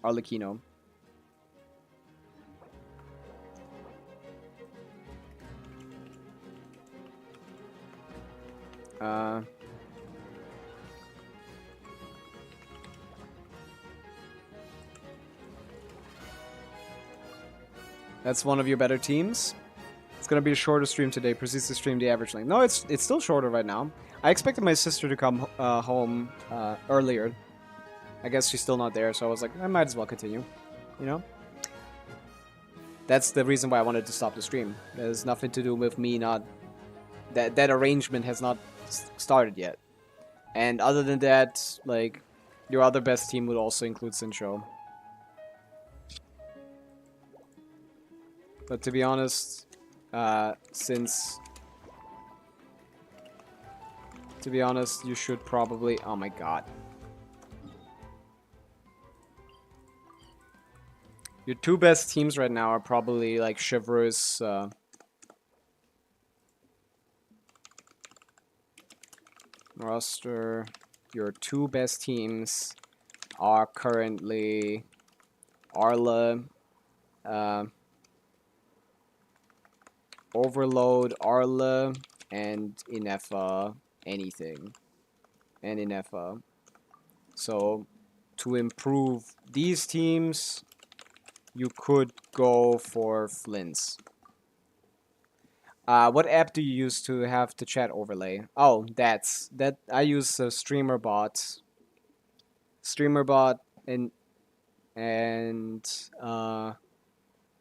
Arlecchino. That's one of your better teams. It's gonna be a shorter stream today. Proceeds to stream the average length. No, it's still shorter right now. I expected my sister to come home earlier. I guess she's still not there, so I was like, I might as well continue. You know? That's the reason why I wanted to stop the stream. There's nothing to do with me not... That arrangement has not started yet. And other than that, like, your other best team would also include Sincho. But to be honest, since... To be honest, you should probably... Oh my god. Your two best teams right now are probably like Chivalrous... roster. Your two best teams are currently Arla, Overload, Arla, and Inefa anything. And Inefa. So, to improve these teams, you could go for Flins. What app do you use to have the chat overlay? Oh, that. I use StreamerBot. StreamerBot and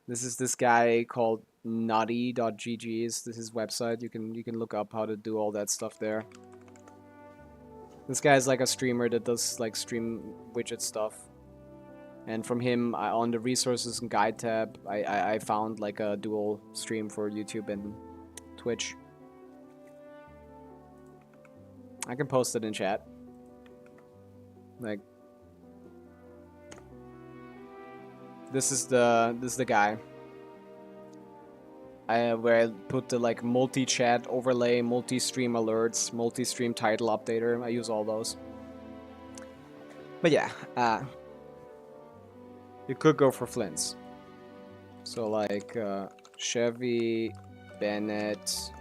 this is this guy called Naughty.gg is his website. You can look up how to do all that stuff there. This guy is like a streamer that does like stream widget stuff. And from him, on the resources and guide tab, I found like a dual stream for YouTube and Twitch. I can post it in chat. Like, this is the guy. Where I put the like multi-chat overlay, multi-stream alerts, multi-stream title updater. I use all those. But yeah, you could go for Flins. So like Chevy, Bennett,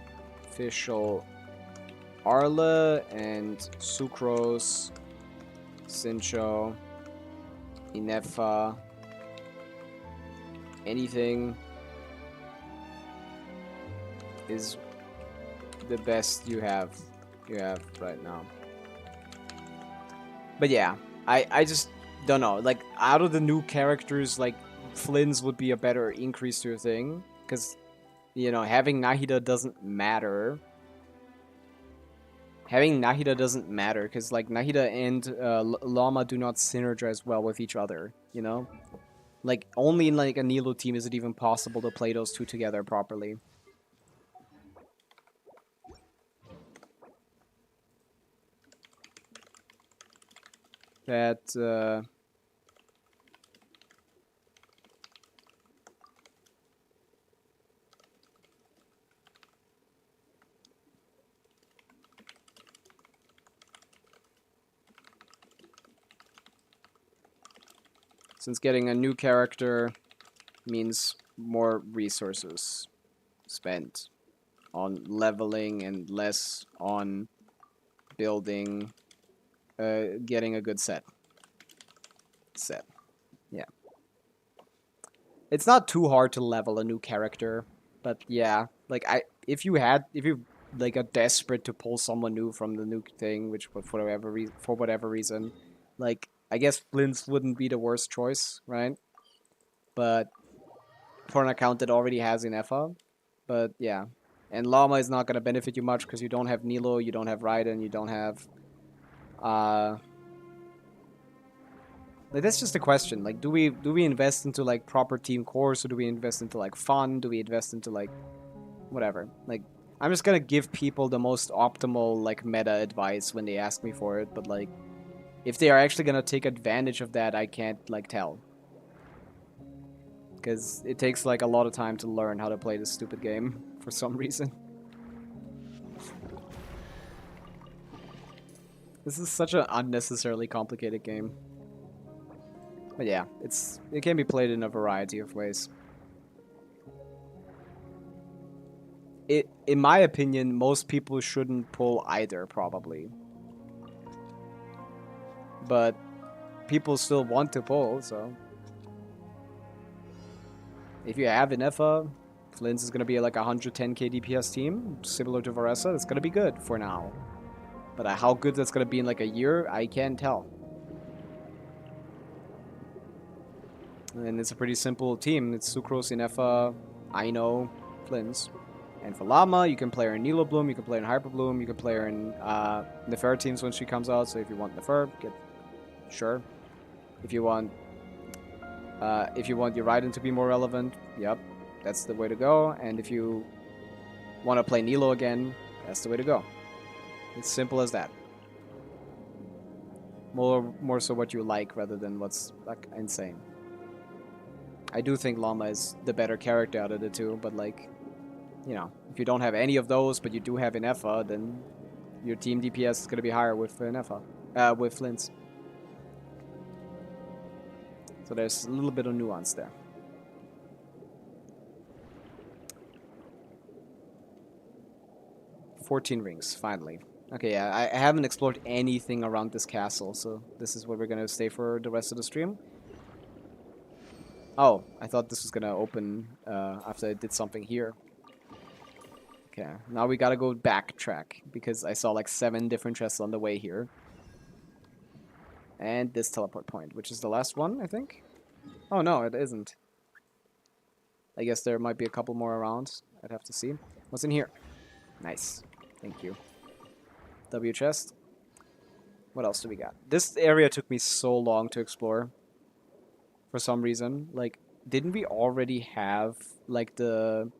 Official, Arla, and Sucrose, Sincho, Inefa, anything is the best you have right now. But yeah, I just don't know. Like, out of the new characters, like, Flins would be a better increase to your thing. Because, you know, having Nahida doesn't matter. Having Nahida doesn't matter. Because, like, Nahida and Llama do not synergize well with each other. You know? Like, only in, like, a Nilo team is it even possible to play those two together properly. That, since getting a new character means more resources spent on leveling and less on building, getting a good set. Yeah. It's not too hard to level a new character, but yeah, like if you like are desperate to pull someone new from the new thing, which for whatever reason, like I guess Flint's wouldn't be the worst choice, right? But for an account that already has Inefa, but yeah, and Llama is not gonna benefit you much because you don't have Nilo, you don't have Raiden, you don't have like, that's just a question. Like, do we invest into like proper team cores, or do we invest into like fun? Do we invest into like whatever? Like, I'm just gonna give people the most optimal like meta advice when they ask me for it, but like if they are actually gonna take advantage of that, I can't like tell. Because it takes like a lot of time to learn how to play this stupid game for some reason. This is such an unnecessarily complicated game. But yeah, it can be played in a variety of ways. In my opinion, most people shouldn't pull either, probably. But people still want to pull, so if you have Inefa, Flins is gonna be like a 110k DPS team, similar to Varesa. It's gonna be good for now. But how good that's gonna be in like a year, I can't tell. And it's a pretty simple team. It's Sucrose, Inefa, Aino, Flins. And for Llama, you can play her in Nilo Bloom, you can play her in Hyper Bloom, you can play her in Nefer teams when she comes out. So if you want Nefer, get sure. If you want your Raiden to be more relevant, yep, that's the way to go. And if you want to play Nilo again, that's the way to go. It's simple as that. More so what you like rather than what's like insane. I do think Llama is the better character out of the two, but like, you know, if you don't have any of those, but you do have Inefa, then your team DPS is going to be higher with Inefa, with Flint's. So there's a little bit of nuance there. "14 rings, finally." Okay, yeah, I haven't explored anything around this castle, so this is where we're gonna stay for the rest of the stream. Oh, I thought this was gonna open after I did something here. Okay, now we gotta go backtrack, because I saw like 7 different chests on the way here. And this teleport point, which is the last one, I think? Oh no, it isn't. I guess there might be a couple more around. I'd have to see. What's in here? Nice. Thank you. W chest. What else do we got? This area took me so long to explore. For some reason. Like, didn't we already have, like, the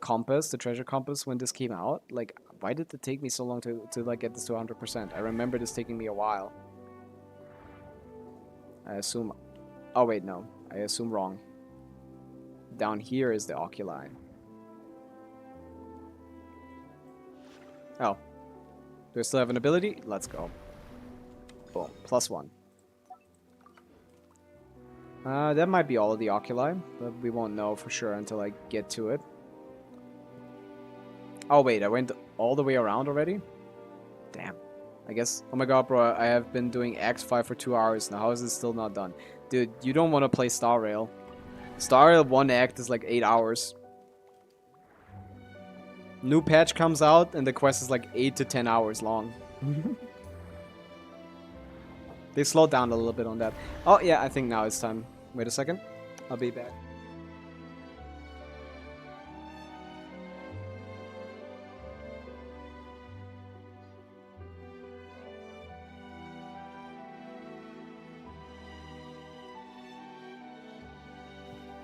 compass, the treasure compass, when this came out? Like, why did it take me so long to like, get this to 100%? I remember this taking me a while. I assume... Oh, wait, no. I assume wrong. Down here is the oculi. Oh. Do I still have an ability? Let's go. Boom. +1. That might be all of the oculi, but we won't know for sure until I get to it. Oh, wait. I went all the way around already? Damn. I guess... Oh my god, bro. I have been doing X5 for 2 hours now. How is this still not done? Dude, you don't want to play Star Rail. Star Rail 1 act is like 8 hours. New patch comes out and the quest is like 8 to 10 hours long. They slowed down a little bit on that. Oh yeah, I think now it's time. Wait a second. I'll be back.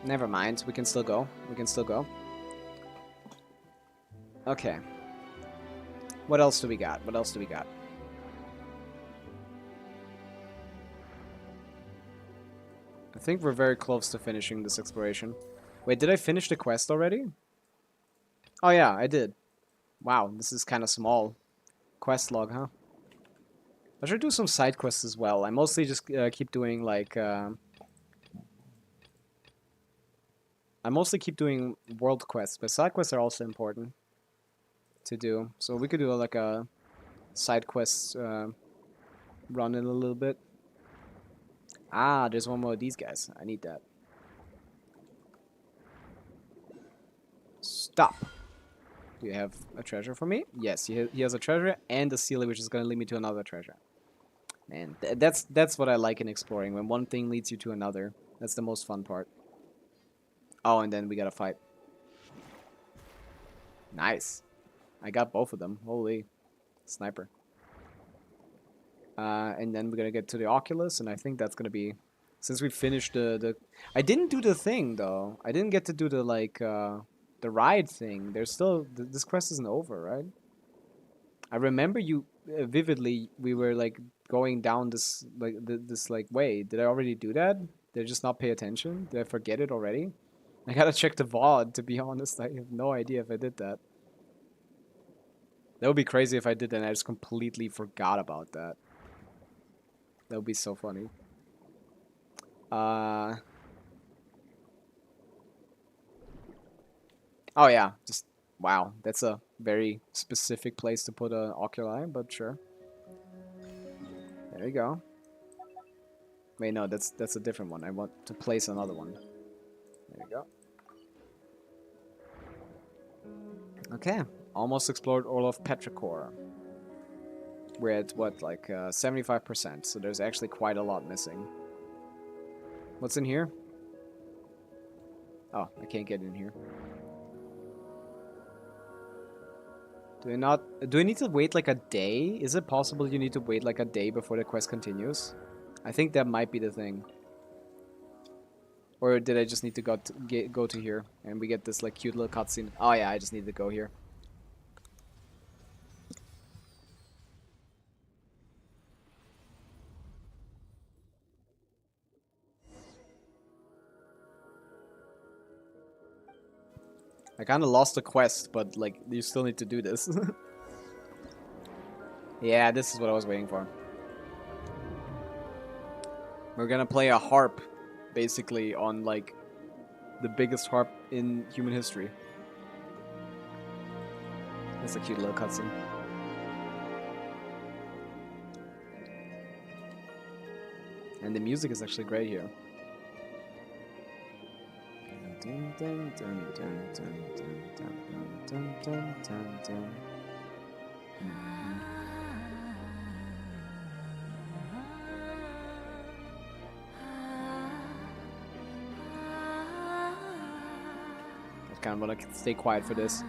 Never mind, we can still go. We can still go. Okay. What else do we got? What else do we got? I think we're very close to finishing this exploration. Wait, did I finish the quest already? Oh yeah, I did. Wow, this is kind of small. Quest log, huh? I should do some side quests as well. I mostly just keep doing like... I mostly keep doing world quests, but side quests are also important to do. So we could do like a side quest run in a little bit. Ah, there's one more of these guys. I need that. Stop. Do you have a treasure for me? Yes, he has a treasure and a sealer, which is going to lead me to another treasure. Man, that's what I like in exploring, when one thing leads you to another. That's the most fun part. Oh, and then we gotta fight. Nice. I got both of them. Holy. Sniper. And then we're gonna get to the Oculus, and I think that's gonna be... Since we finished the... I didn't do the thing, though. I didn't get to do the, like, the ride thing. There's still... This quest isn't over, right? I remember you vividly, we were, like, going down this, like, way. Did I already do that? Did I just not pay attention? Did I forget it already? I gotta check the VOD, to be honest. I have no idea if I did that. That would be crazy if I did that and I just completely forgot about that. That would be so funny. Oh yeah, just... Wow, that's a very specific place to put an oculi, but sure. There you go. Wait, no, that's a different one. I want to place another one. There you go. Okay, almost explored all of Petrichor. We're at what, like 75%, so there's actually quite a lot missing. What's in here? Oh, I can't get in here. Do I need to wait like a day? Is it possible you need to wait like a day before the quest continues? I think that might be the thing. Or did I just need to go to here and we get this like cute little cutscene? Oh yeah, I just need to go here. I kind of lost the quest, but like you still need to do this. Yeah, this is what I was waiting for. We're gonna play a harp, basically, on like the biggest harp in human history. That's a cute little cutscene. And the music is actually great here. Dun, dun, dun, dun, dun, dun, dun, dun, dun, dun. I kind of want to stay quiet for this.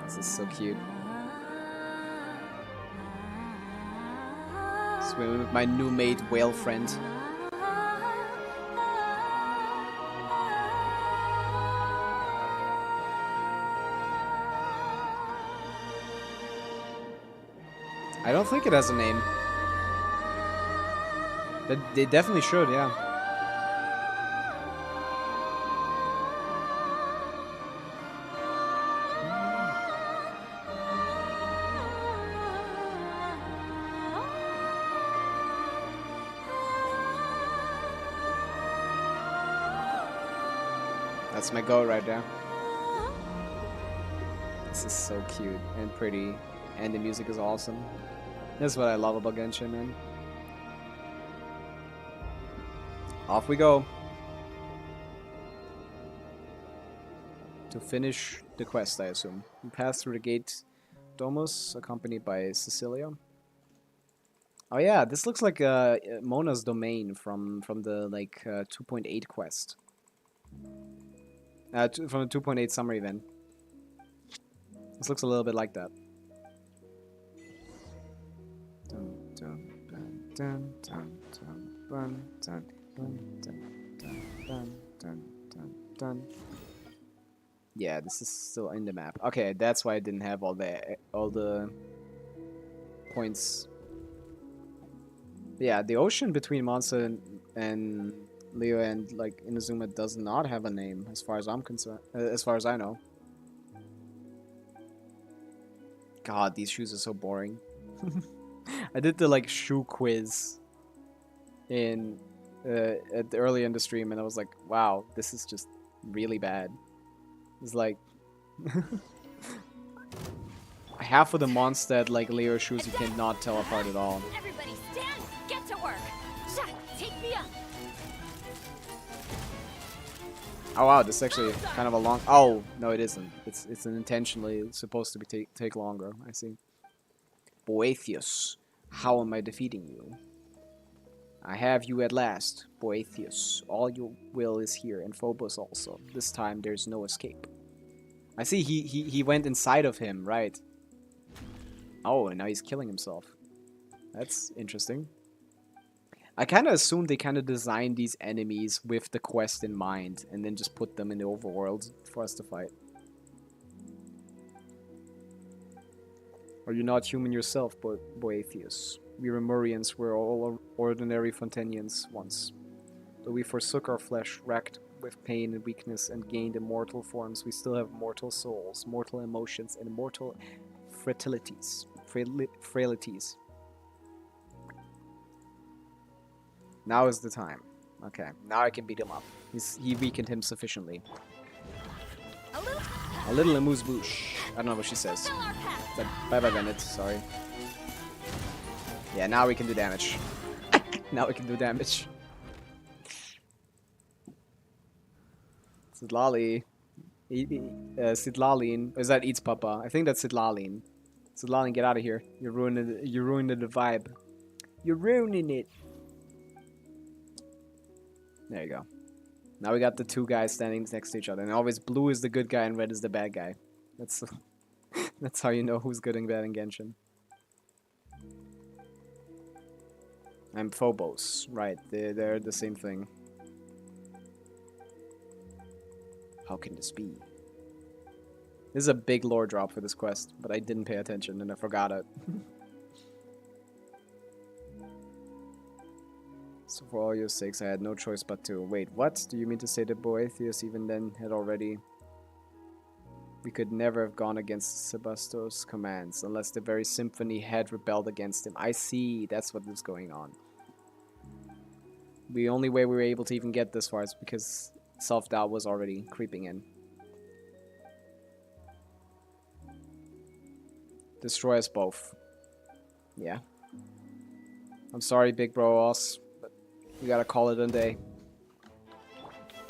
This is so cute. Swimming with my new mate whale friend. I don't think it has a name. But they definitely should, yeah. That's my goal right there. This is so cute and pretty, and the music is awesome. That's what I love about Genshin, man. Off we go. To finish the quest, I assume. We pass through the gate Domus, accompanied by Cecilia. Oh yeah, this looks like Mona's domain from the like 2.8 quest. From the 2.8 summer event. This looks a little bit like that. Dun, dun, dun, dun, dun, dun, dun, dun, dun, dun, dun, dun, dun, dun. Yeah, this is still in the map. Okay, that's why I didn't have all the points. Yeah, the ocean between Monza and Leo and like Inazuma does not have a name, as far as I'm concerned. As far as I know. God, these shoes are so boring. I did the like shoe quiz in early in the stream, and I was like, wow, this is just really bad. It's like half of the Mondstadt like Leo shoes you cannot tell apart at all. Everybody stand! Get to work! Shot! Take me up! Oh wow, this is actually kind of a long... Oh, no it isn't. It's an intentionally supposed to be take longer, I see. Boethius, how am I defeating you? I have you at last, Boethius. All your will is here, and Phobos also. This time there's no escape. I see he went inside of him, right. Oh, and now he's killing himself. That's interesting. I kind of assumed they kind of designed these enemies with the quest in mind, and then just put them in the overworld for us to fight. Are you not human yourself, Boethius? We Remurians were all ordinary Fontanians once. Though we forsook our flesh, racked with pain and weakness, and gained immortal forms, we still have mortal souls, mortal emotions, and mortal frailties. Now is the time. Okay, now I can beat him up. He weakened him sufficiently. A little amuse-bouche. I don't know what she says. Fulfill our pact. Bye bye, Bennett. Sorry. Yeah, now we can do damage. Now we can do damage. Sidlali. Sidlalin. Is that Eats Papa? I think that's Sidlalin. Sidlalin, get out of here. You're ruining the vibe. You're ruining it. There you go. Now we got the two guys standing next to each other. And always blue is the good guy and red is the bad guy. That's that's how you know who's good and bad in Genshin. I'm Phobos. Right, they're the same thing. How can this be? This is a big lore drop for this quest, but I didn't pay attention and I forgot it. So for all your sakes, I had no choice but to. Wait, what? Do you mean to say that Boethius even then had already... We could never have gone against Sebastos' commands, unless the very symphony had rebelled against him. I see, that's what was going on. The only way we were able to even get this far is because self-doubt was already creeping in. Destroy us both. Yeah. I'm sorry, big bro Oss, but we gotta call it a day.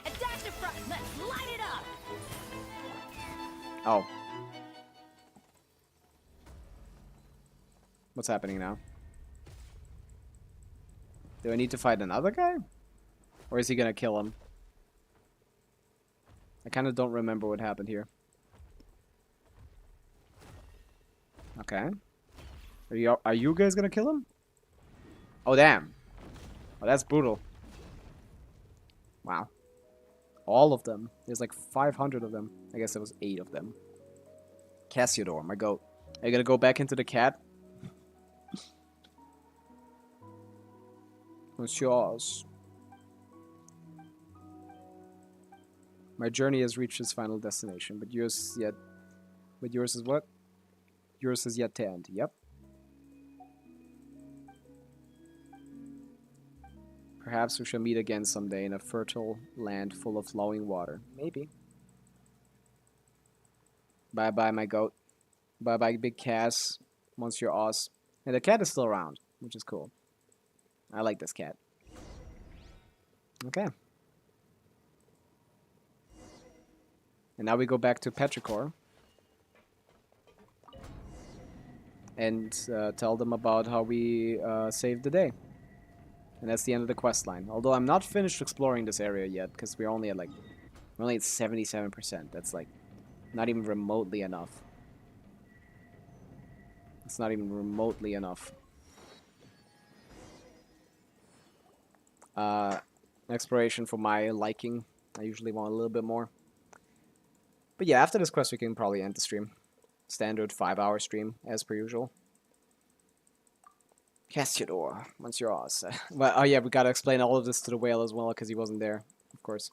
Attack the front. Let's light it up. Oh. What's happening now? Do I need to fight another guy? Or is he gonna kill him? I kinda don't remember what happened here. Okay. Are you guys gonna kill him? Oh damn. Oh, that's brutal. Wow. All of them. There's like 500 of them. I guess there was 8 of them. Cassiodor, my goat. Are you gonna go back into the cat? What's yours? My journey has reached its final destination, but yours yet. But yours is what? Yours is yet to end. Yep. Perhaps we shall meet again someday in a fertile land full of flowing water. Maybe. Bye bye, my goat. Bye bye, big Cass. Monsieur Oz. And the cat is still around, which is cool. I like this cat. Okay. And now we go back to Petrichor. And tell them about how we saved the day. And that's the end of the quest line. Although I'm not finished exploring this area yet, because we're only at 77%. That's like not even remotely enough. It's not even remotely enough. Exploration for my liking. I usually want a little bit more. But yeah, after this quest we can probably end the stream. Standard 5-hour stream, as per usual. Cassiodor, once you're Oz. Well, oh yeah, we gotta explain all of this to the whale as well, because he wasn't there, of course.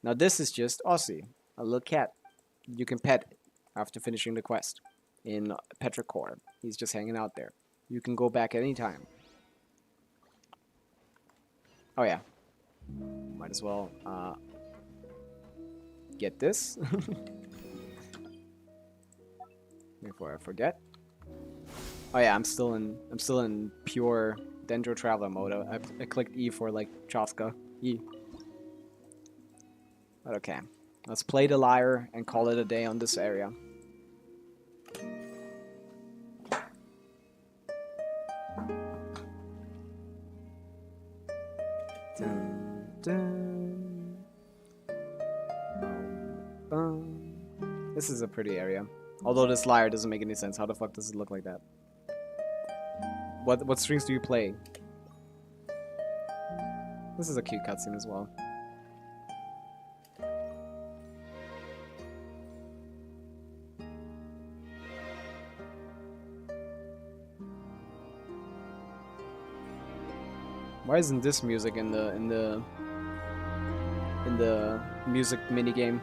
Now this is just Ossie, a little cat. You can pet after finishing the quest in Petrichor. He's just hanging out there. You can go back anytime. Oh yeah. Might as well get this. Before I forget. Oh yeah, I'm still in pure Dendro Traveler mode. I clicked E for like Chaska. E. But okay. Let's play the lyre and call it a day on this area. Dun, dun. This is a pretty area. Although this lyre doesn't make any sense. How the fuck does it look like that? What strings do you play? This is a cute cutscene as well. Why isn't this music in the music minigame?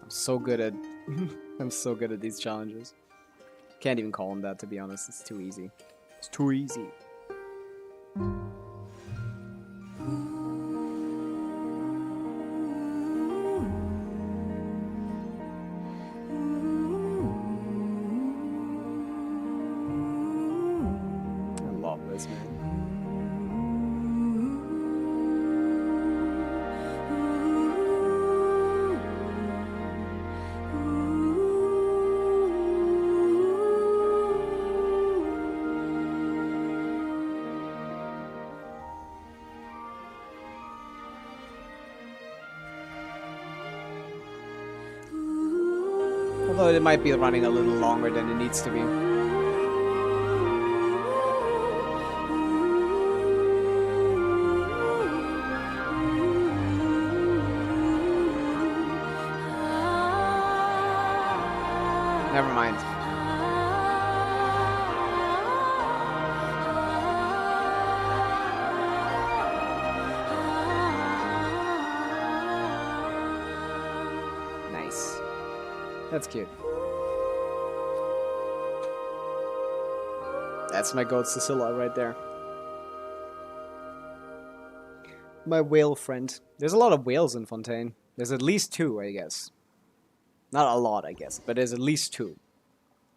I'm so good at I'm so good at these challenges. Can't even call them that, to be honest. It's too easy. It's too easy. I love this, man. Although it might be running a little longer than it needs to be. Never mind. Nice. That's cute. That's my goat Cecilia right there. My whale friend. There's a lot of whales in Fontaine. There's at least 2, I guess. Not a lot, I guess, but there's at least 2.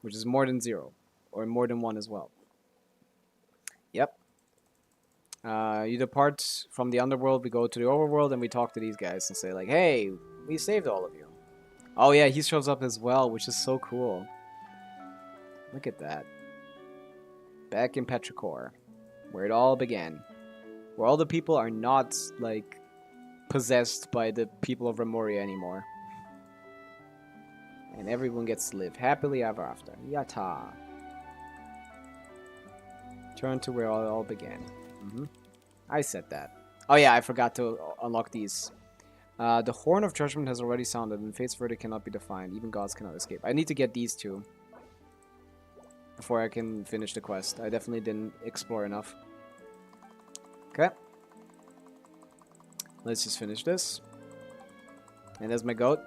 Which is more than 0. Or more than 1 as well. Yep. You depart from the underworld, we go to the overworld, and we talk to these guys and say like, hey, we saved all of you. Oh yeah, he shows up as well, which is so cool. Look at that. Back in Petrichor, where it all began. Where all the people are not, like, possessed by the people of Remoria anymore. And everyone gets to live happily ever after. Yata. Turn to where it all began. I said that. Oh yeah, I forgot to unlock these. The Horn of Judgment has already sounded, and Fate's verdict cannot be defined. Even gods cannot escape. I need to get these 2 before I can finish the quest. I definitely didn't explore enough. Okay. Let's just finish this. And there's my goat,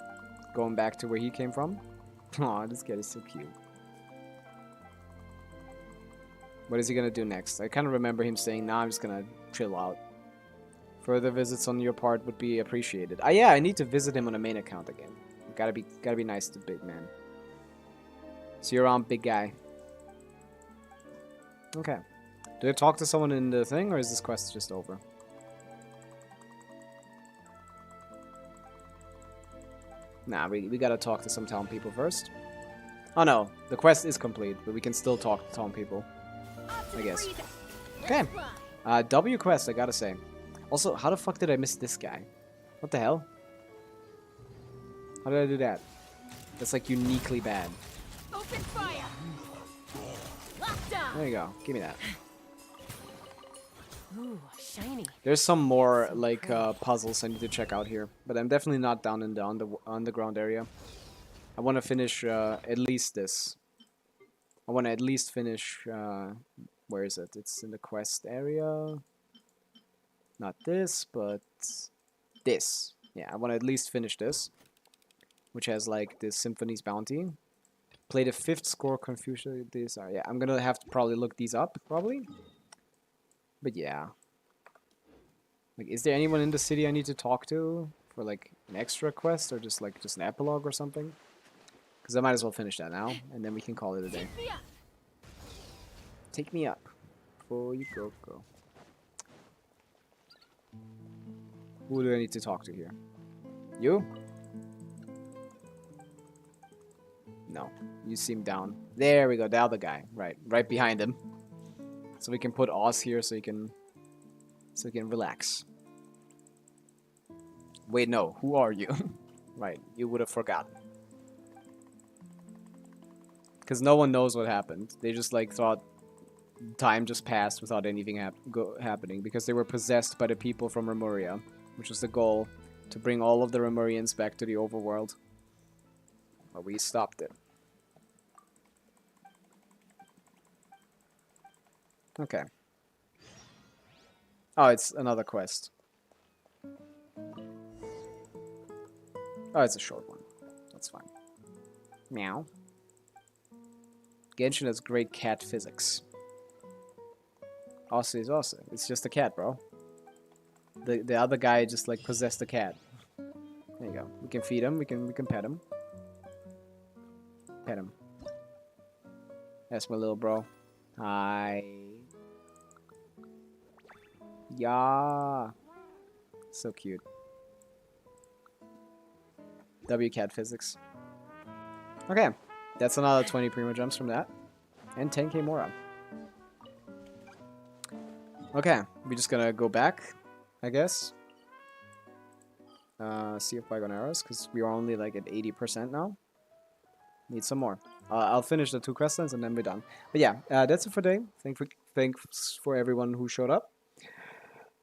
going back to where he came from. Aw, this guy is so cute. What is he gonna do next? I kind of remember him saying, nah, I'm just gonna chill out. Further visits on your part would be appreciated. Ah, yeah, I need to visit him on a main account again. Gotta be nice to big man. See you around, big guy. Okay. Do I talk to someone in the thing, or is this quest just over? Nah, we gotta talk to some town people first. Oh no, the quest is complete, but we can still talk to town people. I guess. Okay. W quest, I gotta say. Also, how the fuck did I miss this guy? What the hell? How did I do that? That's like uniquely bad. Open fire. There you go. Give me that. Ooh, shiny. There's some more like puzzles I need to check out here, but I'm definitely not down in the underground area. I want to finish at least this. I want to at least finish. Where is it? It's in the quest area. Not this, but this. Yeah, I want to at least finish this, which has like this Symphony's Bounty. Play the 5th score Confucius. These are, yeah, I'm gonna have to probably look these up, probably. But yeah. Like, is there anyone in the city I need to talk to for like an extra quest or just an epilogue or something? Because I might as well finish that now, and then we can call it a day. Take me up. Before you go. Who do I need to talk to here? You? No. You seem down. There we go. The other guy. Right behind him. So we can put Oz here so he can relax. Wait, no. Who are you? Right. You would have forgotten. Because no one knows what happened. They just like thought time just passed without anything happening because they were possessed by the people from Remoria, which was the goal, to bring all of the Remorians back to the overworld. But we stopped it. Okay. Oh, it's another quest. Oh, it's a short one. Meow. Genshin has great cat physics. Aussie is awesome. It's just a cat, bro. The other guy just like possessed the cat. There you go. We can feed him. We can pet him. Pet him. That's my little bro. Hi. Yeah. So cute. W cat physics. Okay. That's another 20 primo jumps from that. And 10k more up. Okay. We're just gonna go back, I guess. See if bygone arrows, because we are only like at 80% now. Need some more. I'll finish the 2 quest lines and then we're done. But yeah, that's it for today. Thanks for everyone who showed up.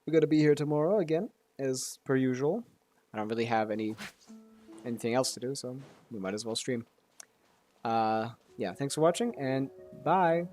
We're gonna be here tomorrow again, as per usual. I don't really have anything else to do, so we might as well stream. Yeah, thanks for watching, and bye!